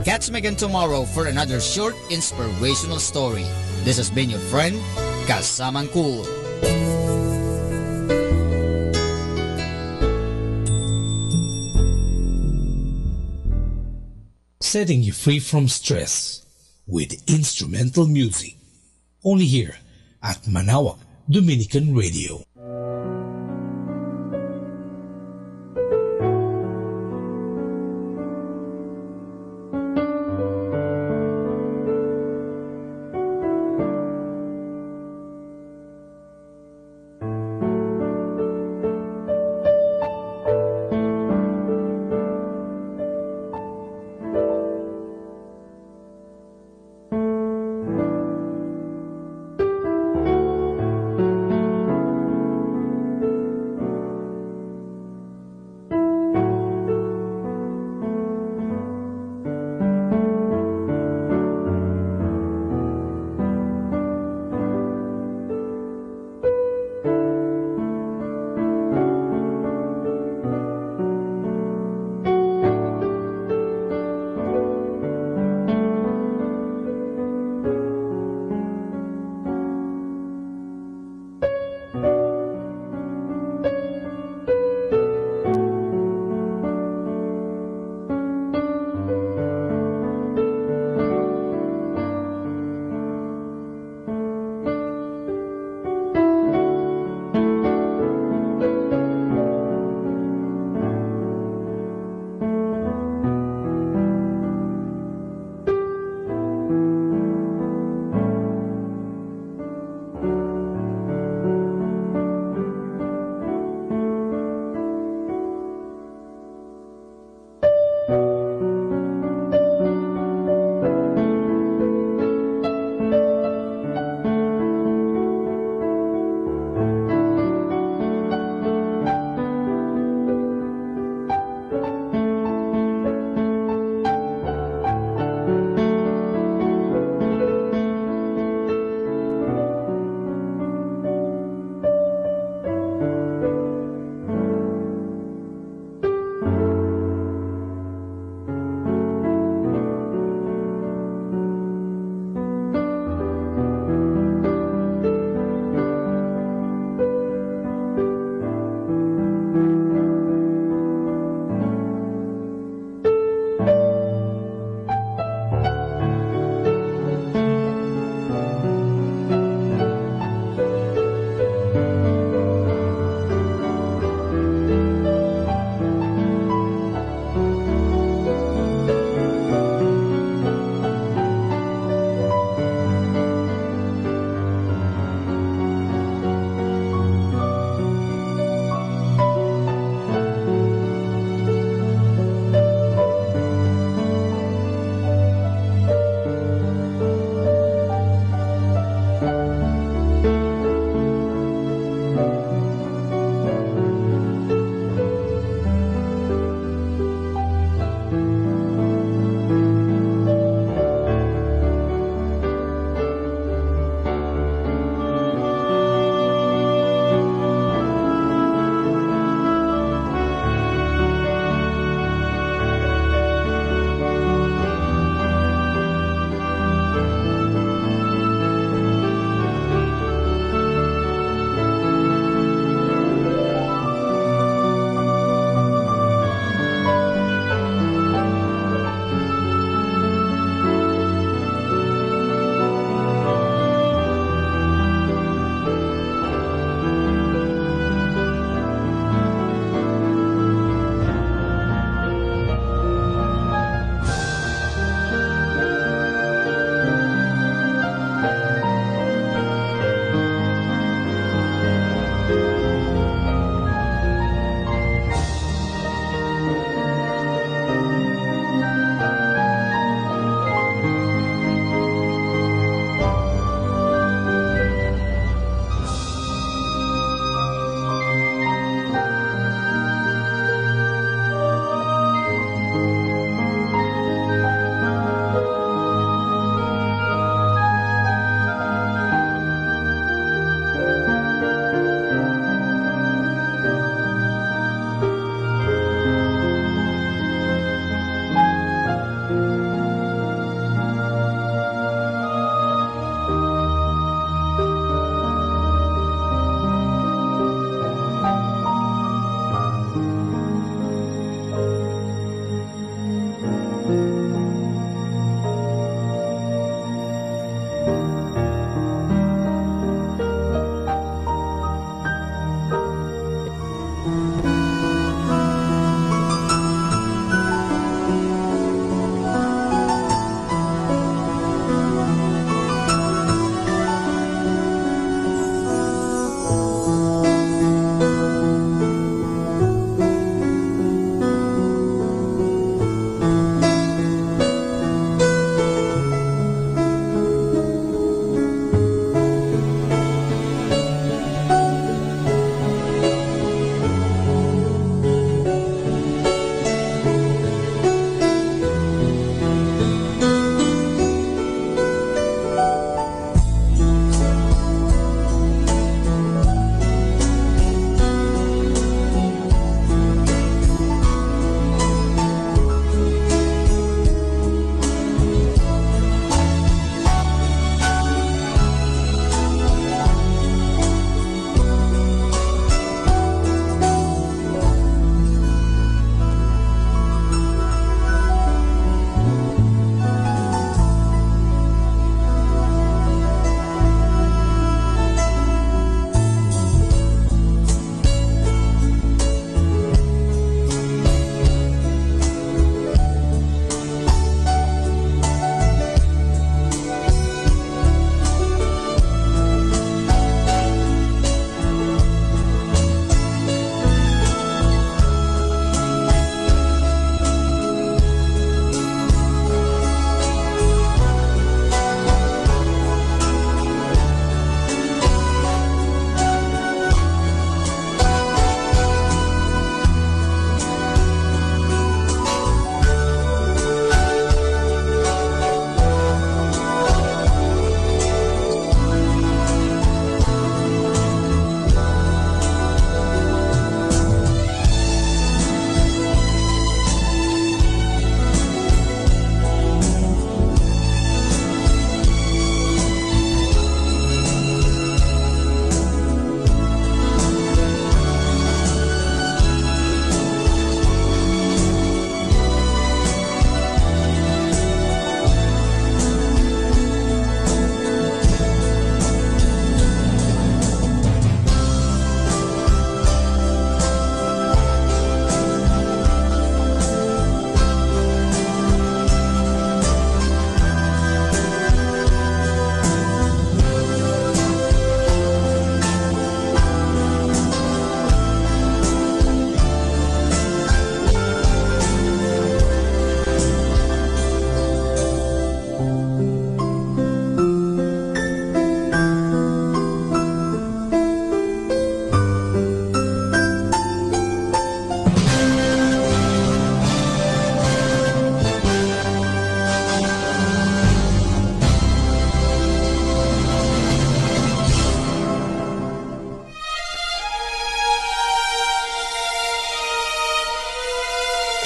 Catch me again tomorrow for another short inspirational story. This has been your friend, Kasamang Cool. Setting you free from stress with instrumental music. Only here at Manaoag Dominican Radio.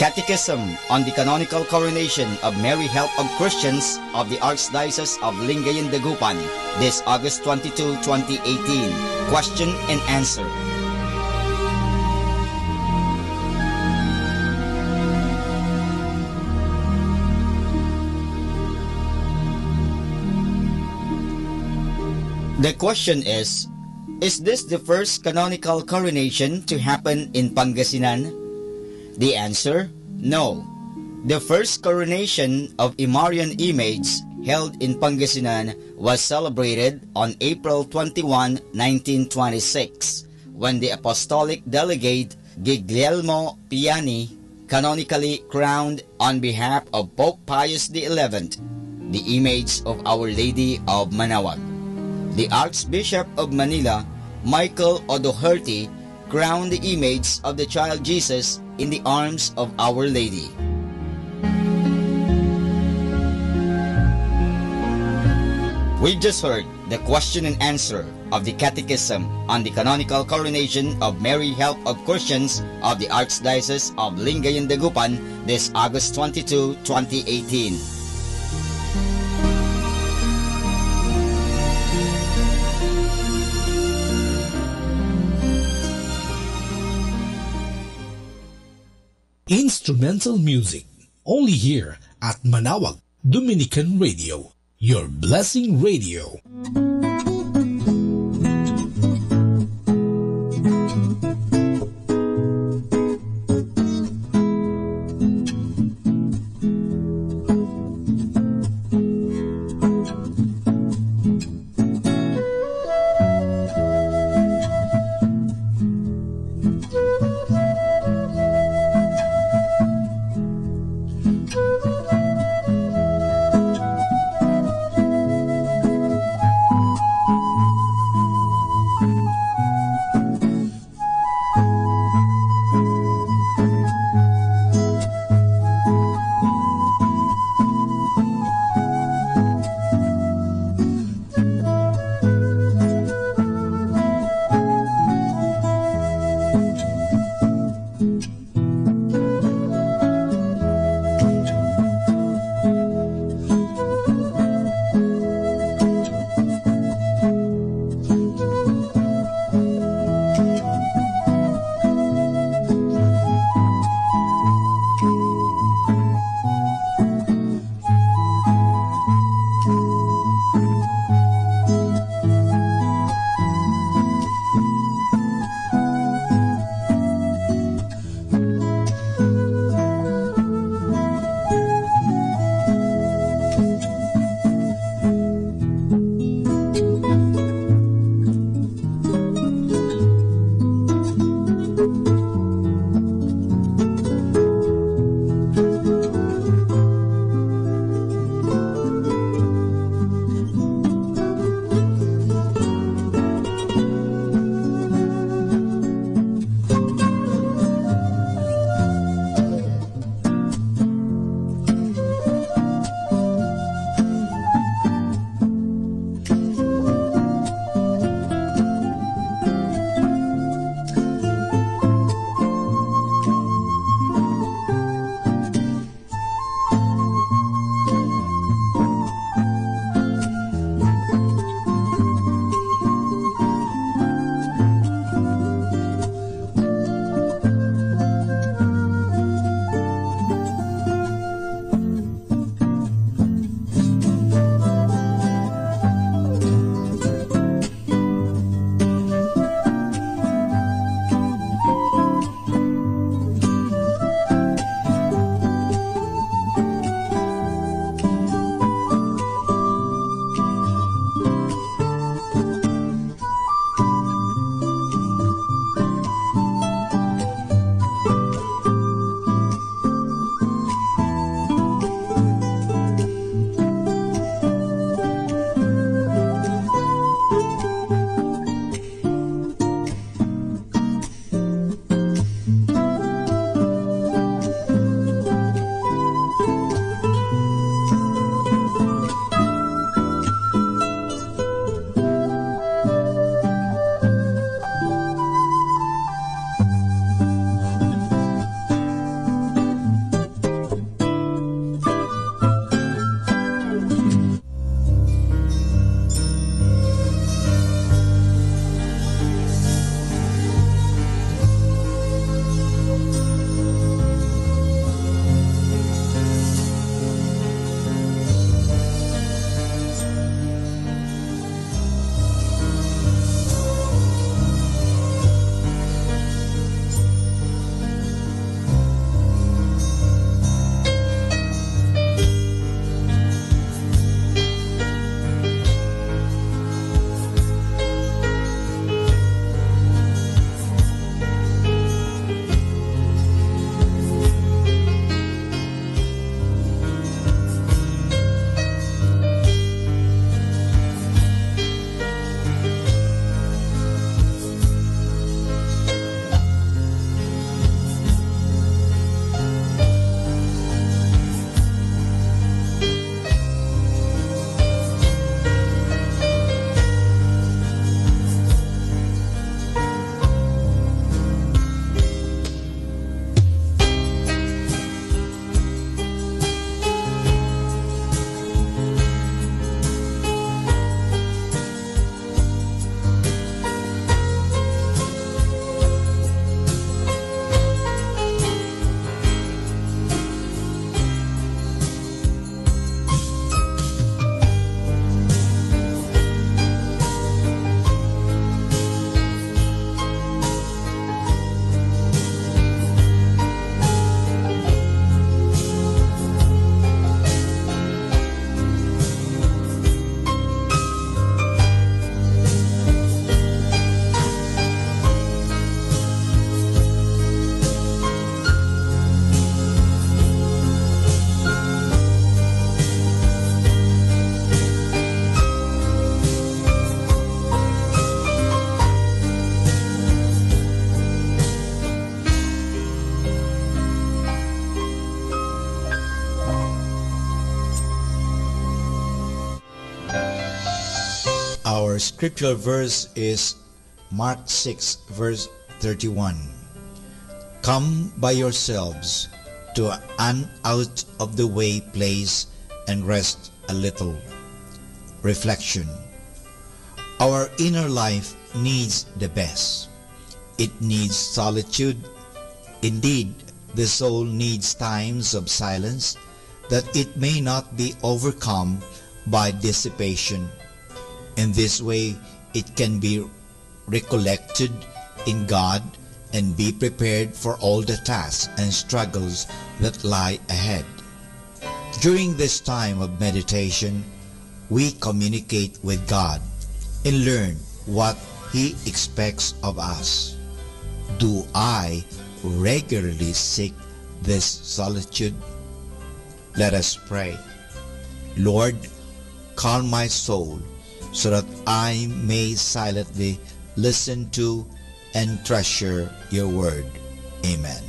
Catechism on the Canonical Coronation of Mary Help of Christians of the Archdiocese of Lingayen Dagupan, this August 22, 2018. Question and answer. The question is this the first canonical coronation to happen in Pangasinan? The answer, no. The first coronation of a Marian image held in Pangasinan was celebrated on April 21, 1926, when the apostolic delegate Guglielmo Piani canonically crowned on behalf of Pope Pius XI the image of Our Lady of Manaoag. The Archbishop of Manila, Michael O'Doherty, crowned the image of the child Jesus in the arms of Our Lady. We just heard the question and answer of the Catechism on the Canonical Coronation of Mary Help of Christians of the Archdiocese of Lingayen Dagupan this August 22, 2018. Instrumental music, only here at Manaoag Dominican Radio, your blessing radio. Our scripture verse is Mark 6 verse 31. Come by yourselves to an out of the way place and rest a little. Reflection. Our inner life needs the best. It needs solitude. Indeed, the soul needs times of silence that it may not be overcome by dissipation. In this way, it can be recollected in God and be prepared for all the tasks and struggles that lie ahead. During this time of meditation, we communicate with God and learn what He expects of us. Do I regularly seek this solitude? Let us pray. Lord, calm my soul so that I may silently listen to and treasure your word. Amen.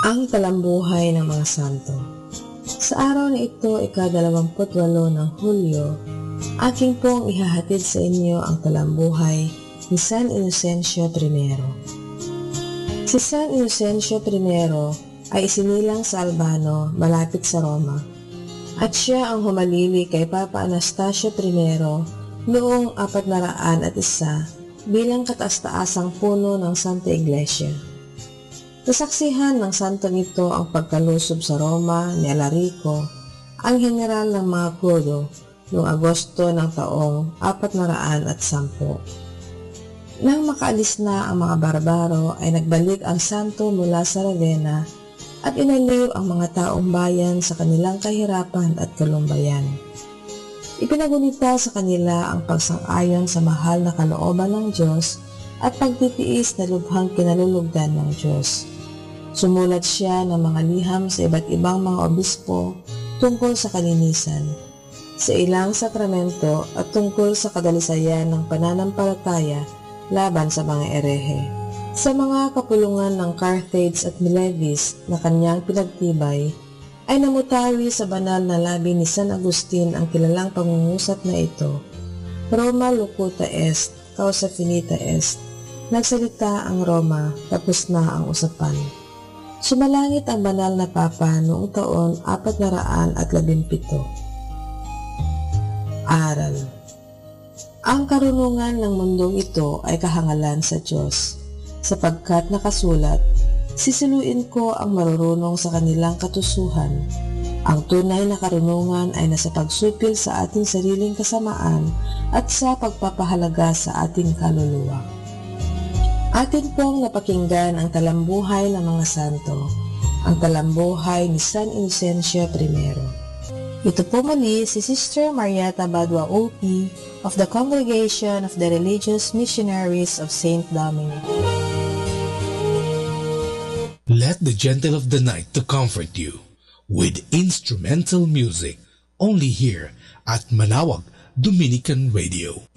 Ang talambuhay ng mga santo. Sa araw na ito, ika-28 ng Hulyo, aking pong ihahatid sa inyo ang talambuhay ni San Inocencio I. Si San Inocencio I ay isinilang sa Albano malapit sa Roma, at siya ang humalili kay Papa Anastasio I noong 401 bilang kataas-taasang puno ng Santa Iglesia. Nasaksihan ng santong ito ang pagkalusob sa Roma ni Alarico, ang general ng mga Godo, noong Agosto ng taong 410. Nang makaalis na ang mga barbaro ay nagbalik ang santo mula sa Ravenna at inaliw ang mga taong bayan sa kanilang kahirapan at kalumbayan. Ipinagunita sa kanila ang pagsang-ayon sa mahal na kalooban ng Diyos at pagtitiis na lubhang kinalulugdan ng Diyos. Sumulat siya ng mga liham sa iba't ibang mga obispo tungkol sa kalinisan, sa ilang sakramento at tungkol sa kadalisayan ng pananampalataya laban sa mga erehe. Sa mga kapulungan ng Carthage at Milevis na kanyang pinagtibay, ay namutawi sa banal na labi ni San Agustin ang kilalang pangungusap na ito, Roma locuta est, causa finita est. Nagsalita ang Roma, tapos na ang usapan. Sumalangit ang banal na papa noong taon 417. Aral. Ang karunungan ng mundong ito ay kahangalan sa Diyos, sapagkat nakasulat, sisiluin ko ang marurunong sa kanilang katusuhan. Ang tunay na karunungan ay nasa pagsupil sa ating sariling kasamaan at sa pagpapahalaga sa ating kaluluwa. Atin pong napakinggan ang talambuhay ng mga santo, ang talambuhay ni San Inocencio I. Ito po muli si Sister Marieta Badua OP of the Congregation of the Religious Missionaries of St. Dominic. Let the gentle of the night to comfort you with instrumental music only here at Manawag Dominican Radio.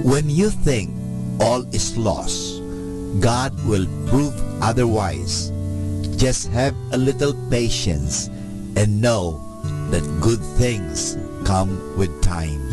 When you think all is lost, God will prove otherwise. Just have a little patience and know that good things come with time.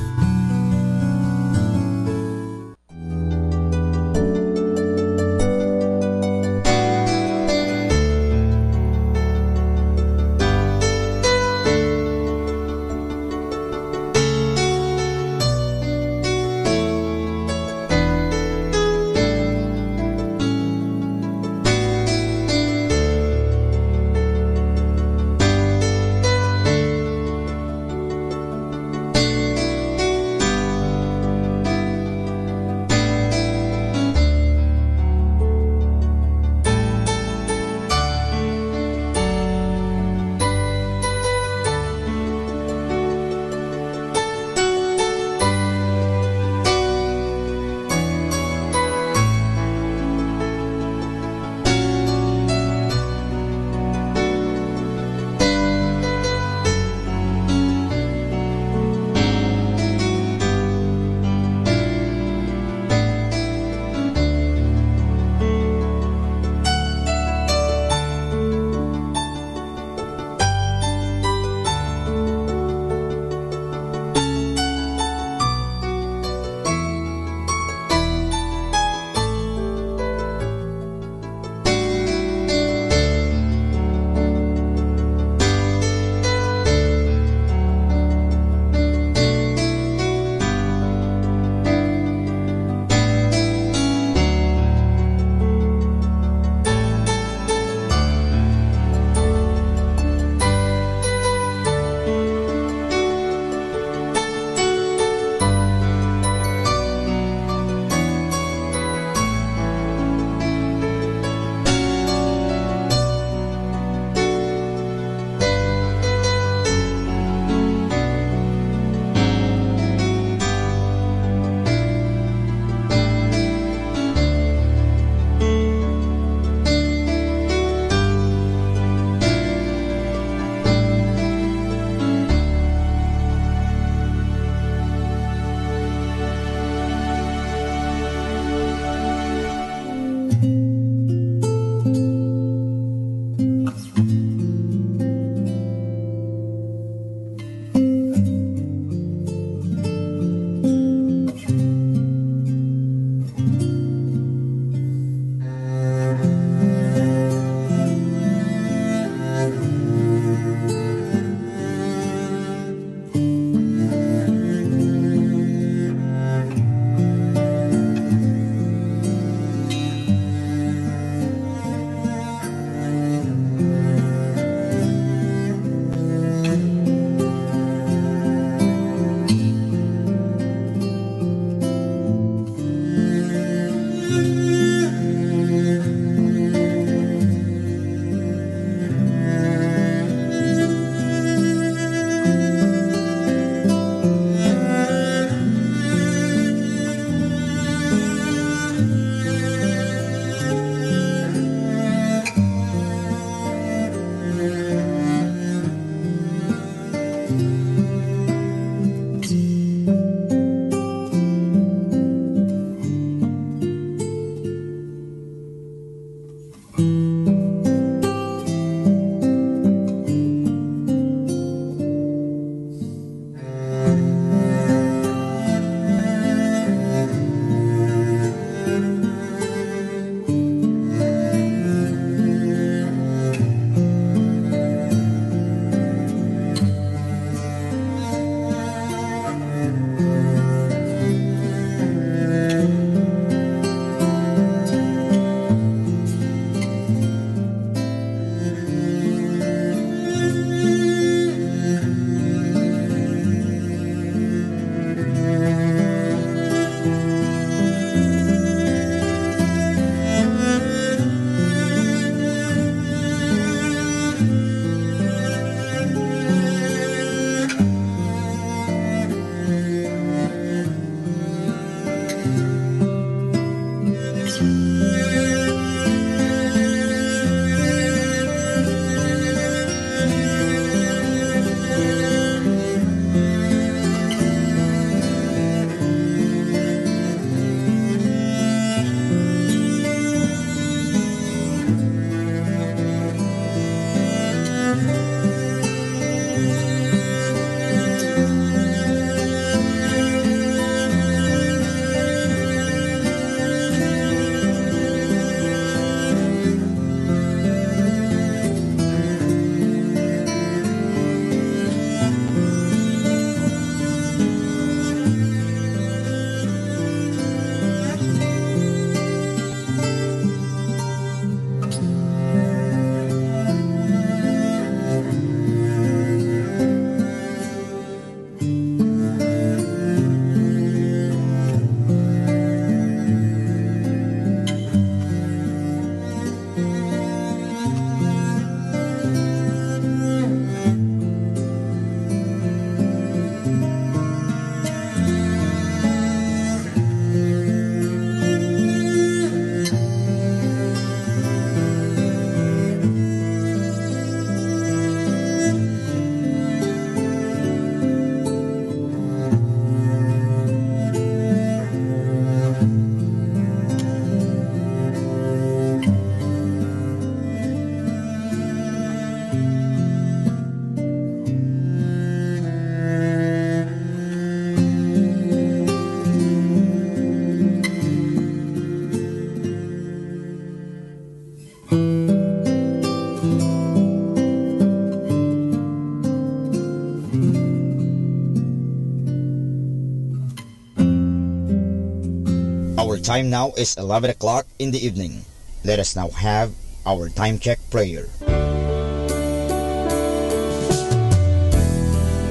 Our time now is 11 o'clock in the evening. Let us now have our time check prayer.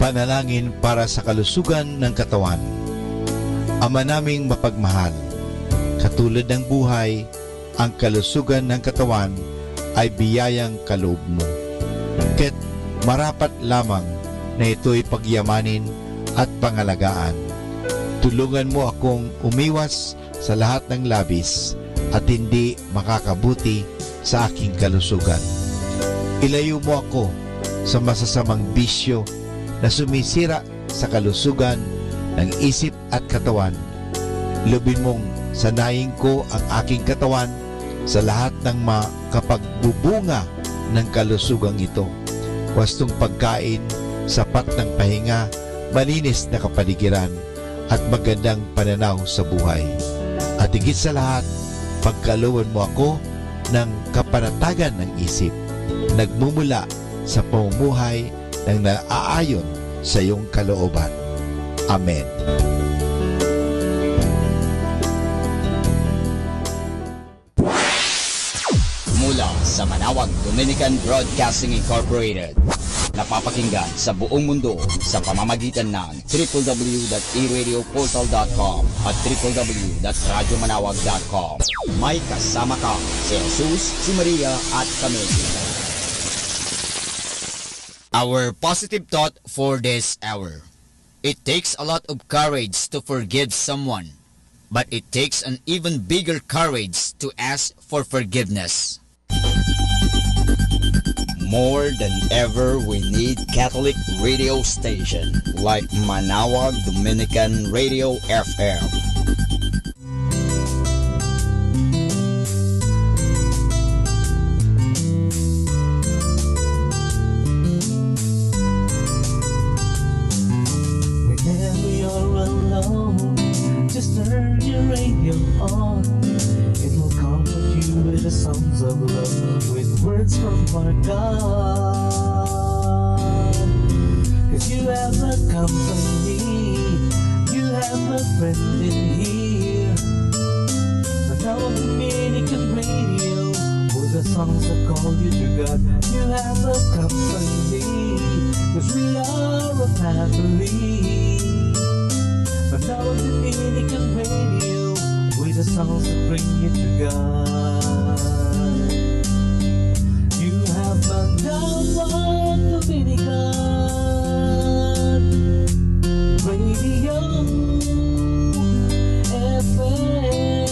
Panalangin para sa kalusugan ng katawan. Ama naming mapagmahal, katulad ng buhay, ang kalusugan ng katawan ay biyayang kaloob mo. Kaya't marapat lamang na ito'y pagyamanin at pangalagaan. Tulungan mo akong umiwas sa lahat ng labis at hindi makakabuti sa aking kalusugan. Ilayo mo ako sa masasamang bisyo na sumisira sa kalusugan ng isip at katawan. Lubin mong sanayin ko ang aking katawan sa lahat ng makapagbubunga ng kalusugang ito. Wastong pagkain, sapat ng pahinga, malinis na kapaligiran, at magandang pananaw sa buhay. At higit sa lahat, pagkalooban mo ako ng kapanatagan ng isip, nagmumula sa pamumuhay ng naaayon sa iyong kalooban. Amen. Mula sa Manawag Dominican Broadcasting Incorporated, napapakinggan sa buong mundo sa pamamagitan ng www.eradioportal.com at www.radyomanawag.com. May kasama ka si Jesus, si Maria at kami. Our positive thought for this hour. It takes a lot of courage to forgive someone, but it takes an even bigger courage to ask for forgiveness. More than ever, we need Catholic radio station like Manawag Dominican Radio FM. Whenever you're alone, just turn your radio on. It'll comfort you with the songs of love, with words from our God. 'Cause you have a company, you have a friend in here. Manawag Dominican Radio, with the songs that call you to God. You have a company, 'cause we are a family. Manawag Dominican Radio, with the songs that bring you to God. You have Manawag Dominican Radio FM.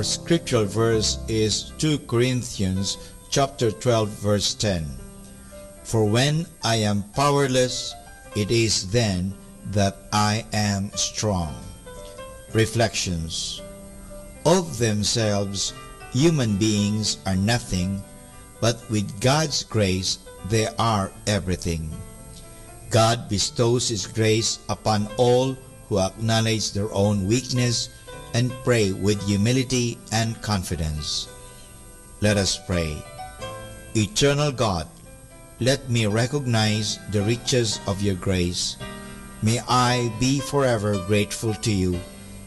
Our scriptural verse is 2 Corinthians chapter 12 verse 10. For when I am powerless, it is then that I am strong. Reflections. Of themselves, human beings are nothing, but with God's grace, they are everything. God bestows His grace upon all who acknowledge their own weakness and pray with humility and confidence. Let us pray. Eternal God, let me recognize the riches of your grace. May I be forever grateful to you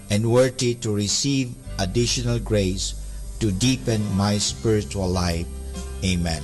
and worthy to receive additional grace to deepen my spiritual life. Amen.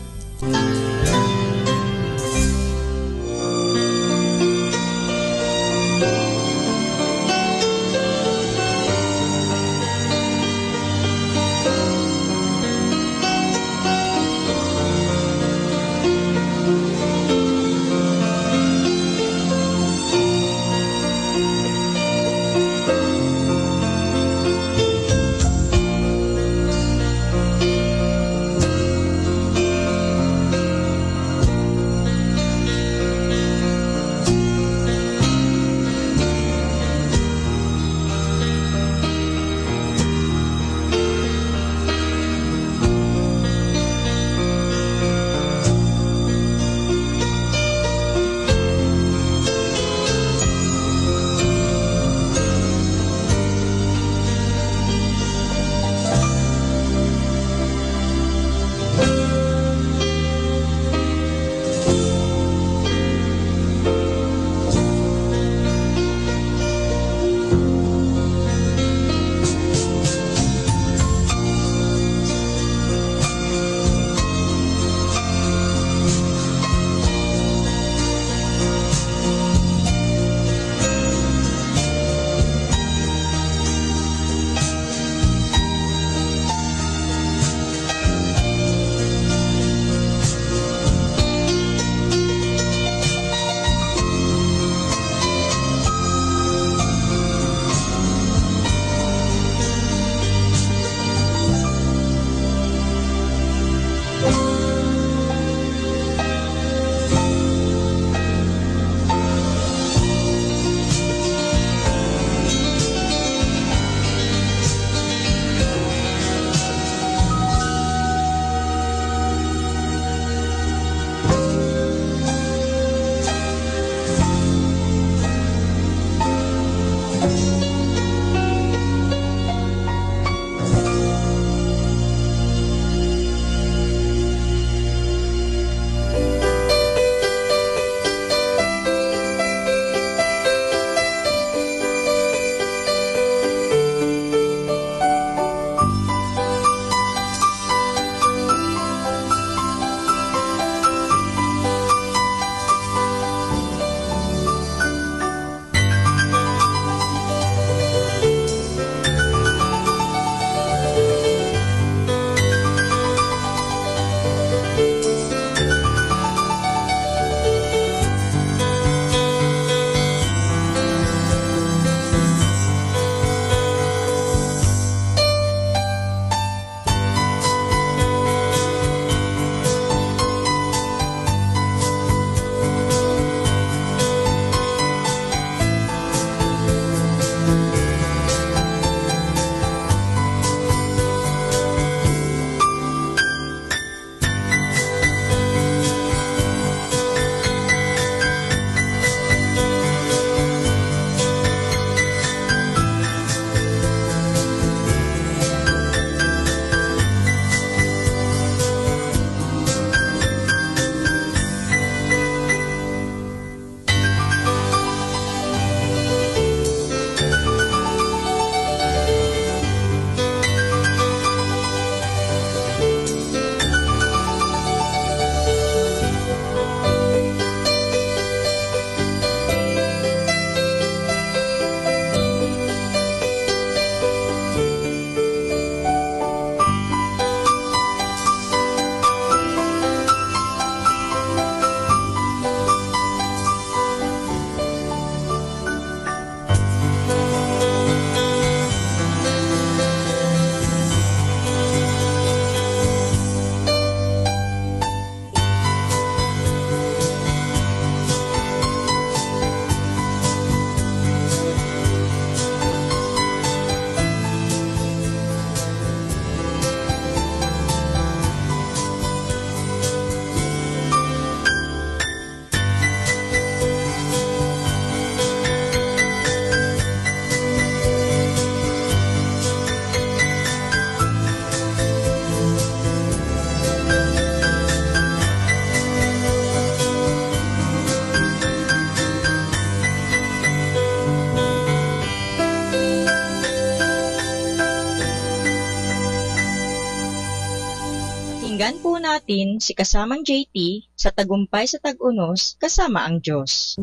natin si kasamang JT sa Tagumpay sa Tag-Unos kasama ang Diyos.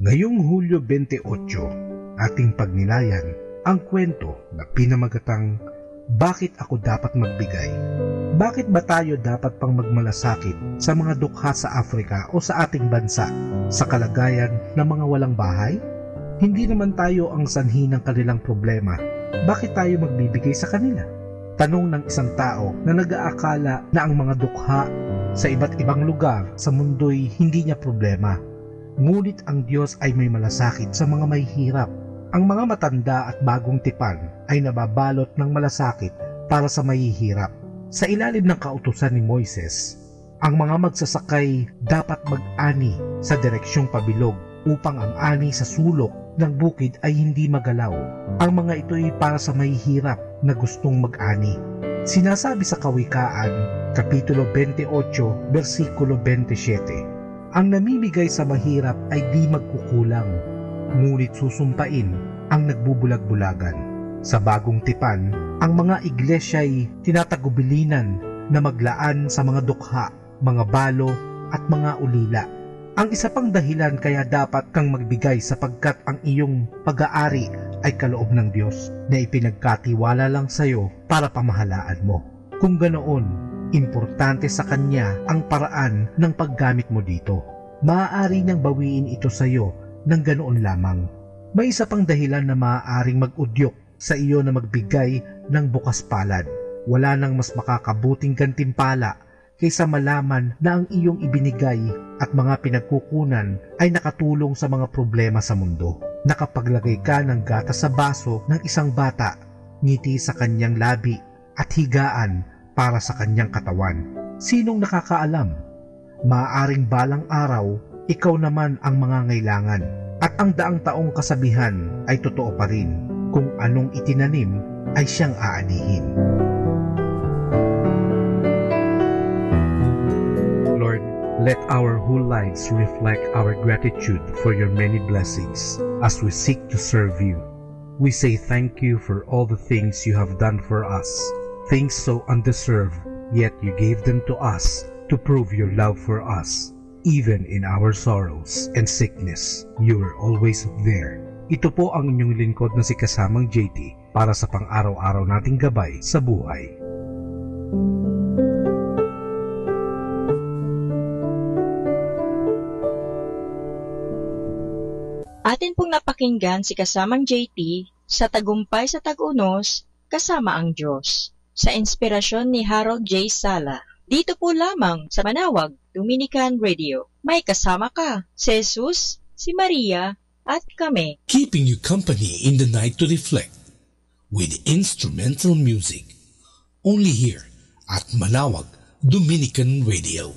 Ngayong Hulyo 28, ating pagnilayan ang kwento na pinamagatang Bakit Ako Dapat Magbigay? Bakit ba tayo dapat pang magmalasakit sa mga dukha sa Afrika o sa ating bansa sa kalagayan ng mga walang bahay? Hindi naman tayo ang sanhi ng kanilang problema. Bakit tayo magbibigay sa kanila? Tanong ng isang tao na nag-aakala na ang mga dukha sa iba't ibang lugar sa mundo'y hindi niya problema. Ngunit ang Diyos ay may malasakit sa mga may hirap. Ang mga matanda at bagong tipan ay nababalot ng malasakit para sa mahihirap. Sa ilalim ng kautusan ni Moises, ang mga magsasakay dapat mag-ani sa direksyong pabilog upang ang ani sa sulok ng bukid ay hindi magalaw. Ang mga ito ay para sa mahihirap na gustong mag-ani. Sinasabi sa Kawikaan, Kapitulo 28, versikulo 27, ang namimigay sa mahirap ay di magkukulang, ngunit susumpain ang nagbubulag-bulagan. Sa bagong tipan, ang mga iglesya'y tinatagubilinan na maglaan sa mga dukha, mga balo at mga ulila. Ang isa pang dahilan kaya dapat kang magbigay sapagkat ang iyong pag-aari ay kaloob ng Diyos na ipinagkatiwala lang sa iyo para pamahalaan mo. Kung ganoon, importante sa Kanya ang paraan ng paggamit mo dito. Maaari niyang bawiin ito sa iyo ng ganoon lamang. May isa pang dahilan na maaaring mag-udyok sa iyo na magbigay ng bukas palad. Wala nang mas makakabuting gantimpala kaysa malaman na ang iyong ibinigay at mga pinagkukunan ay nakatulong sa mga problema sa mundo. Nakapaglagay ka ng gatas sa baso ng isang bata, ngiti sa kanyang labi at higaan para sa kanyang katawan. Sinong nakakaalam? Maaaring balang araw, ikaw naman ang mangangailangan at ang daang taong kasabihan ay totoo pa rin. Kung anong itinanim ay siyang aanihin. Lord, let our whole lives reflect our gratitude for your many blessings as we seek to serve you. We say thank you for all the things you have done for us, things so undeserved, yet you gave them to us to prove your love for us. Even in our sorrows and sickness, you were always there. Ito po ang inyong lingkod na si kasamang JT para sa pang-araw-araw nating gabay sa buhay. Atin pong napakinggan si kasamang JT sa Tagumpay sa Tag-Unos kasama ang Diyos sa inspirasyon ni Harold J. Sala. Dito po lamang sa Manawag Dominican Radio. May kasama ka, si Jesus, si Maria, at kami. Keeping you company in the night to reflect with instrumental music. Only here at Manawag Dominican Radio.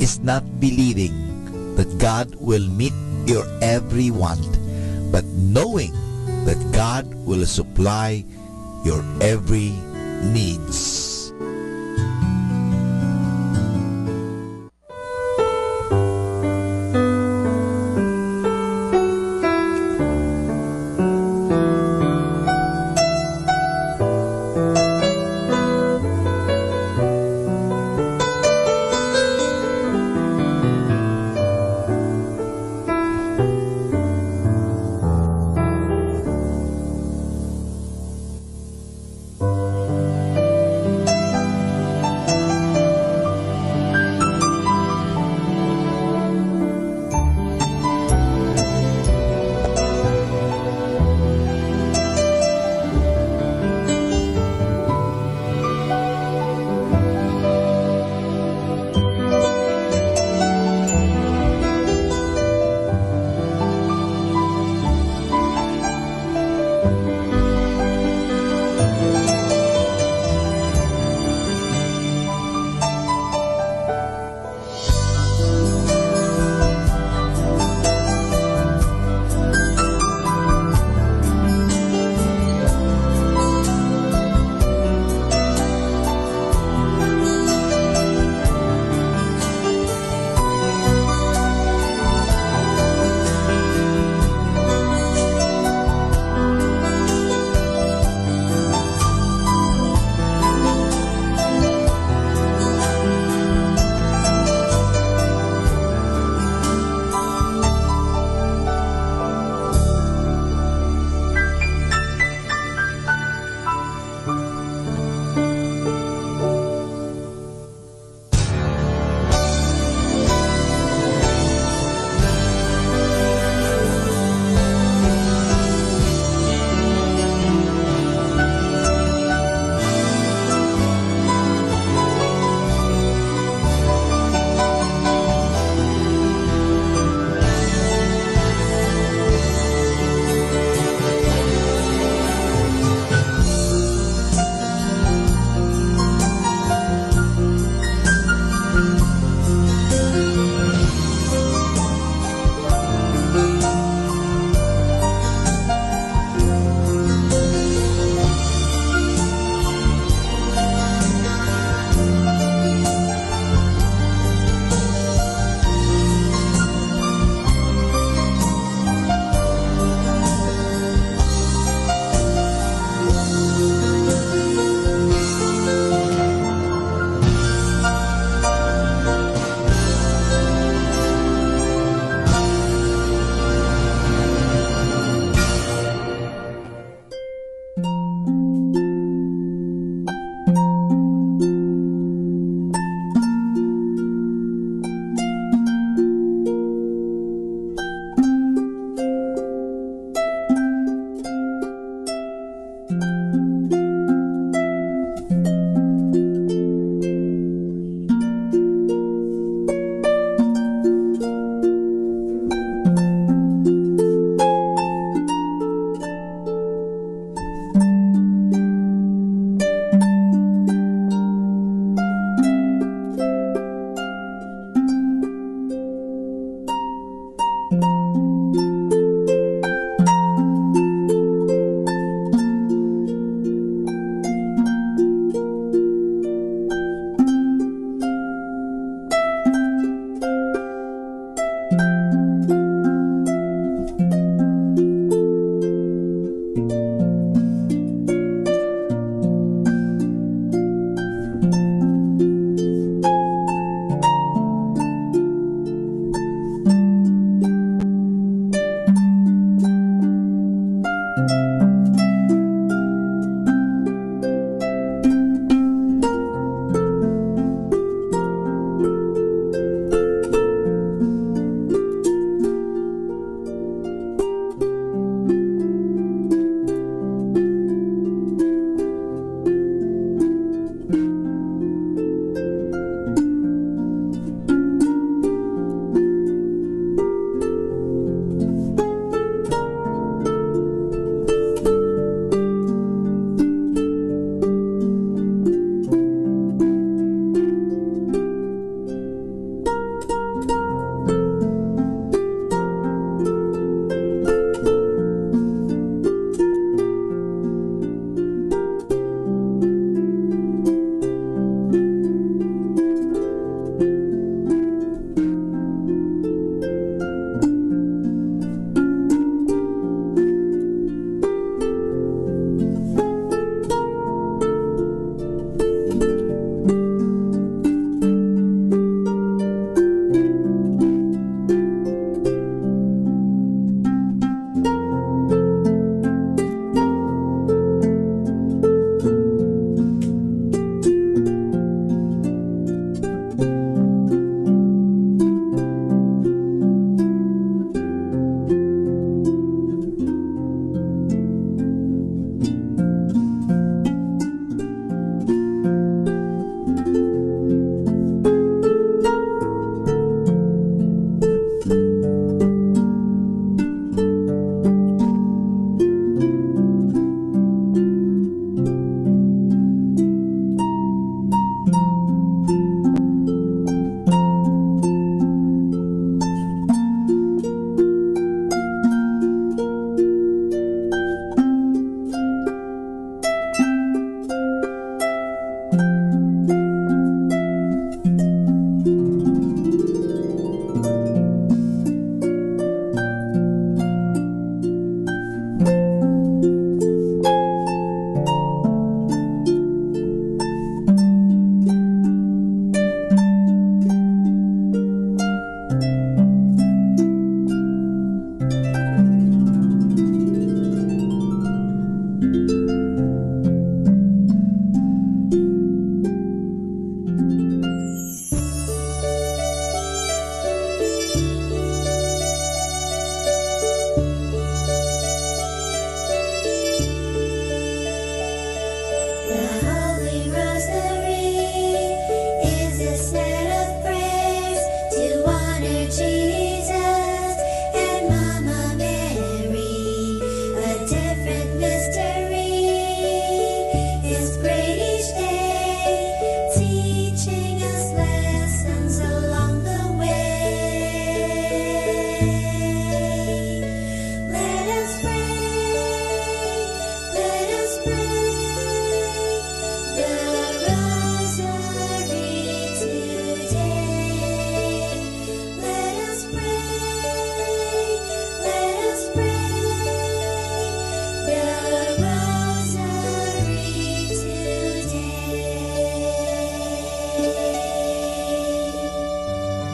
is not believing that God will meet your every want, but knowing that God will supply your every needs.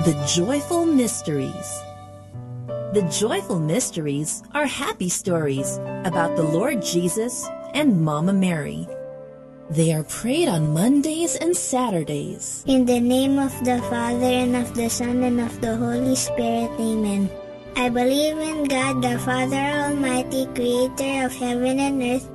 The Joyful Mysteries. The joyful mysteries are happy stories about the Lord Jesus and Mama Mary. They are prayed on Mondays and Saturdays. In the name of the Father, and of the Son, and of the Holy Spirit. Amen. I believe in God, the Father Almighty, creator of heaven and earth.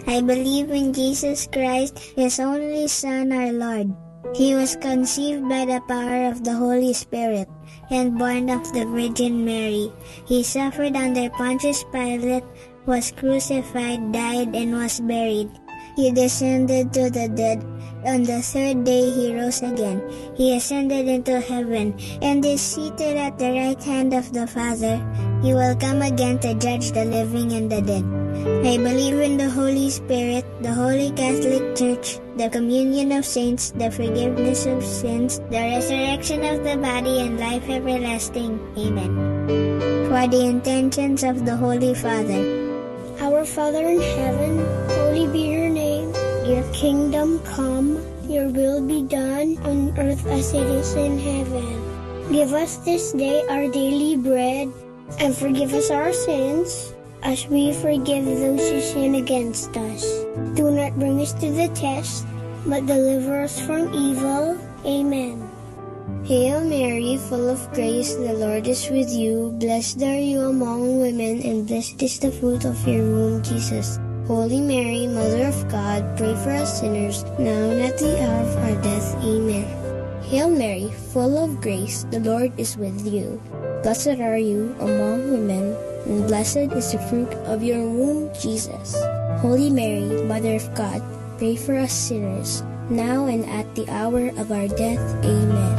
I believe in Jesus Christ, His only Son, our Lord. He was conceived by the power of the Holy Spirit and born of the Virgin Mary. He suffered under Pontius Pilate, was crucified, died, and was buried. He descended to the dead. On the third day he rose again. He ascended into heaven and is seated at the right hand of the Father. He will come again to judge the living and the dead. I believe in the Holy Spirit, the Holy Catholic Church, the communion of saints, the forgiveness of sins, the resurrection of the body, and life everlasting. Amen. For the intentions of the Holy Father. Our Father in heaven, holy be your name. Your kingdom come, your will be done on earth as it is in heaven. Give us this day our daily bread, and forgive us our sins, as we forgive those who sin against us. Do not bring us to the test, but deliver us from evil. Amen. Hail Mary, full of grace, the Lord is with you. Blessed are you among women, and blessed is the fruit of your womb, Jesus. Holy Mary, Mother of God, pray for us sinners, now and at the hour of our death. Amen. Hail Mary, full of grace, the Lord is with you. Blessed are you among women, and blessed is the fruit of your womb, Jesus. Holy Mary, Mother of God, pray for us sinners, now and at the hour of our death. Amen.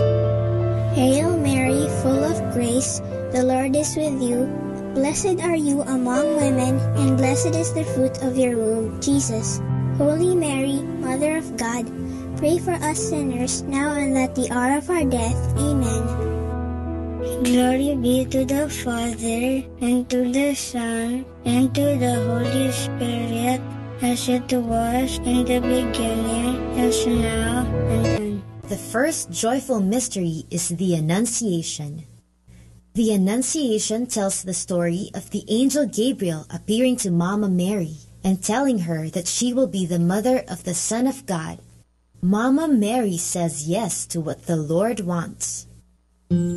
Hail Mary, full of grace, the Lord is with you. Blessed are you among women, and blessed is the fruit of your womb, Jesus. Holy Mary, Mother of God, pray for us sinners, now and at the hour of our death. Amen. Glory be to the Father, and to the Son, and to the Holy Spirit, as it was in the beginning, as now, and then. The first joyful mystery is the Annunciation. The Annunciation tells the story of the angel Gabriel appearing to Mama Mary and telling her that she will be the mother of the Son of God. Mama Mary says yes to what the Lord wants.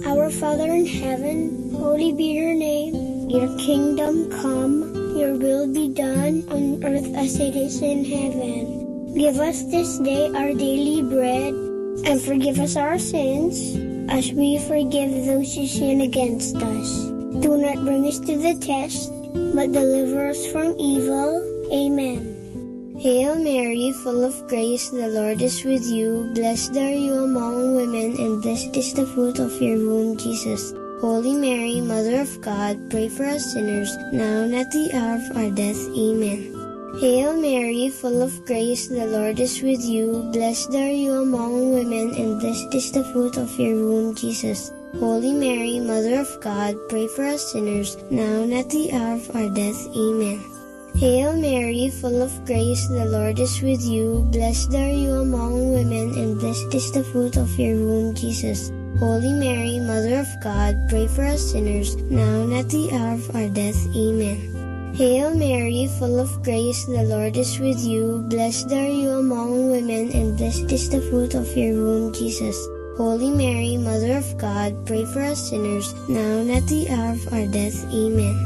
Our Father in heaven, holy be your name. Your kingdom come, your will be done on earth as it is in heaven. Give us this day our daily bread, and forgive us our sins, as we forgive those who sin against us. Do not bring us to the test, but deliver us from evil. Amen. Hail Mary, full of grace, the Lord is with you. Blessed are you among women, and blessed is the fruit of your womb, Jesus. Holy Mary, Mother of God, pray for us sinners, now and at the hour of our death. Amen. Hail Mary, full of grace, the Lord is with you. Blessed are you among women, and blessed is the fruit of your womb, Jesus. Holy Mary, Mother of God, pray for us sinners, now and at the hour of our death. Amen. Hail Mary, full of grace, the Lord is with you. Blessed are you among women, and blessed is the fruit of your womb, Jesus. Holy Mary, Mother of God, pray for us sinners, now and at the hour of our death. Amen. Hail Mary, full of grace, the Lord is with you. Blessed are you among women, and blessed is the fruit of your womb, Jesus. Holy Mary, Mother of God, pray for us sinners, now and at the hour of our death. Amen.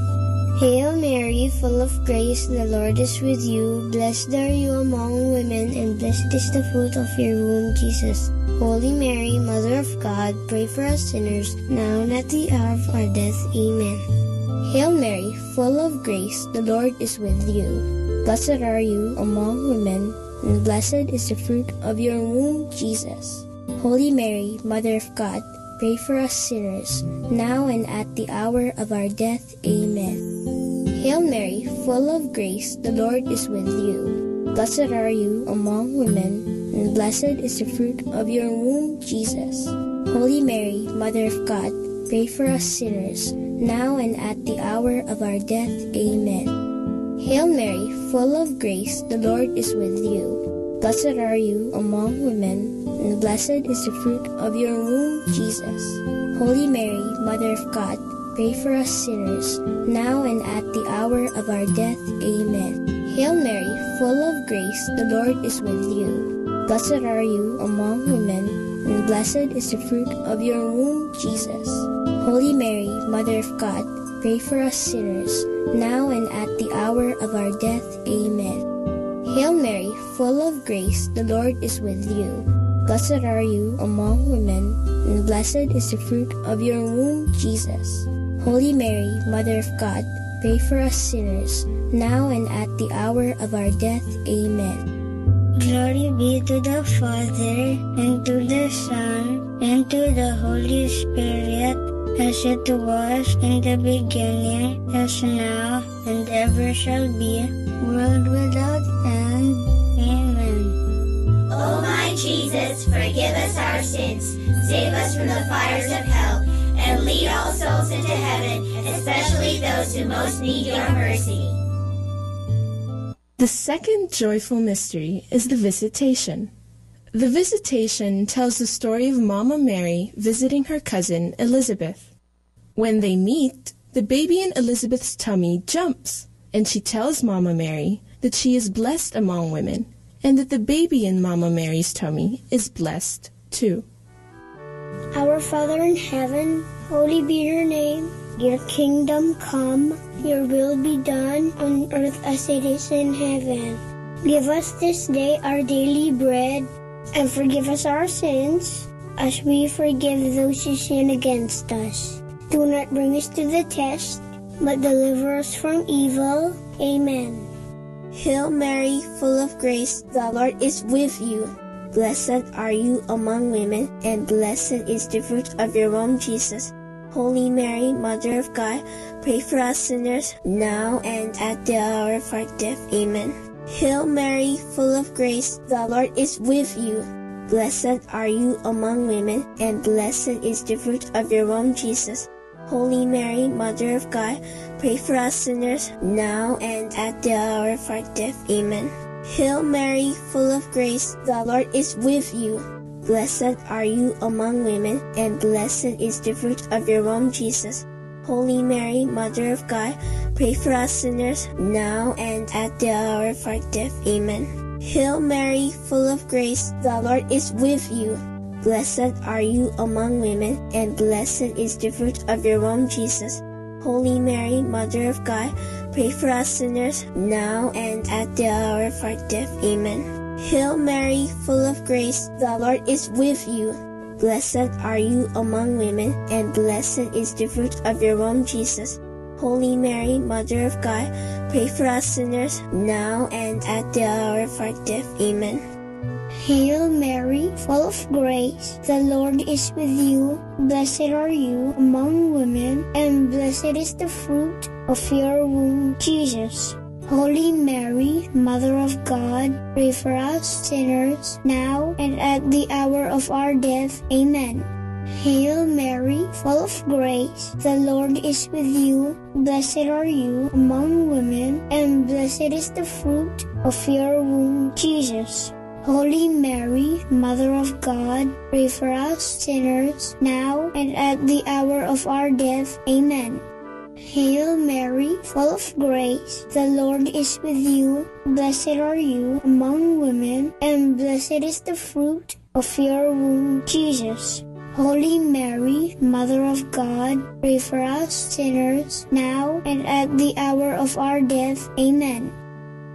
Hail Mary, full of grace, the Lord is with you. Blessed are you among women, and blessed is the fruit of your womb, Jesus. Holy Mary, Mother of God, pray for us sinners, now and at the hour of our death. Amen. Hail Mary, full of grace, the Lord is with you. Blessed are you among women, and blessed is the fruit of your womb, Jesus. Holy Mary, Mother of God, pray for us sinners, now and at the hour of our death. Amen. Hail Mary, full of grace, the Lord is with you. Blessed are you among women, and blessed is the fruit of your womb, Jesus. Holy Mary, Mother of God, pray for us sinners, now and at the hour of our death. Amen. Hail Mary, full of grace, the Lord is with you. Blessed are you among women, and blessed is the fruit of your womb, Jesus. Holy Mary, Mother of God, pray for us sinners, now and at the hour of our death. Amen. Hail Mary, full of grace, the Lord is with you. Blessed are you among women, and blessed is the fruit of your womb, Jesus. Holy Mary, Mother of God, pray for us sinners, now and at the hour of our death. Amen. Hail Mary, full of grace, the Lord is with you. Blessed are you among women, and blessed is the fruit of your womb, Jesus. Holy Mary, Mother of God, pray for us sinners, now and at the hour of our death. Amen. Glory be to the Father, and to the Son, and to the Holy Spirit, as it was in the beginning, as now, and ever shall be, world without end. Amen. O my Jesus, forgive us our sins, save us from the fires of hell, and lead all souls into heaven, especially those who most need your mercy. The second joyful mystery is the Visitation. The Visitation tells the story of Mama Mary visiting her cousin Elizabeth. When they meet, the baby in Elizabeth's tummy jumps, and she tells Mama Mary that she is blessed among women, and that the baby in Mama Mary's tummy is blessed too. Our Father in heaven, holy be your name. Your kingdom come, your will be done on earth as it is in heaven. Give us this day our daily bread, and forgive us our sins, as we forgive those who sin against us. Do not bring us to the test, but deliver us from evil. Amen. Hail Mary, full of grace, the Lord is with you. Blessed are you among women, and blessed is the fruit of your womb, Jesus. Holy Mary, Mother of God, pray for us sinners, now and at the hour of our death. Amen. Hail Mary, full of grace, the Lord is with you. Blessed are you among women, and blessed is the fruit of your womb, Jesus. Holy Mary, Mother of God, pray for us sinners, now and at the hour of our death. Amen. Hail Mary, full of grace, the Lord is with you. Blessed are you among women, and blessed is the fruit of your womb, Jesus. Holy Mary, Mother of God, pray for us sinners, now and at the hour of our death. Amen. Hail Mary, full of grace, the Lord is with you. Blessed are you among women, and blessed is the fruit of your womb, Jesus. Holy Mary, Mother of God, pray for us sinners, now and at the hour of our death. Amen. Hail Mary, full of grace, the Lord is with you. Blessed are you among women, and blessed is the fruit of your womb, Jesus. Holy Mary, Mother of God, pray for us sinners, now and at the hour of our death. Amen. Hail Mary, full of grace, the Lord is with you. Blessed are you among women, and blessed is the fruit of your womb, Jesus. Holy Mary, Mother of God, pray for us sinners, now and at the hour of our death. Amen. Hail Mary, full of grace, the Lord is with you. Blessed are you among women, and blessed is the fruit of your womb, Jesus. Holy Mary, Mother of God, pray for us sinners, now and at the hour of our death. Amen. Hail Mary, full of grace, the Lord is with you. Blessed are you among women, and blessed is the fruit of your womb, Jesus. Holy Mary, Mother of God, pray for us sinners, now and at the hour of our death. Amen.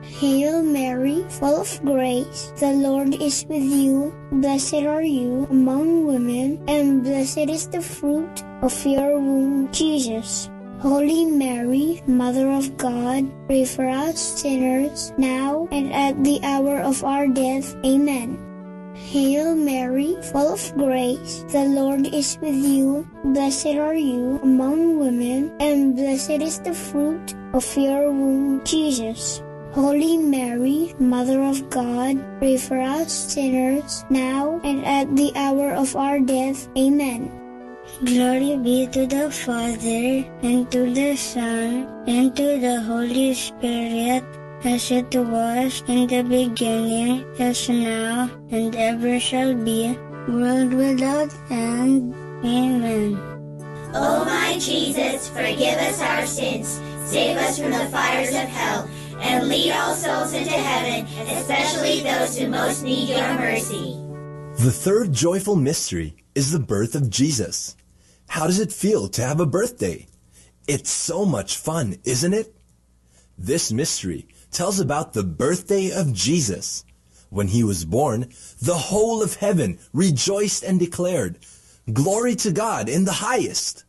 Hail Mary, full of grace, the Lord is with you. Blessed are you among women, and blessed is the fruit of your womb, Jesus. Holy Mary, Mother of God, pray for us sinners, now and at the hour of our death. Amen. Hail Mary, full of grace, the Lord is with you. Blessed are you among women, and blessed is the fruit of your womb, Jesus. Holy Mary, Mother of God, pray for us sinners, now and at the hour of our death. Amen. Glory be to the Father, and to the Son, and to the Holy Spirit, as it was in the beginning, as now, and ever shall be, world without end. Amen. O my Jesus, forgive us our sins, save us from the fires of hell, and lead all souls into heaven, especially those who most need your mercy. The third joyful mystery is the birth of Jesus. How does it feel to have a birthday? It's so much fun, isn't it? This mystery tells about the birthday of Jesus. When he was born, the whole of heaven rejoiced and declared, "Glory to God in the highest."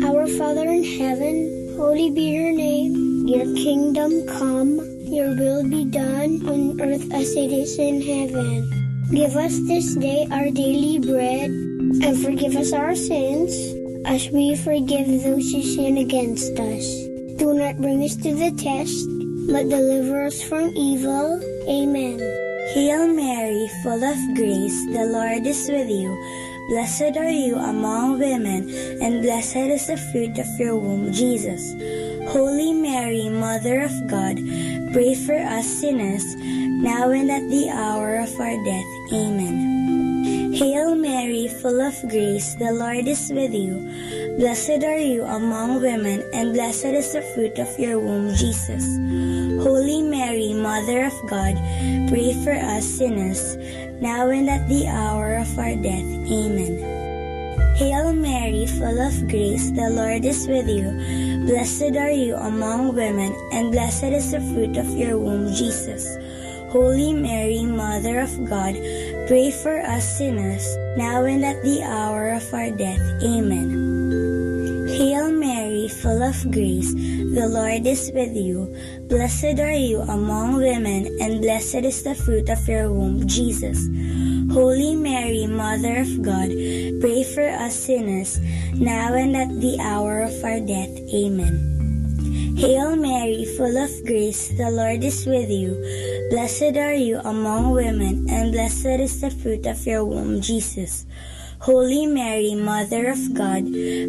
Our Father in heaven, holy be your name. Your kingdom come, your will be done on earth as it is in heaven. Give us this day our daily bread, and forgive us our sins, as we forgive those who sin against us. Do not bring us to the test, but deliver us from evil. Amen. Hail Mary, full of grace, the Lord is with you. Blessed are you among women, and blessed is the fruit of your womb, Jesus. Holy Mary, Mother of God, pray for us sinners, now and at the hour of our death. Amen. Hail Mary, full of grace, the Lord is with you. Blessed are you among women, and blessed is the fruit of your womb, Jesus. Holy Mary, Mother of God, pray for us sinners, now and at the hour of our death. Amen. Hail Mary, full of grace, the Lord is with you. Blessed are you among women, and blessed is the fruit of your womb, Jesus. Holy Mary, Mother of God, pray for us sinners, now and at the hour of our death. Amen. Hail Mary, full of grace, the Lord is with you. Blessed are you among women, and blessed is the fruit of your womb, Jesus. Holy Mary, Mother of God, pray for us sinners, now and at the hour of our death. Amen. Hail Mary, full of grace, the Lord is with you. Blessed are you among women, and blessed is the fruit of your womb, Jesus. Holy Mary, Mother of God,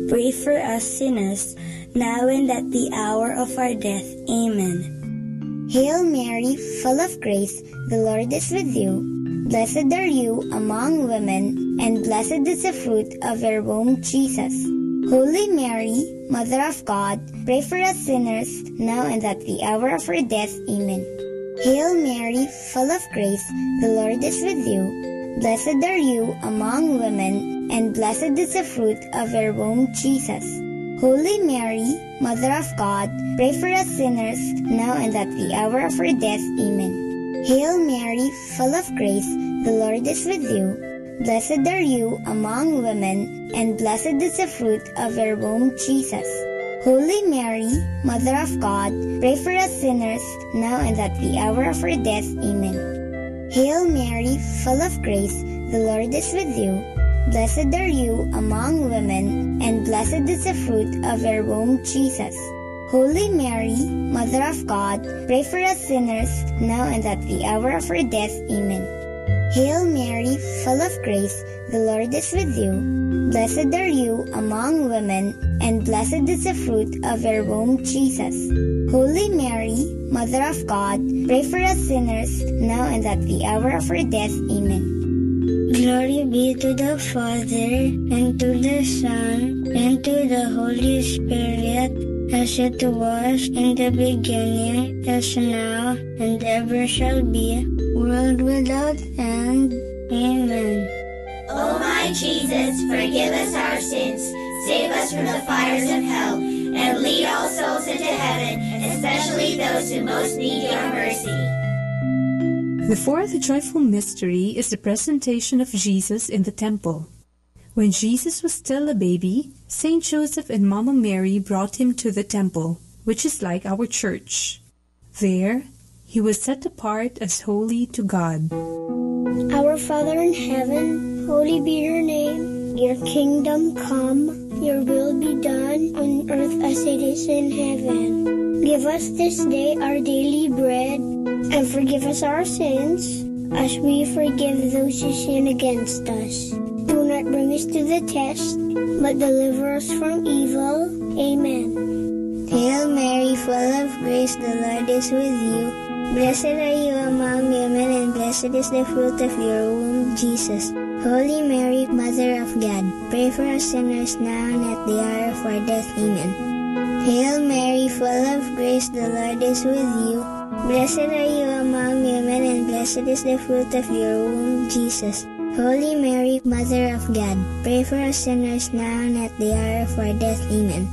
pray for us sinners, now and at the hour of our death. Amen. Hail Mary, full of grace, the Lord is with you. Blessed are you among women, and blessed is the fruit of your womb, Jesus. Holy Mary, Mother of God, pray for us sinners, now and at the hour of our death. Amen. Hail Mary, full of grace, the Lord is with you. Blessed are you among women, and blessed is the fruit of your womb, Jesus. Holy Mary, Mother of God, pray for us sinners, now and at the hour of our death. Amen. Hail Mary, full of grace, the Lord is with you. Blessed are you among women, and blessed is the fruit of your womb, Jesus. Holy Mary, Mother of God, pray for us sinners, now and at the hour of our death. Amen. Hail Mary, full of grace, the Lord is with you. Blessed are you among women, and blessed is the fruit of your womb, Jesus. Holy Mary, Mother of God, pray for us sinners, now and at the hour of our death. Amen. Hail Mary, full of grace, the Lord is with you. Blessed are you among women, and blessed is the fruit of your womb, Jesus. Holy Mary, Mother of God, pray for us sinners, now and at the hour of our death. Amen. Glory be to the Father, and to the Son, and to the Holy Spirit, as it was in the beginning, as now, and ever shall be, world without end. Amen. O my Jesus, forgive us our sins, save us from the fires of hell, and lead all souls into heaven, especially those who most need your mercy. The fourth joyful mystery is the presentation of Jesus in the temple. When Jesus was still a baby, Saint Joseph and Mama Mary brought him to the temple, which is like our church. There, he was set apart as holy to God. Our Father in heaven, holy be your name. Your kingdom come, your will be done on earth as it is in heaven. Give us this day our daily bread, and forgive us our sins, as we forgive those who sin against us. Do not bring us to the test, but deliver us from evil. Amen. Hail Mary, full of grace, the Lord is with you. Blessed are you among women, and blessed blessed is the fruit of your womb, Jesus. Holy Mary, Mother of God, pray for us sinners now and at the hour of our death. Amen. Hail Mary, full of grace, the Lord is with you. Blessed are you among women, and blessed is the fruit of your womb, Jesus. Holy Mary, Mother of God, pray for us sinners now and at the hour of our death. Amen.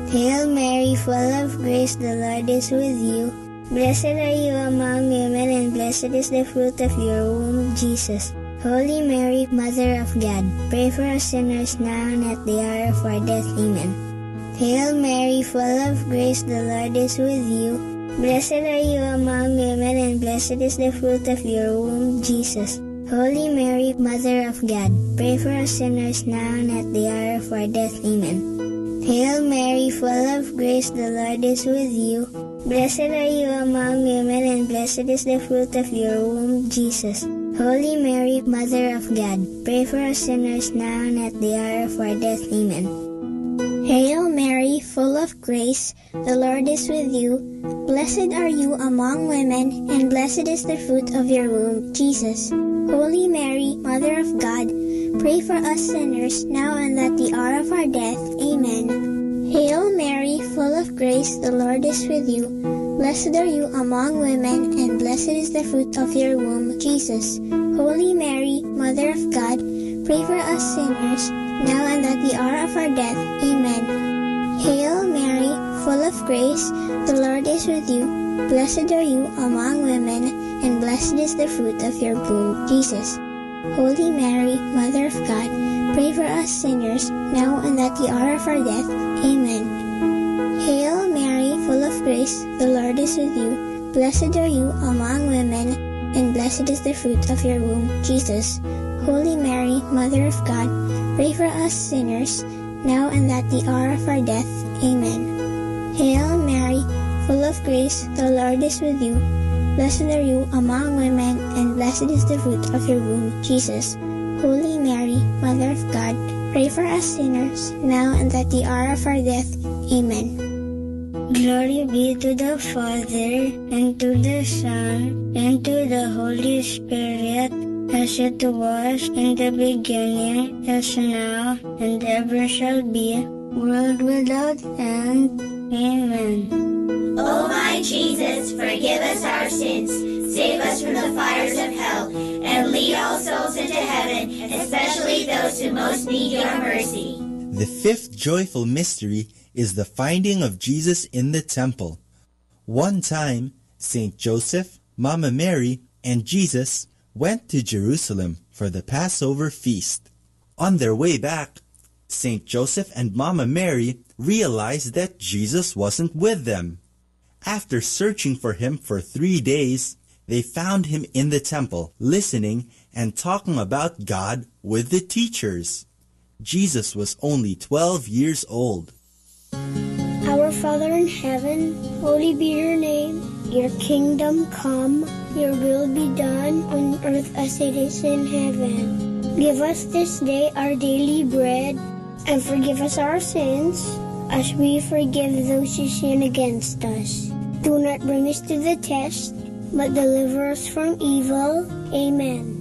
Hail Mary, full of grace, the Lord is with you. Blessed are you among women, and blessed is the fruit of your womb, Jesus. Holy Mary, Mother of God, pray for us sinners now and at the hour of our death. Amen. Hail Mary, full of grace, the Lord is with you. Blessed are you among women, and blessed is the fruit of your womb, Jesus. Holy Mary, Mother of God, pray for us sinners now and at the hour of our death. Amen. Hail Mary, full of grace, the Lord is with you. Blessed are you among women, and blessed is the fruit of your womb, Jesus. Holy Mary, Mother of God, pray for us sinners now and at the hour of our death. Amen. Hail Mary, full of grace, the Lord is with you. Blessed are you among women, and blessed is the fruit of your womb, Jesus. Holy Mary, Mother of God, pray for us sinners now and at the hour of our death. Amen. Hail Mary, full of grace, the Lord is with you. Blessed are you among women, and blessed is the fruit of your womb, Jesus. Holy Mary, Mother of God, pray for us sinners, now and at the hour of our death. Amen. Hail Mary, full of grace, the Lord is with you. Blessed are you among women, and blessed is the fruit of your womb, Jesus. Holy Mary, Mother of God, pray for us sinners, now and at the hour of our death. Amen. Hail Mary, full of grace, the Lord is with you. Blessed are you among women, and blessed is the fruit of your womb, Jesus. Holy Mary, Mother of God, pray for us sinners, now and at the hour of our death. Amen. Hail Mary, full of grace, the Lord is with you. Blessed are you among women, and blessed is the fruit of your womb, Jesus. Holy Mary, Mother of God, pray for us sinners, now and at the hour of our death. Amen. Glory be to the Father, and to the Son, and to the Holy Spirit, as it was in the beginning, is now, and ever shall be, world without end. Amen. O my Jesus, forgive us our sins, save us from the fires of hell, and lead all souls into heaven, especially those who most need your mercy. The fifth joyful mystery is the finding of Jesus in the temple. One time, Saint Joseph, Mama Mary, and Jesus went to Jerusalem for the Passover feast. On their way back, Saint Joseph and Mama Mary realized that Jesus wasn't with them. After searching for him for 3 days, they found him in the temple, listening and talking about God with the teachers. Jesus was only 12 years old. Our Father in heaven, holy be your name. Your kingdom come, your will be done on earth as it is in heaven. Give us this day our daily bread, and forgive us our sins, as we forgive those who sin against us. Do not bring us to the test, but deliver us from evil. Amen.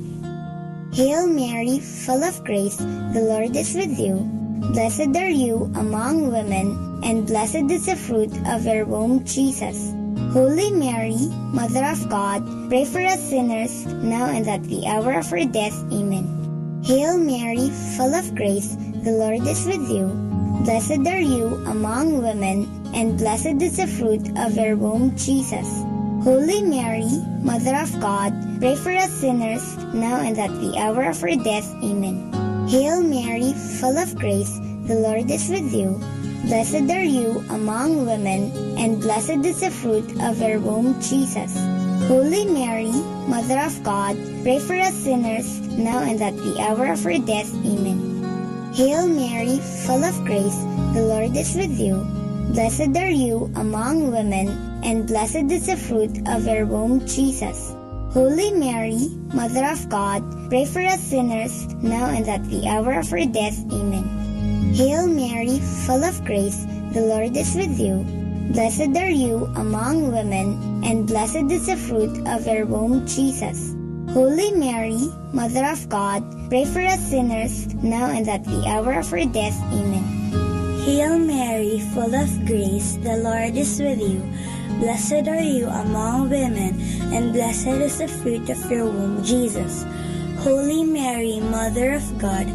Hail Mary, full of grace, the Lord is with you. Blessed are you among women, and blessed is the fruit of your womb, Jesus. Holy Mary, Mother of God, pray for us sinners, now and at the hour of our death. Amen. Hail Mary, full of grace, the Lord is with you. Blessed are you among women, and blessed is the fruit of your womb, Jesus. Holy Mary, Mother of God, pray for us sinners, now and at the hour of our death. Amen. Hail Mary, full of grace, the Lord is with you. Blessed are you among women, and blessed is the fruit of your womb, Jesus. Holy Mary, Mother of God, pray for us sinners, now and at the hour of our death. Amen. Hail Mary, full of grace, the Lord is with you. Blessed are you among women, and blessed is the fruit of your womb, Jesus. Holy Mary, Mother of God, pray for us sinners, now and at the hour of our death. Amen. Hail Mary, full of grace, the Lord is with you. Blessed are you among women, and blessed is the fruit of your womb, Jesus. Holy Mary, Mother of God, pray for us sinners, now and at the hour of our death. Amen. Hail Mary, full of grace, the Lord is with you. Blessed are you among women, and blessed is the fruit of your womb, Jesus. Holy Mary, Mother of God,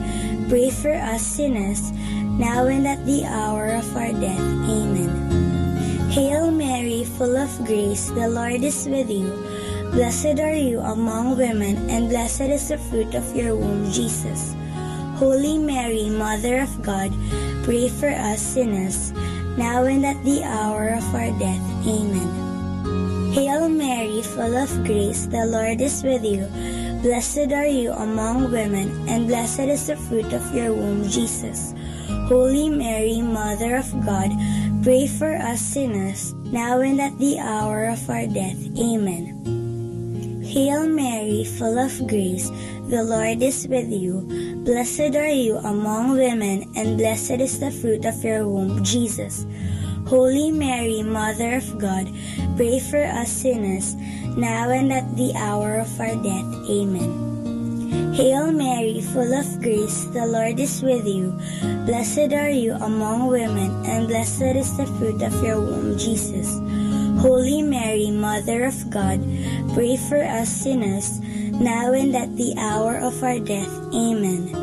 pray for us sinners, now and at the hour of our death. Amen. Hail Mary, full of grace, the Lord is with you. Blessed are you among women, and blessed is the fruit of your womb, Jesus. Holy Mary, Mother of God, pray for us sinners, now and at the hour of our death. Amen. Hail Mary, full of grace, the Lord is with you. Blessed are you among women, and blessed is the fruit of your womb, Jesus. Holy Mary, Mother of God, pray for us sinners, now and at the hour of our death. Amen. Hail Mary, full of grace, the Lord is with you. Blessed are you among women, and blessed is the fruit of your womb, Jesus. Holy Mary, Mother of God, pray for us sinners, now and at the hour of our death. Amen. Hail Mary, full of grace, the Lord is with you. Blessed are you among women, and blessed is the fruit of your womb, Jesus. Holy Mary, Mother of God, pray for us sinners, now and at the hour of our death. Amen.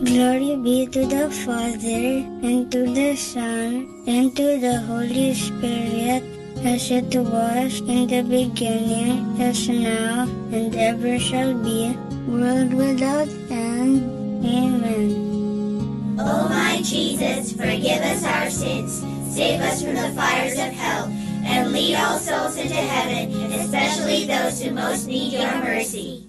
Glory be to the Father, and to the Son, and to the Holy Spirit, as it was in the beginning, as now, and ever shall be, world without end. Amen. O my Jesus, forgive us our sins, save us from the fires of hell, and lead all souls into heaven, especially those who most need your mercy.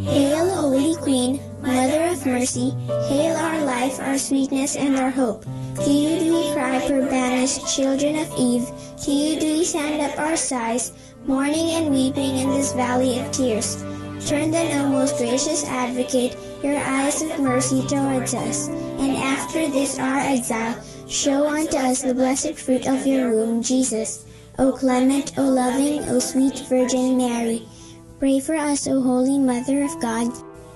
Hail, Holy Queen, Mother of Mercy, hail our life, our sweetness, and our hope. To you do we cry, poor banished children of Eve. To you do we send up our sighs, mourning and weeping in this valley of tears. Turn then, O most gracious Advocate, your eyes of mercy towards us, and after this our exile, show unto us the blessed fruit of your womb, Jesus. O clement, O loving, O sweet Virgin Mary, pray for us, O Holy Mother of God,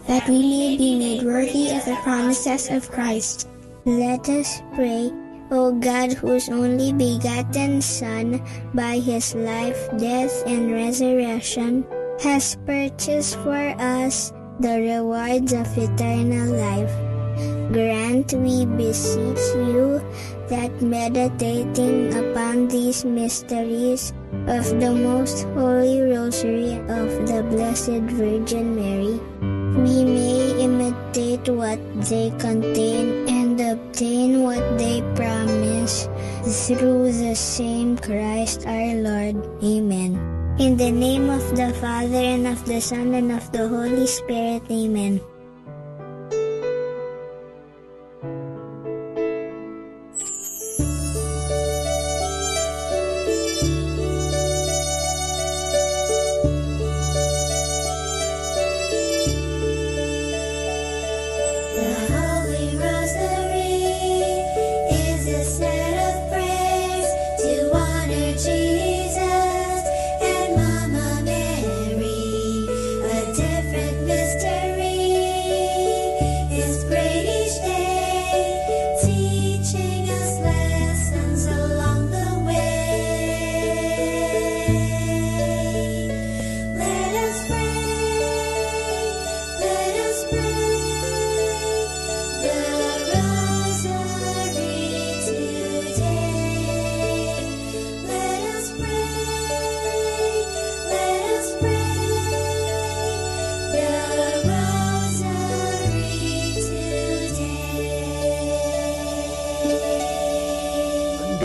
that we may be made worthy of the promises of Christ. Let us pray. O God, whose only begotten Son, by his life, death, and resurrection, has purchased for us the rewards of eternal life, grant, we beseech you, that meditating upon these mysteries of the most holy rosary of the Blessed Virgin Mary, we may imitate what they contain and obtain what they promise, through the same Christ our Lord. Amen. In the name of the Father, and of the Son, and of the Holy Spirit. Amen.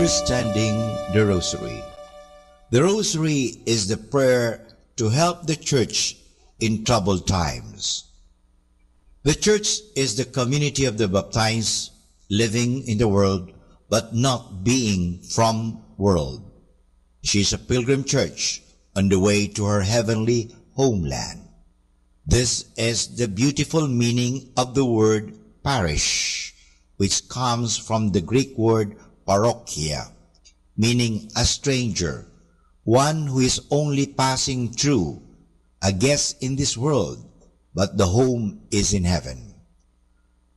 Understanding the Rosary. The Rosary is the prayer to help the Church in troubled times. The Church is the community of the baptized living in the world but not being from world. She is a pilgrim church on the way to her heavenly homeland. This is the beautiful meaning of the word parish, which comes from the Greek word parochia, meaning a stranger, one who is only passing through, a guest in this world, but the home is in heaven.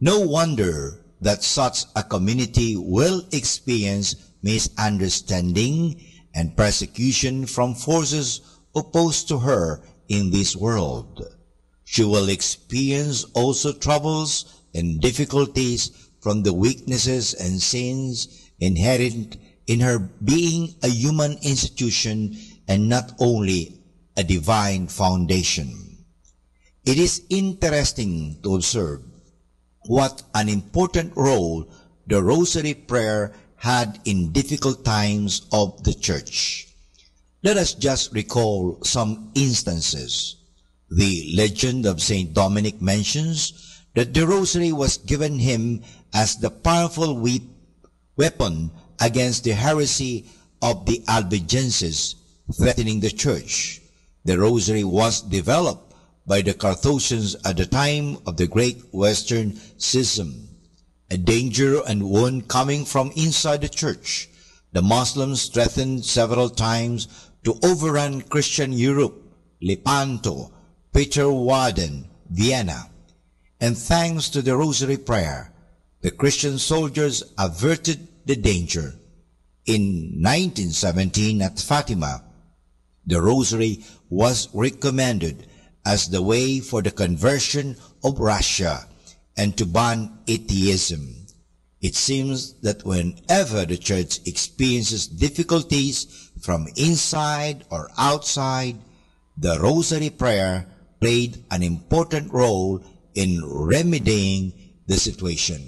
No wonder that such a community will experience misunderstanding and persecution from forces opposed to her in this world. She will experience also troubles and difficulties from the weaknesses and sins inherent in her being a human institution and not only a divine foundation. It is interesting to observe what an important role the Rosary Prayer had in difficult times of the Church. Let us just recall some instances. The legend of St. Dominic mentions that the Rosary was given him as the powerful weapon against the heresy of the Albigenses threatening the Church. The Rosary was developed by the Carthusians at the time of the Great Western Schism. A danger and wound coming from inside the Church, the Muslims threatened several times to overrun Christian Europe, Lepanto, Peterwarden, Vienna. And thanks to the Rosary Prayer, the Christian soldiers averted the danger. In 1917 at Fatima, the Rosary was recommended as the way for the conversion of Russia and to ban atheism. It seems that whenever the Church experiences difficulties from inside or outside, the Rosary Prayer played an important role in remedying the situation.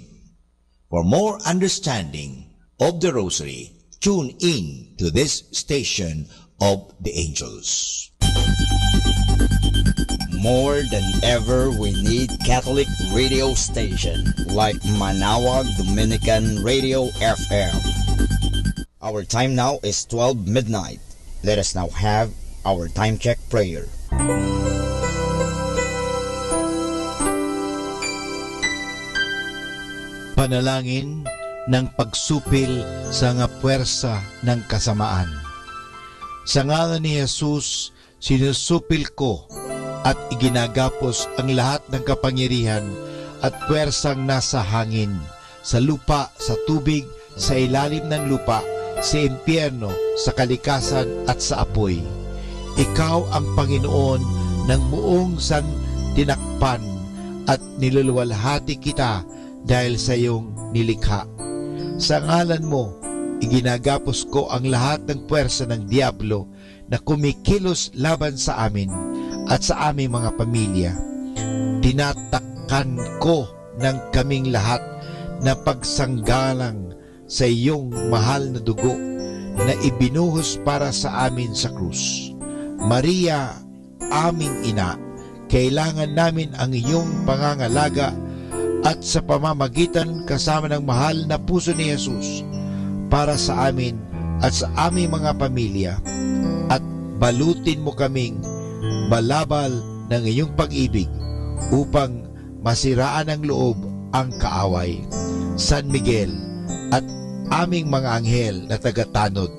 For more understanding of the Rosary, tune in to this station of the angels. More than ever, we need Catholic radio station like Manawag Dominican Radio FM. Our time now is 12 midnight. Let us now have our time check prayer. Panalangin ng pagsupil sa nga puwersa ng kasamaan. Sa ngalan ni Jesus, sinusupil ko at iginagapos ang lahat ng kapangyarihan at puwersang nasa hangin, sa lupa, sa tubig, sa ilalim ng lupa, sa impyerno, sa kalikasan at sa apoy. Ikaw ang Panginoon ng buong santinakpan at niluluwalhati kita dahil sa iyong nilikha. Sa ngalan mo, iginagapos ko ang lahat ng puwersa ng Diablo na kumikilos laban sa amin at sa aming mga pamilya. Tinatakkan ko ng kaming lahat na pagsanggalang sa iyong mahal na dugo na ibinuhos para sa amin sa krus. Maria, aming ina, kailangan namin ang iyong pangangalaga at sa pamamagitan kasama ng mahal na puso ni Jesus para sa amin at sa aming mga pamilya, at balutin mo kaming balabal ng iyong pag-ibig upang masiraan ng loob ang kaaway. San Miguel at aming mga anghel na tagatanod,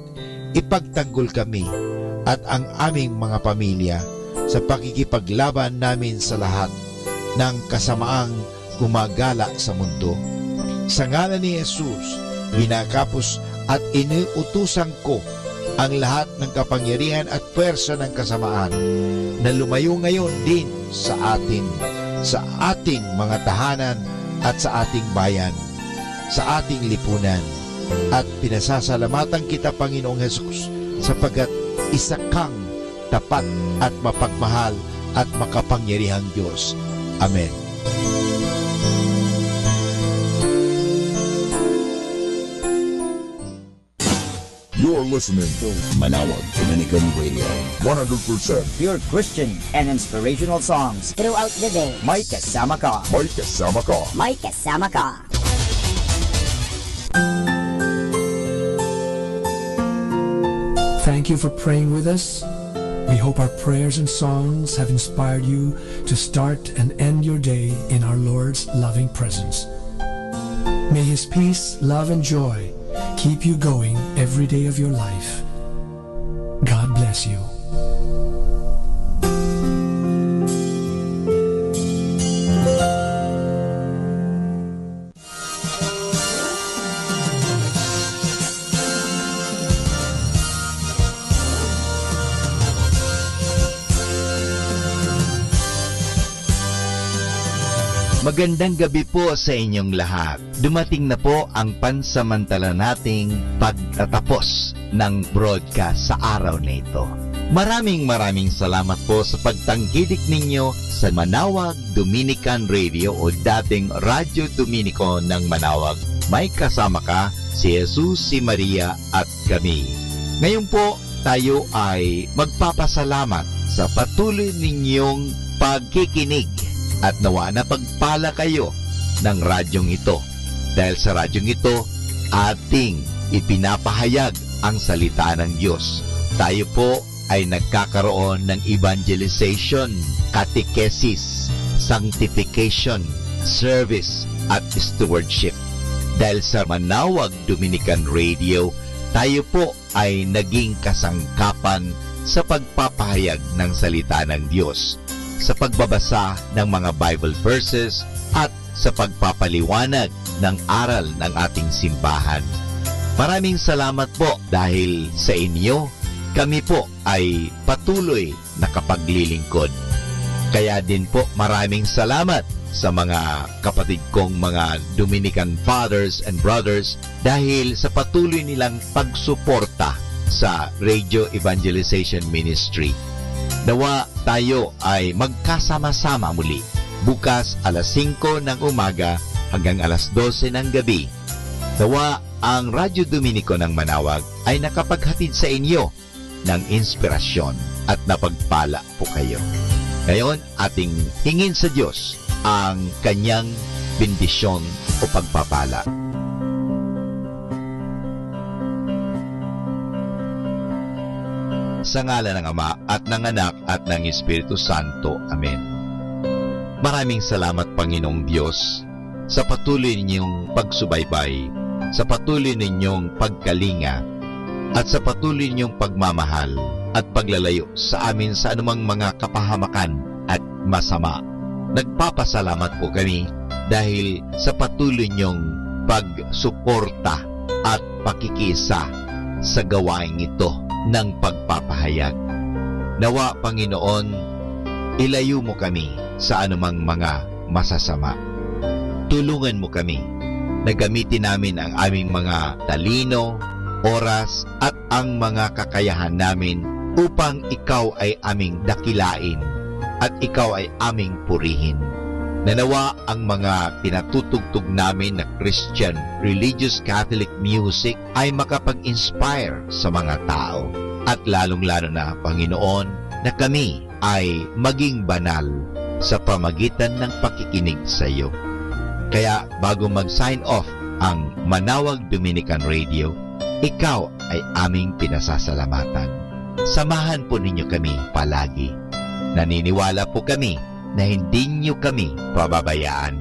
ipagtanggol kami at ang aming mga pamilya sa pakikipaglaban namin sa lahat ng kasamaang gumagala sa mundo. Sa ngalan ni Jesus, binakapos at iniutusan ko ang lahat ng kapangyarihan at puwersa ng kasamaan na lumayo ngayon din sa atin, sa ating mga tahanan at sa ating bayan, sa ating lipunan. At pinasasalamatan kita, Panginoong Jesus, sapagkat isa kang tapat at mapagmahal at makapangyarihang Diyos. Amen. You're listening to Manawag Dominican Radio. 100% pure Christian and inspirational songs throughout the day. May kasama ka. May kasama ka. May kasama ka. Thank you for praying with us. We hope our prayers and songs have inspired you to start and end your day in our Lord's loving presence. May His peace, love, and joy keep you going every day of your life. God bless you. Magandang gabi po sa inyong lahat. Dumating na po ang pansamantala nating pagtatapos ng broadcast sa araw na ito. Maraming salamat po sa pagtangkilik ninyo sa Manawag Dominican Radio o dating Radyo Dominico ng Manawag. May kasama ka, si Jesus, si Maria at kami. Ngayon po, tayo ay magpapasalamat sa patuloy ninyong pagkikinig at nawa na pagpala kayo ng radyong ito. Dahil sa radyong ito, ating ipinapahayag ang salita ng Diyos. Tayo po ay nagkakaroon ng evangelization, catechesis, sanctification, service at stewardship. Dahil sa Manawag Dominican Radio, tayo po ay naging kasangkapan sa pagpapahayag ng salita ng Diyos, sa pagbabasa ng mga Bible verses at sa pagpapaliwanag ng aral ng ating simbahan. Maraming salamat po dahil sa inyo, kami po ay patuloy na kapaglilingkod. Kaya din po maraming salamat sa mga kapatid kong mga Dominican fathers and brothers dahil sa patuloy nilang pagsuporta sa Radio Evangelization Ministry. Nawa tayo ay magkasama-sama muli bukas alas 5 ng umaga hanggang alas 12 ng gabi. Nawa ang Radyo Dominico ng Manawag ay nakapaghatid sa inyo ng inspirasyon at napagpala po kayo. Ngayon, ating hingin sa Diyos ang kanyang bendisyon o pagpapala. Sa ngalan ng Ama at ng Anak at ng Espiritu Santo. Amen. Maraming salamat, Panginoong Diyos, sa patuloy ninyong pagsubaybay, sa patuloy ninyong pagkalinga, at sa patuloy ninyong pagmamahal at paglalayo sa amin sa anumang mga kapahamakan at masama. Nagpapasalamat po kami dahil sa patuloy ninyong pagsuporta at pakikisa sa gawain ito ng pagpapahayag. Nawa, Panginoon, ilayo mo kami sa anumang mga masasama. Tulungan mo kami na gamitin namin ang aming mga talino, oras at ang mga kakayahan namin upang ikaw ay aming dakilain at ikaw ay aming purihin. Nanawa ang mga pinatutugtog namin na Christian religious Catholic music ay makapag-inspire sa mga tao. At lalong-lalo na, Panginoon, na kami ay maging banal sa pamagitan ng pakikinig sa iyo. Kaya bago mag-sign off ang Manawag Dominican Radio, ikaw ay aming pinasasalamatan. Samahan po ninyo kami palagi. Naniniwala po kami na hindi niyo kami pababayaan,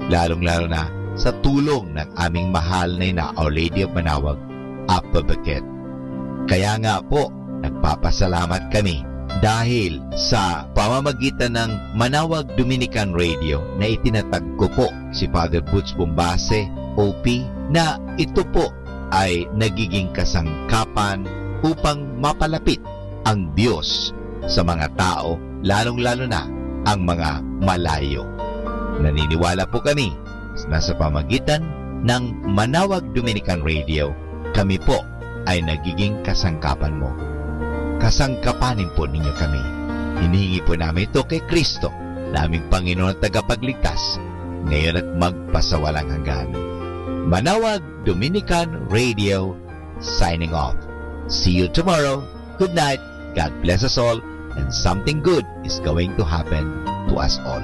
lalong-lalo na sa tulong ng aming mahal na Our Lady of Manawag, Apa Baquet. Kaya nga po, nagpapasalamat kami dahil sa pamamagitan ng Manawag Dominican Radio na itinatag ko po si Father Butch Bombase, OP, na ito po ay nagiging kasangkapan upang mapalapit ang Diyos sa mga tao, lalong-lalo na ang mga malayo. Naniniwala po kami na sa pamagitan ng Manawag Dominican Radio, kami po ay nagiging kasangkapan mo. Kasangkapanin po ninyo kami. Hinihingi po namin ito kay Kristo, naming Panginoon at tagapagligtas, ngayon at magpasawalang hanggan. Manawag Dominican Radio, signing off. See you tomorrow. Good night. God bless us all, and something good is going to happen to us all.